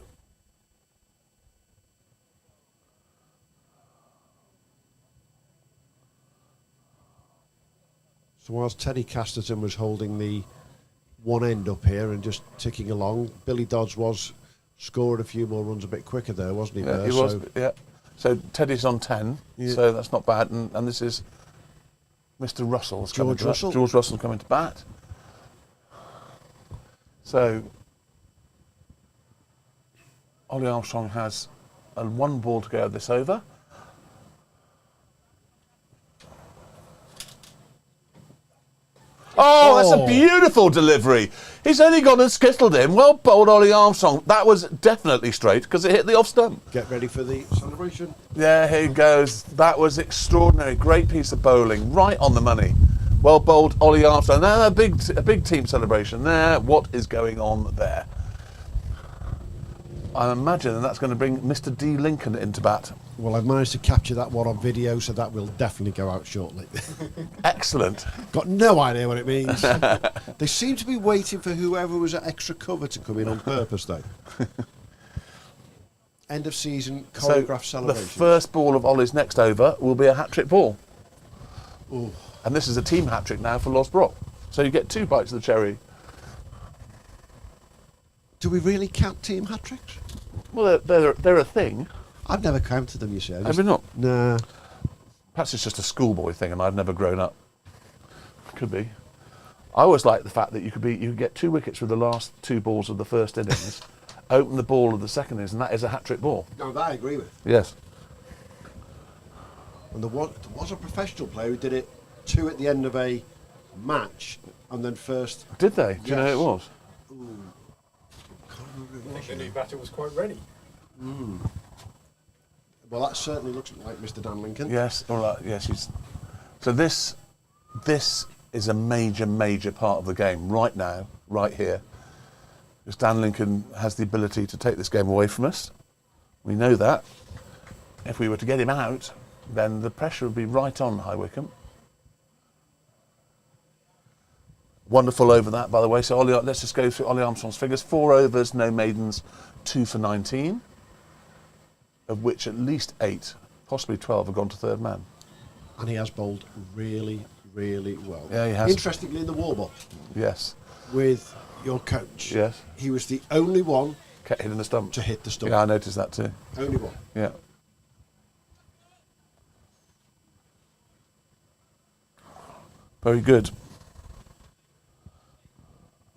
So whilst Teddy Casterton was holding the one end up here and just ticking along, Billy Dodds was scored a few more runs a bit quicker there, wasn't he?
Yeah, he was. Yeah. So Teddy's on 10, so that's not bad. And this is Mr. Russell.
George Russell.
George Russell coming to bat. So Ollie Armstrong has 1 ball to go this over. Oh, that's a beautiful delivery. He's only gone and skittled him. Well bowled, Ollie Armstrong. That was definitely straight because it hit the off stump.
Get ready for the celebration.
Yeah, here he goes. That was extraordinary. Great piece of bowling. Right on the money. Well bowled, Ollie Armstrong. Now a big team celebration there. What is going on there? I imagine that's going to bring Mr. D. Lincoln into bat.
Well, I've managed to capture that one on video, so that will definitely go out shortly.
Excellent.
Got no idea what it means. They seem to be waiting for whoever was at extra cover to come in on purpose, though. End of season choreographed celebration.
The first ball of Ollie's next over will be a hat-trick ball.
Ooh.
And this is a team hat-trick now for Lost Brock. So you get 2 bites of the cherry.
Do we really count team hat-tricks?
Well, they're a thing.
I've never counted them, you see.
Have you not?
Nah.
Perhaps it's just a schoolboy thing and I've never grown up. Could be. I always like the fact that you could get 2 wickets with the last 2 balls of the first innings, open the ball of the second innings, and that is a hat-trick ball.
No, that I agree with.
Yes.
And there was a professional player who did it 2 at the end of a match, and then first.
Did they? Do you know who it was?
Ooh. Can't remember who it
I
was.
think the new batter was quite ready.
Well, that certainly looks like Mr. Dan Lincoln.
Yes. All right. Yes. So this is a major part of the game right now, right here. Because Dan Lincoln has the ability to take this game away from us. We know that. If we were to get him out, then the pressure would be right on High Wycombe. Wonderful over that, by the way. So let's just go through Ollie Armstrong's figures. 4 overs, no maidens, 2 for 19, of which at least 8, possibly 12, have gone to third man.
And he has bowled really well.
Yeah, he has.
Interestingly, in the warm-up
Yes.
with your coach,
Yes.
he was the only one
Kept hitting the stump.
to hit the stump.
Yeah, I noticed that too.
Only one.
Yeah. Very good.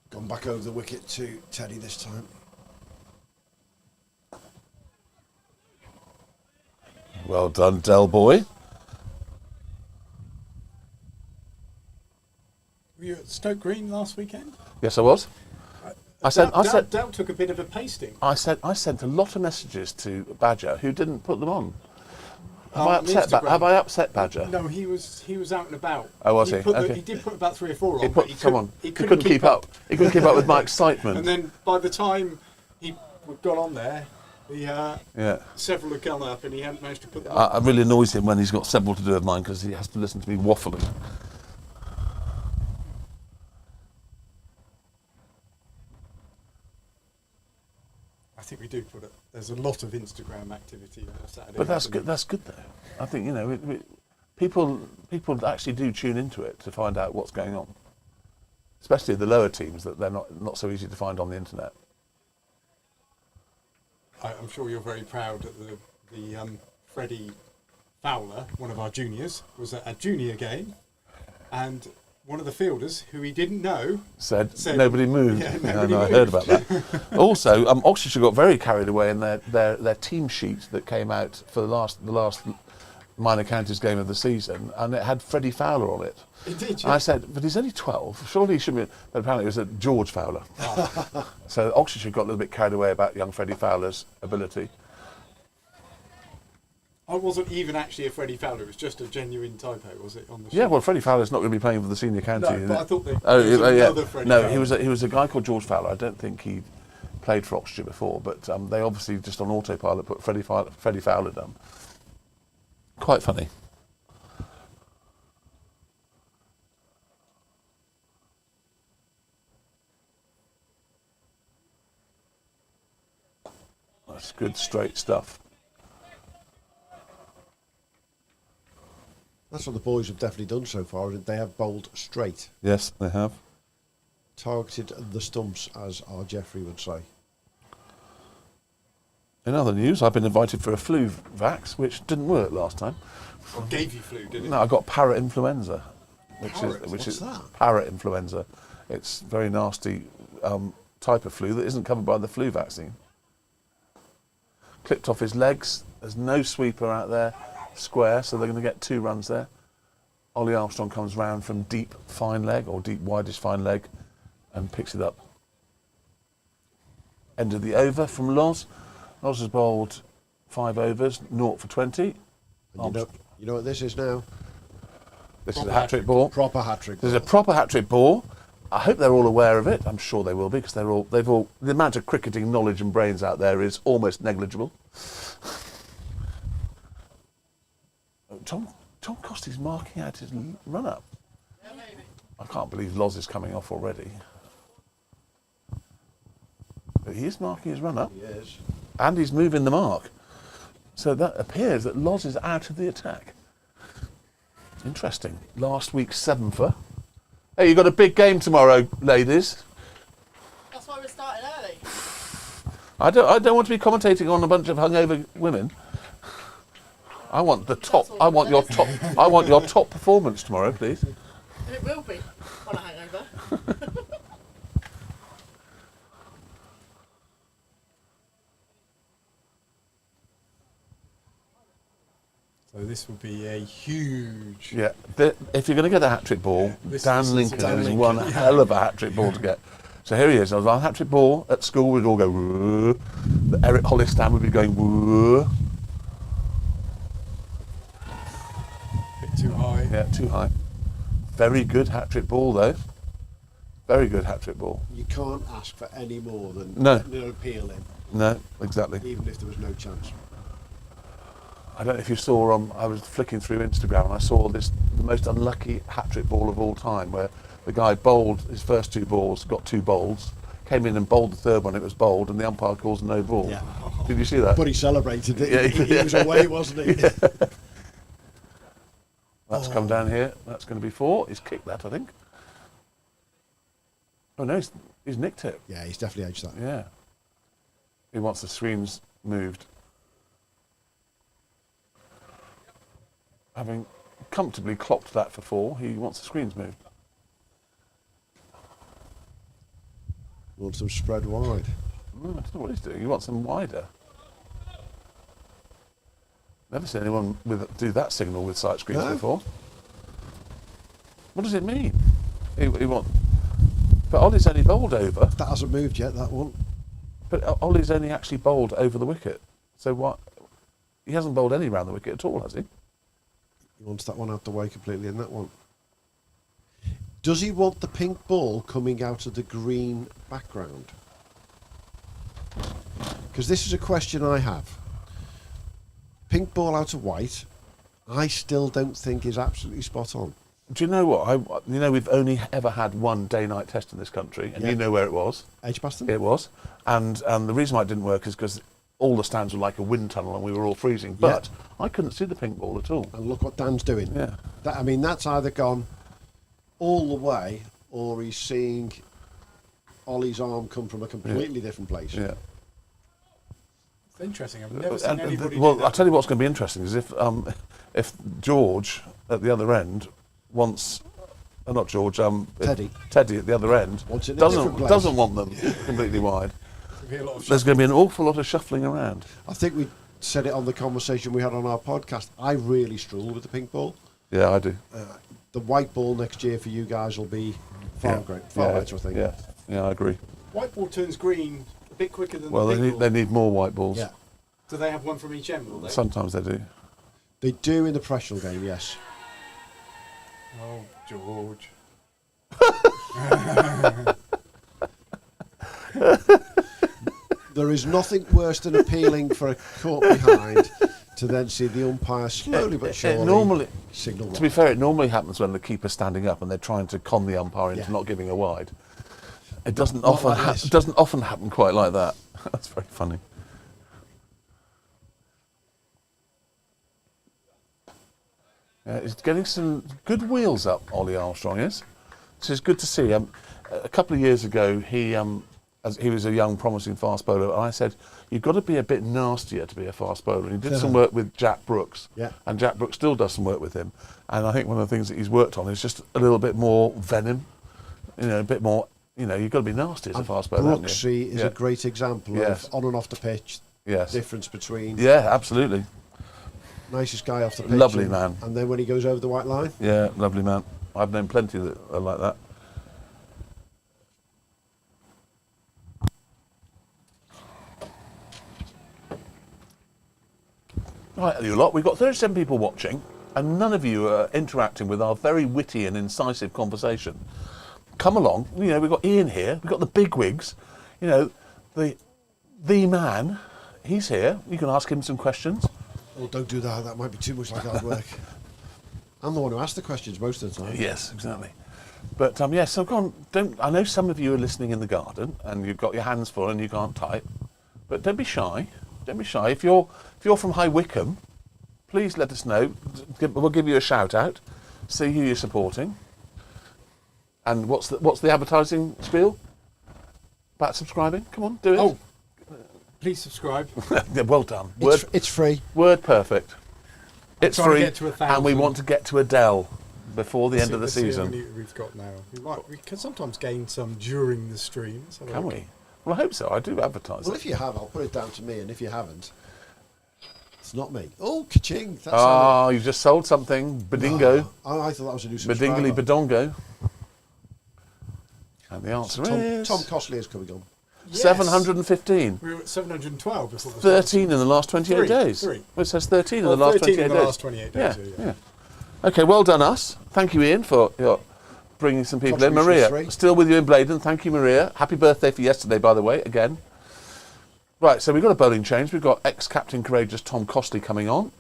Gone back over the wicket to Teddy this time.
Well done, Del Boy.
Were you at Stoke Green last weekend?
Yes, I was. I sent
Dal took a bit of a pasting.
I sent a lot of messages to Badger who didn't put them on. Have
On
I upset
Instagram.
Have I upset Badger?
No, he was out and about.
Oh, was he?
Okay.
Okay.
He did put about 3 or 4 on.
He
but
put some on.
He
He couldn't keep up. He couldn't keep up with my excitement.
And then by the time he got on there,
Yeah.
several had gone up and he hadn't managed to put them on.
I really annoys him when he's got several to do of mine because he has to listen to me waffling.
I think we do put it. There's a lot of Instagram activity on a Saturday.
But that's
afternoon.
good. That's good though. I think people actually do tune into it to find out what's going on, especially the lower teams that they're not so easy to find on the internet.
I'm sure you're very proud that the Freddie Fowler, one of our juniors, was at a junior game, and one of the fielders, who he didn't know,
Said
Said-
nobody moved.
Yeah,
Yeah,
nobody
I
moved.
heard about that. Also, Oxfordshire got very carried away in their team sheet that came out for the last minor counties game of the season, and it had Freddie Fowler on it.
It did,
I said, but he's only 12. Surely he shouldn't be. But apparently it was a George Fowler. So Oxfordshire got a little bit carried away about young Freddie Fowler's ability.
I wasn't even actually a Freddie Fowler. It was just a genuine typo, was it, on the
Yeah,
sheet?
well, Freddie Fowler's not going to be playing for the senior county.
No, but I thought there
Oh,
was
yeah.
another Freddie
No,
Fowler.
he was a guy called George Fowler. I don't think he played for Oxfordshire before, but they obviously just on autopilot put Freddie Fowler down. Quite funny. That's good straight stuff.
That's what the boys have definitely done so far. They have bowled straight,
Yes, they have.
targeted the stumps, as our Jeffrey would say.
In other news, I've been invited for a flu vax, which didn't work last time.
Or gave you flu, did it?
No, I got parrot influenza, which
What's
is
that?
parrot influenza. It's a very nasty type of flu that isn't covered by the flu vaccine. Clipped off his legs. There's no sweeper out there, square, so they're going to get 2 runs there. Ollie Armstrong comes round from deep fine leg or deep wideish fine leg and picks it up. End of the over from Loz. Loz has bowled 5 overs, 0 for 20.
And you know what this is now?
This is a hat-trick ball.
Proper hat-trick.
There's a proper hat-trick ball. I hope they're all aware of it. I'm sure they will be because the amount of cricketing knowledge and brains out there is almost negligible. Tom Costy's marking out his run-up. I can't believe Loz is coming off already. But he is marking his run-up.
He is.
And he's moving the mark. So that appears that Loz is out of the attack. Interesting. Last week's 7-fer. Hey, you've got a big game tomorrow, ladies.
That's why we're starting early.
I don't want to be commentating on a bunch of hungover women. I want the top. I want your top performance tomorrow, please.
It will be on a hangover.
So this would be a huge.
Yeah, if you're going to get a hat-trick ball,
This
Dan
is
Lincoln
Dan
is
Lincoln,
one
yeah.
hell of a hat-trick ball to get. So here he is. I was on a hat-trick ball at school. We'd all go. Whoa. The Eric Hollistam would be going. Whoa.
Bit too high.
Yeah, too high. Very good hat-trick ball though. Very good hat-trick ball.
You can't ask for any more than
No.
appealing,
No, exactly.
even if there was no chance.
I don't know if you saw. I was flicking through Instagram and I saw the most unlucky hat-trick ball of all time, where the guy bowled his first 2 balls, got 2 bowls, came in and bowled the third one. It was bowled, and the umpire calls no ball.
Yeah.
Did you see that?
But he celebrated it.
Yeah,
He was away, wasn't he?
That's come down here. That's going to be 4. He's kicked that, I think. Oh no, he's nicked it.
Yeah, he's definitely edged that.
Yeah. He wants the screens moved. Having comfortably clocked that for 4, he wants the screens moved.
Wants them spread wide.
I don't know what he's doing. He wants them wider. Never seen anyone do that signal with sight screens
No.
before. What does it mean? He but Ollie's only bowled over.
That hasn't moved yet, that one.
But Ollie's only actually bowled over the wicket. So what? He hasn't bowled any round the wicket at all, has he?
He wants that one out the way completely, and that one. Does he want the pink ball coming out of the green background? Because this is a question I have. Pink ball out of white, I still don't think is absolutely spot on.
Do you know what? We've only ever had one day-night test in this country, and
Yeah.
you know where it was.
Edgbaston?
It was, and the reason why it didn't work is because all the stands were like a wind tunnel, and we were all freezing. But I couldn't see the pink ball at all.
And look what Dan's doing.
Yeah.
That's either gone all the way, or he's seeing Ollie's arm come from a completely different place.
Yeah.
It's interesting. I've never seen anybody do
Well,
that.
I'll tell you what's going to be interesting is if George at the other end wants, not George,
Teddy.
Teddy at the other end
Wants it in a different place.
doesn't want them completely wide.
There'll be a lot of
There's going to be an awful lot of shuffling around.
I think we said it on the conversation we had on our podcast. I really struggle with the pink ball.
Yeah, I do.
The white ball next year for you guys will be far better, I think.
Yeah, I agree.
White ball turns green a bit quicker than
Well,
the
they
pink
need,
ball.
they need more white balls.
Yeah.
Do they have one from each end, will they?
Sometimes they do.
They do in the professional game, yes.
Oh, George.
There is nothing worse than appealing for a caught behind to then see the umpire slowly but surely
normally,
signal
to be
right.
fair, it normally happens when the keeper's standing up and they're trying to con the umpire into
Yeah.
not giving a wide. It doesn't
Not
often
like this.
it doesn't often happen quite like that. That's very funny. Yeah, he's getting some good wheels up, Ollie Armstrong is. So it's good to see. A couple of years ago, as he was a young, promising fast bowler, and I said, you've got to be a bit nastier to be a fast bowler. And he did some work with Jack Brooks,
Yeah.
and Jack Brooks still does some work with him. And I think one of the things that he's worked on is just a little bit more venom, a bit more, you've got to be nasty as a fast bowler, haven't you?
Brooksy is
Yeah.
a great example
Yes.
of on and off the pitch,
Yes.
difference between
Yeah, absolutely.
nicest guy off the pitch.
Lovely
and,
man.
And then when he goes over the white line,
Yeah, lovely man. I've known plenty that are like that. Right, you lot, we've got 37 people watching, and none of you are interacting with our very witty and incisive conversation. Come along, we've got Ian here, we've got the bigwigs, the man, he's here. You can ask him some questions.
oh, don't do that, that might be too much like hard work. I'm the one who asks the questions most of the time.
Yes, exactly. But so go on. I know some of you are listening in the garden, and you've got your hands full and you can't type. But don't be shy. Don't be shy. If you're from High Wycombe, please let us know. We'll give you a shout out. See who you're supporting. And what's the advertising spiel? About subscribing? Come on, do it.
Oh, please subscribe.
Yeah, well done.
It's free.
Word perfect. It's
trying to
free,
get to 1,000.
and we want to get to Adele before the end of the
Let's see how
season.
many we've got now. We can sometimes gain some during the stream. Let's have a
Can
look.
we? Well, I hope so. I do advertise
Well,
it.
if you have, I'll put it down to me, and if you haven't, it's not me. Oh, ka-ching! That's
Ah, you've just sold something. Badingo.
I thought that was a new
Badingly
subscriber.
badongo. And the answer
Tom,
is...
Tom Costley is coming on.
Yes.
715.
We were at 712 before the
13 in the last 28
Three,
days.
three.
Well, it says 13
Well,
in the last
13
28
in the
days.
last 28
yeah,
days,
yeah. Okay, well done us. Thank you, Ian, for bringing some people in.
Contribution
Maria,
three.
still with you in Bladen. Thank you, Maria. Happy birthday for yesterday, by the way, again. Right, so we've got a bowling change. We've got ex-captain courageous Tom Costley coming on.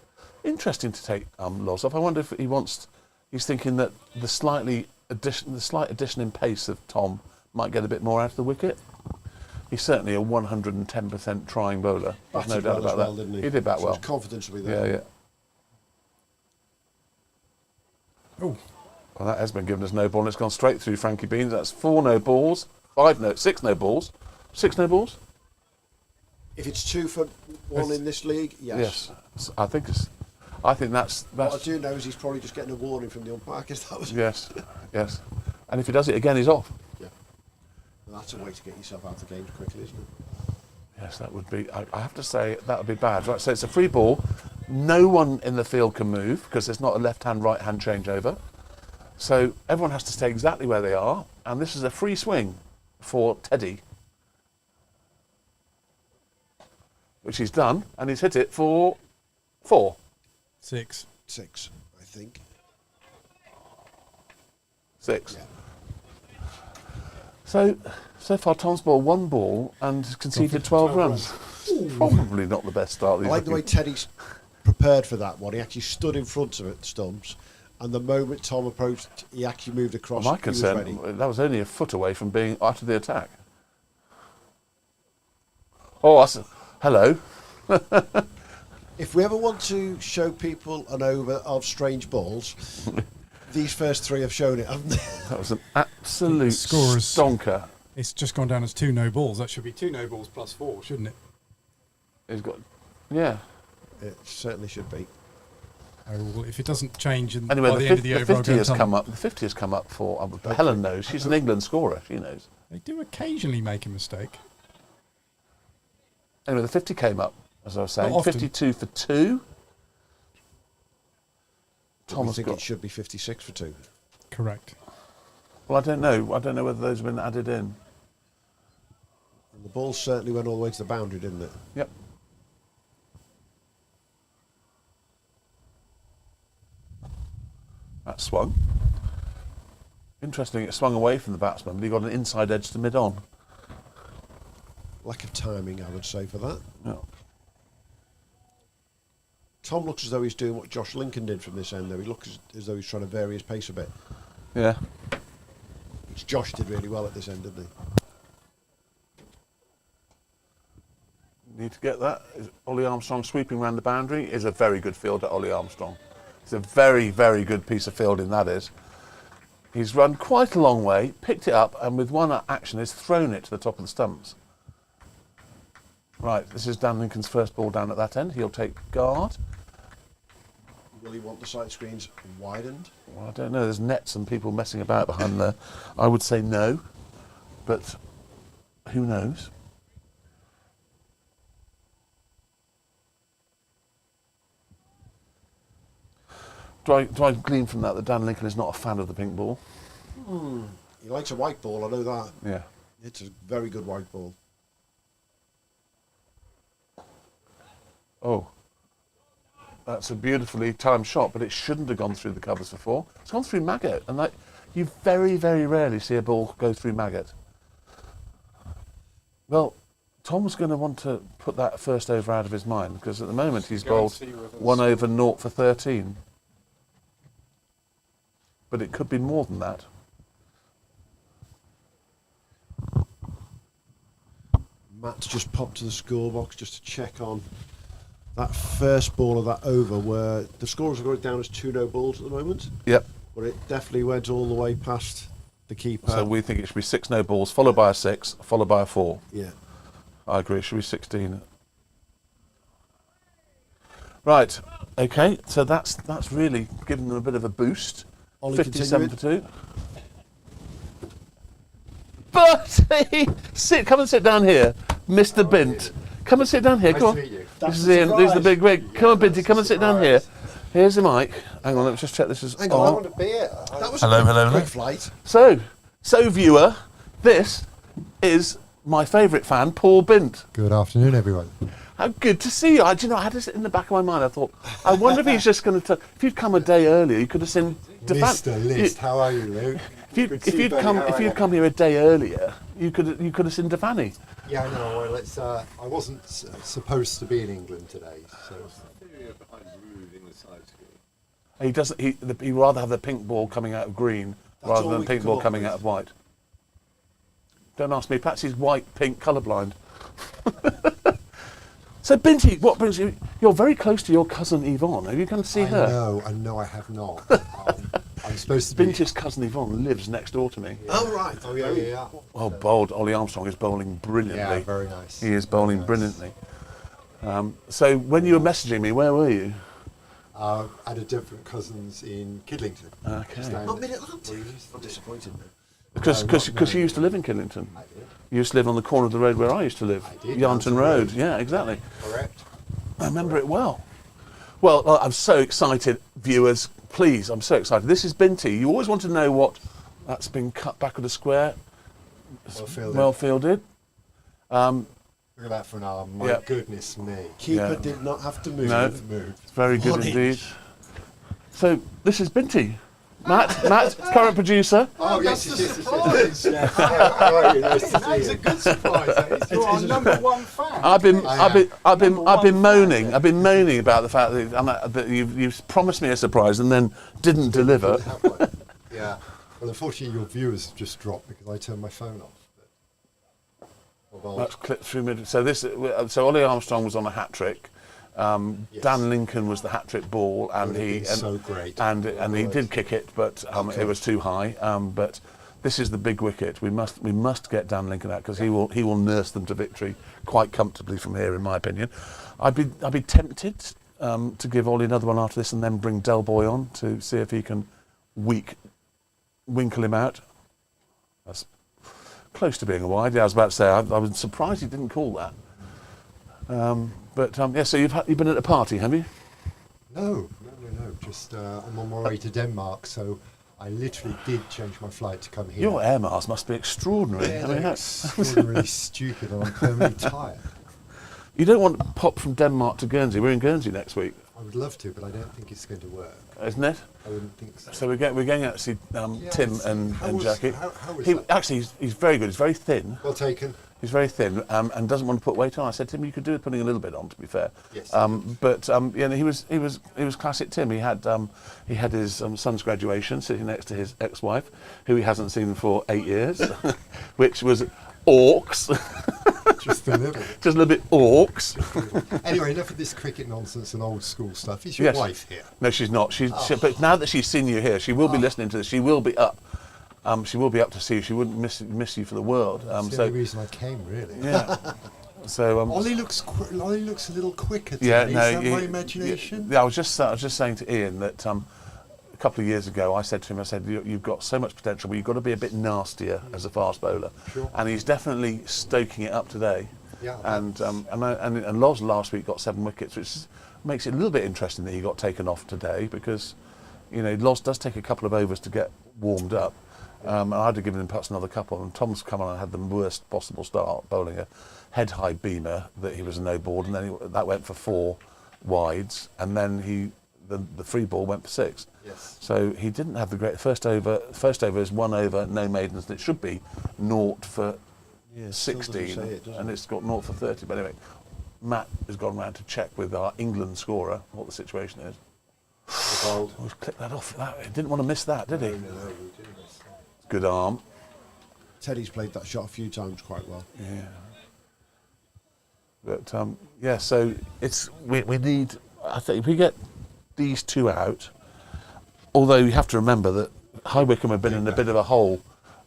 Interesting to take Loz off. I wonder if he's thinking that the slight addition in pace of Tom might get a bit more out of the wicket. He's certainly a 110% trying bowler. There's no
Batted
doubt
well
about
as well,
that.
didn't he?
He did bat
So
well.
his confidence will be
Yeah,
there.
yeah.
Oh,
Well, that has been given us no ball, and it's gone straight through Frankie Beans. That's 4 no balls, 6 no balls. 6 no balls?
If it's 2 for 1 in this league, yes.
Yes. I think that's
What I do know is he's probably just getting a warning from the umpire, because that was...
yes, yes. And if he does it again, he's off.
Yeah. And that's a way to get yourself out of the games quickly, isn't it?
Yes, that would be. I have to say that would be bad. Right. So it's a free ball. No one in the field can move because there's not a left-hand, right-hand changeover. So everyone has to stay exactly where they are. And this is a free swing for Teddy, which he's done, and he's hit it for 4.
6.
6, I think.
6.
Yeah.
So far, Tom's ball 1 ball and conceded 12 runs. Probably not the best start.
I like the way Teddy's prepared for that one. He actually stood in front of it, the stumps, and the moment Tom approached, he actually moved across.
My
He was ready.
concern, that was only a foot away from being out of the attack. Oh, hello.
If we ever want to show people an over of strange balls, these first 3 have shown it, haven't they?
That was an absolute
Scorers.
stonker.
It's just gone down as 2 no balls. That should be 2 no balls plus 4, shouldn't it?
He's got, yeah.
It certainly should be.
Oh, well, if it doesn't change
Anyway,
by the
the
end of the over,
50
I'll go
has
and
come up. The 50 has come up for Helen knows. She's an England scorer. She knows.
They do occasionally make a mistake.
Anyway, the 50 came up, as I was saying.
Not often.
52 for 2.
But
Tom
we
has
think
got.
it should be 56 for 2.
Correct.
Well, I don't know. I don't know whether those have been added in.
And the ball certainly went all the way to the boundary, didn't it?
Yep. That swung. Interesting, it swung away from the batsman, but he got an inside edge to mid-on.
Lack of timing, I would say, for that.
Yeah.
Tom looks as though he's doing what Josh Lincoln did from this end, though. He looks as though he's trying to vary his pace a bit.
Yeah.
Which Josh did really well at this end, didn't he?
Need to get that. Ollie Armstrong sweeping around the boundary is a very good field at Ollie Armstrong. It's a very, very good piece of fielding, that is. He's run quite a long way, picked it up, and with one action has thrown it to the top of the stumps. Right, this is Dan Lincoln's first ball down at that end. He'll take guard.
Will he want the sight screens widened?
Well, I don't know. There's nets and people messing about behind there. I would say no, but who knows? Do I glean from that Dan Lincoln is not a fan of the pink ball?
He likes a white ball, I know that.
Yeah.
It's a very good white ball.
Oh. That's a beautifully timed shot, but it shouldn't have gone through the covers for 4. It's gone through maggot, and you very, very rarely see a ball go through maggot. Well, Tom's going to want to put that first over out of his mind, because at the moment he's bowled 1 over 0 for 13. But it could be more than that.
Matt's just popped to the scorebox just to check on that first ball of that over, where the scorers have got it down as 2 no balls at the moment,
Yep.
but it definitely went all the way past the keeper.
So we think it should be 6 no balls, followed by a 6, followed by a 4.
Yeah.
I agree, it should be 16. Right, okay, so that's really given them a bit of a boost.
Ollie,
57 for 2. Bertie! Come and sit down here, Mr. Bint. Come and sit down here, come on. This is Ian, this is the big wig. Come on, Binty, come and sit down here. Here's the mic. Hang on, let me just check this is
Hang on, I want a beer. That was
hello.
quick flight.
So viewer, this is my favourite fan, Paul Bint.
Good afternoon, everyone.
How good to see you. I had this in the back of my mind. I thought, I wonder if he's just going to... If you'd come a day earlier, you could have seen...
Mr. List, how are you, Luke?
If you'd come here a day earlier, you could have seen Devani.
Yeah, I know. Well, it's I wasn't supposed to be in England today, so.
He doesn't. He'd rather have the pink ball coming out of green rather than the pink ball coming out of white. Don't ask me. Perhaps he's white, pink, colourblind. So, Binty, what brings you? You're very close to your cousin Yvonne. Have you come to see her?
No, I have not. I'm supposed to be.
Binty's cousin Yvonne lives next door to me.
Yeah. Oh right. Oh yeah.
Oh, bold. Ollie Armstrong is bowling brilliantly.
Yeah, very nice.
He is bowling brilliantly. So, when you were messaging me, where were you?
At a different cousins in Kidlington.
Okay.
Not Mid-Atlantic. I'm disappointed now.
Because you used to live in Kidlington.
I did.
You used to live on the corner of the road where I used to live.
I did.
Yarnton Road. Yeah, exactly.
Correct.
I remember it well. Well, I'm so excited, viewers. Please, I'm so excited. This is Binty. You always want to know what that's been cut back of the square. Well fielded.
Look at that for an arm. My goodness me.
Keeper did not have to move.
No, it's very good indeed. So this is Binty. Matt, current producer.
Oh yes, yes. How are you? Nice to see you.
That's a good surprise. You're our number one fan.
I've been moaning about the fact that you've promised me a surprise and then didn't deliver.
Yeah. Well, unfortunately, your viewers have just dropped because I turned my phone off.
That's clipped through mid. So Ollie Armstrong was on a hat trick.
Yes.
Dan Lincoln was the hat trick ball, and
so great.
And he did kick it, but it was too high. But this is the big wicket. We must get Dan Lincoln out because he will nurse them to victory quite comfortably from here, in my opinion. I'd be tempted to give Ollie another one after this, and then bring Del Boy on to see if he can winkle him out. That's close to being a wide. Yeah, I was about to say I was surprised he didn't call that. So you've been at a party, have you?
No. Just I'm on my way to Denmark, so I literally did change my flight to come here.
Your air miles must be extraordinary.
Yeah, they're extraordinarily stupid, and I'm permanently tired.
You don't want to pop from Denmark to Guernsey. We're in Guernsey next week.
I would love to, but I don't think it's going to work.
Isn't it?
I wouldn't think so.
So we're going out to see Tim and Jackie.
How was that?
Actually, he's very good. He's very thin.
Well taken.
He's very thin and doesn't want to put weight on. I said, Tim, you could do with putting a little bit on, to be fair.
Yes.
He was classic Tim. He had his son's graduation sitting next to his ex-wife, who he hasn't seen for 8 years, which was orcs.
Just a little.
Just a little bit orcs.
Anyway, enough of this cricket nonsense and old school stuff. Is your wife here?
No, she's not. But now that she's seen you here, she will be listening to this. She will be up. She will be up to see you. She wouldn't miss you for the world.
That's the only reason I came, really.
Yeah. So
Ollie looks a little quicker today. Is that my imagination?
Yeah, I was just saying to Ian that a couple of years ago I said to him, you've got so much potential, but you've got to be a bit nastier as a fast bowler.
Sure.
And he's definitely stoking it up today.
Yeah.
And Loz last week got 7 wickets, which makes it a little bit interesting that he got taken off today because, Loz does take a couple of overs to get warmed up. And I'd have given him perhaps another couple, and Tom's come on and had the worst possible start, bowling a head-high beamer that he was a no-board, and then that went for 4 wides, and then the free ball went for 6.
Yes.
So he didn't have the great first over. First over is 1 over, no maidens, and it should be 0 for 16, and it's got 0 for 30. But anyway, Matt has gone round to check with our England scorer what the situation is. We'll click that off. He didn't want to miss that, did he?
No, we didn't miss that.
Good arm.
Teddy's played that shot a few times quite well.
Yeah. But so we need. I think if we get these 2 out, although you have to remember that High Wycombe have been in a bit of a hole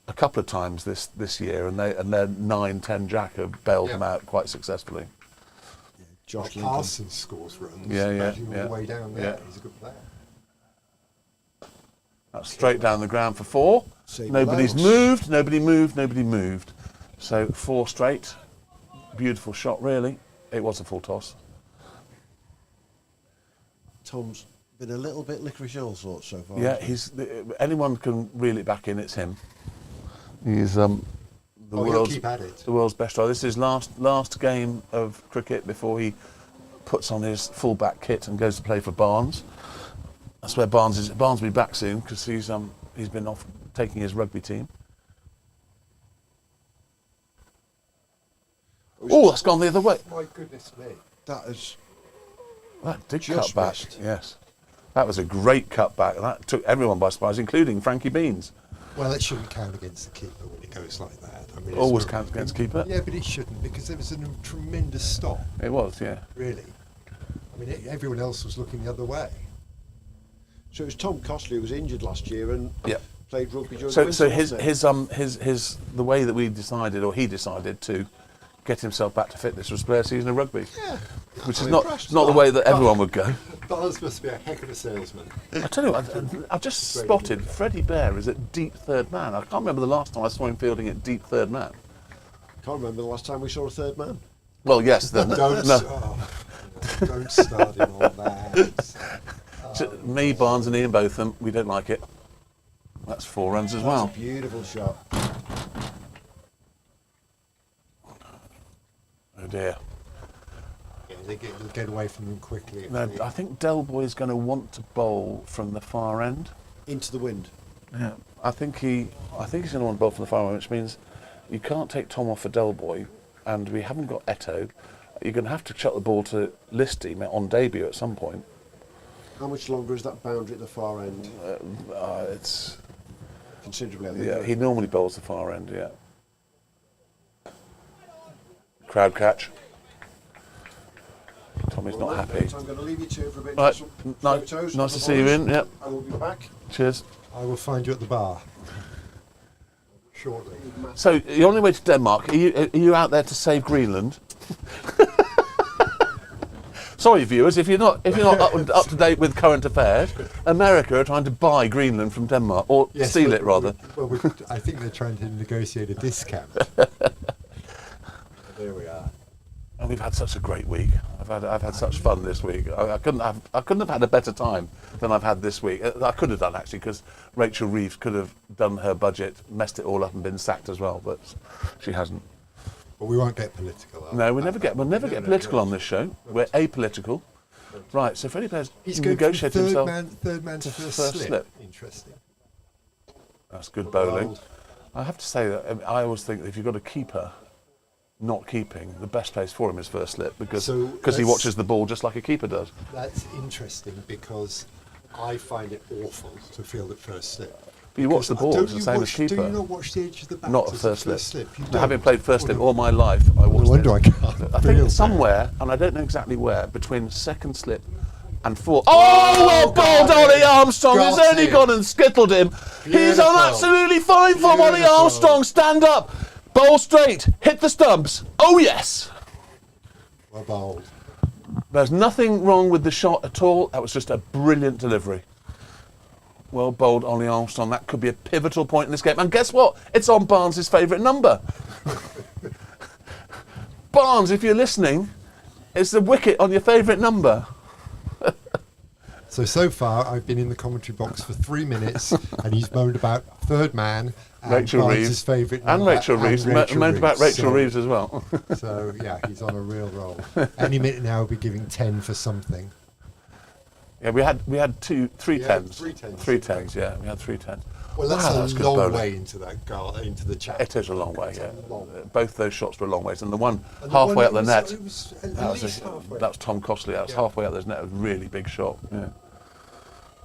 a couple of times this year, and their 9-10 Jack have bailed them out quite successfully.
Yeah, Josh Lincoln.
Parsons scores runs.
Yeah.
All the way down there. He's a good player.
That's straight down the ground for 4.
Save
Nobody's
loads.
moved, nobody moved, nobody moved. So 4 straight. Beautiful shot, really. It was a full toss.
Tom's been a little bit licorice all sorts so far.
Yeah, anyone can reel it back in, it's him. He's
he'll keep at it.
the world's best try. This is last game of cricket before he puts on his fullback kit and goes to play for Barnes. That's where Barnes is. Barnes will be back soon because he's been off taking his rugby team. Oh, that's gone the other way.
My goodness me.
That is
That did
Just
cut back.
missed.
Yes, that was a great cutback. That took everyone by surprise, including Frankie Beans.
Well, it shouldn't count against the keeper when it goes like that. I mean,
Always
it's
counts against keeper.
Yeah, but it shouldn't because there was a tremendous stop.
It was, yeah.
Really. I mean, everyone else was looking the other way.
So it was Tom Costley who was injured last year and
Yeah.
played rugby during the
So,
winter.
so
wasn't it?
his the way that we decided, or he decided to get himself back to fitness was to play a season of rugby.
Yeah.
Which is
I'm
not
impressed.
the way that everyone would go.
Barnes must be a heck of a salesman.
I tell you what, I've just spotted Freddie Bear is at deep third man. I can't remember the last time I saw him fielding at deep third man.
Can't remember the last time we saw a third man.
Well, yes,
Don't, don't start him on that.
Me, Barnes, and Ian Botham, we don't like it. That's 4 runs as well.
That's a beautiful shot.
Oh dear.
Yeah, they'll get away from them quickly.
No, I think Delboy's going to want to bowl from the far end.
Into the wind.
Yeah, I think he's going to want to bowl from the far end, which means you can't take Tom off for Delboy, and we haven't got Eto. You're going to have to chuck the ball to Listy on debut at some point.
How much longer is that boundary at the far end?
It's
Considerably, I think.
yeah. He normally bowls the far end. Yeah. Crowd catch. Tommy's not happy.
I'm going to leave you two for a bit.
Right,
Some
nice
photos
to
of the
see you
boys.
in. Yep.
I will be back
Cheers.
I will find you at the bar shortly.
So you're on your way to Denmark. Are you out there to save Greenland? Sorry, viewers, if you're not up to date with current affairs, America are trying to buy Greenland from Denmark, or steal it rather.
I think they're trying to negotiate a discount. There we are.
And we've had such a great week. I've had such fun this week. I couldn't have had a better time than I've had this week. I could have done actually, because Rachel Reeves could have done her budget, messed it all up, and been sacked as well, but she hasn't.
But we won't get political.
No, we'll never get political on this show. We're apolitical. Right, so Freddie Bear's
He's going from
negotiated himself.
third man to first slip. Interesting.
That's good bowling. I have to say that I always think that if you've got a keeper not keeping, the best place for him is first slip, because he watches the ball just like a keeper does.
That's interesting because I find it awful to field at first slip.
But you watch the ball, it's the same as keeper.
Do you not watch the edge of the bat?
Not a
as
first slip.
You
Now,
don't?
having played first slip
no.
all my life, I watched
wonder
it.
I can't
I think
feel
it's somewhere, and I don't know exactly where, between second slip and fourth. Oh, well bowled, Ollie Armstrong has
Got
only
him.
gone and skittled him. He's on
Beautiful.
absolutely fine form, Ollie
Beautiful.
Armstrong. Stand up, bowl straight, hit the stumps. Oh yes.
Well bowled.
There's nothing wrong with the shot at all. That was just a brilliant delivery. Well bowled, Ollie Armstrong. That could be a pivotal point in this game. And guess what? It's on Barnes' favourite number. Barnes, if you're listening, it's the wicket on your favourite number.
So far, I've been in the commentary box for 3 minutes, and he's moaned about third man, and
Rachel
Barnes'
Reeves.
favourite
And
number,
Rachel Reeves. Moaned about Rachel Reeves as well.
So yeah, he's on a real roll. Any minute now, we'll be giving 10 for something.
Yeah, we had three
Yeah,
tens.
3 tens.
Three tens, yeah. We had 3 tens.
Well, that's
Wow, that's
a
good
long
bowling.
way into that goal, into the chat.
It is a long way, yeah.
long.
Both those shots were a long ways. And the one
And the
halfway
one
up the
that
net,
was at
that
least
was,
halfway.
that was Tom Costley. That was
Yeah.
halfway up the net. A really big shot. Yeah.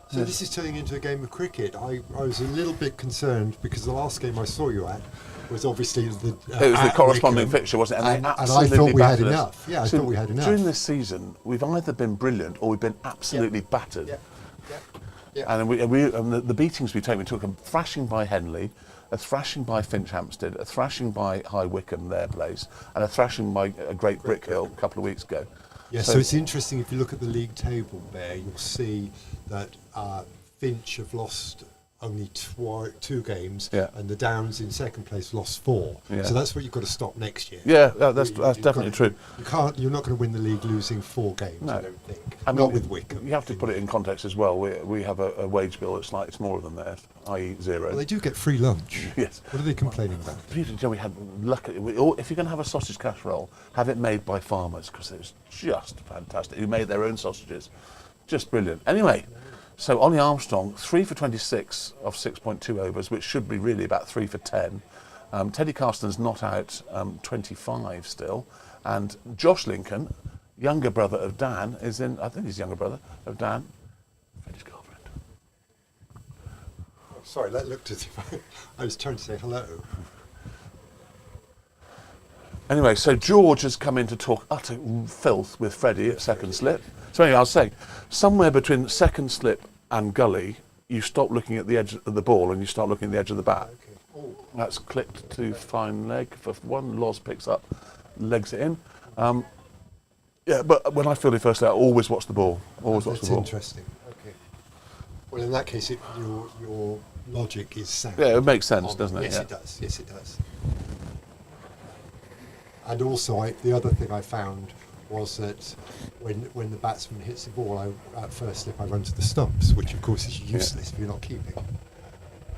So this is turning into a game of cricket. I was a little bit concerned because the last game I saw you at was obviously the
It was the
at
corresponding
Wycombe,
fixture, wasn't it?
And
they
I
absolutely
thought we had
battered us.
enough. Yeah, I
So
thought we had enough.
During this season, we've either been brilliant or we've been absolutely battered.
Yeah.
And the beatings we took a thrashing by Henley, a thrashing by Finch Hampstead, a thrashing by High Wycombe, their place, and a thrashing by a Great Brick Hill a couple of weeks ago.
Yeah, so it's interesting if you look at the league table there, you'll see that Finch have lost only 2 games,
Yeah.
and the Downs in second place lost 4.
Yeah.
So that's what you've got to stop next year.
Yeah, that's
You've
definitely
got-
true.
You're not going to win the league losing 4 games.
No.
I don't think.
I mean,
Not with Wycombe.
You have to put it in context as well. We have a wage bill that's slightly smaller than theirs, i.e. 0.
Well, they do get free lunch.
Yes.
What are they complaining about?
We had luckily. If you're going to have a sausage casserole, have it made by farmers because it was just fantastic. Who made their own sausages, just brilliant. Anyway, so Ollie Armstrong 3 for 26 off 6.2 overs, which should be really about 3 for 10. Teddy Carston's not out, 25 still, and Josh Lincoln, younger brother of Dan, is in. I think he's younger brother of Dan, Freddie's girlfriend.
Oh, sorry, that looked as if I was trying to say hello.
Anyway, so George has come in to talk utter filth with Freddie at second slip. So anyway, I was saying, somewhere between second slip and gully, you stop looking at the edge of the ball and you start looking at the edge of the bat. That's clipped to fine leg for 1. Loz picks up, legs it in. Yeah, but when I fielded first out, I always watch the ball. Always watch the
That's
ball.
interesting. Okay. Well, in that case, your logic is sound.
Yeah, it makes sense, doesn't it?
Yes,
Yeah.
it does. Yes, it does. And also, the other thing I found was that when the batsman hits the ball, at first slip, I run to the stumps, which of course is useless if you're not keeping.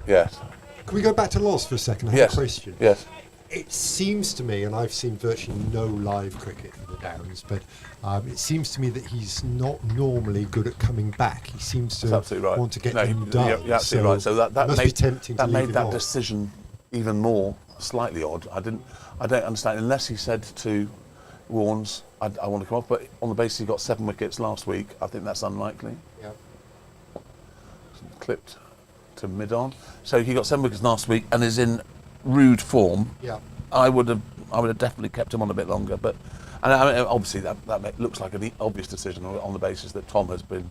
Yes.
Can we go back to Loz for a second? I have
Yes.
a question.
Yes.
It seems to me, and I've seen virtually no live cricket for the Downs, but it seems to me that he's not normally good at coming back. He seems
That's
to
absolutely right.
want to get
No,
him done.
You're absolutely right. So that
must be
made
tempting
that
to
made
leave him
that
on.
decision even more slightly odd. I don't understand unless he said to Warnes, I want to come off, but on the basis he got 7 wickets last week, I think that's unlikely.
Yeah.
Clipped to mid on. So he got 7 wickets last week and is in rude form.
Yeah.
I would have definitely kept him on a bit longer, but and I mean, obviously that looks like an obvious decision on the basis that Tom has been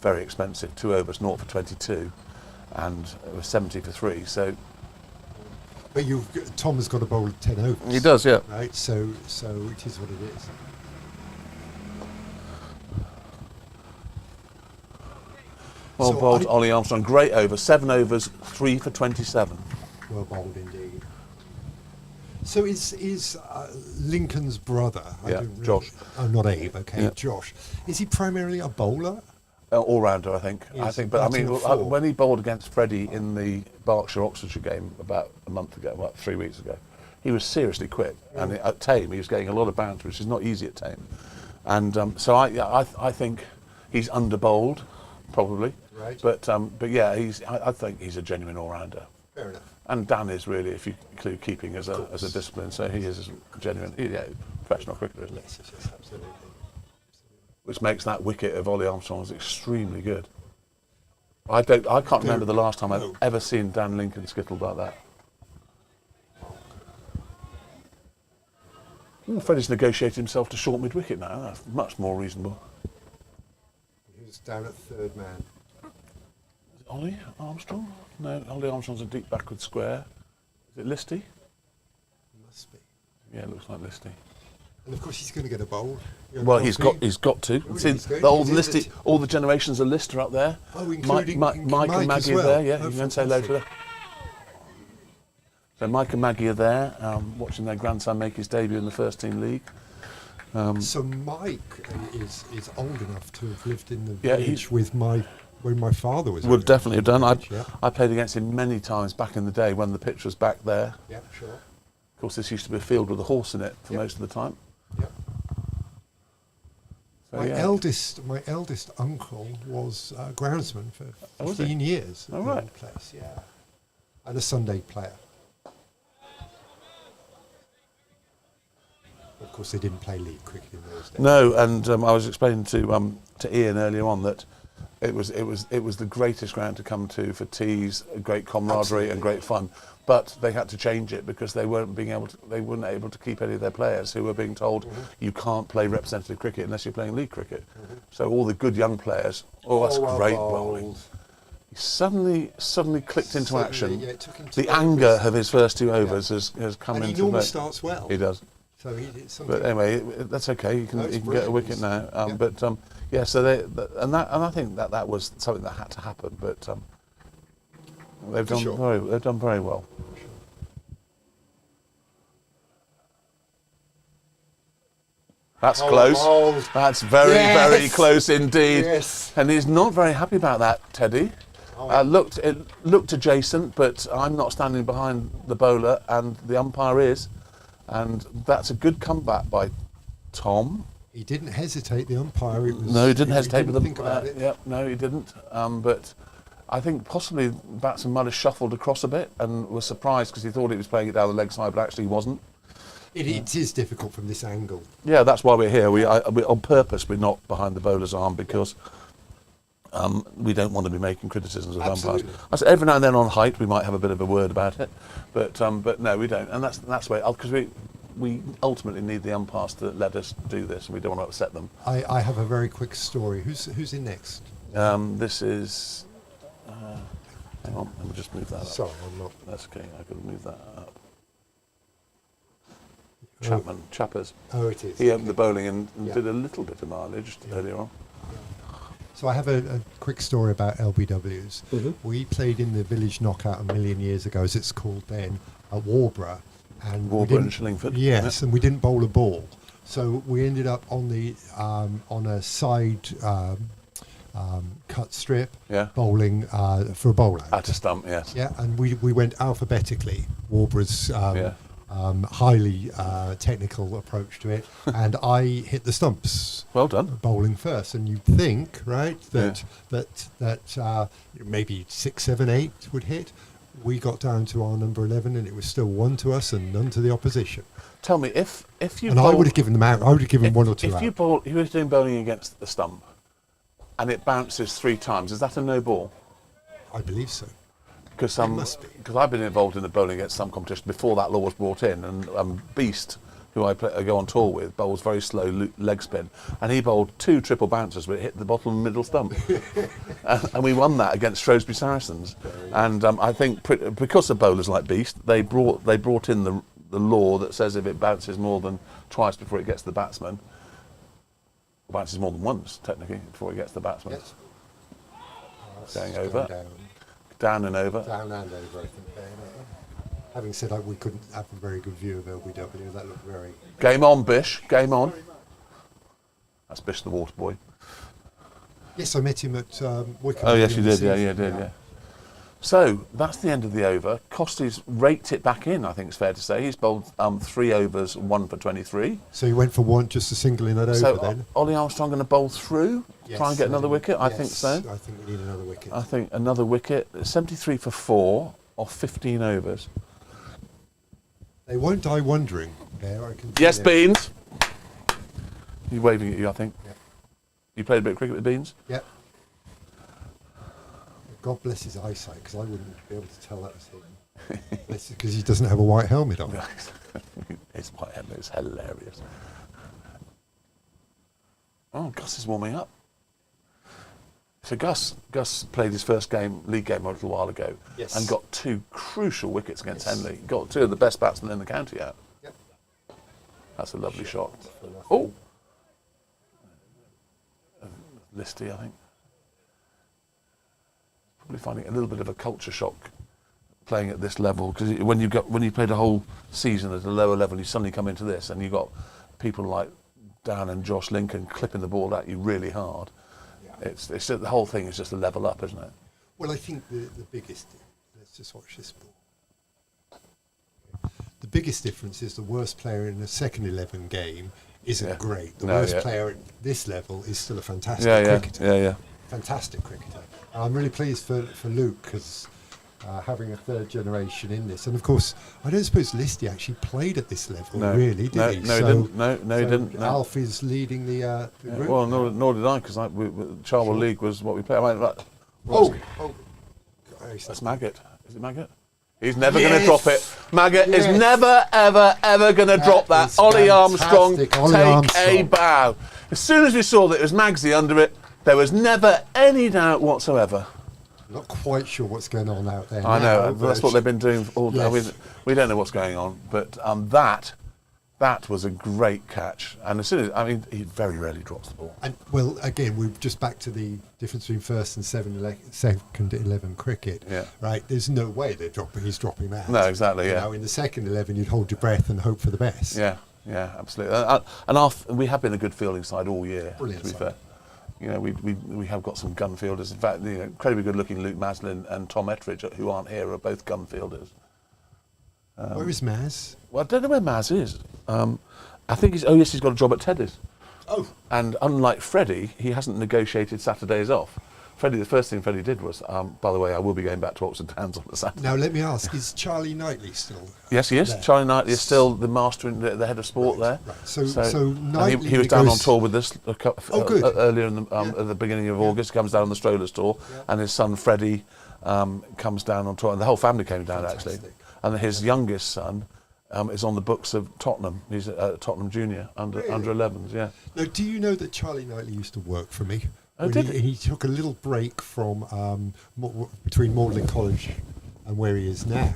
very expensive, 2 overs, 0 for 22, and it was 70 for 3. So
But Tom has got a bowl of 10 overs.
he does, yeah.
Right, so it is what it is.
Well
So
bowled, Ollie Armstrong, great over, 7 overs, 3 for 27.
Well bowled indeed. So is Lincoln's brother,
Yeah,
don't
Josh.
Oh, not Abe, okay,
Yeah.
Josh. Is he primarily a bowler?
All rounder, I think.
He's
But I
batting
mean,
at 4.
when he bowled against Freddie in the Berkshire-Oxfordshire game about a month ago, about 3 weeks ago, he was seriously quick. And at Tame, he was getting a lot of banter, which is not easy at Tame. And so I think he's under-bowled, probably.
Right.
But yeah, I think he's a genuine all-rounder.
Fair enough.
And Dan is really, if you include keeping as a discipline, so he is a genuine, professional cricketer, isn't he?
Yes, absolutely.
Which makes that wicket of Ollie Armstrong's extremely good. I can't remember the last time I've ever seen Dan Lincoln skittled like that. Freddie's negotiated himself to short mid-wicket now. That's much more reasonable.
He was down at third man.
Is it Ollie Armstrong? No, Ollie Armstrong's a deep backward square. Is it Listy?
Must be.
Yeah, it looks like Listy.
And of course he's going to get a bowl.
Well, he's got to.
Oh,
See,
he's going
the old
to, is
Listy,
it?
all the generations of Lister up there.
Oh, including
Mike and
Mike as
Maggie are
well.
there. Yeah,
Oh,
you can go and say hello to them.
fantastic.
So Mike and Maggie are there, watching their grandson make his debut in the first team league.
So Mike is old enough to have lived in the
Yeah,
village with when my father was.
Would definitely have done.
Yeah.
I played against him many times back in the day when the pitch was back there.
Yeah, sure.
Of course, this used to be a field with a horse in it for most of the time.
Yeah.
So,
My
yeah.
eldest uncle was groundsman for
Oh, was he?
15 years at
Oh,
the
right.
old place. Yeah, and a Sunday player. Of course, they didn't play league cricket in those days.
No, and I was explaining to Ian earlier on that it was the greatest ground to come to for teas, great camaraderie
Absolutely.
and great fun. But they had to change it because they weren't able to keep any of their players who were being told you can't play representative cricket unless you're playing league cricket. So all the good young players, that's
well
great
bowled.
bowling. He suddenly clicked into
Suddenly,
action.
yeah, it took him 2
The
overs.
anger of his first 2 overs has come
And he
into
normally
play.
starts well.
He does.
So he did something.
But anyway, that's okay. You can
That's
you can get a
brilliant.
wicket now.
Yeah.
But yeah, so and I think that was something that had to happen. But They've done very well. That's close.
Oh.
That's very,
Yes.
very close indeed.
Yes.
And he's not very happy about that, Teddy. It looked adjacent, but I'm not standing behind the bowler, and the umpire is. And that's a good comeback by Tom.
He didn't hesitate, the umpire.
No, he didn't hesitate with the
think about it.
Yep, no, he didn't. But I think possibly the batsman might have shuffled across a bit and was surprised because he thought he was playing it down the leg side, but actually he wasn't.
It is difficult from this angle.
Yeah, that's why we're here. We on purpose, we're not behind the bowler's arm because we don't want to be making criticisms of umpires. I said every now and then on height we might have a bit of a word about it, but no, we don't. And that's why, because we ultimately need the umpires to let us do this, and we don't want to upset them.
I have a very quick story. Who's in next?
This is. Hang on, let me just move that up.
Sorry, I'm not.
That's okay. I can move that up.
Oh.
Chappers.
Oh, it is.
He opened the bowling and
Yeah.
did a little bit of mileage earlier on.
So I have a quick story about LBWs. We played in the village knockout a million years ago, as it's called then, at Warborough. And we
Warburton,
didn't-
Shillingford.
Yes, and we didn't bowl a ball. So we ended up on the on a side cut strip,
Yeah.
bowling for a bowl out.
At a stump, yes.
Yeah, and we went alphabetically. Warborough's
Yeah.
highly technical approach to it, and I hit the stumps.
Well done.
Bowling first, and you'd think, right, that maybe 6, 7, 8 would hit. We got down to our number 11, and it was still 1 to us and none to the opposition.
Tell me, if you
And I would have given them out. I would have given 1 or 2
if
out.
you were doing bowling against the stump, and it bounces 3 times, is that a no ball?
I believe so.
Because
must be.
I've been involved in the bowling against some competition before that law was brought in, and Beast, who I go on tour with, bowls very slow leg spin, and he bowled 2 triple bouncers, but it hit the bottom and middle stump, and we won that against Shrewsbury Saracens. And I think because of bowlers like Beast, they brought in the law that says if it bounces more than twice before it gets to the batsman, bounces more than once technically before it gets to the batsman.
Yes.
Going over. Down and over.
Down and over, I think. Having said that, we couldn't have a very good view of LBW. That looked very...
Game on, Bish. Game on. That's Bish the water boy.
Yes, I met him at Wycombe.
Oh, yes, you did.
season.
Yeah, yeah. So that's the end of the over. Costy's raked it back in, I think it's fair to say. He's bowled 3 overs, 1 for 23.
So he went for 1, just a single in that over
So
then?
Ollie Armstrong going to bowl through?
Yes,
Try and get another wicket? I think
yes,
so.
I think we need another wicket.
I think another wicket. 73 for 4 off 15 overs.
They won't die wondering. There, I can
Yes,
see
Beans. He's waving at you, I think.
Yeah.
You played a bit of cricket with Beans?
Yep. God bless his eyesight, because I wouldn't be able to tell that was him. Because he doesn't have a white helmet on.
It's hilarious. Oh, Gus is warming up. So Gus played his first league game a little while ago,
Yes.
and got 2 crucial wickets against
Yes.
Henley. Got 2 of the best batsmen in the county out.
Yep.
That's a lovely shot. Oh, Listy, I think. Probably finding it a little bit of a culture shock playing at this level, because when you played a whole season at a lower level, you suddenly come into this, and you got people like Dan and Josh Lincoln clipping the ball at you really hard. It's just, the whole thing is just a level up, isn't it?
Well, I think the biggest... Let's just watch this ball. The biggest difference is the worst player in a second 11 game isn't great. The worst player at this level is still a fantastic cricketer.
Yeah.
Fantastic cricketer. And I'm really pleased for Luke, because having a 3rd generation in this, and of course I don't suppose Listy actually played at this level, really, did he?
No, he didn't. No, he didn't. No.
Alf is leading the group.
Well, nor did I, because Charwell League was what we played. I mean, that's Maggot. Is it Maggot? He's never going to drop it. Maggot is never, ever going to drop that.
is
Ollie Armstrong,
fantastic. Ollie
take
Armstrong.
a bow. As soon as we saw that it was Magsy under it, there was never any doubt whatsoever.
Not quite sure what's going on out there.
I know,
now,
that's what they've been doing all day.
Yes.
We don't know what's going on, but that That was a great catch. And as soon as, I mean, he very rarely drops the ball.
And well, again, we're just back to the difference between first and second 11 cricket.
Yeah.
Right. There's no way he's dropping that.
No, exactly. Yeah.
You know, in the second 11, you'd hold your breath and hope for the best.
Yeah. Yeah. Absolutely. And we have been a good fielding side all year.
Brilliant
To be
side.
fair. You know, we have got some gun fielders. In fact, you know, incredibly good-looking Luke Maslin and Tom Ettridge, who aren't here, are both gun fielders.
Where is Maz?
Well, I don't know where Maz is. I think he's got a job at Teddy's.
Oh.
And unlike Freddie, he hasn't negotiated Saturdays off. Freddie, the first thing Freddie did was, by the way, I will be going back to Oxford Downs on the Saturday.
Now, let me ask, is Charlie Knightley still?
Yes, he is.
there?
Charlie Knightley is still the master, the head of sport there.
Right. So
and
Knightley
he was down on
goes-
tour with us
good.
earlier at the beginning of August. He comes down on the Strollers tour, and his son Freddie comes down on tour, and the whole family came down actually.
Fantastic.
And his youngest son is on the books of Tottenham. He's at Tottenham Junior under 11s. Yeah.
Now, do you know that Charlie Knightley used to work for me?
Oh,
When
did
he took a little break from between Magdalen College and where he is now.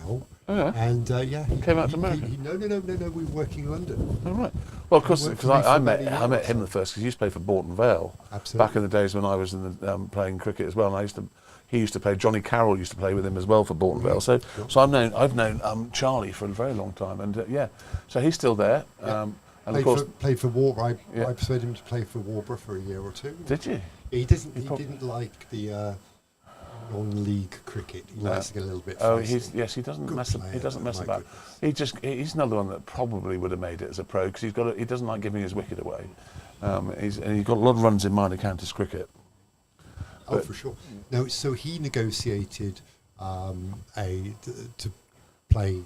Oh, yeah.
And yeah, he
Came out to America?
No, we were working in London.
Oh, right. Well, of course,
worked
because
for me
I
for
met
many
I met
years.
him the first because he used to play for Bourton Vale
Absolutely.
back in the days when I was in the, playing cricket as well. And he used to play. Johnny Carroll used to play with him as well for Bourton Vale. So I've known Charlie for a very long time, and yeah, so he's still there. And of course,
Played for War. I
Yeah.
persuaded him to play for Warborough for a year or two.
did you?
He didn't like the non-league cricket. He likes to get a little bit.
Oh,
feisty.
he doesn't
Good
mess.
player,
He doesn't mess
my
about. He's another one that probably would have made it as a pro because he doesn't like giving his wicket away. He's got a lot of runs in minor counties cricket.
Oh, for sure. No, so he negotiated to play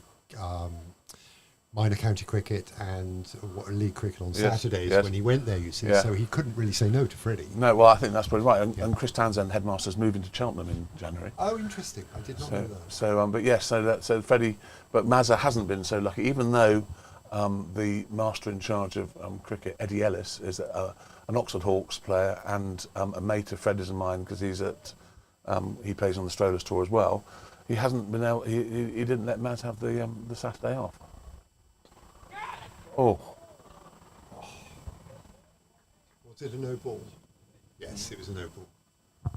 minor county cricket and league cricket on Saturdays
yes.
when he went there, you see.
Yeah.
So he couldn't really say no to Freddie.
No, well, I think that's probably right. And Chris Townsend, headmaster's moving to Cheltenham in January.
Oh, interesting. I did not know that.
But yes, so Freddie, but Mazza hasn't been so lucky, even though the master in charge of cricket, Eddie Ellis, is an Oxford Hawks player and a mate of Freddie's and mine because he plays on the Strollers tour as well. He hasn't been able. He didn't let Maz have the Saturday off. Oh,
Was it a no ball? Yes, it was a no ball.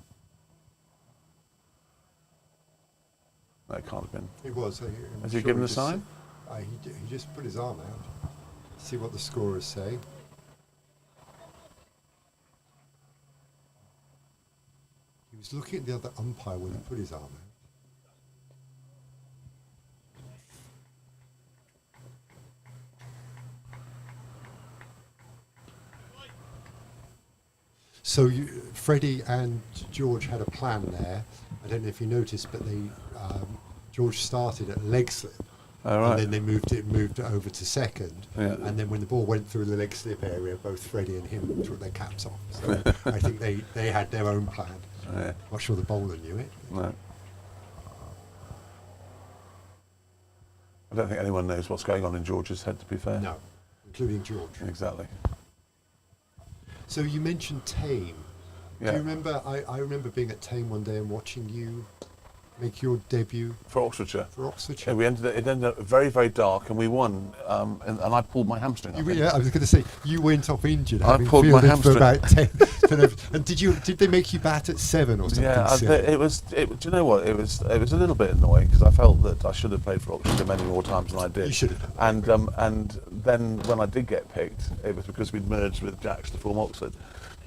that can't have been.
It was.
Has he given a sign?
He just put his arm out. See what the scorers say. He was looking at the other umpire when he put his arm out. So Freddie and George had a plan there. I don't know if you noticed, but George started at leg slip.
Oh, right.
And then they moved it over to second.
Yeah.
And then when the ball went through the leg slip area, both Freddie and him took their caps off. So I think they had their own plan.
Yeah.
Not sure the bowler knew it.
No. I don't think anyone knows what's going on in George's head, to be fair.
No, including George.
Exactly.
So you mentioned Tame.
Yeah.
Do you remember? I remember being at Tame one day and watching you make your debut
For Oxfordshire.
for Oxfordshire.
Yeah, it ended up very, very dark, and we won. And I pulled my hamstring. I think.
Yeah, I was going to say you went off injured.
I
having
pulled my
fielded for
hamstring.
about 10. And did they make you bat at 7 or something?
Yeah,
silly?
do you know what? It was a little bit annoying because I felt that I should have played for Oxfordshire many more times than I did.
You should have done.
And then when I did get picked, it was because we'd merged with Jacks to form Oxford.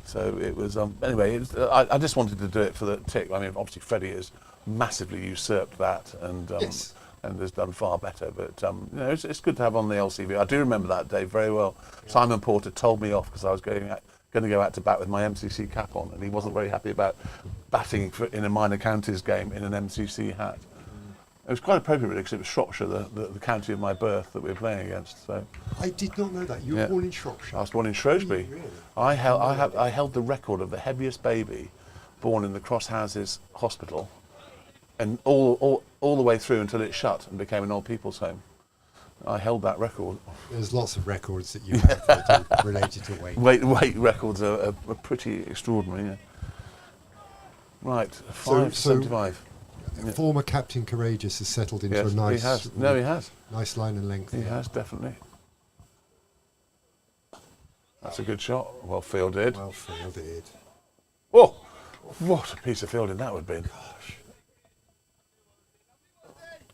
So it was anyway. I just wanted to do it for the tick. I mean, obviously Freddie has massively usurped that and
Yes.
and has done far better. But it's good to have on the LCV. I do remember that day very well. Yeah. Simon Porter told me off because I was going to go out to bat with my MCC cap on, and he wasn't very happy about batting in a minor counties game in an MCC hat. It was quite appropriate because it was Shropshire, the county of my birth that we were playing against. So
I did not know that. You were born in Shropshire.
I was born in Shrewsbury.
Really?
I held the record of the heaviest baby born in the Crosshouses Hospital, and all the way through until it shut and became an old people's home. I held that record.
There's lots of records that you have that are related to weight.
Weight records are pretty extraordinary. Yeah. Right, 575.
Former Captain Courageous has settled into
Yes,
a nice.
he has. No, he has.
Nice line and length.
He has definitely. That's a good shot. Well fielded.
Well fielded.
Oh, what a piece of fielding that would have been.
Gosh.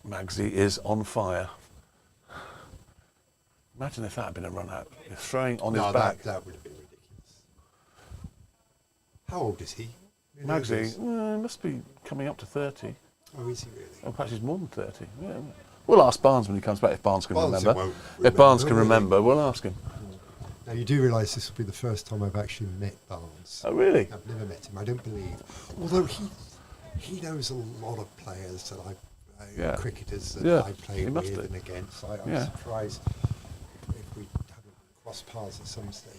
Magsy is on fire. Imagine if that had been a run out. You're throwing on his back.
That would have been ridiculous. How old is he?
Magsy must be coming up to 30.
Oh, is he really?
Oh, perhaps he's more than 30. Yeah. We'll ask Barnes when he comes back, if Barnes can
Barnes
remember.
won't
If Barnes can
remember,
remember, we'll ask him.
Now, you do realise this will be the first time I've actually met Barnes.
Oh, really?
I've never met him, I don't believe. Although he knows a lot of players that cricketers that I played with and against. I'm surprised if we haven't crossed paths at some stage.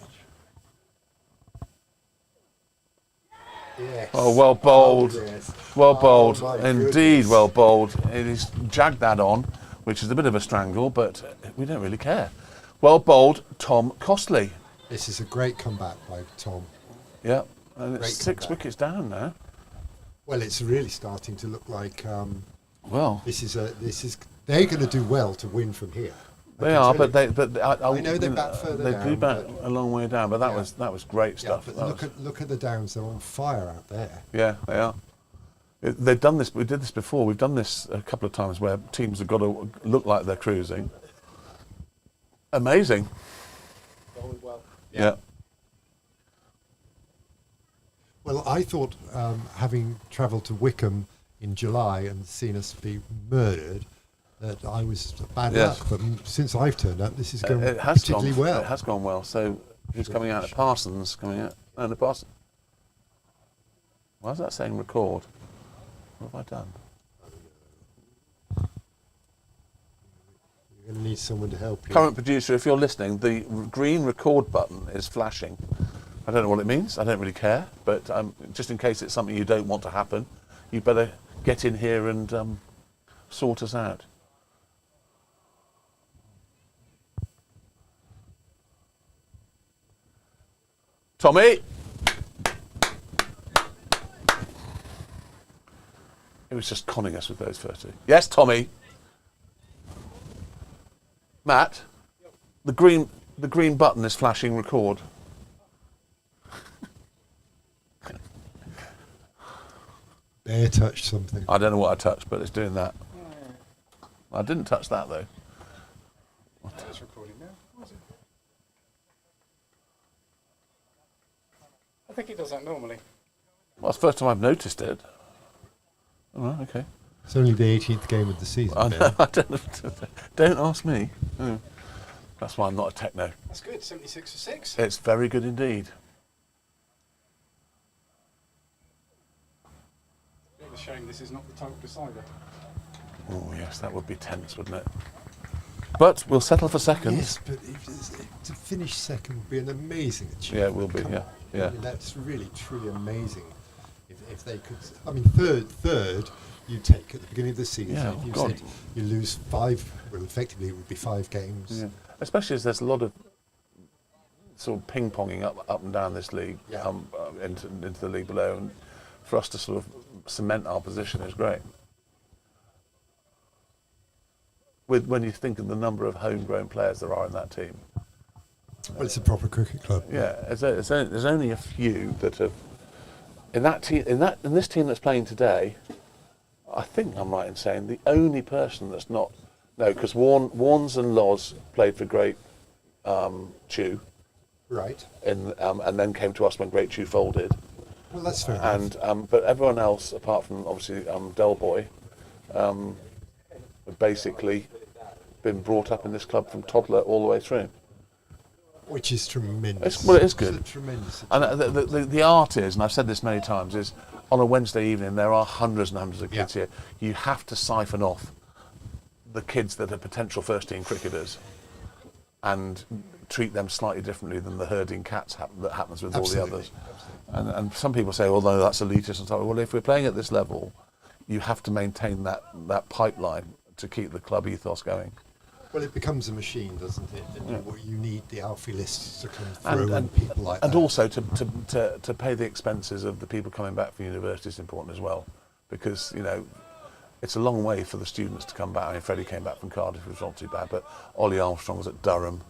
Yes.
Oh, well bowled.
Oh, yes.
Well bowled. Indeed,
goodness.
well bowled. He's jagged that on, which is a bit of a strangle, but we don't really care. Well bowled, Tom Costley.
This is a great comeback by Tom.
Yeah, and it's
Great
6
comeback.
wickets down now.
Well, it's really starting to look like
Well,
they're going to do well to win from here.
they are, but
I
you
know they bat further
They
down,
do bat
but-
a long way down, but that was great
Yeah,
stuff.
but look at the downs; they're on fire out there.
Yeah, they are. They've done this. We did this before. We've done this a couple of times where teams have got to look like they're cruising. Amazing.
Going well.
Yeah.
Well, I thought, having travelled to Wycombe in July and seen us be murdered, that I was bad
Yes.
luck. But since I've turned up, this is going
It has
particularly
gone
well.
It has gone well. So who's coming out? Parsons coming out. No, the Parsons. Why is that saying record? What have I done?
You're going to need someone to help you.
Current producer, if you're listening, the green record button is flashing. I don't know what it means. I don't really care. But just in case it's something you don't want to happen, you better get in here and sort us out. Tommy! He was just conning us with those first two. Yes, Tommy. Matt, the green button is flashing record.
Bear touched something.
I don't know what I touched, but it's doing that. I didn't touch that though.
It's recording now. Was it? I think it does that normally.
Well, it's the first time I've noticed it. All right, okay.
It's only the 18th game of the season.
I
Ben.
know, I don't ask me. Oh. That's why I'm not a techno.
That's good. 76 for 6.
It's very good indeed.
Bit of a shame this is not the total decider.
Oh yes, that would be tense, wouldn't it? But we'll settle for second.
Yes, but to finish second would be an amazing achievement.
Yeah, it will be.
Come
Yeah,
on.
yeah.
I mean, that's really, truly amazing. If they could, I mean, third, you take at the beginning of the season.
Yeah,
if you
God.
said you lose 5, well, effectively it would be 5 games.
Yeah. Especially as there's a lot of sort of ping-ponging up and down this league,
Yeah.
into the league below, and for us to sort of cement our position is great. When you think of the number of homegrown players there are in that team,
Well, it's a proper cricket club.
yeah, there's only a few that have in that team in this team that's playing today. I think I'm right in saying the only person that's not because Warnes and Loz played for Great Chew,
Right.
and then came to us when Great Chew folded.
Well, that's fair enough.
And but everyone else, apart from obviously Del Boy, have basically been brought up in this club from toddler all the way through.
Which is tremendous.
Well, it is good.
It's a tremendous.
And the art is, and I've said this many times, is on a Wednesday evening there are hundreds and hundreds of kids
Yeah.
here. You have to siphon off the kids that are potential first-team cricketers and treat them slightly differently than the herding cats that happens with all the
Absolutely.
others. And some people say, well, no, that's elitist and stuff. Well, if we're playing at this level, you have to maintain that pipeline to keep the club ethos going.
Well, it becomes a machine, doesn't it? And
Yeah.
you need the alfie lists to come through and people like
and
that.
also to pay the expenses of the people coming back from university is important as well, because it's a long way for the students to come back. I mean, Freddie came back from Cardiff, which was not too bad, but Ollie Armstrong was at Durham,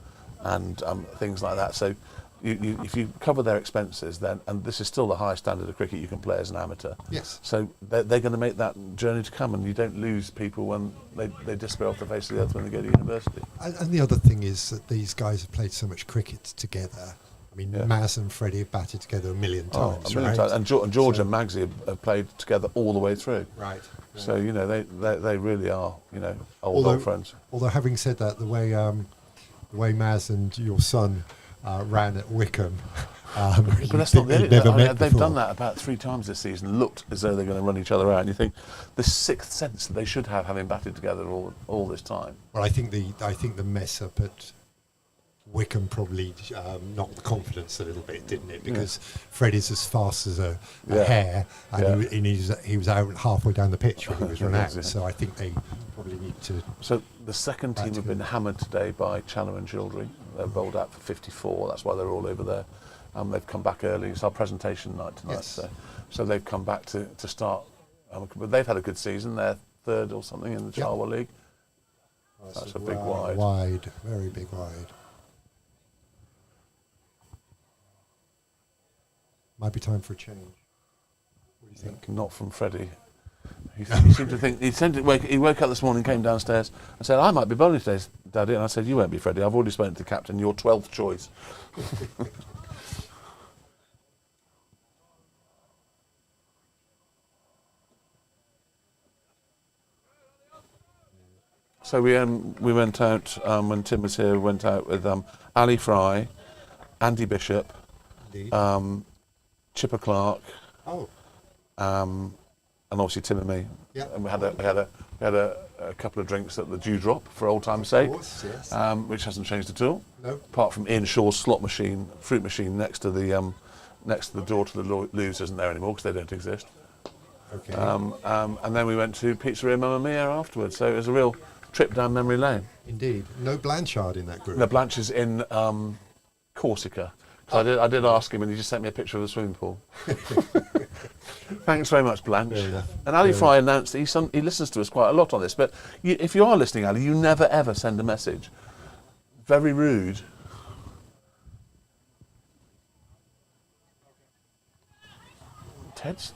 and things like that. So if you cover their expenses, then, and this is still the highest standard of cricket you can play as an amateur.
Yes.
So they're going to make that journey to come, and you don't lose people when they disappear off the face of the earth when they go to university.
And the other thing is that these guys have played so much cricket together. I mean,
Yeah.
Maz and Freddie have batted together a million times, right?
And George and Magsy have played together all the way through.
Right.
So you know they really are old friends.
Although having said that, the way Maz and your son ran at Wycombe,
But that's not the only.
never met
They've
before.
done that about 3 times this season. Looked as though they're going to run each other out, and you think the sixth sense that they should have, having batted together all this time.
Well, I think the mess up at Wycombe probably knocked the confidence a little bit, didn't it? Because Freddie's as fast as a hare, and he was out halfway down the pitch when he was run out. So I think they probably need to.
So the second team have been hammered today by Challow and Childry. They're bowled out for 54. That's why they're all over there. They've come back early. It's our presentation night tonight.
Yes.
So they've come back to start. But they've had a good season. They're third or something in the Charwa League. That's a big wide.
Wide, very big wide. Might be time for a change. What do you think?
Not from Freddie. He seemed to think he woke up this morning, came downstairs, and said, "I might be bowling today, Daddy." And I said, "You won't be, Freddie. I've already spoken to the captain. Your 12th choice." So we went out when Tim was here. We went out with Ali Fry, Andy Bishop,
Indeed.
Chipper Clark,
Oh,
and obviously Tim and me.
Yeah.
And we had a couple of drinks at the Dewdrop for old time's sake,
course, yes.
which hasn't changed at all.
No.
Apart from Ian Shaw's slot machine, fruit machine next to the door to the loos isn't there anymore because they don't exist.
Okay.
And then we went to Pizzeria Mamma Mia afterwards. So it was a real trip down memory lane.
Indeed. No Blanchard in that group.
The Blanche is in Corsica. So I did ask him, and he just sent me a picture of the swimming pool. Thanks very much, Blanche.
Fair enough.
And Ali Fry announced that he listens to us quite a lot on this. But if you are listening, Ali, you never ever send a message. Very rude. Ted's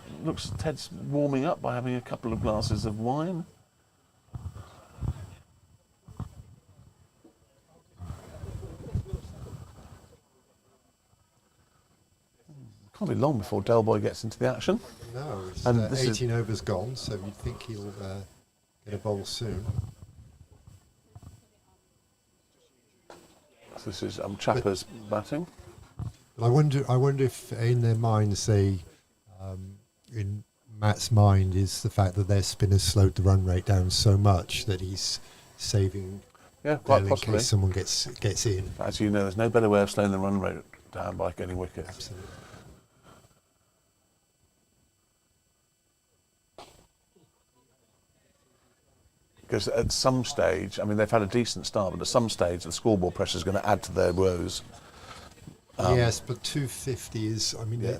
warming up by having a couple of glasses of wine. Can't be long before Del Boy gets into the action.
No, it's
And this is-
18 overs gone, so you'd think he'll get a bowl soon.
So this is Chapper's batting.
But I wonder if in their minds in Matt's mind is the fact that their spinners slowed the run rate down so much that he's saving
Yeah, quite
Bell in
possibly.
case someone gets in.
As you know, there's no better way of slowing the run rate down by getting wickets.
Absolutely.
Because at some stage, I mean, they've had a decent start, but at some stage, the scoreboard pressure is going to add to their woes.
Yes, but 250 is. I mean,
Yeah,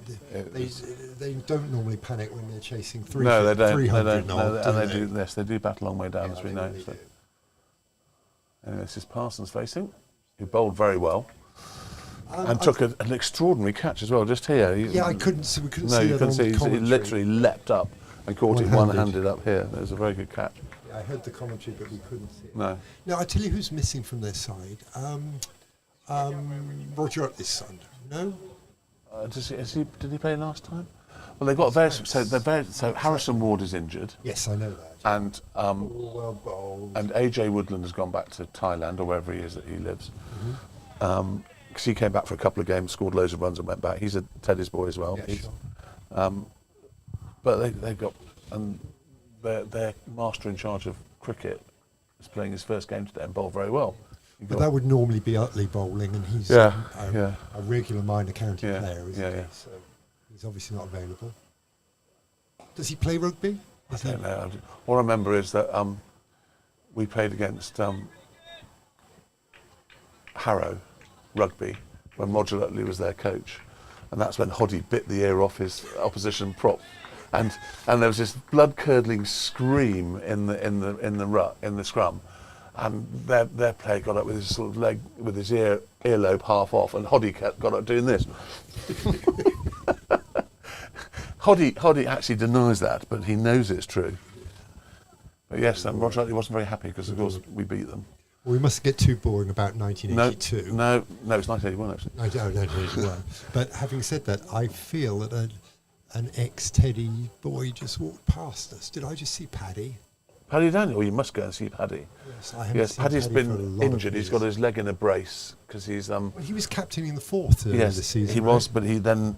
they don't normally panic when they're chasing 300.
No, they don't.
300
No,
odd,
and
do
they do bat a long way down,
Yeah,
as we
they
know.
really
So.
do.
Anyway, this is Parsons facing, who bowled very well and
I-
took an extraordinary catch as well, just here.
Yeah, I couldn't see. We couldn't
No,
see
you
that
couldn't
on
see.
the
He
commentary.
literally leapt up and caught it
One-handed.
one-handed up here. It was a very good catch.
Yeah, I heard the commentary, but we couldn't see it.
No.
Now, I tell you who's missing from their side. Roger Utley's son. No?
Did he play last time? Well, they've got various. So Harrison Ward is injured,
Yes, I know that.
and
Well bowled.
and AJ Woodland has gone back to Thailand or wherever he is that he lives.
Mm-hmm.
Because he came back for a couple of games, scored loads of runs, and went back. He's a Teddy's boy as well.
Yeah, sure.
But they've got their master in charge of cricket is playing his first game today and bowled very well.
But that would normally be Utley bowling, and he's
Yeah,
a regular minor county
Yeah,
player, isn't
yeah,
he?
yeah.
So he's obviously not available. Does he play rugby?
I don't know. All I remember is that we played against Harrow Rugby when Roger Utley was their coach, and that's when Hoddy bit the ear off his opposition prop, and there was this blood curdling scream in the scrum, and their player got up with his sort of leg, with his earlobe half off, and Hoddy got up doing this. Hoddy actually denies that, but he knows it's true. But yes, Roger Utley wasn't very happy because, of course, we beat them.
Well, we must get too boring about 1982.
No, it's 1981 actually.
No, 1981. But having said that, I feel that an ex-Teddy boy just walked past us. Did I just see Paddy?
Paddy Daniel, well, you must go and see Paddy.
Yes, I haven't seen
Paddy's
Paddy for a
been
lot of
injured. He's
years.
got his leg in a brace because he's
Well, he was captaining the fourth earlier
yes,
this season.
he
right?
was, but he then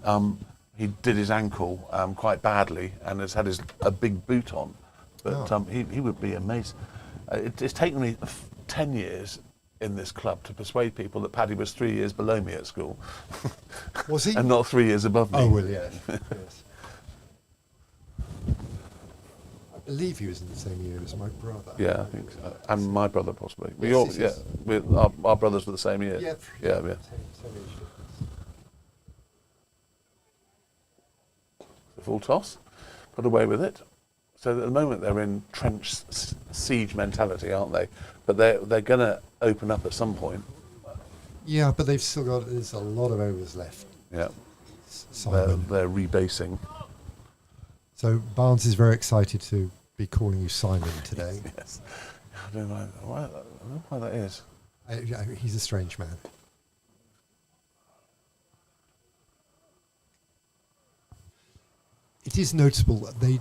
he did his ankle quite badly and has had a big boot on. But he would be amazing. It's taken me 10 years in this club to persuade people that Paddy was 3 years below me at school.
Was he?
And not 3 years above me.
Oh, well, yeah. Yes. I believe he was in the same year as my brother.
Yeah, I think so. And my brother possibly.
Yes.
Our brothers were the same year.
Yeah.
Yeah.
Same age difference.
The full toss, got away with it. So at the moment they're in trench siege mentality, aren't they? But they're going to open up at some point.
Yeah, but they've still got, there's a lot of overs left.
Yeah,
Simon.
they're rebasing.
So Barnes is very excited to be calling you Simon today.
Yes, I don't know why that is.
He's a strange man. It is noticeable that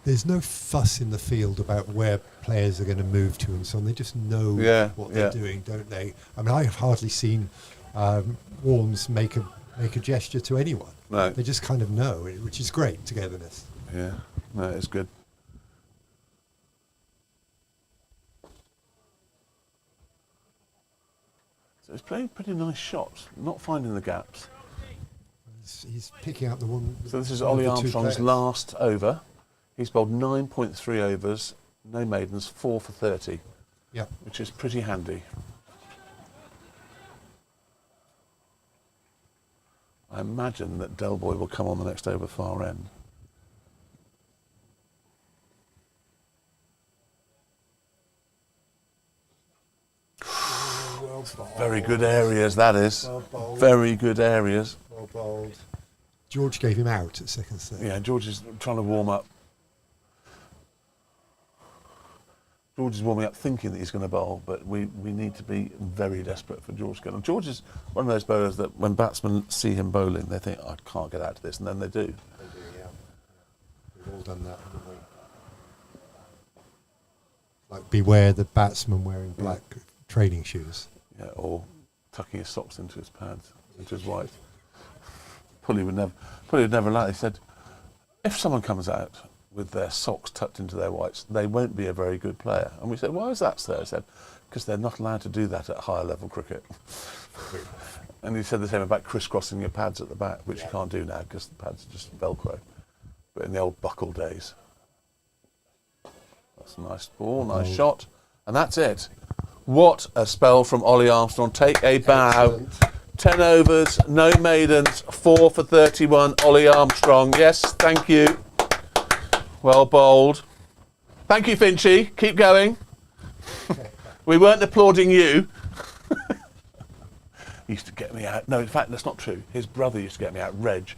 there's no fuss in the field about where players are going to move to and so on. They just know what they're doing, don't they? I mean, I've hardly seen Warnes make a gesture to anyone.
No.
They just kind of know, which is great, togetherness.
Yeah, no, it's good. So he's playing pretty nice shots, not finding the gaps.
He's picking out the one.
So this is
one of
Ollie
the two
Armstrong's
players.
last over. He's bowled 9.3 overs, no maidens, 4 for 30.
Yeah.
Which is pretty handy. I imagine that Del Boy will come on the next over far end. Very good areas, that is.
Well bowled.
Very good areas.
Well bowled. George gave him out at second set.
Yeah, George is trying to warm up. George is warming up thinking that he's going to bowl, but we need to be very desperate for George to get on. George is one of those bowlers that when batsmen see him bowling, they think, I can't get out of this, and then they do.
They do, yeah. We've all done that, haven't we? Like, beware the batsman wearing black training shoes.
Yeah, or tucking his socks into his pads, into his white. Pulley would never allow it. He said, if someone comes out with their socks tucked into their whites, they won't be a very good player. And we said, why is that, sir? He said, because they're not allowed to do that at higher level cricket. And he said the same about crisscrossing your pads at the back, which you can't do now because the pads are just Velcro. But in the old buckle days. That's a nice ball, nice shot. And that's it. What a spell from Ollie Armstrong. Take a bow.
Excellent.
10 overs, no maidens, 4 for 31. Ollie Armstrong. Yes, thank you. Well bowled. Thank you, Finchy. Keep going. We weren't applauding you. He used to get me out. No, in fact, that's not true. His brother used to get me out. Reg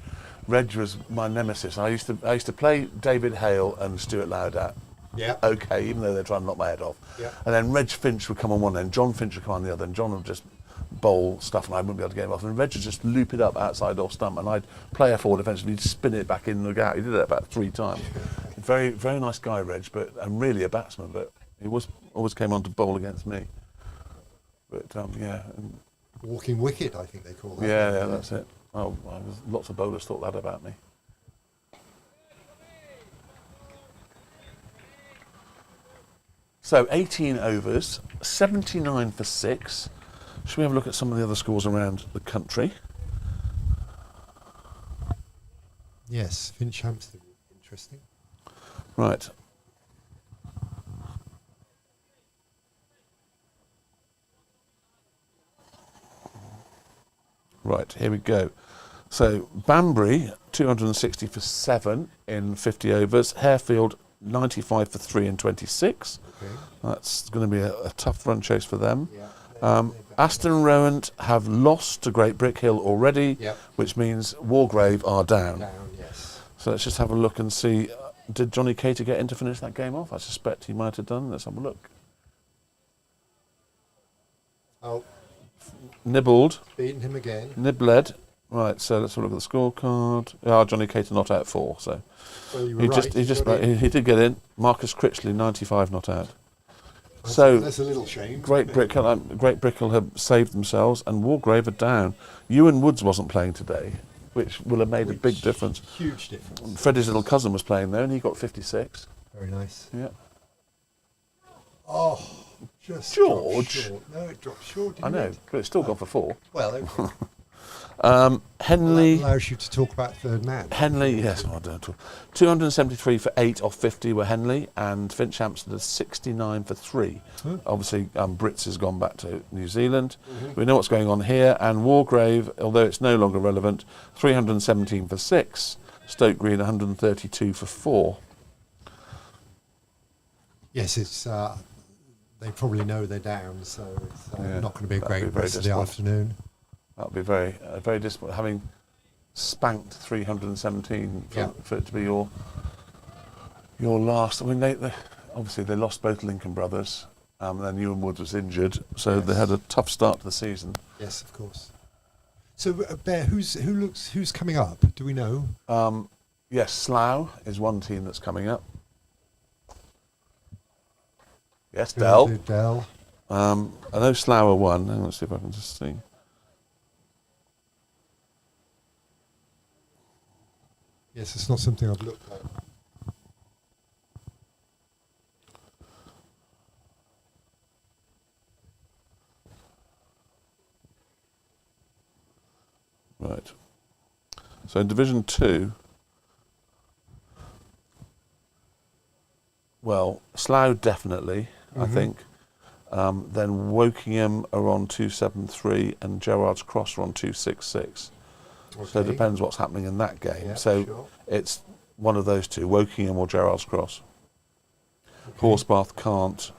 was my nemesis. I used to play David Hale and Stuart Laudat.
Yeah.
Okay, even though they're trying to knock my head off.
Yeah.
And then Reg Finch would come on one end, John Finch would come on the other, and John would just bowl stuff and I wouldn't be able to get him off. And Reg would just loop it up outside off stump and I'd play a forward defensively, he'd spin it back in the gap. He did that about 3 times. Very, very nice guy, Reg, and really a batsman, but he always came on to bowl against me. But yeah. And
Walking wicket, I think they call that.
yeah, that's it. Oh, lots of bowlers thought that about me. So 18 overs, 79 for 6. Should we have a look at some of the other scores around the country?
Yes, Finch Hampstead, interesting.
Right. Right, here we go. So Banbury, 260 for 7 in 50 overs. Harefield, 95 for 3 and 26.
Okay.
That's going to be a tough run chase for them.
Yeah.
Aston Rowant have lost to Great Brick Hill already,
Yep.
which means Wargrave are down.
Down, yes.
So let's just have a look and see. Did Johnny Cater get in to finish that game off? I suspect he might have done. Let's have a look.
Oh,
Nibbled.
beaten him again.
Nibled. Right, so let's have a look at the scorecard. Johnny Cater not out 4, so
Well, you were
he
right.
he did get in. Marcus Critchley 95 not out.
That's,
So
that's a little shame.
Great Brickhill have saved themselves, and Wargrave are down. Ewan Woods wasn't playing today, which will have made a big difference.
Huge difference.
Freddie's little cousin was playing there, and he got 56.
Very nice.
Yeah,
Oh, just
George.
dropped short. No, it dropped short. Didn't
I know,
It?
but it's still gone for 4.
Well, okay.
Henley.
That allows you to talk about third man.
Henley, yes, I don't talk. 273 for 8 off 50 were Henley, and Finch Hampstead is 69 for 3. Obviously, Brits has gone back to New Zealand. We know what's going on here, and Wargrave, although it's no longer relevant, 317 for 6. Stoke Green 132 for 4.
Yes, it's. They probably know they're down, so it's
Yeah,
not going to be a
that'd be
great
very
rest of the
disappointing.
afternoon.
That would be very disappointing, having spanked 317 for it to be your last. I mean, they obviously they lost both Lincoln brothers, and then Ewan Woods was injured, so they had a tough start to the season.
Yes, of course. So, Bear, who's coming up? Do we know?
Yes, Slough is one team that's coming up. Yes, Dell.
Dell.
I know Slough are one. Hang on, let's see if I can just see.
Yes, it's not something I've looked at.
Right. So in Division 2, well, Slough definitely, I think. Then Wokingham are on 273 and Gerrard's Cross are on 266. So it
Okay.
depends what's happening in that game.
Yeah,
So
sure.
it's one of those two, Wokingham or Gerrard's Cross. Horsebath can't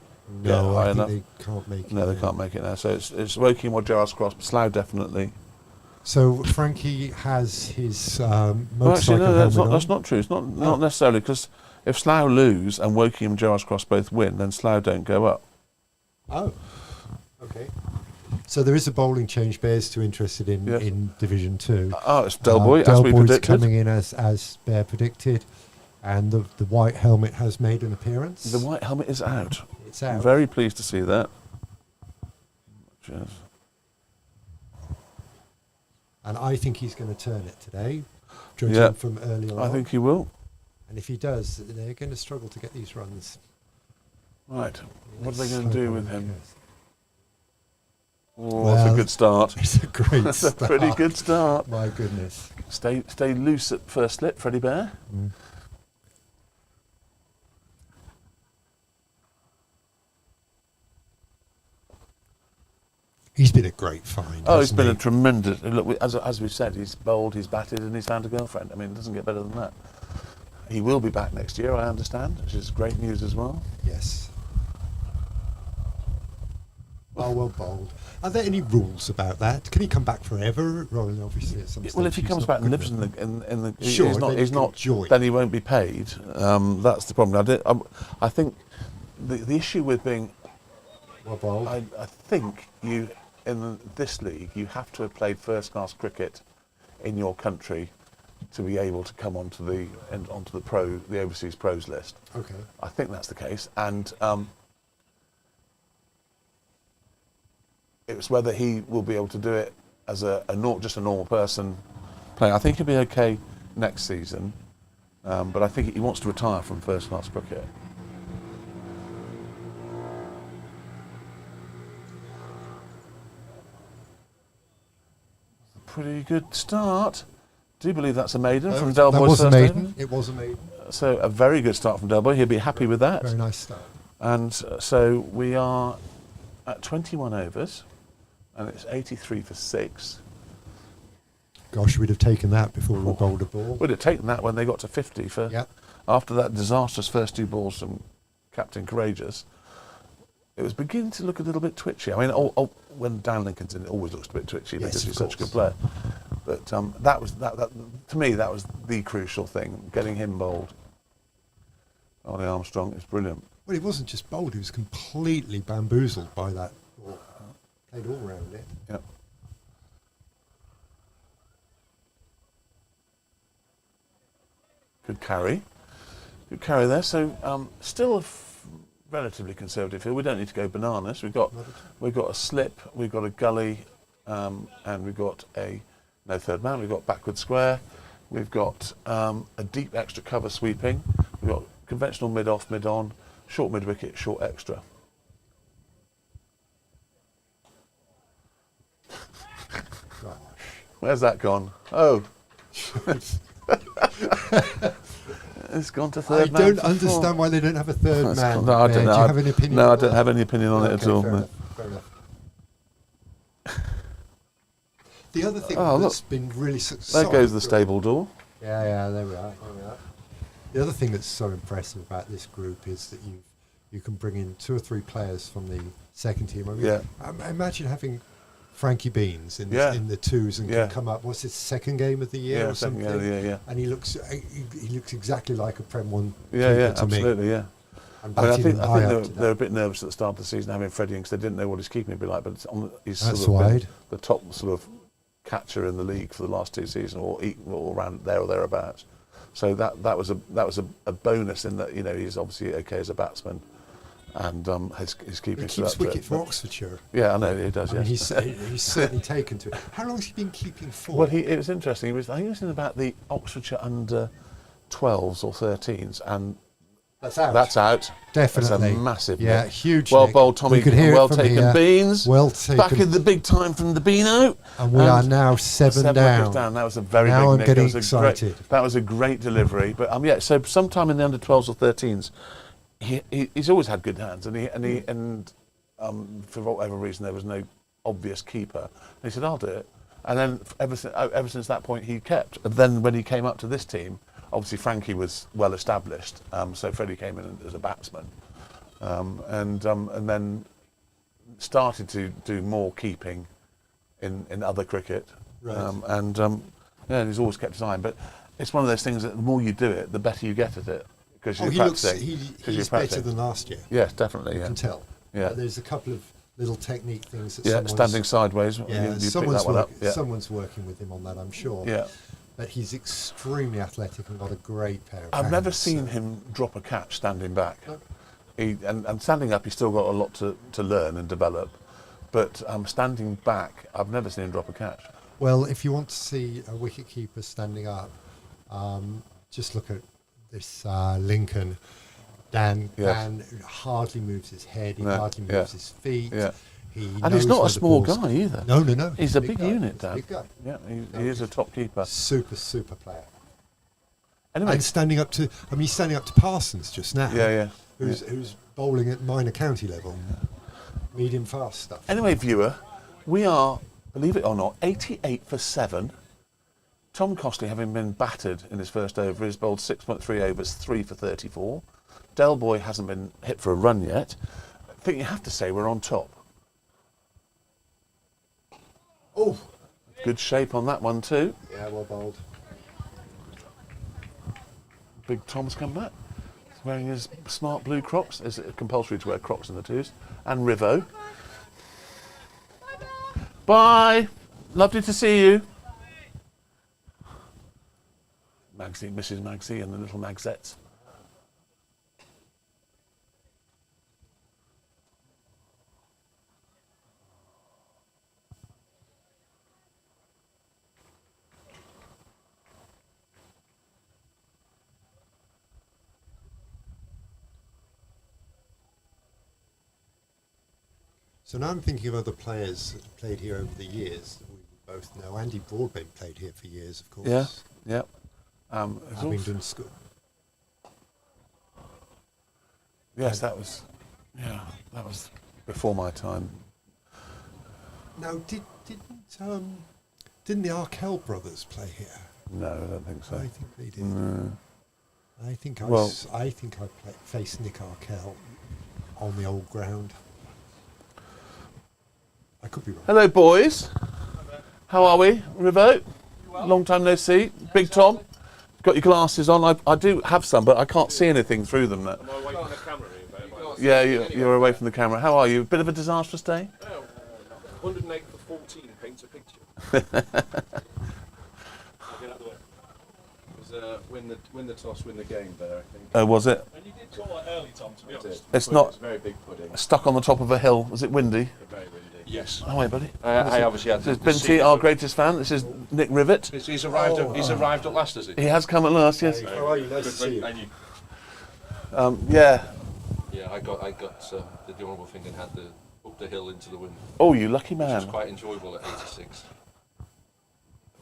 get
No,
high
I think
enough.
they can't make it.
No, they can't make it now. So it's Wokingham or Gerrard's Cross, but Slough definitely.
So Frankie has his
Well,
motorcycle
actually, no,
helmet on.
that's not true. It's not necessarily, because if Slough lose and Wokingham and Gerrard's Cross both win, then Slough don't go up.
Oh, okay. So there is a bowling change. Bear's too interested in Division 2.
Oh, it's Delboy, as we
Delboy's
predicted.
coming in as Bear predicted, and the white helmet has made an appearance.
The white helmet is out.
It's out.
I'm very pleased to see that. Cheers.
And I think he's going to turn it today, judging from earlier on.
I think he will.
And if he does, they're going to struggle to get these runs.
Right. What are they
Let's
going to do
hope
with
on
him?
yes.
Oh, that's a good start.
It's a great
That's a
start.
pretty good start.
My goodness.
Stay loose at first slip, Freddie Bear.
He's been a great find.
Oh, he's
hasn't
been
he?
a tremendous. Look, as we've said, he's bowled, he's batted, and he's found a girlfriend. I mean, it doesn't get better than that. He will be back next year, I understand, which is great news as well.
Yes. Oh, well bowled. Are there any rules about that? Can he come back forever? Well, obviously, at some
Well,
stage
if he
he's
comes
not
back and
good
lives
enough.
in the,
Sure,
he's not,
then
he's
he can
not,
join.
then he won't be paid. That's the problem. I think the issue with being,
Well bowled.
I think you in this league you have to have played first class cricket in your country to be able to come onto the overseas pros list.
Okay.
I think that's the case, and it's whether he will be able to do it as just a normal person playing. I think he'll be okay next season, but I think he wants to retire from first class cricket. Pretty good start. Do you believe that's a maiden from Del
That
Boy's
was a
first
maiden.
over?
It was a maiden.
So a very good start from Del Boy. He'll be happy with that.
Very nice start.
And so we are at 21 overs, and it's 83 for 6.
Gosh, we'd have taken that before we bowled a ball.
Would have taken that when they got to 50 for.
Yep.
after that disastrous first 2 balls from Captain Courageous, it was beginning to look a little bit twitchy. I mean, when Dan Lincoln's in, it always looks a bit twitchy because he's such a good player. But that was to me, that was the crucial thing, getting him bowled. Ollie Armstrong is brilliant.
Well, he wasn't just bowled; he was completely bamboozled by that ball. Played all round it.
Yep. Good carry. Good carry there. So still relatively conservative here. We don't need to go bananas. We've got a slip, we've got a gully, and we've got no third man. We've got backward square. We've got a deep extra cover sweeping. We've got conventional mid off, mid on, short mid wicket, short extra.
Gosh.
Where's that gone? Oh. It's gone to third man.
I don't understand why they don't have a third man.
No, I don't know.
Do you have any opinion?
No, I don't have any opinion on it at all.
Fair
No.
enough, fair enough. The other thing
Oh,
that's
look.
been really
There goes the stable door.
Yeah, there we are. The other thing that's so impressive about this group is that you can bring in 2 or 3 players from the second team. I mean,
Yeah.
imagine having Frankie Beans in
Yeah.
the twos and
Yeah.
can come up. What's his second game of the year
Yeah,
or
second
something?
game of the year, yeah.
And he looks exactly like a Prem 1
Yeah,
keeper
yeah,
to me.
absolutely, yeah.
I'm
I mean, I
batting
think
an eye up to
they were a
that.
bit nervous at the start of the season having Freddie because they didn't know what his keeping would be like. But he's
That's
sort of been
wide.
the top sort of catcher in the league for the last 2 seasons, or around there or thereabouts. So that was a bonus in that, you know, he's obviously okay as a batsman, and his keeping.
He
stood up
keeps
to it.
wicket for
But-
Oxfordshire.
Yeah, I know he does.
I mean,
Yes.
he's certainly taken to it. How long has he been keeping for?
Well, it was interesting. I think he was in about the Oxfordshire under 12s or 13s, and
That's out.
that's out.
Definitely.
That's a massive
Yeah,
nick.
huge
Well
nick.
bowled, Tommy.
We could hear it
Well
from
taken,
here.
Beans.
Well taken.
Back in the big time from the Beano.
And we are now 7
wickets
down.
That was a very
Now
big
I'm
nick.
getting
It was a great-
excited.
that was a great delivery. But yeah, so sometime in the under 12s or 13s, he's always had good hands, and for whatever reason there was no obvious keeper. And he said, "I'll do it." And then ever since that point, he kept. And then when he came up to this team, obviously Frankie was well established, so Freddie came in as a batsman, and then started to do more keeping in other cricket,
Right.
yeah, he's always kept his eye on. But it's one of those things that the more you do it, the better you get at it because you're
he looks.
practicing. 'cause
He's better than last year.
Yes, definitely.
You
Yeah,
can tell.
Yeah.
There's a couple of little technique things that
yeah.
someone's,
Standing sideways,
Yeah,
you pick
someone's,
that one up. Yeah,
someone's working with him on that, I'm sure.
yeah.
But he's extremely athletic and got a great pair of
I've never
hands,
seen
so-
him drop a catch standing back.
No.
And standing up, he's still got a lot to learn and develop. But standing back, I've never seen him drop a catch.
Well, if you want to see a wicket-keeper standing up, just look at this Lincoln. Dan hardly moves his head, he
No,
hardly
yeah,
moves his feet.
Yeah.
He
And he's
knows
not
where
a
the
small
ball's-
guy either.
No.
He's a big
guy.
unit,
He's a
Dan.
big guy.
Yeah, he is a top keeper.
Super player.
Anyway,
And standing up to, he's standing up to Parsons just now.
yeah.
Who's bowling at minor county level. Medium fast stuff.
Anyway, viewer, we are, believe it or not, 88 for 7. Tom Costley, having been battered in his first over, has bowled 6.3 overs, 3 for 34. Del Boy hasn't been hit for a run yet. I think you have to say we're on top.
Oh,
Good shape on that one too.
yeah, well bowled.
Big Tom's come back. He's wearing his smart blue Crocs. Is it compulsory to wear Crocs in the twos? And Rivo. Bye. Lovely to see you. Magsy, Mrs. Magsy and the little Magsettes.
So now I'm thinking of other players that have played here over the years that we both know. Andy Broadbent played here for years, of course.
Yeah, yeah. It's also-
Abingdon School.
yes, that was before my time.
Now, didn't the Arkell brothers play here?
No, I don't think so.
I think they did.
No.
I think I faced Nick Arkell on the old ground. I could be wrong.
Hello, boys. How are we, Rivo? Long time no see. Big Tom, got your glasses on. I do have some, but I can't see anything through them.
Am I away from the camera?
Yeah, you're away from the camera. How are you? Bit of a disastrous day?
108 for 14 paints a picture. Get out of the way. It was win the toss, win the game there, I think.
Oh, was it?
And you did call that early, Tom, to be honest.
It's not
It's very big pudding.
stuck on the top of a hill. Was it windy?
Very windy. Yes.
Oh, wait, buddy.
I obviously had
This is Binty, our greatest fan. This is Nick Rivet.
He's arrived. He's arrived at last, has he?
He has come at last, yes.
How are you? Nice to see you.
And you.
Yeah.
Yeah, I got the honourable thing and had the up the hill into the wind,
Oh, you lucky
which was
man.
quite enjoyable at 86.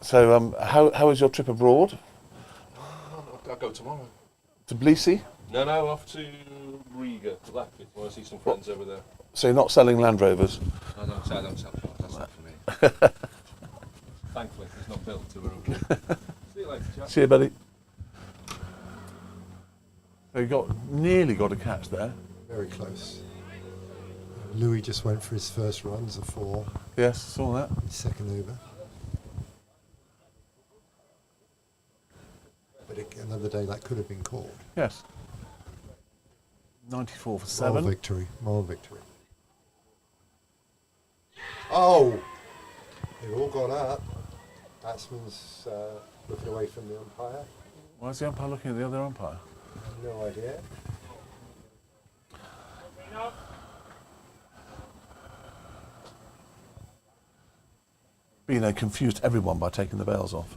So, how was your trip abroad?
I'll go tomorrow.
To Tbilisi?
No, off to Riga, to Latvia. I want to see some friends over there.
So you're not selling Land Rovers?
I don't sell cars. That's not for me. Thankfully, it's not built, so we're okay. See you later, Jack.
See you, buddy. So you nearly got a catch there.
Very close. Louis just went for his first runs of 4,
Yes, saw that.
his second over. But another day that could have been called.
Yes. 94 for
Moral
7.
victory. Moral victory. Oh! They've all gone up. Batsman's looking away from the umpire.
Why is the umpire looking at the other umpire?
No idea.
Bino confused everyone by taking the bails off.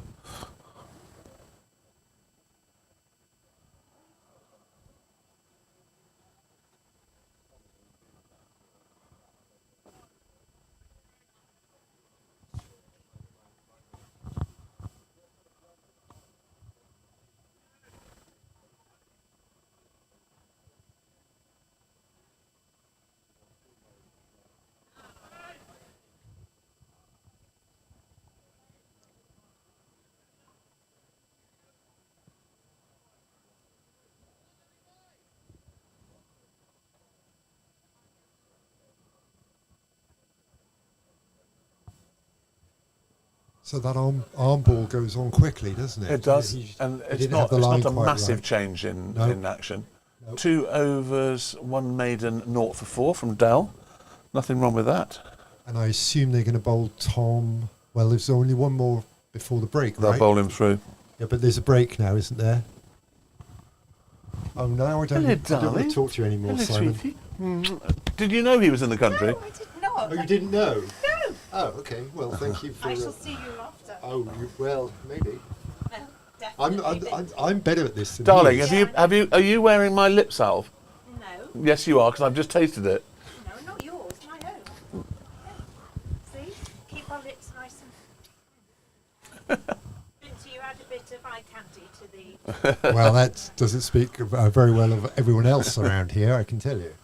So that arm ball goes on quickly, doesn't it?
It does,
He
and it's
didn't
not,
have the
it's
line
not a
quite
massive
right.
change in
No.
action.
Nope.
2 overs, 1 maiden, 0 for 4 from Dell. Nothing wrong with that.
And I assume they're going to bowl Tom. Well, there's only one more before the break,
They'll
right?
bowl him through.
Yeah, but there's a break now, isn't there? Oh, now I don't want
darling.
to talk to you anymore,
Hello,
Simon.
sweetie. Did you know he was in the country?
No, I did not.
Oh, you didn't know?
No.
Oh, okay. Well, thank you for.
I shall see you after.
Oh, well, maybe.
No, definitely.
I'm better at this than
Darling,
he is.
are you wearing my lip salve?
No,
Yes, you are, because I've just tasted it.
no, not yours, my own. Yeah. See? Keep our lips nice and... Binty, you add a bit of eye candy to the...
Well, that doesn't speak very well of everyone else around here, I can tell you.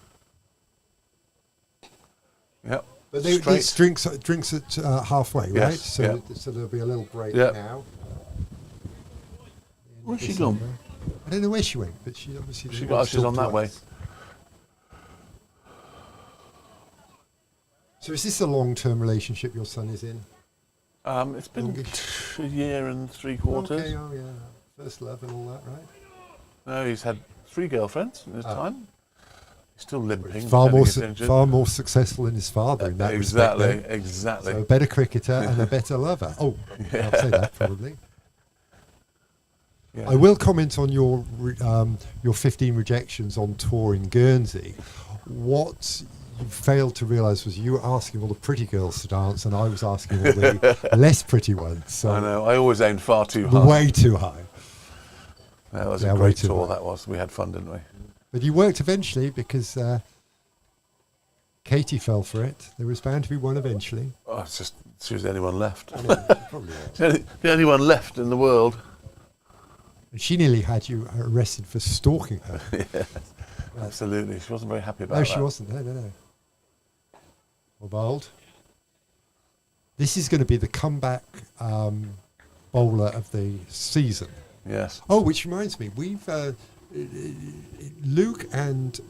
Yep.
But
Straight.
this drinks at halfway, right?
Yes,
So,
yeah.
so there'll be a little break
Yeah.
now.
Where's she gone?
I don't know where she went, but she obviously.
She
didn't
got
want to
she's
talk
on
to
that way.
us. So is this a long-term relationship your son is in?
It's been
Longish.
a year and 3/4.
Okay, oh yeah, first love and all that, right?
No, he's had 3 girlfriends in his time. He's still limping.
Far
pretending
more,
he's injured.
far more successful than his father in that
Exactly,
respect. then.
exactly.
So a better cricketer and a better lover. Oh, I'll say that probably.
Yeah.
I will comment on your 15 rejections on tour in Guernsey. What you failed to realise was you were asking all the pretty girls to dance, and I was asking all the less pretty ones. So
I know. I always aimed far too high.
way too high.
That was
Yeah,
a
way
great
too
tour.
high.
That was. We had fun, didn't we?
But you worked eventually because Katie fell for it. There was bound to be one eventually.
Oh, it's just she was the only one left.
I know, she probably was.
The only one left in the world.
And she nearly had you arrested for stalking her.
Absolutely. She wasn't very happy about
No,
that.
she wasn't. No. Well, bold. This is going to be the comeback bowler of the season.
Yes.
Oh, which reminds me, we've Luke and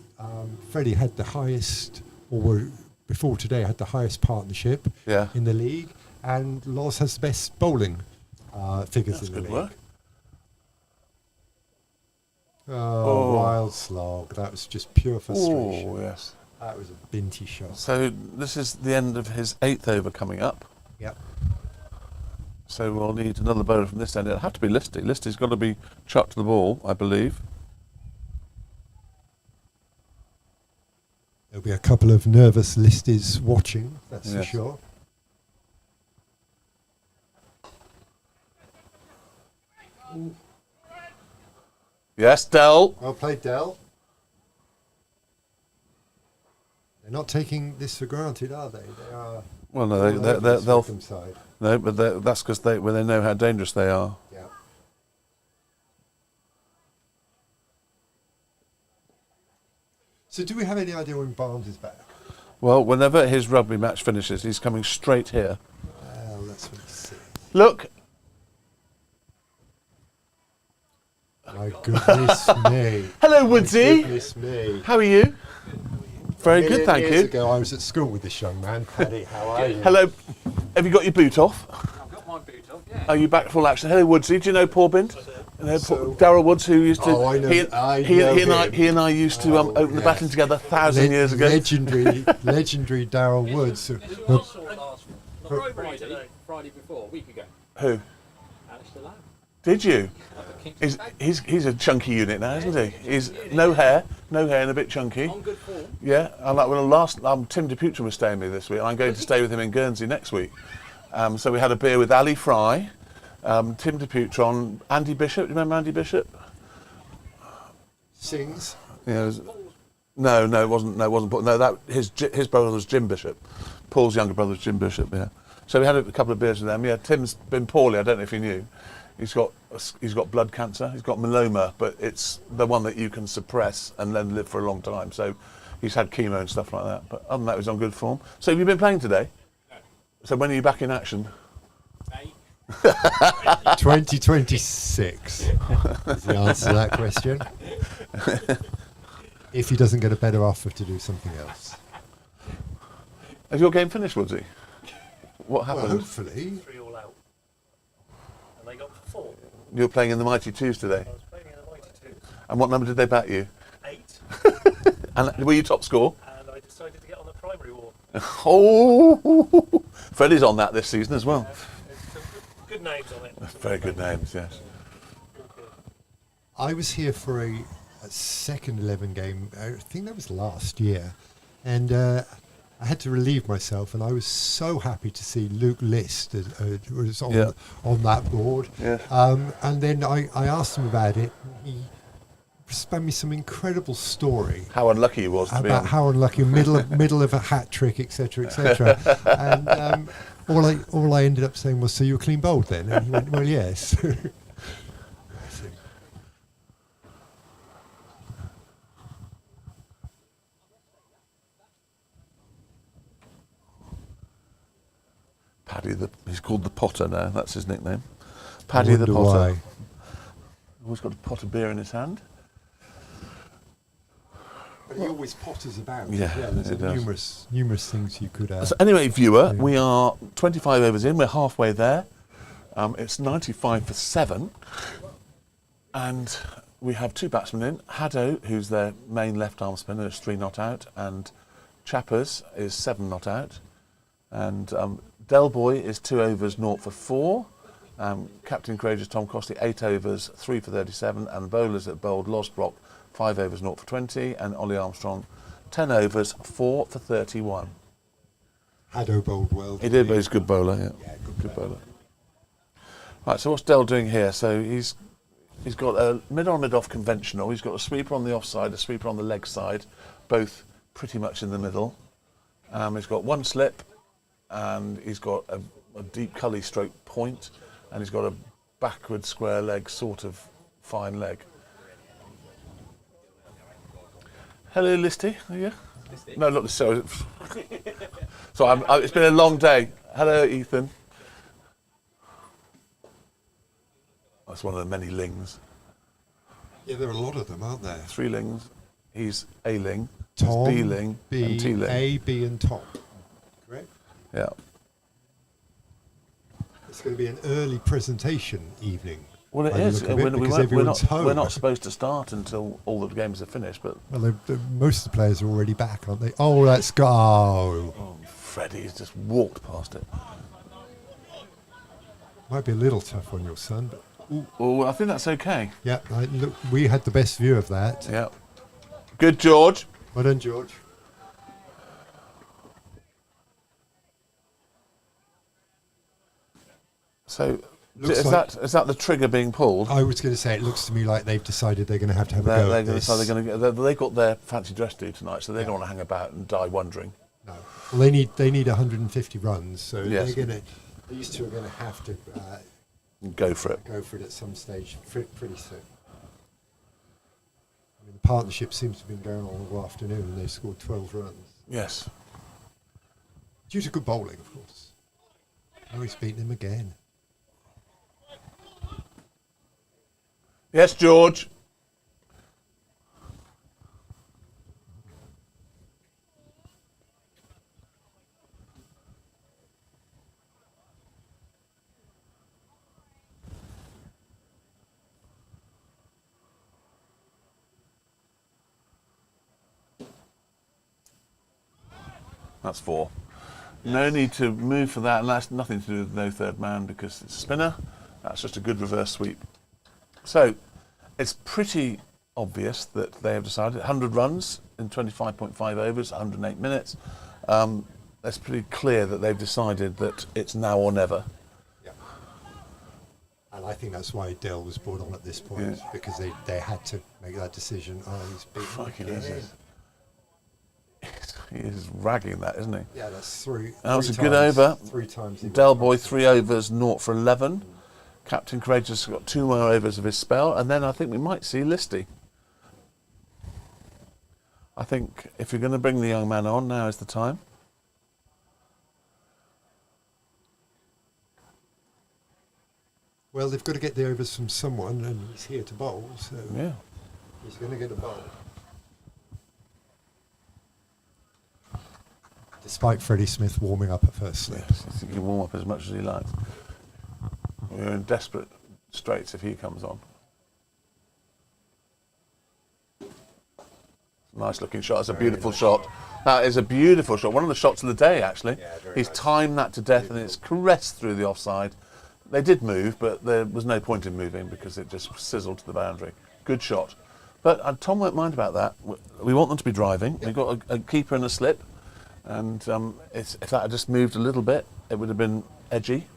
Freddie had the highest, or were before today had the highest partnership in the league, and Loz has the best bowling figures in the league.
Work.
Oh, wild slog! That was just pure frustration.
Oh, yes.
That was a binty shot.
So this is the end of his 8th over coming up.
Yep.
So we'll need another bowler from this end. It'll have to be Listy. Listy's got to be chucked to the ball, I believe.
There'll be a couple of nervous listies watching, that's for sure.
Yes, Dell.
Well played, Dell. They're not taking this for granted, are they? They are.
Well, no, they'll.
Side.
No, but that's because they know how dangerous they are.
Yeah. So, do we have any idea when Barnes is back?
Well, whenever his rugby match finishes, he's coming straight here.
Well, let's see.
Look.
My goodness me.
Hello, Woodsy.
My goodness me.
How are you? Very good, thank
years
you.
ago, I was at school with this young man. Paddy, how are you?
Hello. Have you got your boot off?
I've got my boot off, yeah.
Are you back full action? Hello, Woodsy. Do you know Paul Bint? Darryl Woods, who used to.
Oh, I know.
He and I used to open the batting together 1,000 years ago.
Legendary Darryl Woods.
Friday before, a week ago.
Who?
Alistair Lamb.
Did you? He's a chunky unit now, isn't he? He's no hair and a bit chunky.
On good form.
Yeah, and Tim DePutra was staying with me this week. I'm going to stay with him in Guernsey next week. So we had a beer with Ali Fry, Tim DePutron, Andy Bishop. Do you remember Andy Bishop?
Sings.
Yeah. No, it wasn't. No, it wasn't. No, his brother was Jim Bishop. Paul's younger brother was Jim Bishop. Yeah. So we had a couple of beers with them. Yeah, Tim's been poorly. I don't know if you knew. He's got blood cancer. He's got melanoma, but it's the one that you can suppress and then live for a long time. So he's had chemo and stuff like that. But other than that, he's on good form. So have you been playing today?
No.
So when are you back in action?
May.
2026 is the answer to that question. If he doesn't get a better offer to do something else.
Has your game finished, Woodsy? What happened?
Well, hopefully.
3 all out. And they got 4.
You were playing in the Mighty Twos today.
I was playing in the Mighty Twos.
And what number did they bat you?
8.
And were you top score?
And I decided to get on the primary war.
Oh, Freddie's on that this season as well.
Some good names on it.
Very good names, yes.
I was here for a second 11 game. I think that was last year. And I had to relieve myself, and I was so happy to see Luke List was on that board.
Yeah.
And then I asked him about it. He spun me some incredible story.
How unlucky he was to be
about
on.
how unlucky, middle of a hat trick, etc., etc. And all I ended up saying was, "So you were clean bowled then?" And he went, "Well, yes."
Paddy he's called the Potter now. That's his nickname. Paddy the Potter.
Why.
Always got a pot of beer in his hand.
But he always potters about.
Yeah,
there's numerous things you could add.
So anyway, viewer, we are 25 overs in. We're halfway there. It's 95 for 7. And we have 2 batsmen in. Haddo, who's their main left-arm spinner, is 3 not out. And Chappers is 7 not out. And Delboy is 2 overs, 0 for 4. Captain Courageous Tom Costley, 8 overs, 3 for 37. And bowlers at bowled Losbrock, 5 overs, 0 for 20. And Ollie Armstrong, 10 overs, 4 for 31.
Haddo bowled well.
He did, but he's a good bowler, yeah. Good bowler. Right, so what's Dell doing here? So he's got a mid-on, mid-off conventional. He's got a sweeper on the offside, a sweeper on the leg side, both pretty much in the middle. He's got 1 slip, and he's got a deep cully stroke point, and he's got a backward square leg, sort of fine leg. Hello, Listy. Are you? Listy? No, not Listy. So it's been a long day. Hello, Ethan. That's one of the many Lings.
Yeah, there are a lot of them, aren't there?
3 Lings. He's A Ling,
Tom,
B Ling, and T Ling.
A, B, and Tom. Correct?
Yeah.
It's going to be an early presentation evening.
Well, it
by the
is.
look of it, because
We're
everyone's
not,
home.
we're not supposed to start until all the games are finished, but...
Well, most of the players are already back, aren't they? Oh, let's go.
Oh, Freddie's just walked past it.
Might be a little tough on your son, but
Oh, I think that's okay.
yeah, look, we had the best view of that.
Yeah. Good, George.
Well done, George.
So,
Looks
is
like-
that the trigger being pulled?
I was going to say, it looks to me like they've decided they're going to have a go
They're
at
going to
this.
decide they're going to get. They've got their fancy dress due tonight, so they don't want to hang about and die wondering.
No. Well, they need 150 runs, so
Yes.
these two are going to have to
Go for it.
go for it at some stage pretty soon. I mean, the partnership seems to have been going on all afternoon, and they scored 12 runs.
Yes.
Due to good bowling, of course. Oh, he's beaten him again.
Yes, George. That's 4. No need to move for that, and that's nothing to do with no third man because it's a spinner. That's just a good reverse sweep. So it's pretty obvious that they have decided 100 runs in 25.5 overs, 108 minutes. It's pretty clear that they've decided that it's now or never.
Yeah. And I think that's why Dell was brought on at this point, because they had to make that decision. Oh, he's beaten
Fucking
again.
is. He is ragging that, isn't he?
Yeah, that's 3.
That was a
three
good
times-
over.
3 times. he
Del
went
Boy,
across.
3 overs, 0 for 11. Captain Courageous got 2 more overs of his spell, and then I think we might see Listy. I think if you're going to bring the young man on, now is the time.
Well, they've got to get the overs from someone, and he's here to bowl, so
Yeah.
he's going to get a bowl. Despite Freddie Smith warming up at first slip.
Yes, he can warm up as much as he likes. We're in desperate straits if he comes on. Nice looking shot. It's a beautiful shot. That is a beautiful shot. One of the shots of the day, actually. He's timed that to death and it's caressed through the offside. They did move, but there was no point in moving because it just sizzled to the boundary. Good shot. But Tom won't mind about that. We want them to be driving. We've got a keeper and a slip. And if that had just moved a little bit, it would have been edgy.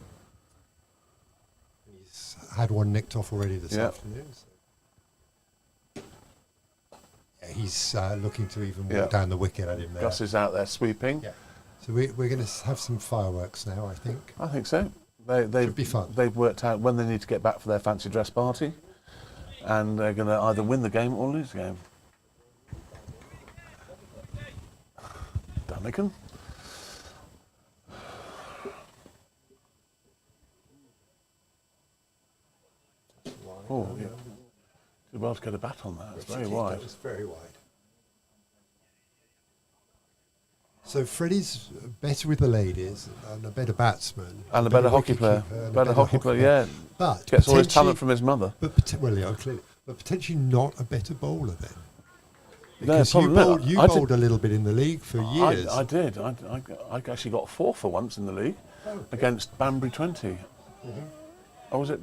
He's had one nicked off already this
Yeah.
afternoon. So. Yeah, he's looking to even walk
Yeah.
down the wicket at him there.
Gus is out there sweeping.
Yeah. So we're going to have some fireworks now, I think.
I think so. Should
be fun.
They've worked out when they need to get back for their fancy dress party, and they're going to either win the game or lose the game. Dunnigan. Oh, yeah. Did well to get a bat on that. It's very wide.
That was very wide. So Freddie's better with the ladies and a better batsman.
And a better hockey player. Better hockey player, yeah.
But
Gets all his
potentially-
talent from his mother.
Clearly. But potentially not a better bowler then.
No,
Because you
probably not.
bowled, you
I did-
bowled a little bit in the league for years.
I did. I actually got 4 for once in the league against Banbury 20. Or was it?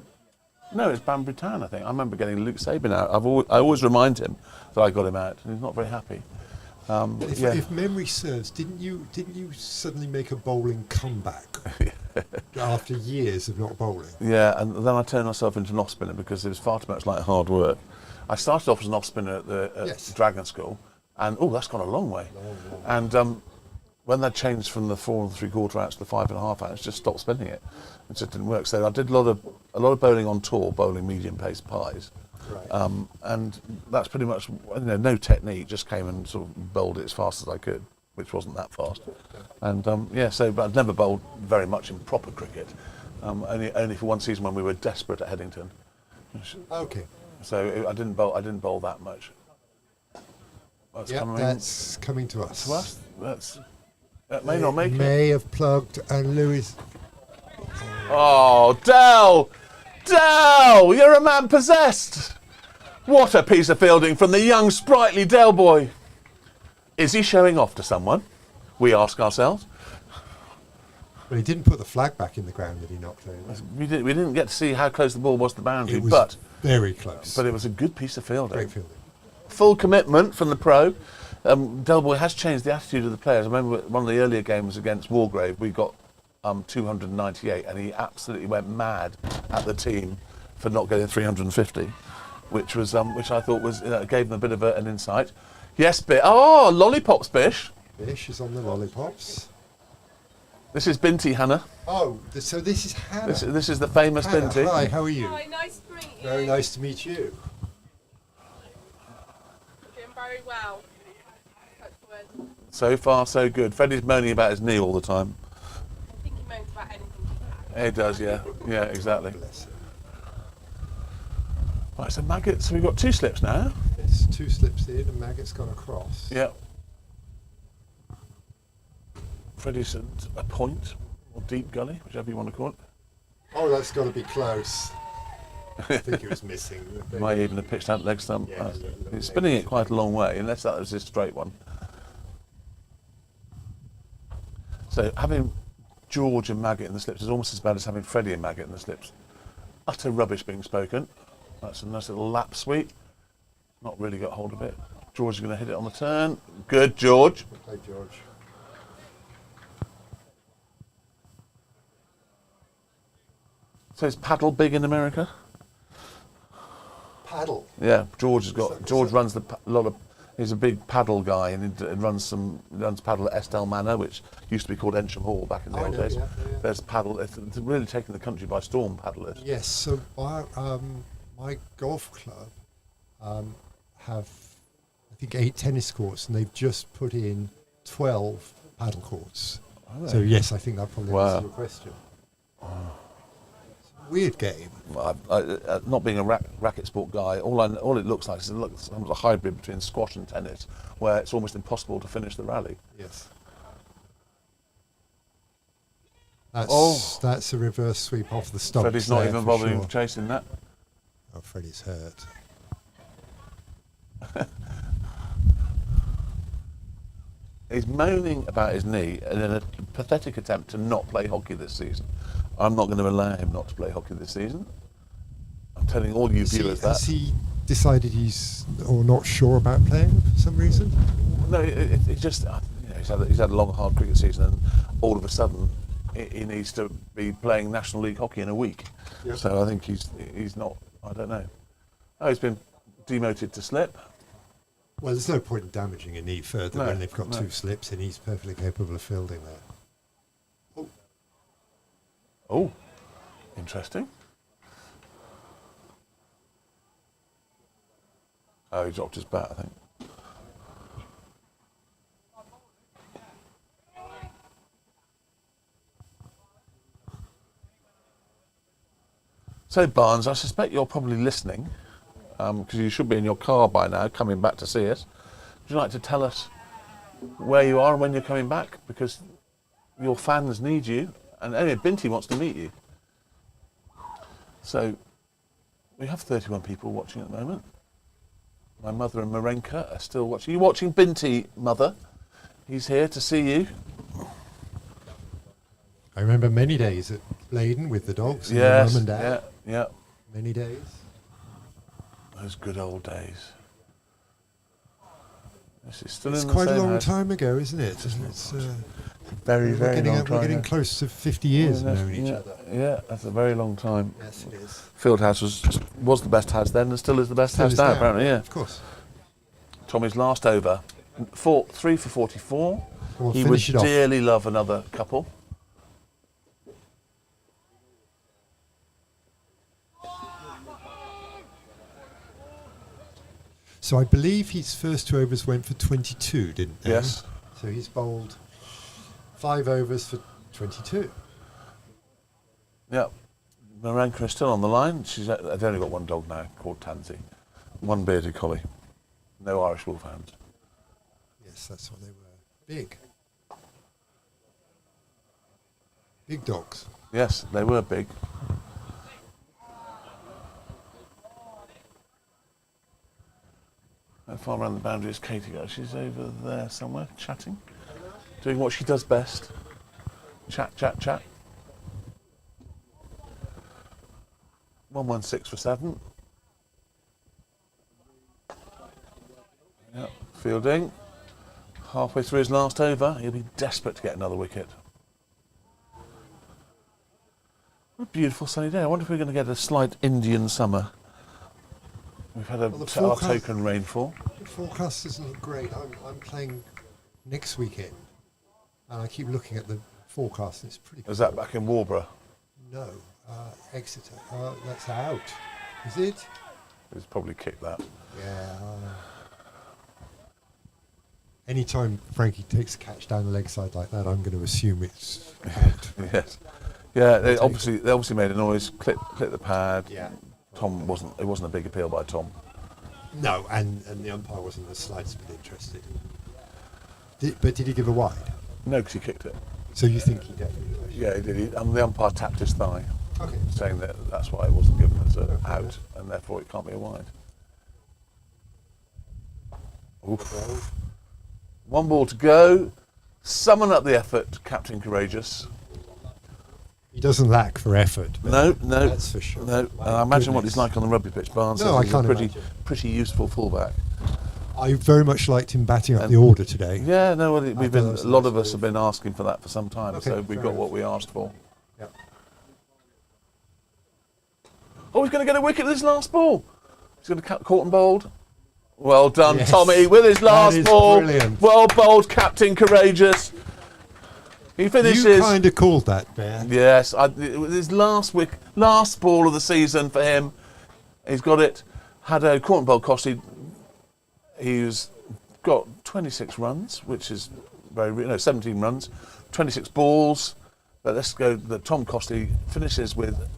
No, it's Banbury Town, I think. I remember getting Luke Sabin out. I always remind him that I got him out, and he's not very happy.
If memory serves, didn't you suddenly make a bowling comeback after years of not bowling?
Yeah, and then I turned myself into an off spinner because it was far too much like hard work. I started off as an off spinner at Dragon School, and that's gone a long way. And when that changed from the 4 3/4 outs to the 5 1/2 outs, just stopped spinning it. It just didn't work. So I did a lot of bowling on tour, bowling medium pace pies.
Right.
And that's pretty much no technique. Just came and sort of bowled it as fast as I could, which wasn't that fast. And but I'd never bowled very much in proper cricket. Only for one season when we were desperate at Headington.
Okay.
So I didn't bowl that much.
That's coming to us.
To us? That may not make it.
May have plugged and Lewis.
Oh, Dell! Dell! You're a man possessed! What a piece of fielding from the young, sprightly Dell boy. Is he showing off to someone? We ask ourselves.
Well, he didn't put the flag back in the ground that he knocked over.
We didn't get to see how close the ball was to the boundary,
It was
but
very close.
it was a good piece of fielding.
Great fielding.
Full commitment from the pro. Del Boy has changed the attitude of the players. I remember one of the earlier games against Wargrave, we got 298, and he absolutely went mad at the team for not getting 350, which I thought was gave them a bit of an insight. Yes, lollipops, Bish.
Bish is on the lollipops.
This is Binti, Hannah.
Oh, so this is Hannah.
This is the famous
Hannah,
Binti.
hi, how are you?
Hi, nice to meet you.
Very nice to meet you.
Doing very well. Touch wood.
So far, so good. Freddie's moaning about his knee all the time.
I think he moans about anything.
He does, yeah. Yeah, exactly.
Bless him.
Right, so Maggot, so we've got 2 slips now.
It's 2 slips in and Maggot's gone across.
Yeah. Freddie's at a point, or deep gully, whichever you want to call it.
Oh, that's got to be close. I think he was missing.
Might even have pitched out leg stump.
Yeah,
He's spinning it quite a long way, unless that was his straight one. So having George and Maggot in the slips is almost as bad as having Freddie and Maggot in the slips. Utter rubbish being spoken. That's a nice little lap sweep. Not really got hold of it. George is going to hit it on the turn. Good, George.
Good play, George.
So is paddle big in America?
Paddle.
Yeah, George runs a lot of. He's a big paddle guy, and he runs paddle at Estelle Manor, which used to be called Ensham Hall back in the old days.
Yeah.
There's paddle. It's really taken the country by storm. Paddle is.
Yes. So my golf club have, I think, 8 tennis courts, and they've just put in 12 paddle courts.
Oh,
So yes, I think that probably answers your question. Weird game.
Not being a racket sport guy, all it looks like is a hybrid between squash and tennis, where it's almost impossible to finish the rally.
Yes. That's a reverse sweep off the stump.
Freddie's not even bothering chasing that.
Oh, Freddie's hurt.
He's moaning about his knee in a pathetic attempt to not play hockey this season. I'm not going to allow him not to play hockey this season. I'm telling all you viewers that.
Has he decided he's not sure about playing for some reason?
No, it just he's had a long, hard cricket season, and all of a sudden he needs to be playing National League hockey in a week.
Yep.
So I think he's not. I don't know. Oh, he's been demoted to slip.
Well, there's no point in damaging a knee further
No,
when they've got
no.
2 slips, and he's perfectly capable of fielding there.
Oh, interesting. Oh, he dropped his bat, I think. So, Barnes, I suspect you're probably listening, because you should be in your car by now, coming back to see us. Would you like to tell us where you are and when you're coming back? Because your fans need you, and anyway, Binti wants to meet you. So, we have 31 people watching at the moment. My mother and Marenka are still watching. Are you watching Binti, Mother? He's here to see you.
I remember many days at Bladen with the dogs and
Yes,
your mum and dad.
yeah.
Many days.
Those good old days. This is still
It's
in the
quite a
same
long
house.
time ago, isn't it? It's
Very, very long time.
We're getting
ago.
close to 50 years
Yeah,
of knowing each
yeah,
other.
Yeah, that's a very long time.
Yes, it is.
Fieldhouse was the best house then, and still is the best
Still
house
is
now,
now,
apparently. Yeah.
Of course.
Tommy's last over, 3 for 44.
We'll
He would
finish it off.
dearly love another couple.
So I believe his first 2 overs went for 22, didn't they?
Yes.
So he's bowled 5 overs for 22.
Yeah. Marenka is still on the line. They've only got one dog now called Tansy. One bearded collie. No Irish wolfhounds.
Yes, that's what they were. Big. Big dogs.
Yes, they were big. How far around the boundary is Katie go? She's over there somewhere, chatting. Doing what she does best. Chat, chat, chat. 116 for 7. Yep, Fielding. Halfway through his last over, he'll be desperate to get another wicket. What a beautiful sunny day. I wonder if we're going to get a slight Indian summer. We've had our token rainfall.
The forecast doesn't look great. I'm playing next weekend, and I keep looking at the forecast, and it's pretty good.
Is that back in Warburg?
No, Exeter. That's out. Is it?
He's probably kicked that.
Yeah. Anytime Frankie takes a catch down the leg side like that, I'm going to assume it's out.
Yes. Yeah, they obviously made a noise, clip the pad.
Yeah.
Tom wasn't. It wasn't a big appeal by Tom.
No, and the umpire wasn't the slightest bit interested. But did he give a wide?
No, because he kicked it.
So you think he definitely touched it?
Yeah, he did. The umpire tapped his thigh,
Okay.
saying that's why it wasn't given as an out, and therefore it can't be a wide. Oof. One ball to go. Summon up the effort, Captain Courageous.
He doesn't lack for effort.
No,
that's for sure.
No, and I imagine what he's like on the rugby pitch. Barnes
No, I
he's
can't
a
imagine.
pretty useful fullback.
I very much liked him batting up the order today.
Yeah, no, well, we've been.
thought that was
A lot
nice
of us
move.
have been asking for that for some time,
Okay,
so we
fair
got
enough.
what we asked for.
Yep.
Oh, he's going to get a wicket with his last ball. He's going to caught and bowled. Well done,
Yes.
Tommy, with his
That
last
is
ball.
brilliant.
Well bowled, Captain Courageous. He finishes.
You kind of called that, Bear.
Yes, it was his last ball of the season for him. He's got it. Had a caught and bowled Costy. He's got 26 runs, which is 17 runs, 26 balls. But let's go. Tom Costley finishes with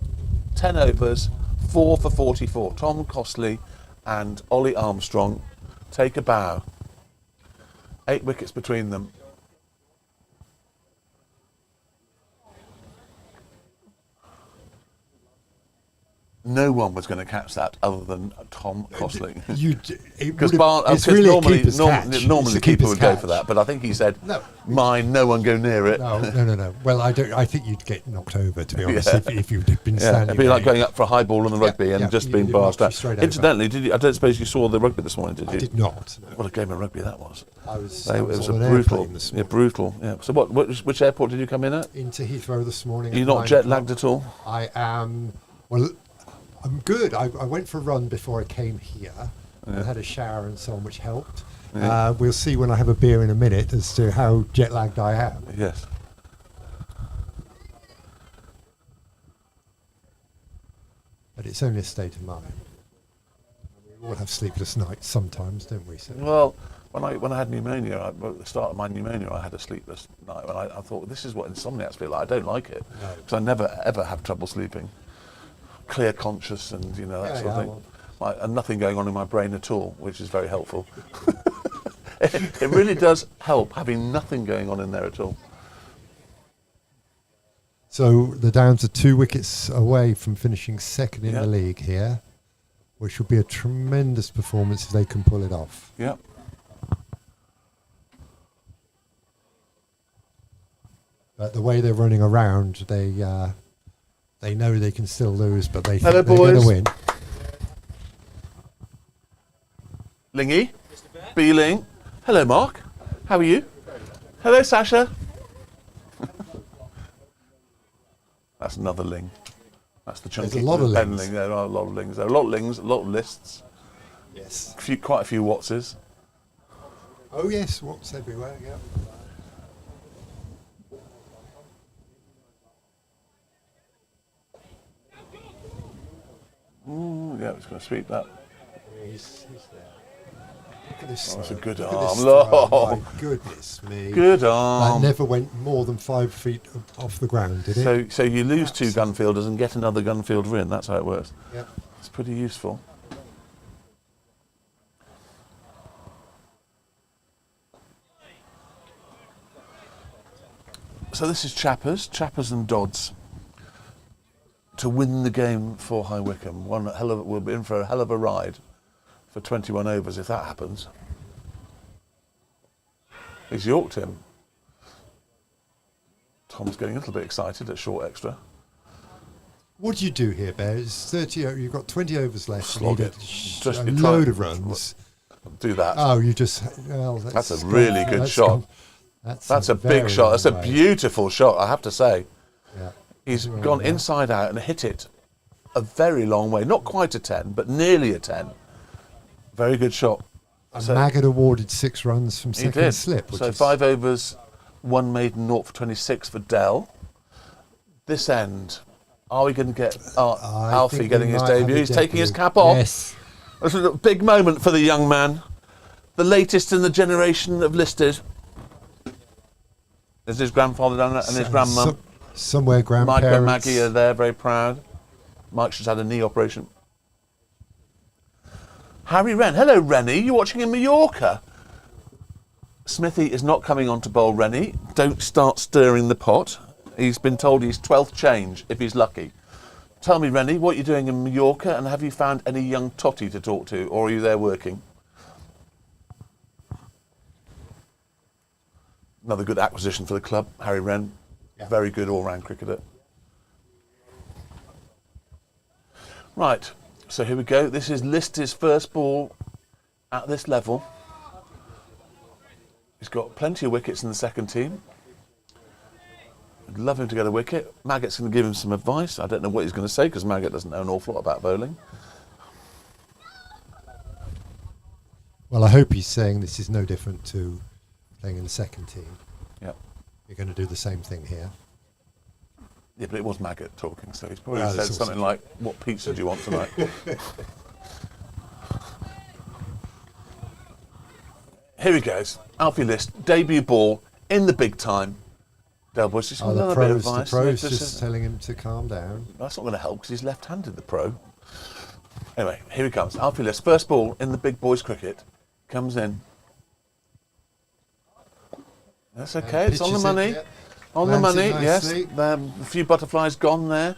10 overs, 4 for 44. Tom Costley and Ollie Armstrong take a bow. 8 wickets between them. No one was going to catch that other than Tom Costley. Because normally people would go for that, but I think he said, "Mine, no one go near it."
No. Well, I think you'd get knocked over, to be honest, if you'd been standing.
It'd be like going up for a high ball in the rugby and just being barshed out.
straight over.
Incidentally, I don't suppose you saw the rugby this morning, did you?
I did not. No.
What a game of rugby that was!
I was
It was a
on an
brutal,
airplane this morning.
brutal. Yeah. So which airport did you come in at?
Into Heathrow this morning.
You're
at
not
9
jet
o'clock.
lagged at all?
I am. Well, I'm good. I went for a run before I came here. I had a shower and so on, which helped.
Yeah.
We'll see when I have a beer in a minute as to how jet lagged I am.
Yes.
But it's only a state of mind. We all have sleepless nights sometimes, don't we? So
Well, when I had pneumonia, at the start of my pneumonia, I had a sleepless night. And I thought, this is what insomniacs feel like. I don't like it
No.
because I never ever have trouble sleeping. Clear conscious and that sort of thing. And nothing going on in my brain at all, which is very helpful. It really does help having nothing going on in there at all.
So the Downs are 2 wickets away from finishing second in
Yeah.
the league here, which will be a tremendous performance if they can pull it off.
Yeah.
But the way they're running around, they know they can still lose, but they
Hello,
think they're going
boys.
to win.
Lingy, B-Ling. Hello, Mark. How are you? Hello, Sasha. That's another Ling. That's the chunky
There's a lot of
pen
Lings.
Ling. There are a lot of Lings. There are a lot of Lings, a lot of lists.
Yes.
Quite a few Wattses.
Oh yes, what's everywhere? Yeah.
Ooh, yeah, it's going to sweep that.
He's there. Look at this.
That's a
throw.
good
Look at
arm.
this throw.
Lord.
My goodness me.
Good
That
arm.
never went more than 5 feet off the ground, did it?
So you lose 2 gunfielders and get another gunfielder in. That's how it works.
Yeah.
It's pretty useful. So this is Chappers and Dodds to win the game for High Wycombe. We'll be in for a hell of a ride for 21 overs if that happens. He's yorked him. Tom's getting a little bit excited at short extra.
What do you do here, Bear? It's 30. You've got 20 overs left.
Slog
you
it.
need
Just
a
you
load
try-
of runs.
Do that.
Oh, you just. Well,
That's a really good
that's
shot.
gone-
That's a big
very
shot. That's a
long way.
beautiful shot, I have to say.
Yeah.
He's
Very
gone
well.
inside out and hit it a very long way. Not quite a 10, but nearly a 10. Very good shot.
And
So-
Maggott awarded 6 runs from
He
second
did.
slip. Which
So
is
5 overs, 1 maiden, 0 for 26 for Dell. This end, are we going to get
I
Alfie
think
getting
we
his
might have
debut?
a
He's taking his
debut.
cap off.
Yes.
This is a big moment for the young man. The latest in the generation of listed. There's his grandfather down there and his grandmum.
Somewhere
Mike and
grandparents.
Maggie are there, very proud. Mike's just had a knee operation. Harry Wren. Hello, Rennie. You're watching in Mallorca. Smithy is not coming on to bowl Rennie. Don't start stirring the pot. He's been told he's 12th change, if he's lucky. Tell me, Rennie, what you're doing in Mallorca, and have you found any young totty to talk to, or are you there working? Another good acquisition for the club, Harry Wren.
Yeah.
Very good all-round cricketer. Right, so here we go. This is Lister's first ball at this level. He's got plenty of wickets in the second team. I'd love him to get a wicket. Maggott's going to give him some advice. I don't know what he's going to say because Maggott doesn't know an awful lot about bowling.
Well, I hope he's saying this is no different to playing in the second team.
Yeah.
You're going to do the same thing here.
Yeah, but it was Maggott talking, so he's probably
Ah,
said
that's
something
awesome.
like, "What pizza do you want tonight?" Here he goes. Alfie List, debut ball in the big time. Del Boyce, just
Oh,
another
the
bit of
pro's
advice.
just telling him to calm down.
That's not going to help because he's left-handed, the pro. Anyway, here he comes. Alfie List, first ball in the big boys cricket. Comes in. That's okay, it's on the
pitches it,
money.
yeah.
On the
Lands
money,
it
yes.
nicely.
A few butterflies gone there.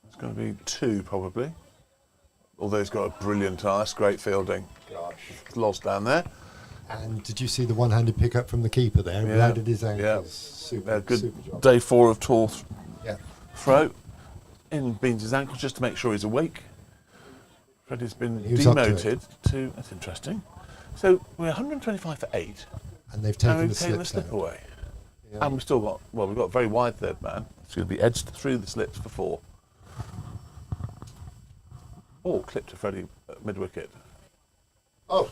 It's going to be 2 probably. Although he's got a brilliant eye, that's great fielding.
Gosh.
Lost down there.
And did you see the one-handed pickup from the keeper there?
Yeah.
He landed his ankles.
Yeah.
Super,
Good
super job.
day 4 of tall
Yeah.
throw. In beans his ankles just to make sure he's awake. Freddie's been
He was up to
demoted to, that's interesting. So we're 125 for 8.
And they've
And
taken
we've
the
taken the
slips
slip
out.
away.
Yeah.
And we've still got, well, we've got a very wide third man. It's going to be edged through the slips for 4. Oh, clipped to Freddie at mid-wicket.
Oh,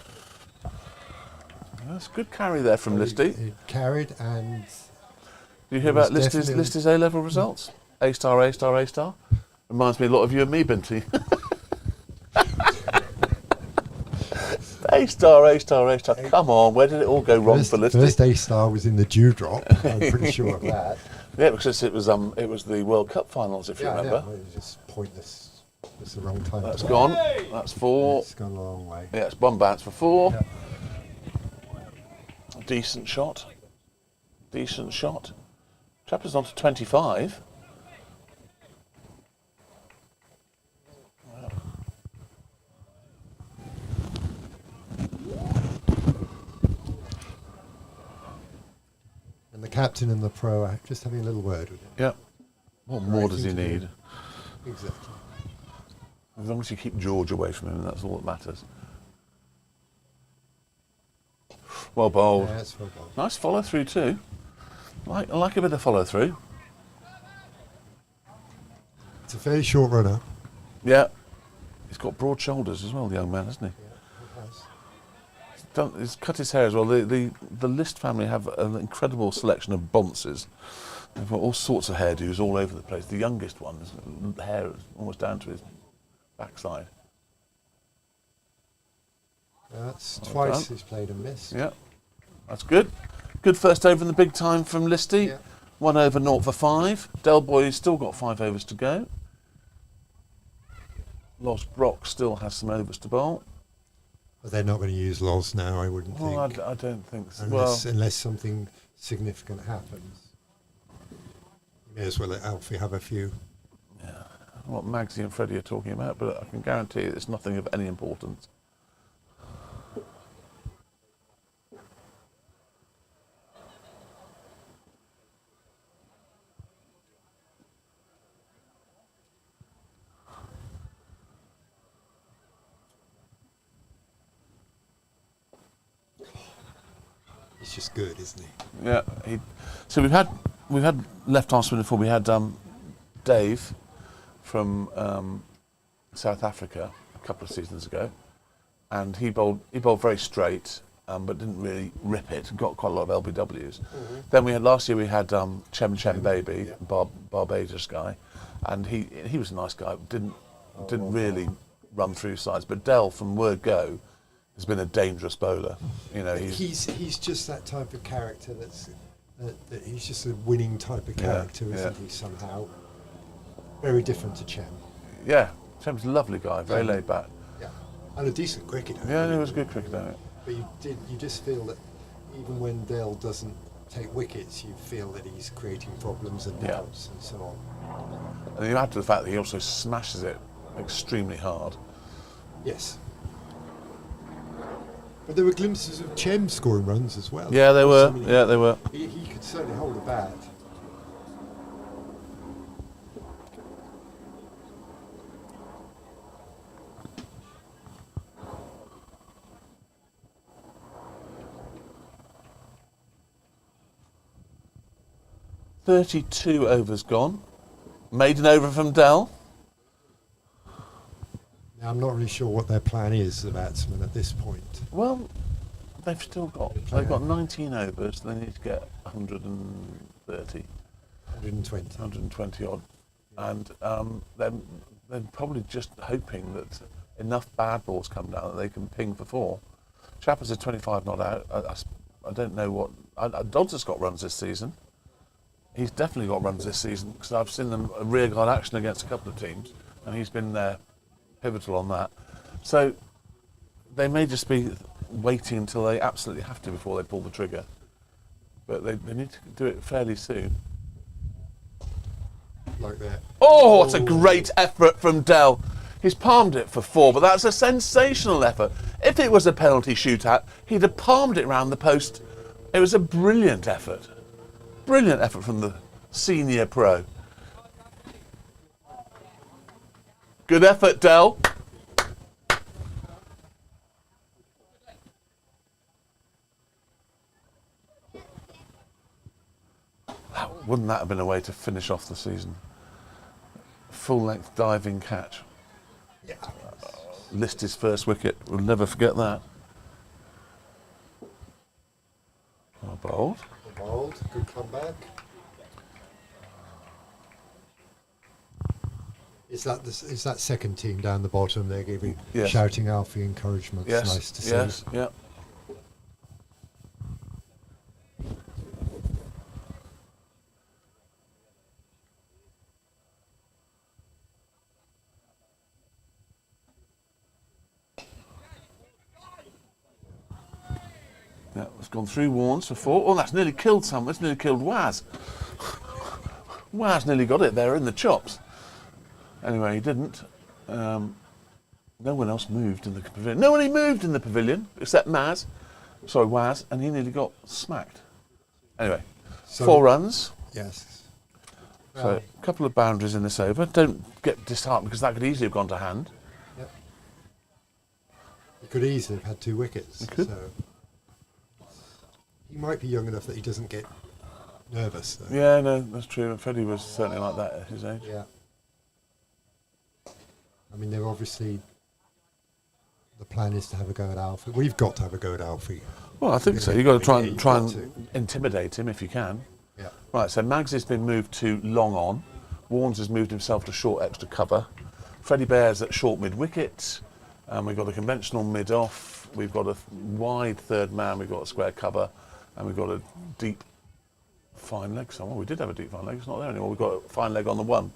That's a good carry there from Listy.
It carried and
Did you hear
It was
about Lister's
definitely-
A-level results? A star, A star, A star. Reminds me a lot of you and me, Binty. A star, A star, A star. Come on, where did it all go wrong for Listy?
first A-star was in the dewdrop. I'm pretty sure of that.
Yeah, because it was the World Cup finals, if you remember.
It was just pointless. It's the wrong time.
That's
to
gone. That's 4.
It's gone a long way.
Yeah, it's 1 bounce for 4.
Yeah.
Decent shot. Decent shot. Chapter's on to 25.
And the captain and the pro are just having a little word with him.
Yeah. What more does he
thing to
need?
do. Exactly.
As long as you keep George away from him, that's all that matters. Well bowled.
Yeah, it's well bowled.
Nice follow through too. I like a bit of follow through.
It's a fairly short runner.
Yeah. He's got broad shoulders as well, the young man, hasn't he?
Yeah, it has.
He's cut his hair as well. The List family have an incredible selection of bonces. They've got all sorts of hairdos all over the place. The youngest one, his hair is almost down to his backside.
That's
Well
twice
done.
he's played and missed.
Yeah, that's good. Good first over in the big time from Listy.
Yeah.
1 over 0 for 5. Del Boy's still got 5 overs to go. Lost Brock still has some overs to bowl.
But they're not going to use Loz now, I wouldn't
Well,
think.
I don't think so.
Unless something significant happens. You may as well let Alfie have a few.
Yeah, I don't know what Magsy and Freddie are talking about, but I can guarantee it's nothing of any importance.
He's just good, isn't he?
Yeah, so we've had left arm spinner before. We had Dave from South Africa a couple of seasons ago, and he bowled very straight, but didn't really rip it. Got quite a lot of LBWs. Then last year we had Chem Baby, Barbados guy, and he was a nice guy. Didn't really run through sides. But Dell from Word Go has been a dangerous bowler. You know,
he's just that type of character that he's just a winning type of character, isn't he? Somehow, very different to Chem.
Yeah, Chem's a lovely guy, very laid back.
Yeah, and a decent cricketer.
Yeah, he was a good cricketer.
But you just feel that even when Dale doesn't take wickets, you feel that he's creating problems and doubts and so on.
And you add to the fact that he also smashes it extremely hard.
Yes. But there were glimpses of Chem scoring runs as well.
Yeah, they were. Yeah, they were.
He could certainly hold a bat.
"32 overs gone. Maiden over from Dell.
Now, I'm not really sure what their plan is, the batsmen, at this point.
Well, they've still got 19 overs. They need to get 130, 120 odd, and they're probably just hoping that enough bad balls come down that they can ping for 4. Chappers are 25 not out. I don't know what. Dodds has got runs this season. He's definitely got runs this season because I've seen them rearguard action against a couple of teams, and he's been there, pivotal on that. So they may just be waiting until they absolutely have to before they pull the trigger, but they need to do it fairly soon.
Like that.
Oh, that's a great effort from Dell. He's palmed it for 4, but that's a sensational effort. If it was a penalty shootout, he'd have palmed it round the post. It was a brilliant effort. Brilliant effort from the senior pro. Good effort, Dell. Wouldn't that have been a way to finish off the season? Full-length diving catch.
Yeah.
List his first wicket. We'll never forget that. Oh, bold.
Bold, good comeback. Is that second team down the bottom? They're giving shouting Alfie encouragement.
Yes,
It's nice to see.
yes, yeah. Yeah, it's gone through Warnes for 4. Oh, that's nearly killed someone. It's nearly killed Waz. Waz nearly got it there in the chops. Anyway, he didn't. No one else moved in the pavilion. No one moved in the pavilion except Waz, and he nearly got smacked. Anyway,
So-
4 runs.
Yes.
So a couple of boundaries in this over. Don't get disheartened because that could easily have gone to hand.
Yep. He could easily have had 2 wickets.
He could.
So he might be young enough that he doesn't get nervous, though.
Yeah, no, that's true. Freddie was certainly like that at his age.
Yeah. I mean, they're obviously, the plan is to have a go at Alfie. We've got to have a go at Alfie.
Well, I think so. You've got to try and intimidate him if you can.
Yeah.
Right, so Mags has been moved to long on. Warnes has moved himself to short extra cover. Freddie Bear's at short mid wicket. We've got a conventional mid off. We've got a wide third man. We've got a square cover. And we've got a deep fine leg somewhere. We did have a deep fine leg. It's not there anymore. We've got a fine leg on the one.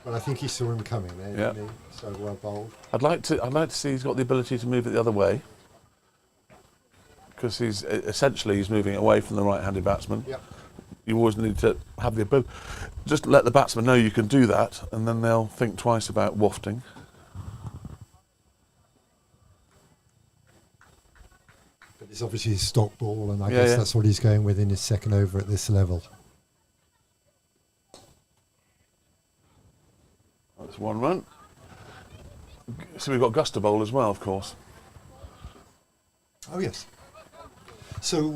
Well, I think he saw him coming there, didn't he? So well bowled.
I'd like to see he's got the ability to move it the other way, because he's moving away from the right-handed batsman.
Yep.
You always need to have the ability. Just let the batsman know you can do that, and then they'll think twice about wafting.
But it's obviously his stock ball, and I guess that's what he's going with in his second over at this level.
That's one run. So we've got Guster Bowl as well, of course.
Oh, yes. So,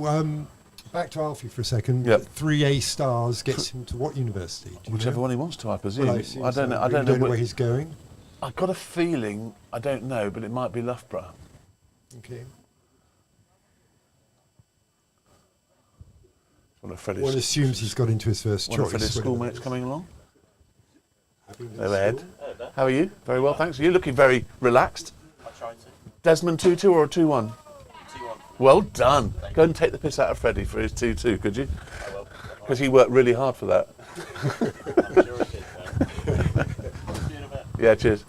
back to Alfie for a second.
Yep.
3 A stars gets him to what university?
Whichever one he wants to, I presume.
Well,
I don't know. I don't know
where he's going.
I've got a feeling, I don't know, but it might be Loughborough.
Okay.
One of Freddie's,
One assumes he's got into his first choice.
One of Freddie's schoolmates coming along. Hello, Ed. How are you? Very well, thanks. You're looking very relaxed.
I tried to.
Desmond 2-2 or a 2-1?
2-1.
Well done. Go and take the piss out of Freddie for his 2-2, could you?
I will.
Because he worked really hard for that.
I'm sure it did, though. See you in a bit.
Yeah, cheers.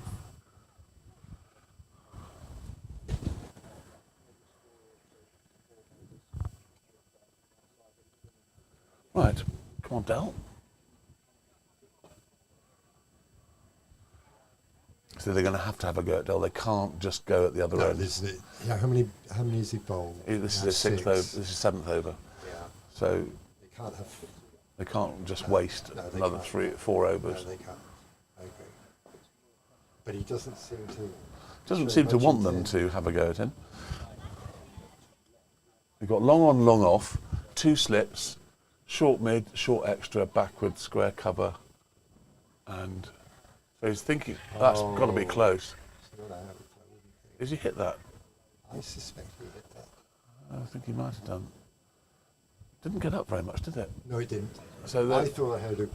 Right, come on, Del. So they're going to have a go at Del. They can't just go at the other end.
This is it. Yeah, how many is he bowled?
This is his sixth over. This is seventh over.
Yeah.
So
they
can't just waste another 4 overs.
No, they can't. I agree. But he doesn't
seem to want them to have a go at him. We've got long on, long off, 2 slips, short mid, short extra, backward, square cover, and so he's thinking that's got to be close. Did he hit that?
I suspect he hit that.
I think he might have done. Didn't get up very much, did it?
No, it didn't.
So
I thought I heard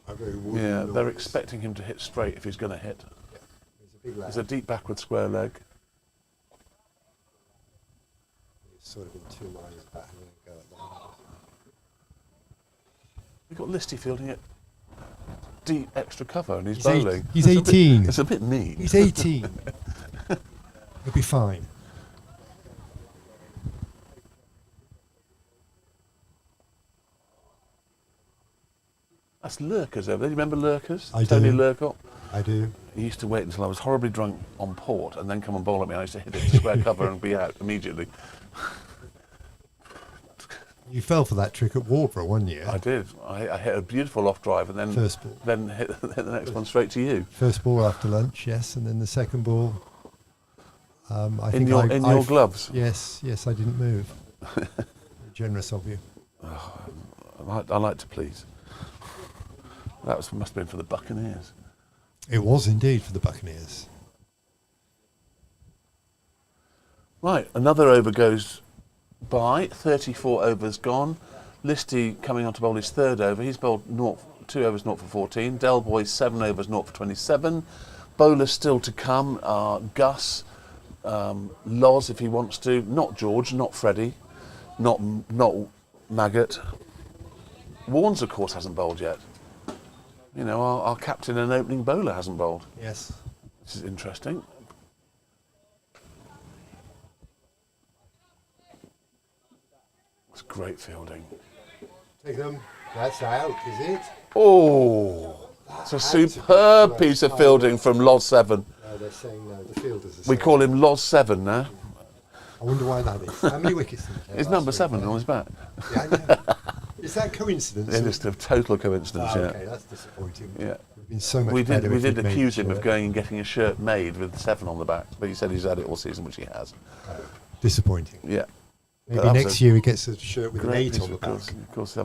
a very wooden noise.
They're expecting him to hit straight if he's going to hit.
Yeah. He's a big lad.
It's a deep backward square leg.
He's sort of in 2 minds back and go at that.
We've got Listy fielding it deep extra cover and he's bowling.
He's 18.
It's a bit mean.
He's 18. He'll be fine.
That's Lurkers over there. You remember Lurkers?
I
Tony
do.
Lurkott?
I do.
He used to wait until I was horribly drunk on port and then come and bowl at me. I used to hit it to square cover and be out immediately.
You fell for that trick at Warborough one year.
I did. I hit a beautiful off drive and then
First ball.
Then hit the next one straight to you.
First ball after lunch, yes, and then the second ball.
In your gloves.
Yes, I didn't move. Generous of you.
I like to please. That must have been for the Buccaneers.
It was indeed for the Buccaneers.
Right, another over goes by. 34 overs gone. Listy coming on to bowl his third over. He's bowled 2 overs 0 for 14. Del Boy's 7 overs 0 for 27. Bowlers still to come are Gus, Loz if he wants to. Not George, not Freddie, not Maggot. Warnes, of course, hasn't bowled yet. You know, our captain and opening bowler hasn't bowled.
Yes.
This is interesting. It's great fielding.
Take them. That's out, is it?
Oh, it's a superb piece of fielding from Loz 7.
No, they're saying no. The fielders are saying
We call him Loz 7 now.
I wonder why that is. How many wickets did he take?
He's number 7 on his back.
Yeah, I know. Is that coincidence?
It is a total coincidence, yeah.
Okay, that's disappointing.
Yeah.
We've been so much
We
better if
did
he'd made
accuse him
the
of
shirt.
going and getting a shirt made with 7 on the back, but he said he's had it all season, which he has.
Disappointing.
Yeah.
Maybe next year he gets a shirt with an 8 on the back.
Of course,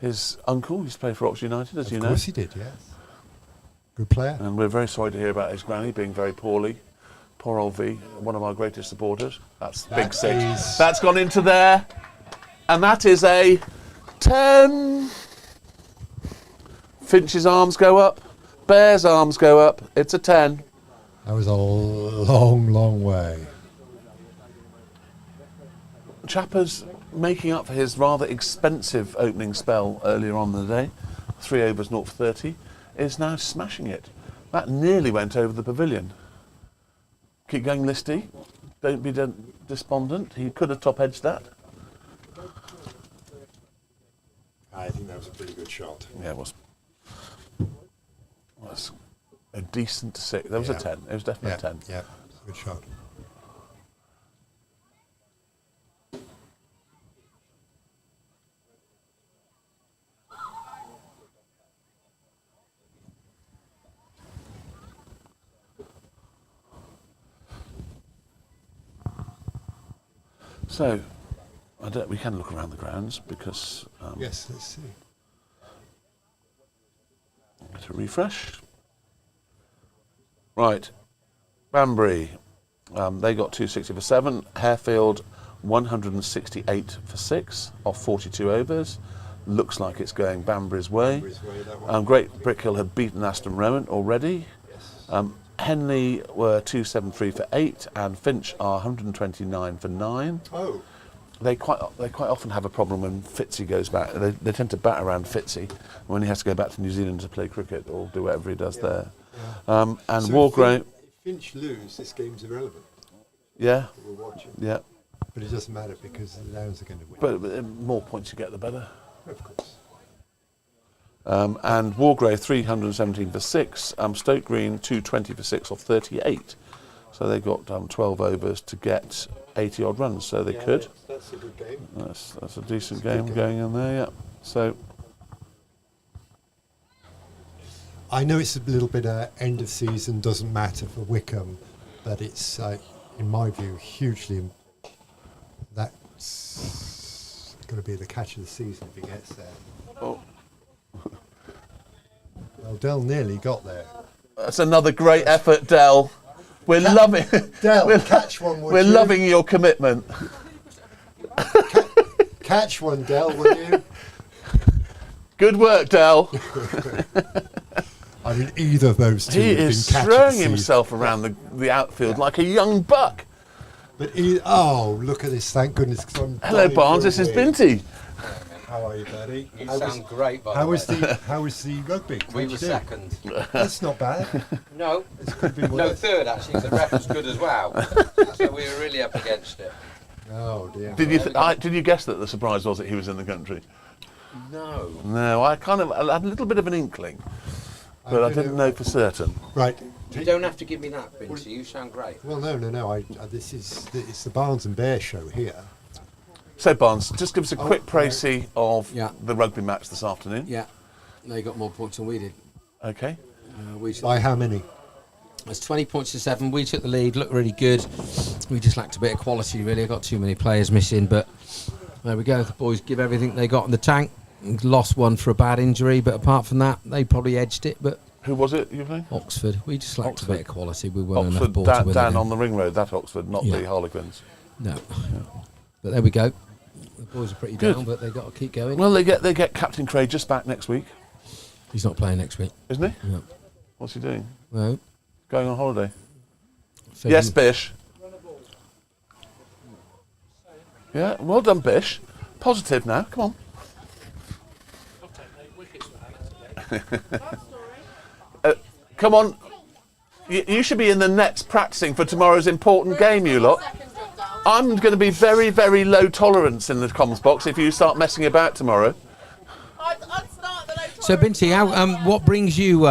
His uncle used to play for Oxford United, as you know.
Of course he did, yes. Good player.
And we're very sorry to hear about his granny being very poorly. Poor old V, one of our greatest supporters. That's big six. That's gone into there. And that is a 10. Finch's arms go up. Bear's arms go up. It's a 10.
That was a long, long way.
Chapper's making up for his rather expensive opening spell earlier on in the day. 3 overs, 0 for 30. Is now smashing it. That nearly went over the pavilion. Keep going, Listy. Don't be despondent. He could have top-edged that.
I think that was a pretty good shot.
Yeah, it was. Was a decent 6. There was a 10. It was definitely a 10.
Yeah, good shot.
So, we can look around the grounds because...
yes, let's see.
Get a refresh. Right. Banbury, they got 260 for 7. Harefield, 168 for 6 off 42 overs. Looks like it's going Banbury's way. Great Brickhill had beaten Aston Rowan already.
Yes.
Henley were 273 for 8, and Finch are 129 for 9.
Oh.
They quite often have a problem when Fitzy goes back. They tend to bat around Fitzy when he has to go back to New Zealand to play cricket or do whatever he does there. Yeah. And so Wargrave.
If Finch lose, this game's irrelevant.
Yeah.
We're watching.
Yeah.
But it doesn't matter because the Lions are going to win.
But the more points you get, the better.
Of course.
And Wargrave 317 for 6. Stoke Green 220 for 6 off 38. So they got 12 overs to get 80 odd runs. So they could.
That's a good game.
That's a decent game going in there. Yeah. So
I know it's a little bit end of season, doesn't matter for Wycombe, but it's in my view hugely. That's going to be the catch of the season if he gets there.
Oh.
Well, Dell nearly got there.
That's another great effort, Dell. We're loving.
Dell, catch one.
We're loving your commitment.
Catch one, Dell, will you?
Good work, Dell.
I mean, either of those two.
He is throwing himself around the outfield like a young buck.
But look at this! Thank goodness.
Hello, Barnes. This is Binty.
How are you, buddy?
You sound great, by the way.
How was the rugby?
We were second.
That's not bad.
No, third actually. 'Cause the ref was good as well, so we were really up against it.
Oh dear.
Did you guess that the surprise was that he was in the country?
No.
No, I had a little bit of an inkling, but I didn't know for certain.
Right.
You don't have to give me that, Binty. You sound great.
Well, no. It's the Barnes and Bear show here.
So, Barnes, just give us a quick précis of the rugby match this afternoon.
Yeah, they got more points than we did.
Okay.
By how many?
It's 20 points to 7. We took the lead, looked really good. We just lacked a bit of quality, really. I got too many players missing, but there we go. The boys give everything they got in the tank. Lost one for a bad injury, but apart from that, they probably edged it. But
who was it you playing?
Oxford. We just lacked a bit of quality. We weren't
Oxford,
enough ball to win
down on the ring road, that Oxford, not the Harlequins.
No. But there we go. The boys are pretty down, but they've got to keep going.
Well, they get Captain Craig just back next week.
He's not playing next week.
Isn't he?
No.
What's he doing?
No.
Going on holiday.
So
yes, Bish. Yeah, well done, Bish. Positive now, come on. Come on. You should be in the nets practicing for tomorrow's important game, you lot. I'm going to be very, very low tolerance in the comms box if you start messing about tomorrow.
So, Binty, what brings you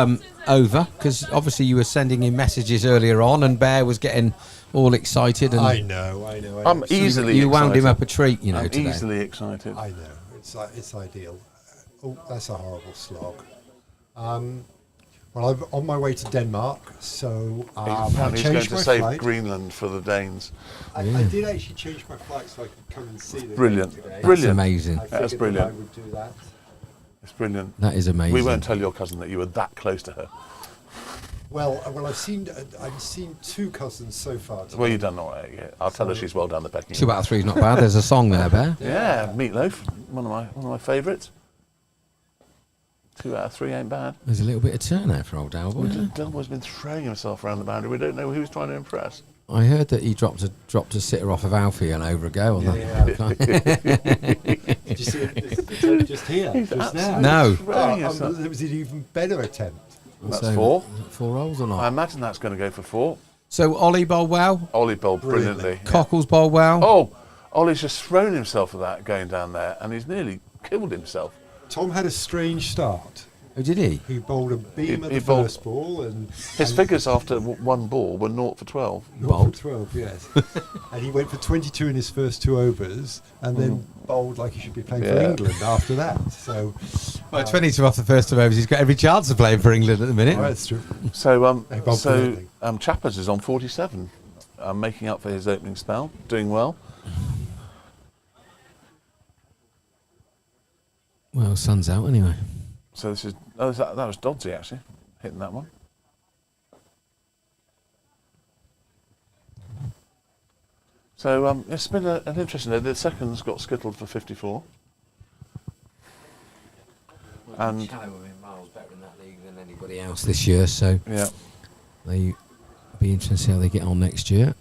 over? Because obviously you were sending in messages earlier on, and Bear was getting all excited. And
I know.
I'm easily
you
excited.
wound him up a treat, you know,
I'm
today.
easily excited.
I know. It's ideal. Oh, that's a horrible slog. Well, I'm on my way to Denmark, so I
he's going
changed
to
my
save
flight.
Greenland for the Danes.
I did actually change my flight so I could come and see them.
Brilliant.
Today.
Brilliant.
That's amazing.
I
That's
figured
brilliant.
that I would do that.
It's brilliant.
That is amazing.
We won't tell your cousin that you were that close to her.
Well, I've seen 2 cousins so far.
Well, you've done all right. Yeah. I'll tell her she's well down the pecking
2 out of 3 is not bad. There's a song there, Bear.
Yeah, Meatloaf, one of my favourites. 2 out of 3 ain't bad.
There's a little bit of turnout for old Dalboy.
Dalboy's been throwing himself around the boundary. We don't know who he's trying to impress.
I heard that he dropped a sitter off of Alfie and over a go on that.
Did you see it just here? Just now?
No.
There was an even better attempt.
That's
So,
4.
4 rolls or not?
I imagine that's going to go for 4.
So Ollie bowled well.
Ollie bowled brilliantly.
Cockles bowled well.
Oh, Ollie's just thrown himself at that going down there, and he's nearly killed himself.
Tom had a strange start.
Oh, did he?
He bowled a beam at
He
the
bowled-
first ball, and
His figures after one ball were 0 for 12.
not for 12, yes. And he went for 22 in his first 2 overs, and then bowled like he should be playing for
Yeah.
England after that. So,
Well, 22 off the first 2 overs. He's got every chance of playing for England at the minute.
that's true.
So,
They bowled brilliantly.
Chappers is on 47, making up for his opening spell, doing well.
Well, sun's out anyway.
So this is that was Dodsey actually hitting that one. So it's been an interesting day. The seconds got skittled for 54. And
Shallow have been miles better in that league than anybody else this year, so
yeah,
they be interesting to see how they get on next year.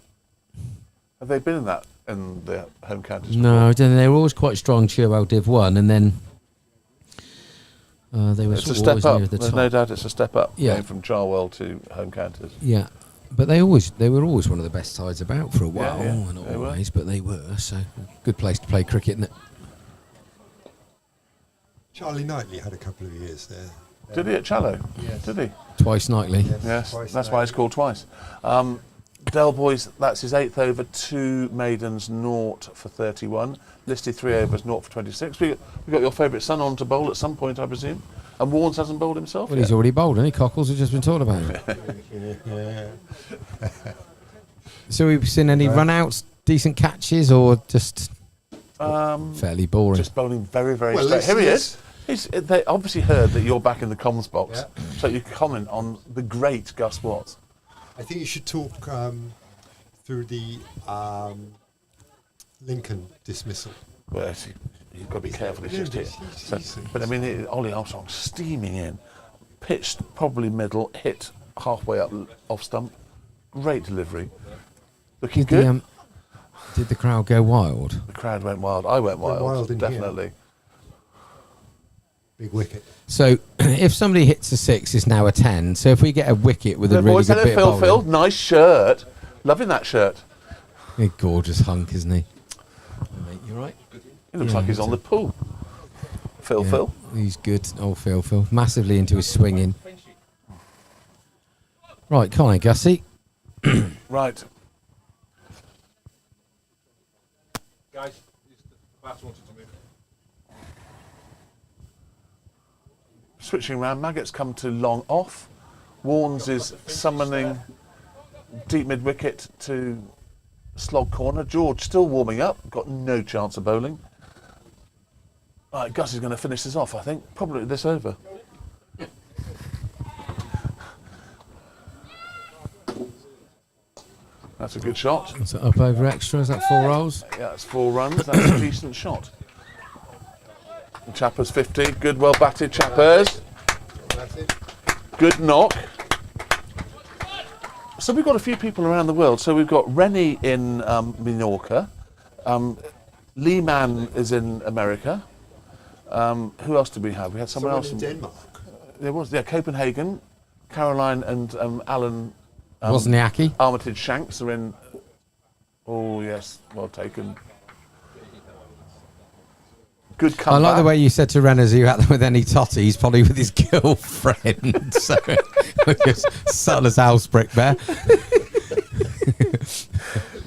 have they been in the home counties?
No, they were always quite strong. Cherwell Div 1, and then they were
It's a
sort of
step
always
up.
near the
There's
top.
no doubt it's a step up.
Yeah.
Going from Charwell to home counties.
Yeah, but they were always one of the best sides about for a while,
yeah,
not
they were.
always, but they were. So good place to play cricket, isn't it?
Charlie Knightley had a couple of years there.
Did he at Challow?
Yes.
Did he?
Twice nightly.
Yes,
Twice
that's why it's called twice. Del Boys, that's his 8th over, 2 maidens, 0 for 31. Listed 3 overs, 0 for 26. We got your favourite son on to bowl at some point, I presume. And Warnes hasn't bowled himself
Well,
yet.
he's already bowled, hasn't he? Cockles, we've just been talking about him. So we've seen any run-outs, decent catches, or just fairly boring?
Just bowling very, very
Well,
straight. Here he
let's-
is. They obviously heard that you're back in the comms box,
Yeah.
so you can comment on the great Gus Watts.
I think you should talk through the Lincoln dismissal.
Well, you've got to be careful. It's
Yeah,
just here.
he's-
But I mean, Ollie Armstrong steaming in, pitched probably middle, hit halfway up off stump. Great delivery. Looking good.
Did the crowd go wild?
The crowd went wild. I went wild.
wild in here.
Definitely.
Big wicket.
So if somebody hits a 6, it's now a 10. So if we get a wicket with a
Hello,
really
boys.
good
Hello,
bit
Phil.
of
Phil,
bowling,
nice shirt. Loving that shirt.
a gorgeous hunk, isn't he? Mate, you right?
He looks
Yeah,
like he's on the pool. Phil,
Yeah,
Phil.
he's good. Old Phil. Massively into his swinging. Right, come on, Gussie.
Right.
Guys, the bat wanted to move.
Switching round. Maggots come to long off. Warnes is summoning deep mid wicket to slog corner. George still warming up. Got no chance of bowling. Right, Gus is going to finish this off, I think. Probably this over. That's a good shot.
Is that up over extra? Is that 4 rolls?
Yeah, that's 4 runs. That's a decent shot. And Chappers 50. Good, well batted, Chappers. Good knock. So we've got a few people around the world. So we've got Rennie in Minorca. Lee Mann is in America. Who else did we have? We had someone else
in Denmark.
There was, yeah, Copenhagen. Caroline and Alan
Wozniacki.
Armitage Shanks are in. Oh yes, well taken. Good
I
comeback.
like the way you said to Renners, are you out there with any totty? He's probably with his girlfriend. So, just subtle as house brick bear.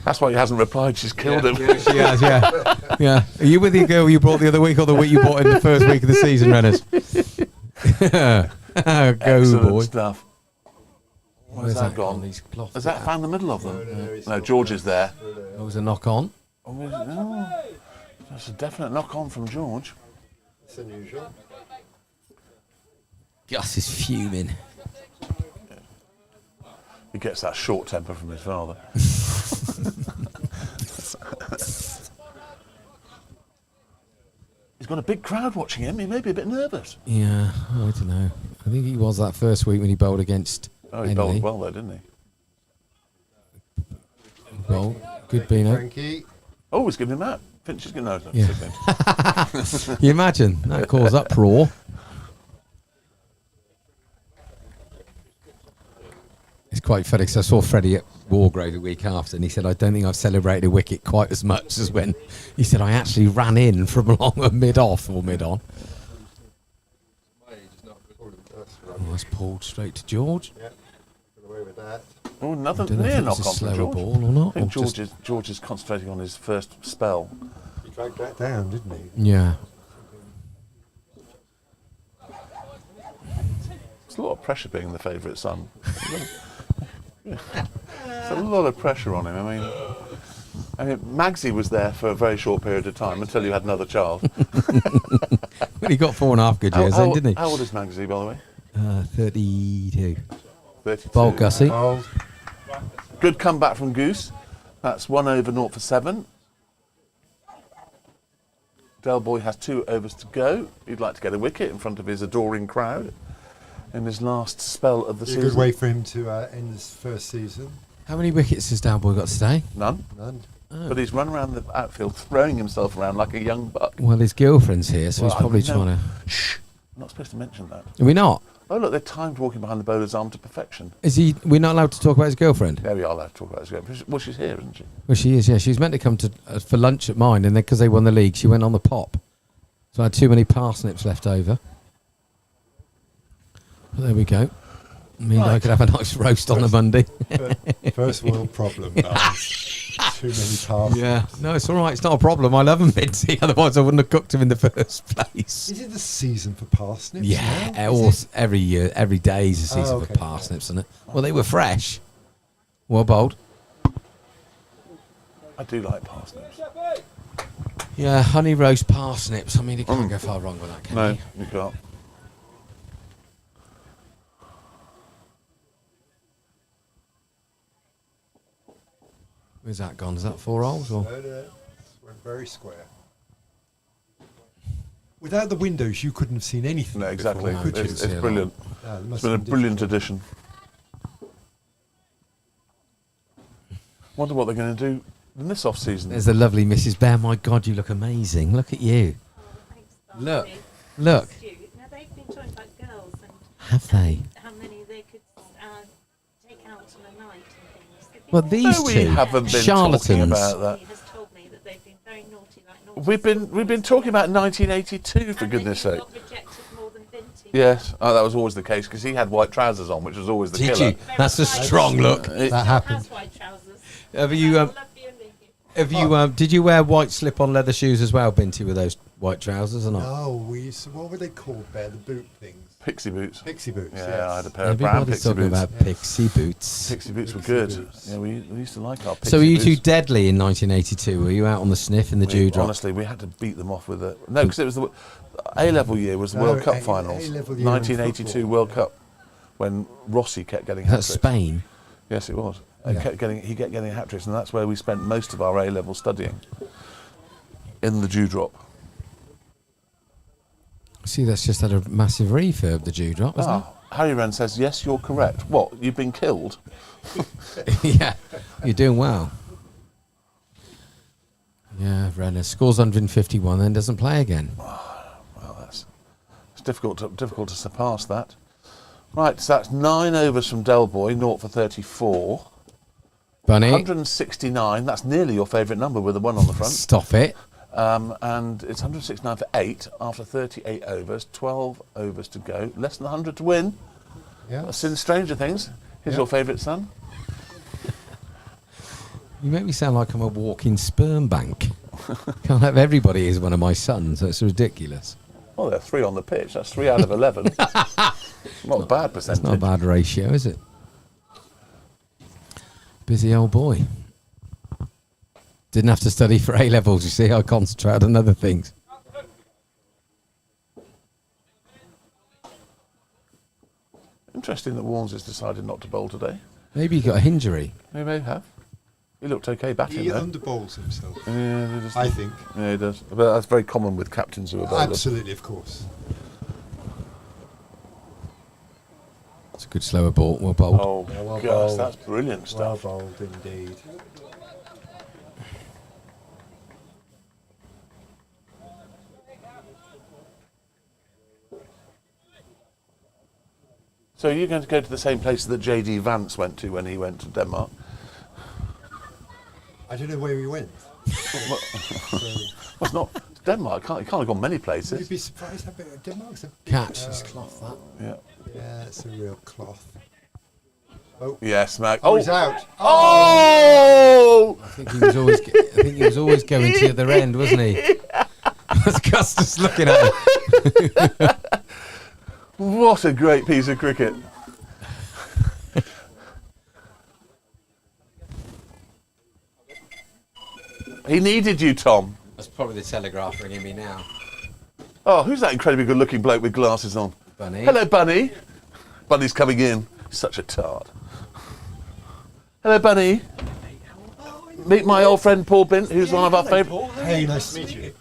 That's why he hasn't replied. She's killed him.
Yeah, she has, yeah. Are you with your girl you brought the other week or the week you bought in the first week of the season, Renners? Go,
Excellent
boy.
stuff. Where's that gone?
These cloth
Has that found the middle of them? No, George is there.
That was a knock on.
Oh, no. That's a definite knock on from George.
It's unusual.
Gus is fuming.
He gets that short temper from his father. He's got a big crowd watching him. He may be a bit nervous.
Yeah, I don't know. I think he was that first week when he bowled against
Oh, he
Henley.
bowled well, though, didn't he?
Well, good Beano.
Frankie.
Oh, he's giving him that. Finch is going to know.
Yeah. You imagine that caused uproar. It's quite funny because I saw Freddie at Wargrove the week after, and he said, "I don't think I've celebrated a wicket quite as much as when," he said, "I actually ran in from along a mid-off or mid-on." Oh, that's pulled straight to George.
Yeah, got away with that.
Oh,
I don't
nothing
know if
near
it was
knock
a
on for
slower
George.
ball or not.
I think
or just-
George is concentrating on his first spell.
He dragged that down, didn't he?
Yeah.
It's a lot of pressure being the favourite son. There's a lot of pressure on him. I mean, Magsy was there for a very short period of time until you had another child.
Well, he got 4.5 good years then, didn't he?
How old is Magsy, by the way?
32.
32.
Bold, Gussie.
Oh,
Good comeback from Goose. That's 1 over 0 for 7. Del Boy has 2 overs to go. He'd like to get a wicket in front of his adoring crowd in his last spell of the
be a
season.
good way for him to end his first season.
How many wickets has Dalboy got today?
None.
None.
Oh.
But he's run around the outfield, throwing himself around like a young buck.
Well, his girlfriend's here, so he's
Well,
probably
no.
trying
Shh! I'm not supposed to mention that.
to. Are we not?
Oh, look, they're timed walking behind the bowler's arm to perfection.
Is he? We're not allowed to talk about his girlfriend.
Yeah, we are allowed to talk about his girlfriend. Well, she's here, isn't she?
Well, she is. Yeah, she was meant to come to for lunch at mine, and then because they won the league, she went on the pop. So I had too many parsnips left over. But there we go. I mean, I could have a nice roast on a Monday.
First world problem, guys. Too many parts.
Yeah. No, it's all right. It's not a problem. I love them, Minty. Otherwise, I wouldn't have cooked them in the first place.
Is it the season for parsnips?
Yeah,
now? Is it?
every year, every day is a season
okay.
for parsnips, isn't it? Well, they were fresh. Well, bold.
I do like parsnips.
Yeah, honey roast parsnips. I mean, you can't go far wrong with that, can
No,
you?
you can't.
Where's that gone? Is that 4 holes? Or?
No. Went very square. Without the windows, you couldn't have seen anything.
No, exactly.
Before, could you?
It's brilliant.
No, it
It's
must
been a
have
brilliant
difficult.
addition. Wonder what they're going to do in this off-season.
There's the lovely Mrs. Bear. My God, you look amazing. Look at you.
Thanks,
Look.
Barney.
Look.
Stu, now they've been talking about girls and
Have they?
how many they could take out on a night and things. They've been
Well,
very
these
No, we
two
haven't been
charlatans.
talking about that.
He has told me that they've been very naughty, like naughty.
We've been talking about 1982, for
and
goodness
that
sake.
you got rejected more than Vinty.
Yes, that was always the case because he had white trousers on, which was always the
Did
killer.
you? That's a strong look.
That
Has
happened.
white trousers.
Have you?
I love you and leave you.
Have you? Did you wear white slip-on leather shoes as well, Binty, with those white trousers or not?
No, we used to, what were they called, Bear? The boot things.
Pixie boots.
Pixie boots.
Yeah,
yes.
I had a pair of brown
Everybody's
pixie
talking
boots.
about pixie boots.
Pixie boots were
Pixie
good.
boots.
Yeah, we used to like our pixie
So were you two
boots.
deadly in 1982? Were you out on the sniff in the dewdrop?
Honestly, we had to beat them off with it. No, because it was the A-level year was the
No,
World Cup
A-
finals.
A-level year in
1982
football.
World Cup when Rossi kept getting
That's
hat-tricks.
Spain.
Yes, it was.
Yeah.
He kept getting hat-tricks, and that's where we spent most of our A-level studying, in the dewdrop.
See, that's just had a massive refurb, the dewdrop, hasn't
Harry Wren says, yes, you're correct. What, you've been killed?
it? Yeah, you're doing well. Yeah, Renner scores 151, then doesn't play again.
Well, it's difficult to surpass that. Right, so that's 9 overs from Del Boy, 0 for 34.
Bunny,
169, that's nearly your favourite number with a 1 on the front.
stop it.
And it's 169 for 8 after 38 overs, 12 overs to go, less than 100 to win.
Yeah.
I've seen Stranger Things. Here's
Yeah.
your favourite son.
You make me sound like I'm a walking sperm bank. Can't have everybody is one of my sons. That's ridiculous.
Well, there are 3 on the pitch. That's 3 out of 11. Not a bad percentage.
That's not a bad ratio, is it? Busy old boy. Didn't have to study for A levels, you see. I concentrated on other things.
interesting that Warnes has decided not to bowl today.
Maybe he got a injury.
He may have. He looked okay batting
He
though.
underbowls himself.
Yeah,
I think.
Yeah, he does. But that's very common with captains who are bowlers.
Absolutely, of course.
It's a good slower ball. Well bowled.
Oh,
well
gosh,
bowled.
that's brilliant
Well
stuff.
bowled indeed.
So you're going to go to the same place that J.D. Vance went to when he went to Denmark?
I don't know where we went.
Well, it's not Denmark. He can't have gone many
You'd
places.
be surprised how big Denmark's a big
Catch.
cloth, that.
Yeah.
Yeah, it's a real cloth.
Yes, Mac.
Oh, he's out.
Oh!
I think he was always. I think he was always going to the other end, wasn't he? That's Custis looking at him.
What a great piece of cricket. He needed you, Tom.
That's probably the Telegraph ringing me now.
Oh, who's that incredibly good-looking bloke with glasses on?
Bunny.
Hello, Bunny. Bunny's coming in. Such a tart. Hello, Bunny. Meet my old friend Paul Bint, who's one of our favourite.
Hey, nice to meet you.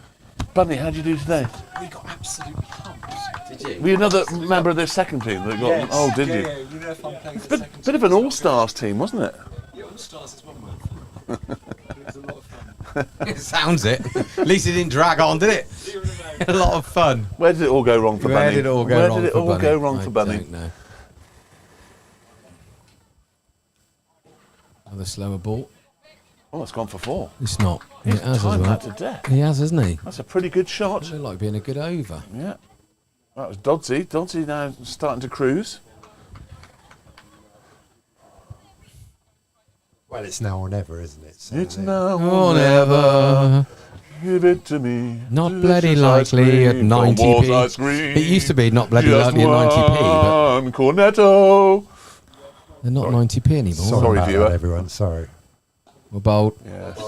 Bunny, how'd you do today?
We got absolutely pumped.
Did you?
Were you another member of the second team that got? Oh, did you?
Yeah, you know if I'm playing the second
Bit of an all-stars team, wasn't it?
Yeah, All Stars is one month. It was a lot of fun.
It sounds it. At least it didn't drag on, did it? A lot of fun.
Where did it all go wrong for
Where
Bunny?
did it all go
Where
wrong
did it
for
all
Bunny?
go wrong
I
for Bunny?
don't know. Another slower ball.
Oh, it's gone for 4.
It's not.
He's
It has as
timed
well.
that to death.
He has, hasn't he?
That's a pretty good shot.
Looked like being a good over.
Yeah. That was Dodsey. Dodsey now starting to cruise.
Well, it's now or never, isn't it? So
It's
there-
now
Oh,
or
never.
Give it to me.
Not
Delicious
bloody
ice
likely at
cream from Wall's
90p.
Ice cream.
It used to be not bloody
Just
likely at 90p, but
one cornetto.
they're not 90p anymore.
Sorry,
about
viewer.
that, everyone. Sorry.
We're bold.
Yes.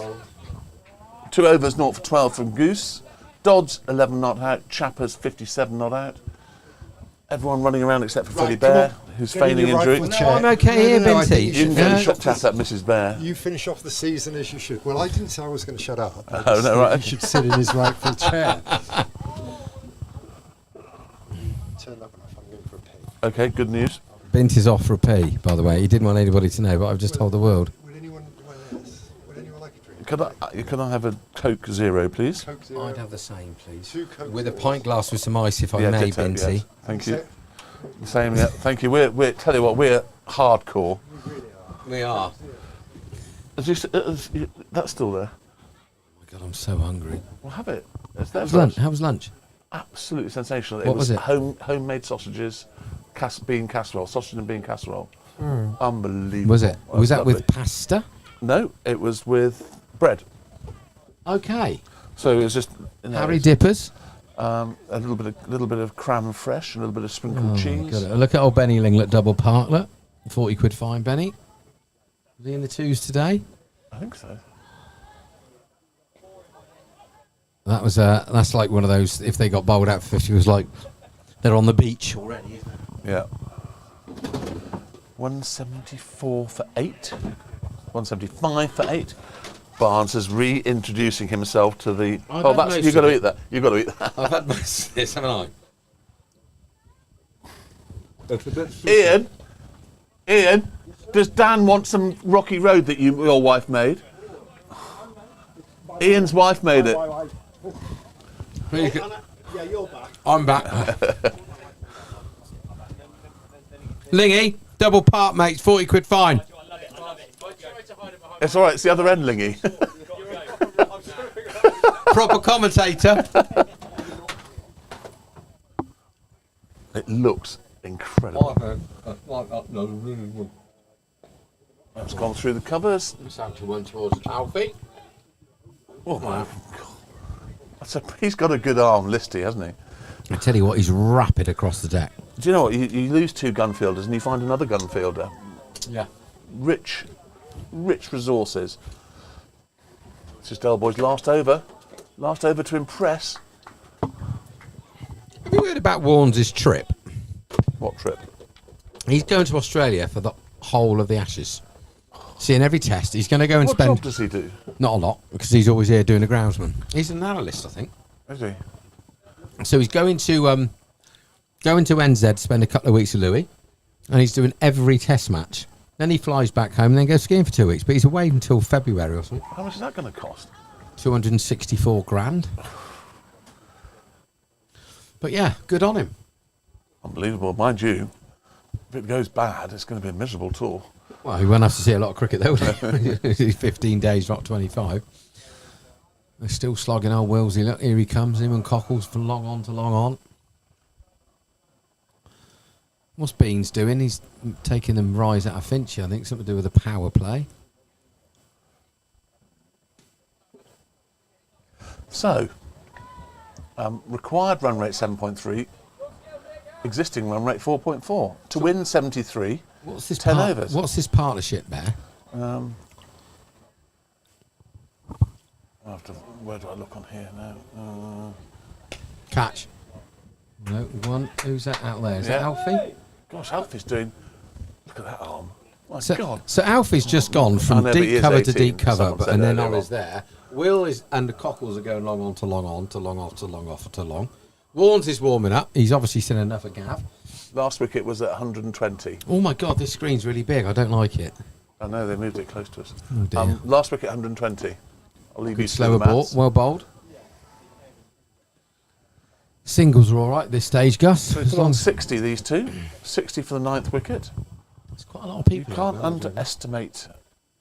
2 overs, 0 for 12 from Goose. Dodds, 11 not out. Chappers, 57 not out. Everyone running around except for Freddie
come
Bear,
on.
who's
Get in
feigning
your
injury.
rightful
No,
chair.
I'm okay here,
I
Binty.
think
You can
should
get a
finish
shot
off
chat at Mrs. Bear.
You finish off the season as you should. Well, I didn't say I was going to shut up. I
Oh,
just
no,
think
right.
He should sit in his rightful chair. Turn up enough. I'm going for a pee.
Okay, good news.
Bint is off for a pee, by the way. He didn't want anybody to know, but I've just told the world.
Would anyone like a drink?
Could I have a Coke Zero, please?
Coke Zero.
I'd have the same, please.
2 Coke
With a
Zeros.
pint glass with some ice, if I
Yeah,
may,
ditto,
Binty.
yes. Thank you.
So-
Same, yeah. Thank you. We're tell you what, we're hardcore.
We are.
That's still there.
Oh my God, I'm so hungry.
Well, have it. It's there
How was
for
lunch?
us.
How was lunch?
Absolutely sensational.
What was it?
Homemade sausages, bean casserole, sausage and bean casserole. Unbelievable.
Was it? Was that
lovely.
with pasta?
No, it was with bread.
Okay.
So it was just
Harry Dippers.
a little bit of cram fresh, and a little bit of sprinkled
Oh,
cheese.
my God. Look at old Benny Linglet double park. Look, 40 quid fine, Benny. Was he in the twos today?
I think so.
That was that's like one of those. If they got bowled out for 50, it was like they're on the beach already.
Yeah. 174 for 8. 175 for 8. Barnes is reintroducing himself to the.
I've had most
you've got
of
to
it.
eat that. You've got to eat that.
I've had most of this, haven't I?
Ian, does Dan want some Rocky Road that your wife made? Ian's wife made it.
Yeah, you're back.
I'm back. Lingy, double part, mates, 40 quid fine.
It's all right. It's the other end, Lingy.
Proper commentator.
It looks incredible. It's gone through the covers.
It's out to one towards Alfie.
Oh my God. He's got a good arm, Listy, hasn't he?
I tell you what, he's rapid across the deck.
Do you know what? You lose 2 gun fielders and you find another gun fielder.
Yeah.
Rich resources. It's just Delboy's last over. Last over to impress.
Have you heard about Warnes' trip?
What trip?
He's going to Australia for the whole of the Ashes. Seeing every test. He's going to go and
What
spend...
job does he do?
Not a lot, because he's always here doing the groundsman. He's an analyst, I think.
Is he?
So he's going to NZ, spend a couple of weeks with Louis, and he's doing every test match. Then he flies back home and then goes skiing for 2 weeks. But he's away until February or something.
How much is that going to cost?
264 grand. But yeah, good on him.
Unbelievable. Mind you, if it goes bad, it's going to be a miserable tour.
Well, he won't have to see a lot of cricket though, will he? 15 days, not 25. They're still slogging old Willsey. Look, here he comes, him and Cockles from long on to long on. What's Beans doing? He's taking them rise out of Finchy, I think. Something to do with the power play.
So, required run rate 7.3, existing run rate 4.4. To win 73,
What's this
10 overs.
What's this partnership, Bear?
Where do I look on here now?
Catch. No, one. Who's that out there? Is that Alfie?
Gosh, Alfie's doing... Look at that arm. My
So,
God.
so Alfie's just gone
I
from
know, but he
deep
is
cover to
18,
deep cover,
someone
but,
said
and then
earlier
Ollie's
on.
there. Will is and the Cockles are going long on to long on to long off to long off to long. Warnes is warming up. He's obviously seen enough of Gav.
Last wicket was at 120.
Oh my God, this screen's really big. I don't like it.
I know, they moved it close to us.
Oh dear.
Last wicket 120. I'll leave you
Good
to
slower
the
ball.
maths.
Well bowled. Singles are all right at this stage, Gus.
So
As
it's
long
on
as
60, these two. 60 for the ninth wicket.
it's quite a lot of
You
people.
can't
out there, isn't it?
underestimate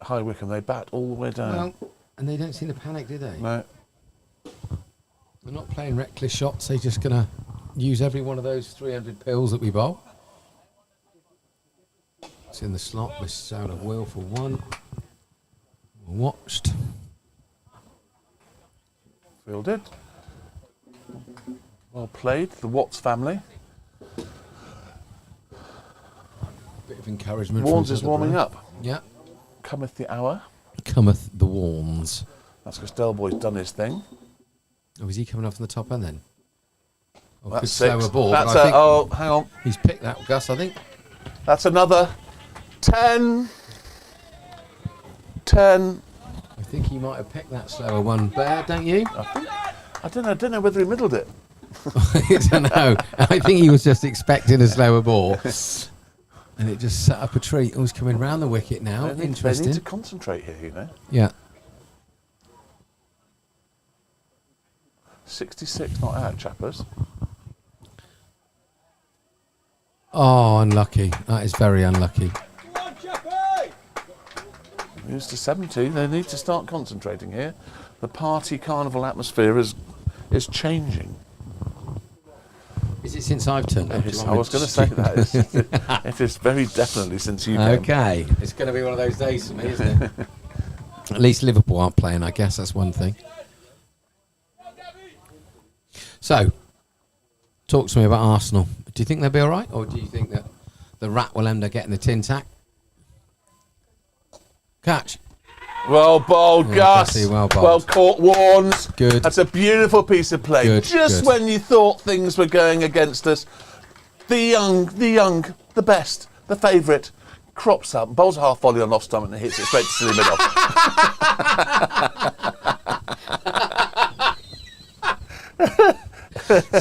High Wycombe. They bat all the way down.
Well, and they don't seem to panic, do they?
No.
They're not playing reckless shots. They're just going to use every one of those 300 pills that we bowl. It's in the slot. This is out of Will for one. Watched.
Fielded. Well played. The Watts family.
Bit of encouragement.
Warnes
from
is warming up.
Yeah.
Cometh the hour.
Cometh the Warnes.
That's because Delboy's done his thing.
Oh, is he coming off from the top end then? Oh,
That's
good
six.
slower ball.
That's
but I think
oh, hang on.
he's picked that, Gus, I think.
That's another 10. 10.
I think he might have picked that slower one, Bear, don't you?
I don't know whether he middled it.
I don't know. I think he was just expecting a slower ball. And it just set up a treat. Oh, he's coming round the wicket now.
They
Interesting.
need to concentrate here, you know.
Yeah.
66 not out, chappers.
Oh, unlucky. That is very unlucky.
Used to 70. They need to start concentrating here. The party carnival atmosphere is changing.
Is it since I've turned up?
I was going to say that. It is very definitely since you came.
Okay. It's going to be one of those days for me, isn't it? At least Liverpool aren't playing, I guess. That's one thing. So, talk to me about Arsenal. Do you think they'll be all right? Or do you think that the Rat will end up getting the tin tack? Catch.
Well bowled,
Yeah,
Gus.
Gussie, well bowled.
Well caught, Warnes.
Good.
That's a beautiful piece of play.
Good,
Just
good.
when you thought things were going against us, the young, the best, the favourite, crops up, bowls a half volley on off stump and hits it straight to silly mid off.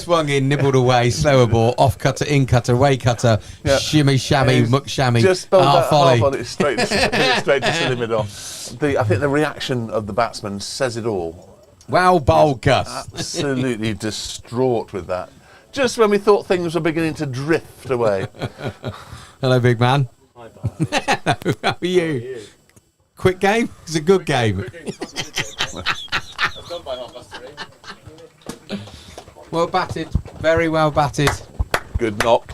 Swung in, nibbled away, slower ball, off cutter, in cutter, way cutter,
Yeah.
shimmy, shammy,
He's
muck shammy,
Just bowled that
half volley.
half volley straight to silly mid off. I think the reaction of the batsman says it all.
Well bowled, Gus.
Absolutely distraught with that. Just when we thought things were beginning to drift away.
Hello, big man.
Hi, Bob.
How are you? Quick game? It's a good game.
I've done by 3:30.
Well batted, very well batted.
Good knock.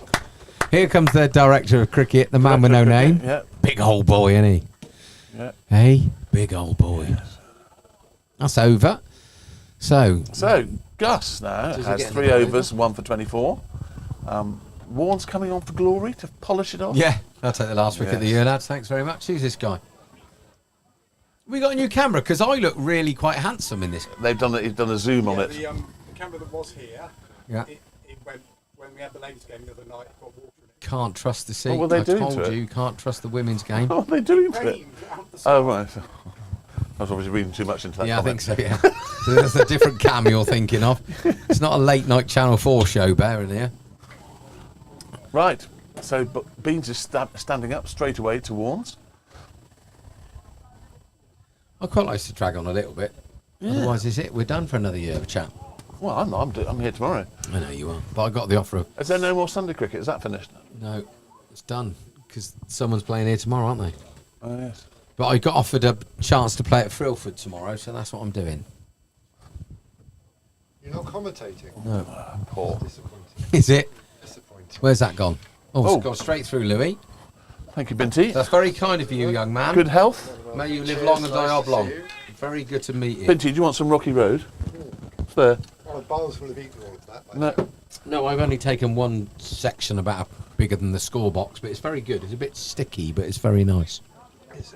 Here comes the director of cricket, the man with no name.
Yeah.
Big old boy, isn't he?
Yeah.
Hey, big old boy. That's over. So,
Gus now
Does he
has
get
3
another
overs, 1 for 24. Warne's coming on for glory to polish it off.
yeah, I'll take the last wicket of the
Yes.
year, lads. Thanks very much. Who's this guy? We got a new camera because I look really quite handsome in this.
He's done a zoom on it.
The camera that was here,
Yeah.
it went when we had the ladies game the other night. It got water in it.
Can't trust the seat.
What were they
I
doing
told
to it?
you, can't trust the women's game.
What are they doing to it? Oh, right. I was obviously reading too much into that
Yeah,
comment.
I think so, yeah. So there's a different cam you're thinking of. It's not a late night Channel 4 show, Bear, in here.
Right. So Beans is standing up straight away to Warnes.
I quite like to drag on a little bit.
Yeah.
Otherwise, is it? We're done for another year of chat.
Well, I'm here tomorrow.
I know you are. But I got the offer of...
Is there no more Sunday cricket? Is that finished?
No, it's done. Because someone's playing here tomorrow, aren't they?
Oh, yes.
But I got offered a chance to play at Frilford tomorrow, so that's what I'm doing.
You're not commentating?
No.
Poor.
Disappointing.
Is it?
Disappointing.
Where's that gone? Oh,
Oh.
it's gone straight through, Louis.
Thank you, Binty.
That's very kind of you, young man.
Good health.
May you live long and die oblong. Very good to meet you.
Binty, do you want some Rocky Road? It's there.
Well, Barnes will have eaten all of that. by
No.
now.
No, I've only taken one section about bigger than the score box, but it's very good. It's a bit sticky, but it's very nice.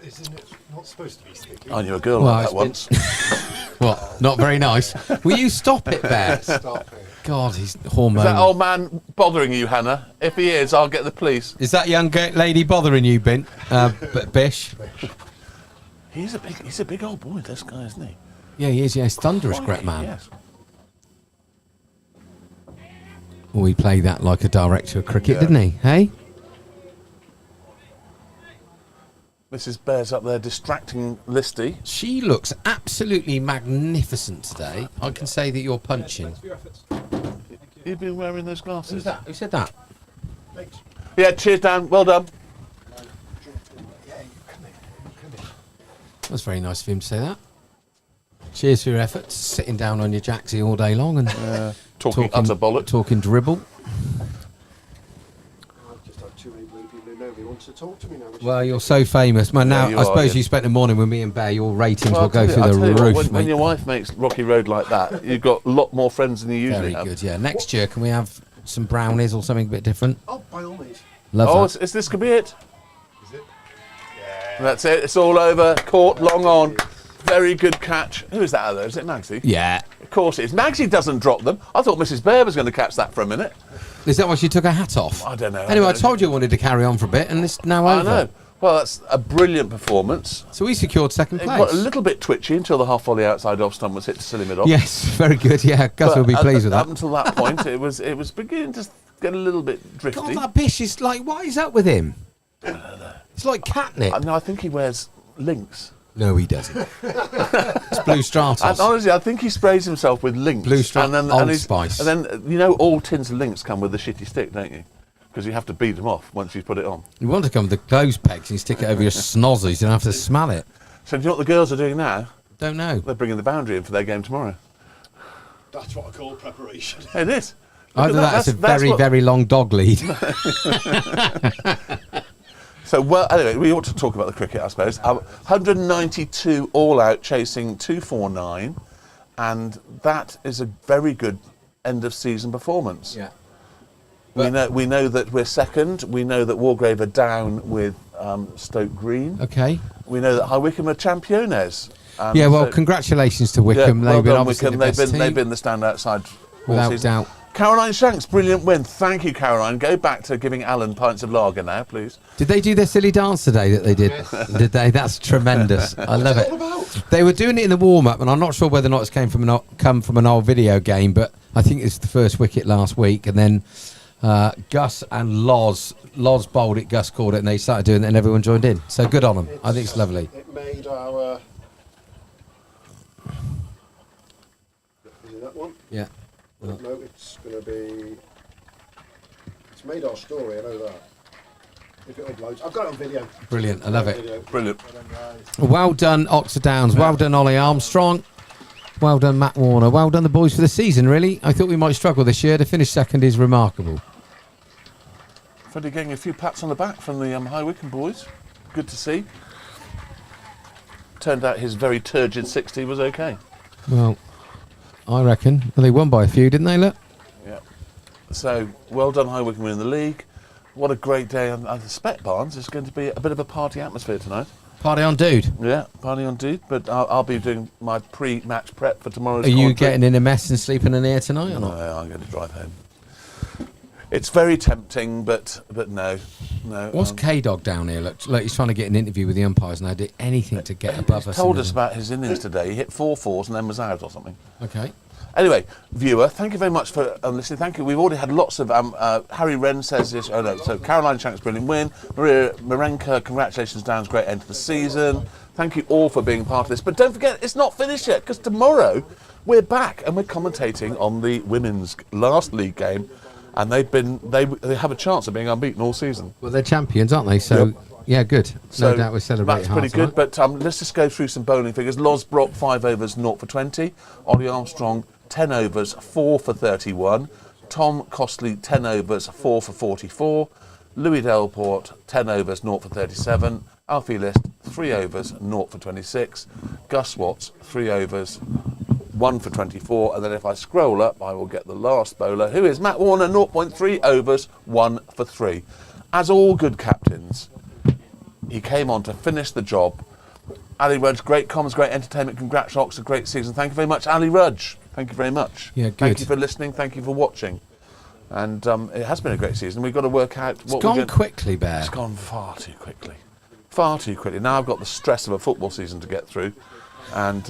Isn't it not supposed to be sticky?
I knew a girl
Well,
like
it's
that once.
What? Not very nice. Will you stop it, Bear?
Stop it.
God, he's
Is that
hormonal.
old man bothering you, Hannah? If he is, I'll get the police.
Is that young lady bothering you, Bish?
He's a big old boy, this guy, isn't he?
Yeah, he is. Yeah, he's thunderous, great man.
Yes.
Well, he played that like a director of cricket, didn't he? Hey?
Mrs. Bear's up there distracting Listy.
She looks absolutely magnificent today. I can say that you're punching.
You've been wearing those glasses.
Who's that? Who said that?
Yeah, cheers, Dan. Well done.
That's very nice of him to say that. Cheers for your efforts. Sitting down on your jacksie all day long and
Talking utter bollock.
Talking dribble.
I've just had too many blue people who nobody wants to talk to me now.
Well, you're so famous. Man, now
you
I
are,
suppose
yeah.
you spent the morning with me and Bear. Your ratings
Well,
will go
I'll
through
tell
the
you
roof,
what, when
mate.
your wife makes Rocky Road like that, you've got a lot more friends than you usually
Very
have.
good, yeah. Next year, can we have some brownies or something a bit different?
Oh, by all means.
Love
Oh,
that.
is this could be it?
Is it?
That's it. It's all over. Caught long on. Very good catch. Who is that other? Is it Magsy?
Yeah.
Of course it is. Magsy doesn't drop them. I thought Mrs. Bear was going to catch that for a minute.
Is that why she took her hat off?
I don't know.
Anyway, I told you I wanted to carry on for a bit, and it's now over.
I know. Well, that's a brilliant performance.
So we secured second
It
place.
got a little bit twitchy until the half volley outside off stump was hit to silly mid off.
Yes, very good. Yeah, Gus
But
will be pleased with
up
that.
until that point, it was beginning to get a little bit drifty.
God, that Bish is like, what is up with him? It's like catnip.
No, I think he wears links.
No, he doesn't. It's Blue
And
Stratos.
honestly, I think he sprays himself with links.
Blue Strat- Old
he's-
Spice.
And then, you know, all tins of links come with a shitty stick, don't you? Because you have to beat them off once you put it on.
You want to come with the clothes pegs and stick it over your snozzles, you don't have to smell it.
So do you know what the girls are doing now?
Don't know.
They're bringing the boundary in for their game tomorrow.
That's what I call preparation.
It is. Look
Either
at
that's a
that's
very,
what-
very long dog lead.
So, well, anyway, we ought to talk about the cricket, I suppose. 192 all out, chasing 249, and that is a very good end of season performance.
Yeah.
We know that we're second. We know that Wargrave are down with Stoke Green.
Okay.
We know that High Wycombe are championes.
Yeah, well,
so-
congratulations to
yeah,
Wycombe.
well
They've been
done,
obviously
Wycombe.
the best
They've
team.
been the standout side all
Without
season.
doubt.
Caroline Shanks, brilliant win. Thank you, Caroline. Go back to giving Alan pints of lager now, please.
Did they do their silly dance today that they did? Did they? That's tremendous. I love it. They were doing it in the warm-up, and I'm not sure whether or not it's come from an old video game, but I think it's the first wicket last week, and then Gus and Loz bowled it, Gus called it, and they started doing it, and everyone joined in. So good on them. I think it's lovely.
It made our... Is it that one?
Yeah.
No, it's going to be... It's made our story, I know that. If it uploads. I've got it on video.
Brilliant. I love it.
Brilliant.
Well done, Oxford Downs. Well done, Ollie Armstrong. Well done, Matt Warner. Well done, the boys, for the season, really. I thought we might struggle this year. To finish second is remarkable.
Freddie getting a few pats on the back from the High Wycombe boys. Good to see. Turned out his very turgid 60 was okay.
Well, I reckon. Well, they won by a few, didn't they, look?
Yeah. So, well done, High Wycombe winning the league. What a great day. I suspect, Barnes, it's going to be a bit of a party atmosphere tonight.
Party on, dude.
Yeah, party on dude. But I'll be doing my pre-match prep for tomorrow's
Are you
commentary.
getting in a mess and sleeping in here tonight or
No,
not?
I'm going to drive home. It's very tempting, but no.
What's K-Dog down here? Look, he's trying to get an interview with the umpires, and I did anything to get above us.
He told us about his innings today. He hit 4 fours and then was out or something.
Okay.
Anyway, viewer, thank you very much for listening. Thank you. We've already had lots of... Harry Wren says this. Oh, no. So, Caroline Shank's brilliant win. Maria Marenka, congratulations, Dan's great end to the season. Thank you all for being part of this. But don't forget, it's not finished yet, because tomorrow we're back and we're commentating on the women's last league game. And they have a chance of being unbeaten all season.
Well, they're champions, aren't they? So,
yep.
Yeah, good. No doubt we celebrate.
That's pretty good. But let's just go through some bowling figures. Loz Brock, 5 overs, 0 for 20. Ollie Armstrong, 10 overs, 4 for 31. Tom Costley, 10 overs, 4 for 44. Louis Delport, 10 overs, 0 for 37. Alfie List, 3 overs, 0 for 26. Gus Watts, 3 overs, 1 for 24, and then if I scroll up, I will get the last bowler, who is Matt Warner, 0.3 overs, 1 for 3. As all good captains, he came on to finish the job. Ali Rudge, great comms, great entertainment. Congrats, Oxford, great season. Thank you very much, Ali Rudge. Thank you very much.
Yeah, good.
Thank you for listening. Thank you for watching. And it has been a great season. We've got to work out what
it's gone quickly, Bear.
It's gone far too quickly. Far too quickly. Now I've got the stress of a football season to get through, and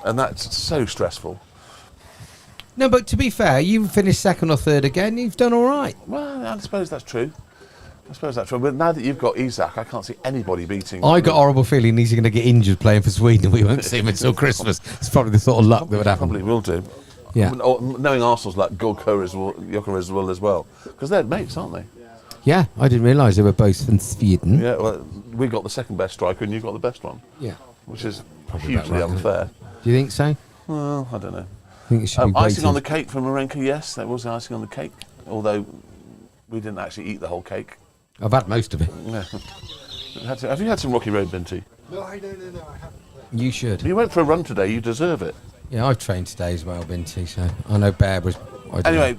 that's so stressful.
No, but to be fair, you finished second or third again. You've done all right.
Well, I suppose that's true. But now that you've got Isak, I can't see anybody beating.
I got a horrible feeling he's going to get injured playing for Sweden and we won't see him until Christmas. It's probably the sort of luck that would happen.
Probably will do.
Yeah.
Knowing Arsenal's like Yoker as well. Because they're mates, aren't they?
Yeah, I didn't realise they were both from Sweden.
Yeah, well, we got the second best striker and you got the best one.
Yeah.
Which is
Probably
hugely
about right,
unfair.
Do you think so?
Well, I don't know.
I think it should be
icing
weighted.
on the cake from Marenka, yes, there was icing on the cake. Although we didn't actually eat the whole cake.
I've had most of it.
Yeah. Have you had some Rocky Road, Binty?
No, I haven't.
You should.
You went for a run today, you deserve it.
Yeah, I've trained today as well, Binty, so I know Bear was...
Anyway,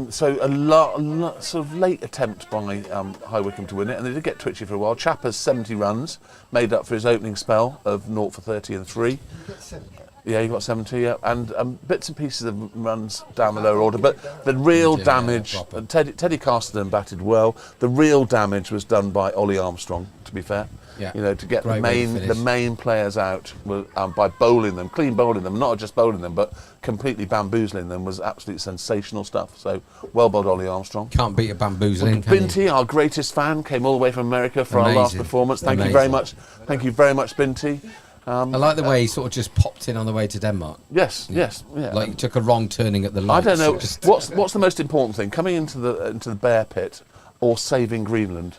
so a lot sort of late attempt by High Wycombe to win it, and they did get twitchy for a while. Chappers 70 runs, made up for his opening spell of 0 for 30 and 3.
You got 70.
Yeah, you got 70, yeah, and bits and pieces of runs down the lower order. But the real damage, Teddy Casterton batted well. The real damage was done by Ollie Armstrong, to be fair.
Yeah.
You know, to get
Great
the main players out by bowling them, clean bowling them, not just bowling them, but completely bamboozling them was absolutely sensational stuff. So well bowled, Ollie Armstrong.
Can't beat a bamboozling, can you?
Binty, our greatest fan, came all the way from America for our last performance. Thank you very much. Thank you very much, Binty.
I like the way he sort of just popped in on the way to Denmark.
Yes.
Like he took a wrong turning at the lights.
I don't know. What's the most important thing? Coming into the bear pit or saving Greenland?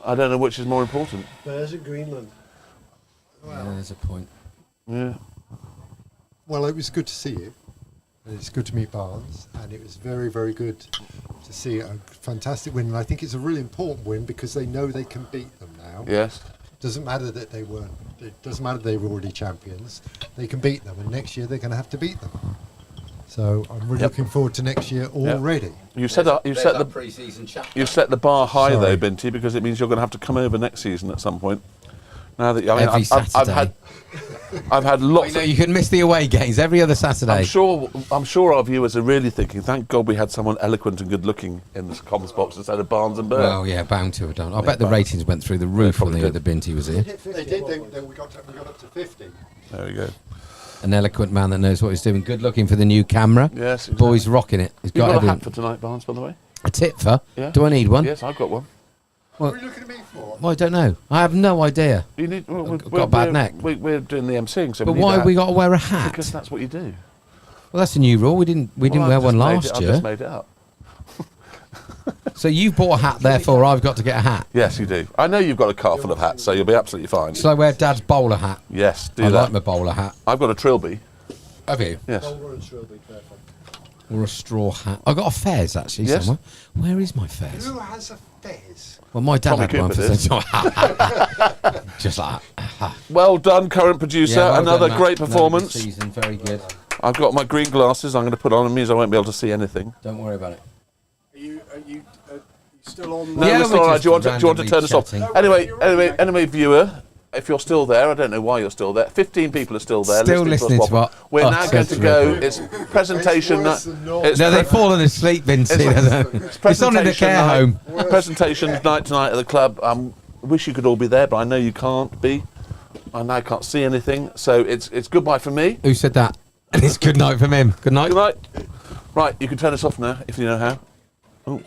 I don't know which is more important.
Bears in Greenland.
Well, yeah, there's a point.
Yeah.
Well, it was good to see you. And it's good to meet Barnes. And it was very, very good to see a fantastic win. And I think it's a really important win because they know they can beat them now.
Yes.
Doesn't matter that they weren't. It doesn't matter they were already champions. They can beat them, and next year they're going to have to beat them. So I'm really looking forward to next year already.
You set the
pre-season chat.
You've set the bar high though, Binty, because it means you're going to have to come over next season at some point. Now that
every Saturday.
I've had lots.
You can miss the away games every other Saturday.
I'm sure our viewers are really thinking, thank God we had someone eloquent and good-looking in the comms box instead of Barnes and Burr.
Well, yeah, bound to have done. I bet the ratings went through the roof when the Binty was here.
They did. We got up to 50.
There we go.
An eloquent man that knows what he's doing. Good looking for the new camera.
Yes, exactly.
Boy's rocking it. He's got
a
everything.
hat for tonight, Barnes, by the way.
A tip for?
Yeah.
Do I need one?
Yes, I've got one.
Well,
What are you looking at me for?
well, I don't know. I have no idea.
You need.
I've got a bad neck.
We're doing the MCing, so.
But
we need
why
a
have we
hat.
got to wear a hat?
Because that's what you do.
Well, that's a new rule. We didn't wear one last
I
year.
just made it up.
So you've bought a hat, therefore I've got to get a hat.
Yes, you do. I know you've got a car full of hats, so you'll be absolutely fine.
Shall I wear Dad's bowler hat?
Yes, do
I
that.
like my bowler hat.
I've got a Trilby.
Have you?
Yes.
Or a straw hat. I got a Fez actually somewhere. Where is my Fez?
Who has a fez?
Well, my dad
Tommy
had one for
Cooper
some time. Just like that.
Well done, current producer.
Yeah, well
Another
done,
great
Matt.
performance.
Another good season, very good.
I've got my green glasses. I'm going to put on. It means I won't be able to see anything.
Don't worry about it.
Are you still on?
No,
Yeah,
it's
we're
all right.
just
Do you want to turn us off?
randomly
Anyway, viewer, if you're still there, I don't know why you're still there. 15 people are still there.
Still listening to what?
We're
Oh,
now going to go. It's presentation.
It's worse than normal.
No, they've fallen asleep, Vincy. It's on in a care home.
Presentation night tonight at the club. Wish you could all be there, but I know you can't be. I now can't see anything, so it's goodbye from me.
Who said that? And it's good night from him. Good night.
Good night. Right, you can turn us off now if you know how. Oh.